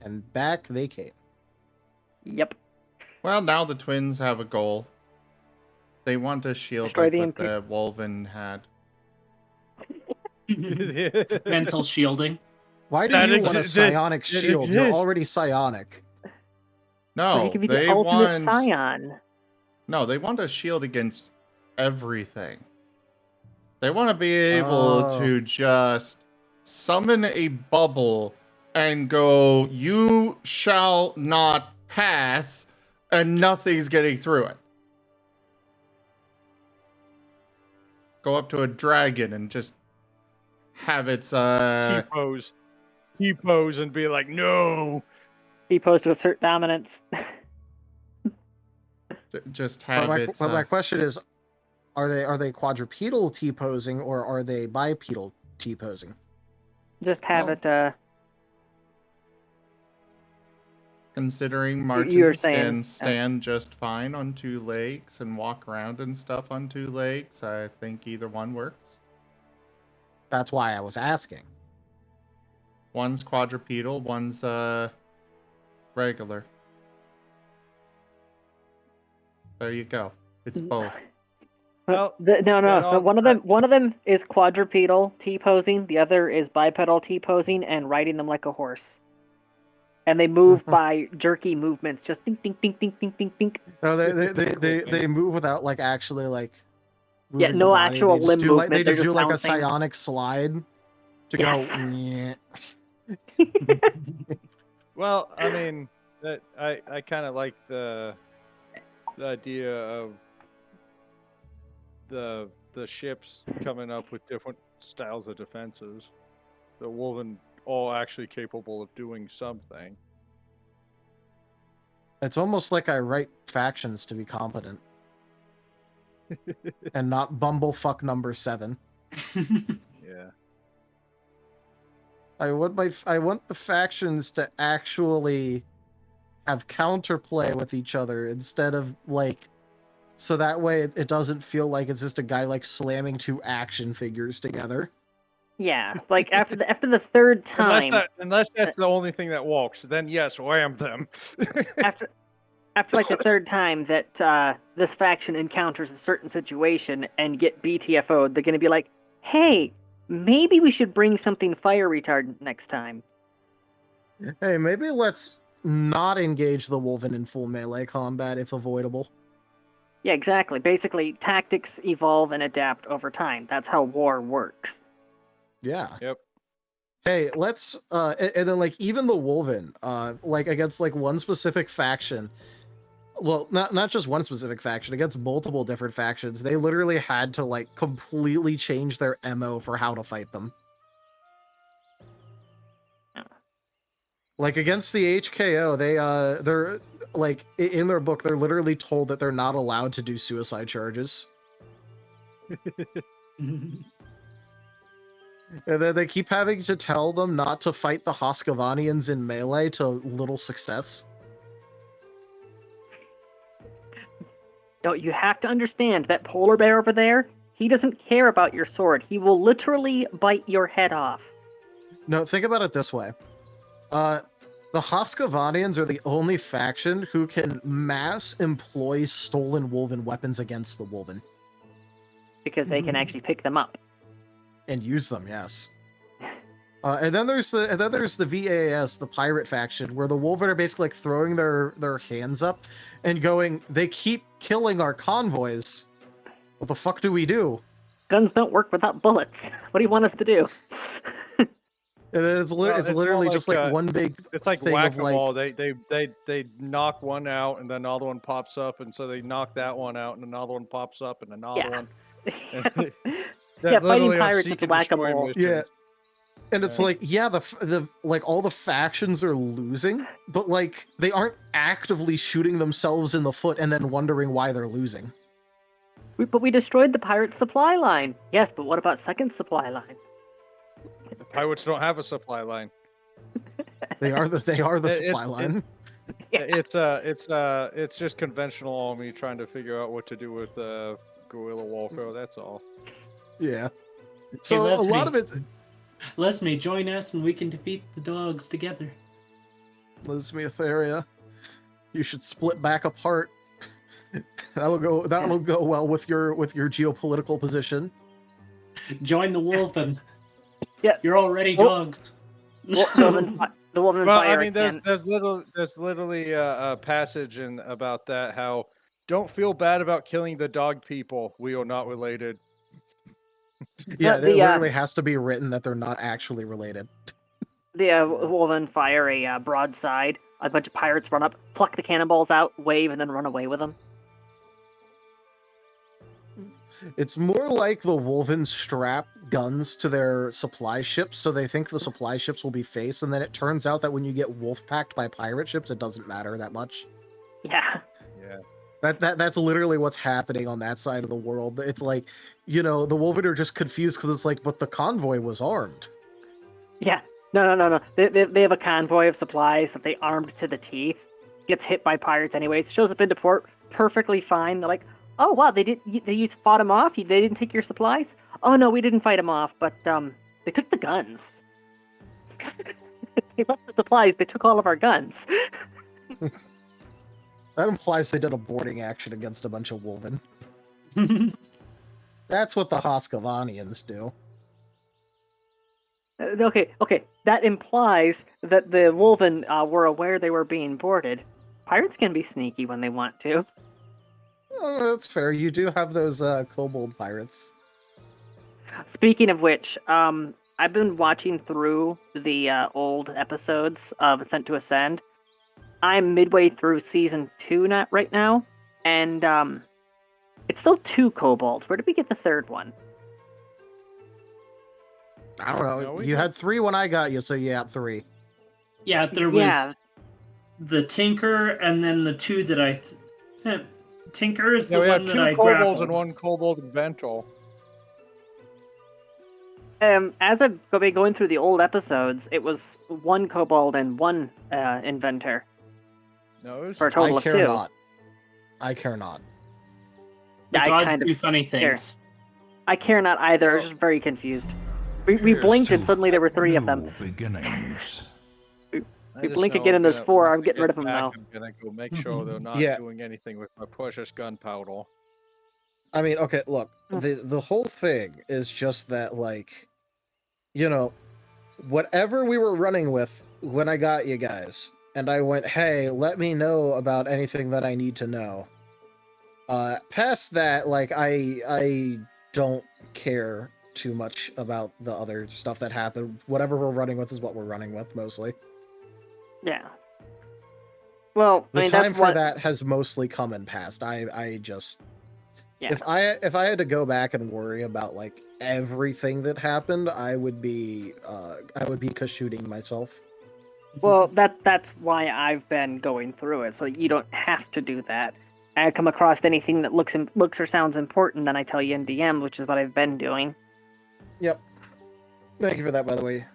And back they came. Yep. Well, now the twins have a goal. They want a shield Destroy like the what the Wolven had. Mental shielding. Why do That you want a exi- psionic it shield? You're exists. already psionic. No, He could be they the ultimate want. scion. No, they want a shield against everything. They want to be able to just summon a bubble and go, you shall not pass, and nothing's getting through it. Go up to a dragon and just have its T-pose. T-pose and be like, no! He posed to assert dominance. just have its. But my question is, are they quadrupedal T-posing or are they bipedal T-posing? Just have it, Considering you were Martins saying, can stand just fine on two legs and walk around and stuff on two legs, I think either one works. That's why I was asking. One's quadrupedal, one's regular. There you go. It's both. Well, no. One of them is quadrupedal T-posing. The other is bipedal T-posing and riding them like a horse. And they move by jerky movements, just ding, ding, ding, ding, ding, ding, ding. No, they move without like actually like. Yeah, moving no the body. actual They just limb do, movement. They They're just do like bouncing. a psionic slide to go. "Nyeh." Well, I mean, that I kind of like the idea of the ships coming up with different styles of defenses. The Wolven all actually capable of doing something. It's almost like I write factions to be competent. And not bumblefuck number 7. Yeah. I want the factions to actually have counterplay with each other instead of like, so that way it doesn't feel like it's just a guy like slamming 2 action figures together. Yeah, like after the third time. Unless that's the only thing that walks, then yes, ram them. after like the third time that this faction encounters a certain situation and get BTFO'd, they're gonna be like, hey, maybe we should bring something fire retardant next time. Hey, maybe let's not engage the Wolven in full melee combat if avoidable. Yeah, exactly. Basically, tactics evolve and adapt over time. That's how war works. Yeah. Yep. Hey, let's and then like even the Wolven, like against like one specific faction. Well, not just one specific faction, against multiple different factions. They literally had to like completely change their MO for how to fight them. Like against the HKO, they're like in their book, they're literally told that they're not allowed to do suicide charges. And then they keep having to tell them not to fight the Hoskavanians in melee to little success. No, you have to understand that polar bear over there, he doesn't care about your sword. He will literally bite your head off. No, think about it this way. The Hoskavanians are the only faction who can mass employ stolen Wolven weapons against the Wolven. Because they can actually pick them up. And use them, yes. And then there's the VAS, the pirate faction, where the Wolven are basically like throwing their hands up and going, they keep killing our convoys. What the fuck do we do? Guns don't work without bullets. What do you want us to do? And then it's literally just like one big it's like thing of like, whack-a-mole. They knock one out and then another one pops up, and so they knock that one out and another one pops up and another one. Yeah, fighting pirates is whack-a-mole. Yeah. And it's like, yeah, the like all the factions are losing, but like they aren't actively shooting themselves in the foot and then wondering why they're losing. But we destroyed the pirate supply line. Yes, but what about second supply line? The pirates don't have a supply line. They are the supply line. It's just conventional army trying to figure out what to do with guerrilla warfare. That's all. Yeah. So a lot of it's. Lesme, join us and we can defeat the dogs together. Lesme Etheria, you should split back apart. That'll go well with your geopolitical position. Join the Wolven. Yeah, you're already dogs. The Wolven well, fire I mean, there's literally a passage about that. How don't feel bad about killing the dog people. We are not related. Yeah, it literally has to be written that they're not actually related. The Wolven fire a broadside. A bunch of pirates run up, pluck the cannonballs out, wave, and then run away with them. It's more like the Wolven strap guns to their supply ships, so they think the supply ships will be face, and then it turns out that when you get wolf-packed by pirate ships, it doesn't matter that much. Yeah. Yeah. That's literally what's happening on that side of the world. It's like, the Wolven are just confused because it's like, but the convoy was armed. Yeah. No. They have a convoy of supplies that they armed to the teeth. Gets hit by pirates anyways. Shows up into port perfectly fine. They're like, oh wow, they fought him off. They didn't take your supplies. Oh no, we didn't fight him off, but they took the guns. They left the supplies. They took all of our guns. That implies they did a boarding action against a bunch of Wolven. That's what the Hoskavanians do. Okay. That implies that the Wolven were aware they were being boarded. Pirates can be sneaky when they want to. Oh, that's fair. You do have those kobold pirates. Speaking of which, I've been watching through the old episodes of Ascent to Ascend. I'm midway through season 2 right now, and it's still 2 kobolds. Where did we get the third one? I don't know. No, we You did. had 3 when I got you, so yeah, 3. Yeah, there was the Tinker and then the 2 that I... Tinker is Yeah, the we one had that 2 I kobolds and grappled. 1 kobold inventor. As I've been going through the old episodes, it was 1 kobold and 1 inventor. No, it was For a total I of care 2. not. I care not. The I gods kind of do funny care. things. I care not either. I was just very confused. We blinked and suddenly there were 3 of them. Beginnings. We blink again and there's 4. I'm getting rid of them now. I'm gonna go make sure they're not Yeah. doing anything with my precious gunpowder. I mean, okay, look, the whole thing is just that, like, you know, whatever we were running with when I got you guys, and I went, hey, let me know about anything that I need to know. Past that, like, I don't care too much about the other stuff that happened. Whatever we're running with is what we're running with, mostly. Yeah. Well, The I mean, time that's for what... that has mostly come and passed. I just... Yeah. If I had to go back and worry about like everything that happened, I would be shooting myself. Well, that's why I've been going through it, so you don't have to do that. I come across anything that looks or sounds important, then I tell you in DM, which is what I've been doing. Yep. Thank you for that, by the way.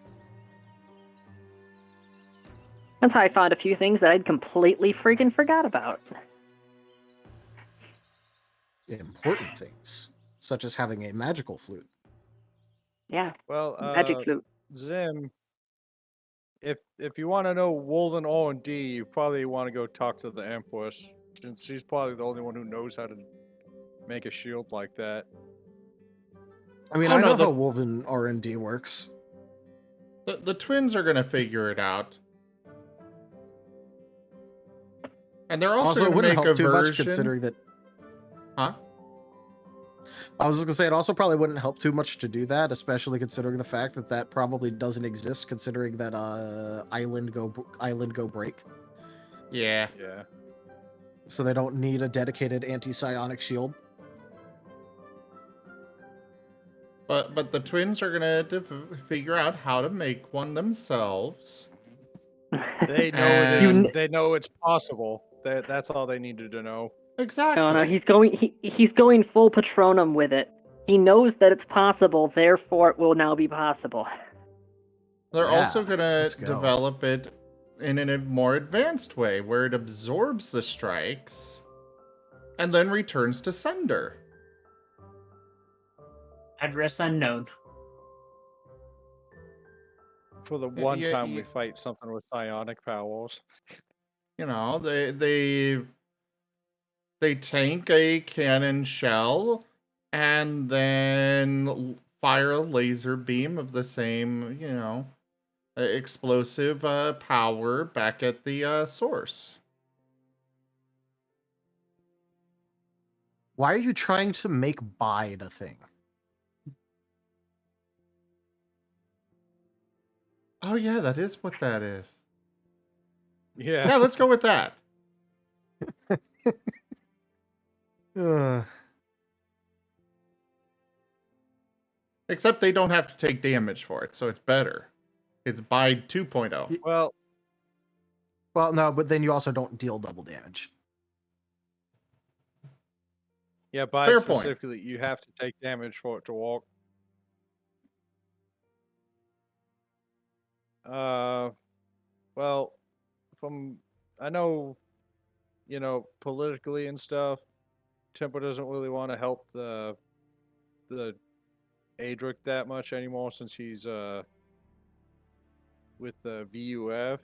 That's how I found a few things that I'd completely freaking forgot about. Important things, such as having a magical flute. Yeah. Well, Magic flute. Zim, if you want to know Wolven R&D, you probably want to go talk to the Empress, since she's probably the only one who knows how to make a shield like that. I mean, I know how Wolven R&D works. The twins are gonna figure it out. And they're also, it gonna wouldn't make a help too much version. considering that. Huh? I was just gonna say it also probably wouldn't help too much to do that, especially considering the fact that that probably doesn't exist, considering that island go break. Yeah. Yeah. So they don't need a dedicated anti-psionic shield. But the twins are gonna figure out how to make one themselves. They know it is. They know it's possible. That's all they needed to know. Exactly. No, he's going full Patronum with it. He knows that it's possible, therefore it will now be possible. They're also gonna develop it in a more advanced way, where it absorbs the strikes and then returns to sender. Address unknown. For the one time we fight something with psionic powers. You know, they tank a cannon shell and then fire a laser beam of the same, you know, explosive power back at the source. Why are you trying to make Bide a thing? Oh yeah, that is what that is. Yeah. Yeah, let's go with that. Except they don't have to take damage for it, so it's better. It's Bide 2.0. Well, no, but then you also don't deal double damage. Yeah, by Fair point. specifically, you have to take damage for it to walk. Well, I know, you know, politically and stuff, Tempo doesn't really want to help the Adric that much anymore since he's with the VUF.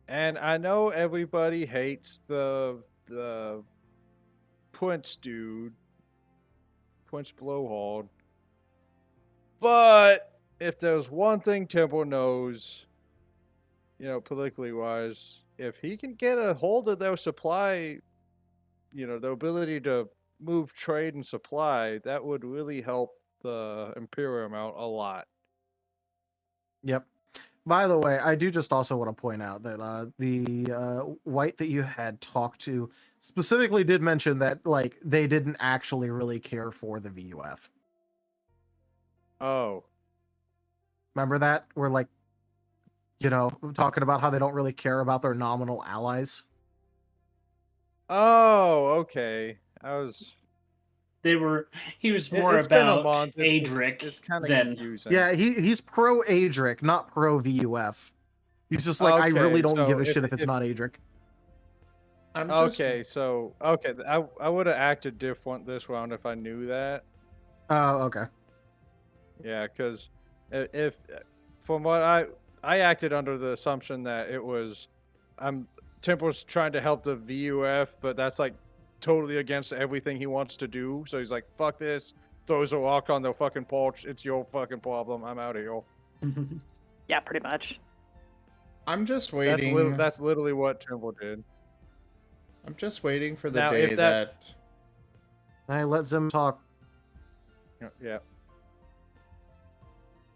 And I know everybody hates the Prince dude, Prince Blowhard. But if there's one thing Temple knows, you know, politically wise, if he can get a hold of their supply, you know, the ability to move trade and supply, that would really help the Imperium out a lot. Yep. By the way, I do just also want to point out that the white that you had talked to specifically did mention that, like, they didn't actually really care for the VUF. Oh. Remember that? We're like, talking about how they don't really care about their nominal allies. Oh, okay. He was more It's been a about month. Adric It's kind of than confusing. Yeah, he's pro Adric, not pro VUF. He's just like, I really Okay, don't so give a shit if it's not Adric. Okay, I would have acted different this round if I knew that. Oh, okay. Yeah, because if from what I acted under the assumption that it was Temple's trying to help the VUF, but that's like totally against everything he wants to do. So he's like, "Fuck this!" Throws a rock on the fucking porch. It's your fucking problem. I'm out of here. Yeah, pretty much. I'm just waiting. That's literally what Temple did. I'm just waiting for the Now, day if that- Hey, let Zim talk. Yeah.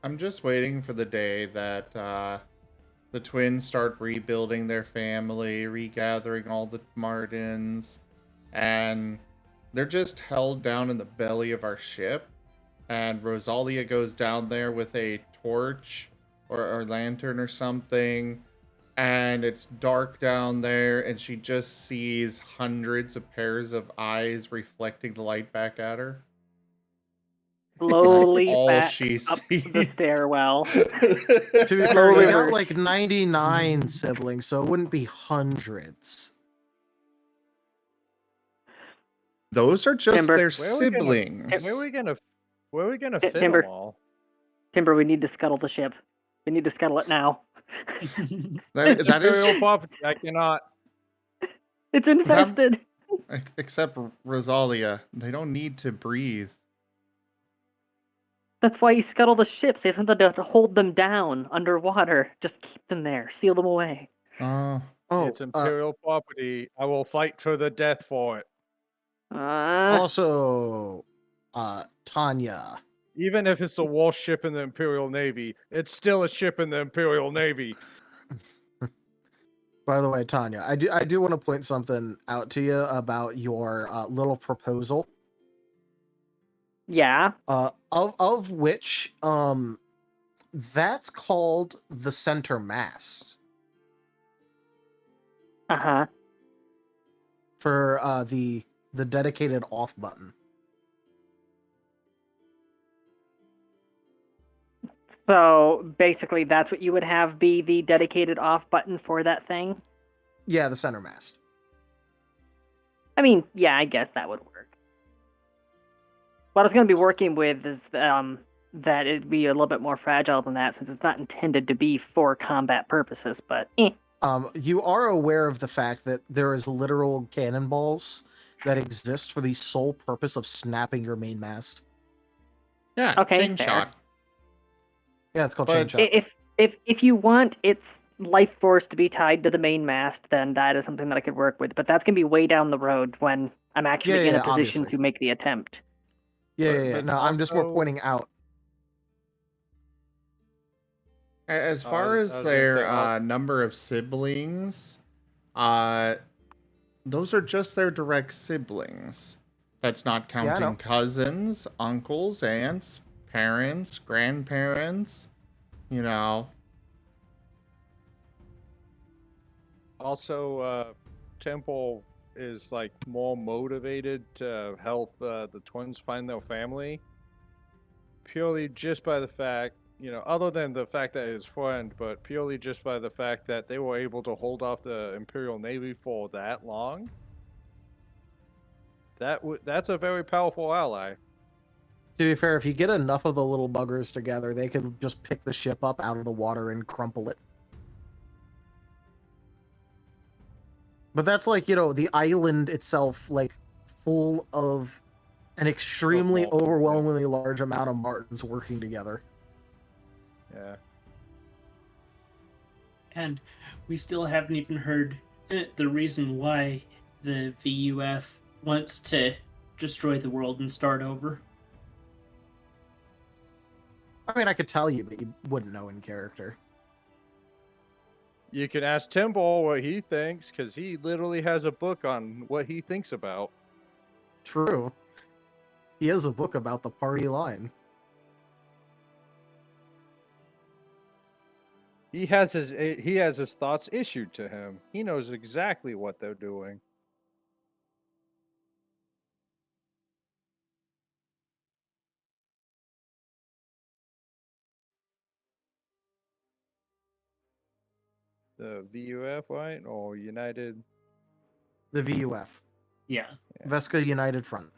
I'm just waiting for the day that the twins start rebuilding their family, regathering all the Martins, and they're just held down in the belly of our ship. And Rosalia goes down there with a torch or lantern or something, and it's dark down there, and she just sees hundreds of pairs of eyes reflecting the light back at her. Slowly That's all back she up sees. the stairwell. To be fair, Slowly you got reverse. like 99 siblings, so it wouldn't be hundreds. Those are just Timber. their Where are we gonna- siblings. Where are we gonna fit Timber. them all? Timber, we need to scuttle the ship. We need to scuttle it now. It's That Imperial is property. I cannot. It's infested. except Rosalia. They don't need to breathe. That's why you scuttle the ships. You have something to hold them down underwater. Just keep them there. Seal them away. It's Imperial property. I will fight to the death for it. Also, Tanya. Even if it's a warship in the Imperial Navy, it's still a ship in the Imperial Navy. By the way, Tanya, I do want to point something out to you about your little proposal. Yeah. Of which that's called the center mast. Uh-huh. For the dedicated off button. So basically, that's what you would have be the dedicated off button for that thing? Yeah, the center mast. I mean, yeah, I guess that would work. What I was going to be working with is that it'd be a little bit more fragile than that, since it's not intended to be for combat purposes, but You are aware of the fact that there is literal cannonballs that exist for the sole purpose of snapping your main mast. Yeah, Okay, chain fair. shot. Yeah, it's called chain shot. If you want its life force to be tied to the main mast, then that is something that I could work with. But that's gonna be way down the road when I'm actually in a position obviously. to make the attempt. Yeah. No, I'm just more pointing out. As far I as was gonna their say, number of siblings, those are just their direct siblings. That's not Yeah, I know. counting cousins, uncles, aunts, parents, grandparents, you know. Also, Temple is like more motivated to help the twins find their family, purely just by the fact, other than the fact that his friend, but purely just by the fact that they were able to hold off the Imperial Navy for that long. That's a very powerful ally. To be fair, if you get enough of the little buggers together, they could just pick the ship up out of the water and crumple it. But that's like, the island itself, like, full of an extremely overwhelmingly large amount of Martins working together. Yeah. And we still haven't even heard the reason why the VUF wants to destroy the world and start over. I mean, I could tell you, but you wouldn't know in character. You can ask Timble what he thinks, because he literally has a book on what he thinks about. True. He has a book about the party line. He has his thoughts issued to him. He knows exactly what they're doing. The VUF, right? Or United? The VUF. Yeah. Vesca United Front.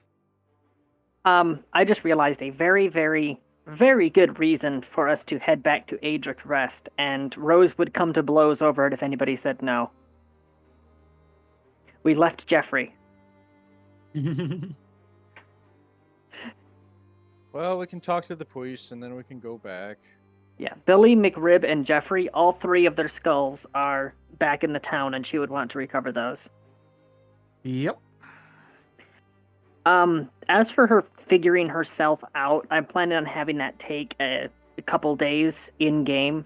I just realized a very, very, very good reason for us to head back to Adric Rest, and Rose would come to blows over it if anybody said no. We left Jeffrey. Well, we can talk to the police and then we can go back. Yeah, Billy, McRib, and Jeffrey, all three of their skulls are back in the town, and she would want to recover those. Yep. As for her figuring herself out, I'm planning on having that take a couple days in game.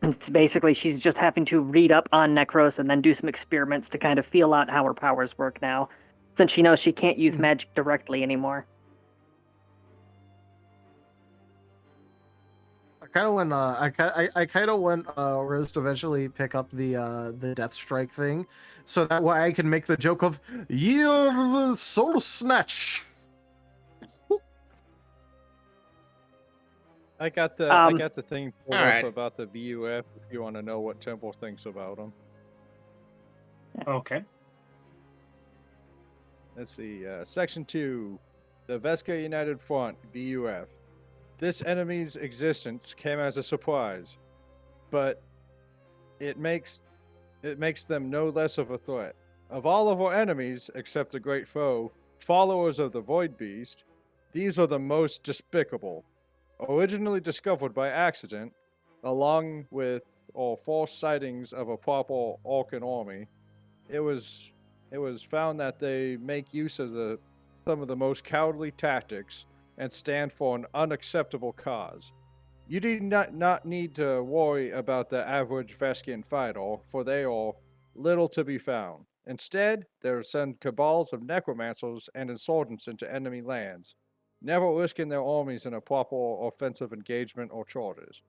It's basically she's just having to read up on Necros and then do some experiments to kind of feel out how her powers work now, since she knows she can't use magic directly anymore. I kind of want Rose to eventually pick up the Death Strike thing, so that way I can make the joke of "You're soul snatch." I got the thing pulled up about the VUF if you want to know what Temple thinks about them. Okay. Let's see. Section 2. The Vesca United Front, VUF. This enemy's existence came as a surprise, but it makes them no less of a threat. Of all of our enemies, except the great foe, followers of the Void Beast, these are the most despicable. Originally discovered by accident, along with all false sightings of a proper Orcan army, it was found that they make use of some of the most cowardly tactics and stand for an unacceptable cause. You do not need to worry about the average Veskian fighter, for they are little to be found. Instead, they will send cabals of necromancers and insurgents into enemy lands, never risking their armies in a proper offensive engagement or charges.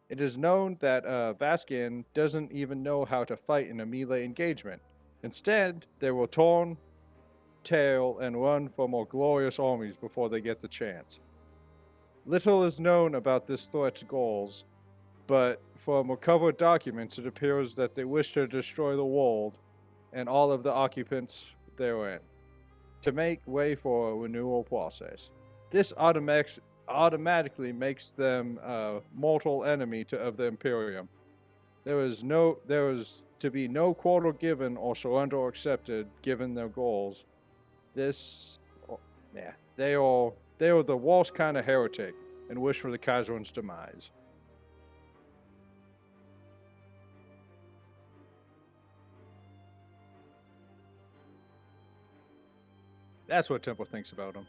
It is known that Vaskian doesn't even know how to fight in a melee engagement. Instead, they will turn tail and run for more glorious armies before they get the chance. Little is known about this threat's goals, but from recovered documents it appears that they wish to destroy the world and all of the occupants therein, to make way for a renewal process. This automatically makes them a mortal enemy of the Imperium. There is to be no quarter given or surrender accepted given their goals. They are the worst kind of heretic and wish for the Kaiser's demise. That's what Temple thinks about him.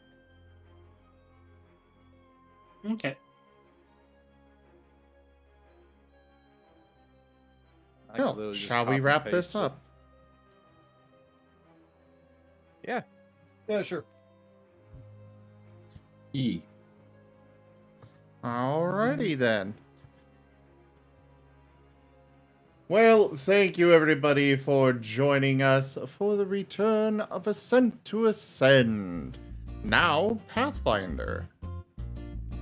Okay. Well, shall we wrap this up? Yeah. Yeah, sure. Alrighty then. Well, thank you everybody for joining us for the return of Ascent to Ascend. Now, Pathfinder.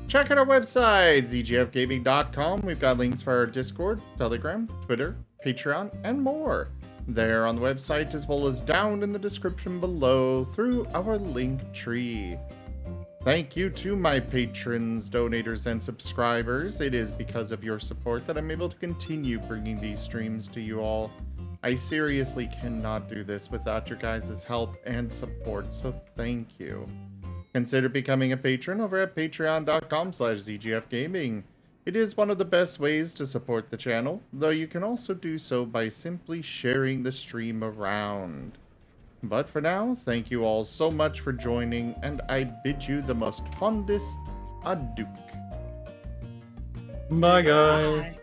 Check out our website, zgfgaming.com. We've got links for our Discord, Telegram, Twitter, Patreon, and more. There on the website, as well as down in the description below through our link tree. Thank you to my patrons, donators, and subscribers. It is because of your support that I'm able to continue bringing these streams to you all. I seriously cannot do this without your guys' help and support, so thank you. Consider becoming a patron over at patreon.com/zgfgaming. It is one of the best ways to support the channel, though you can also do so by simply sharing the stream around. But for now, thank you all so much for joining, and I bid you the most fondest adieu. Bye, guys. Bye.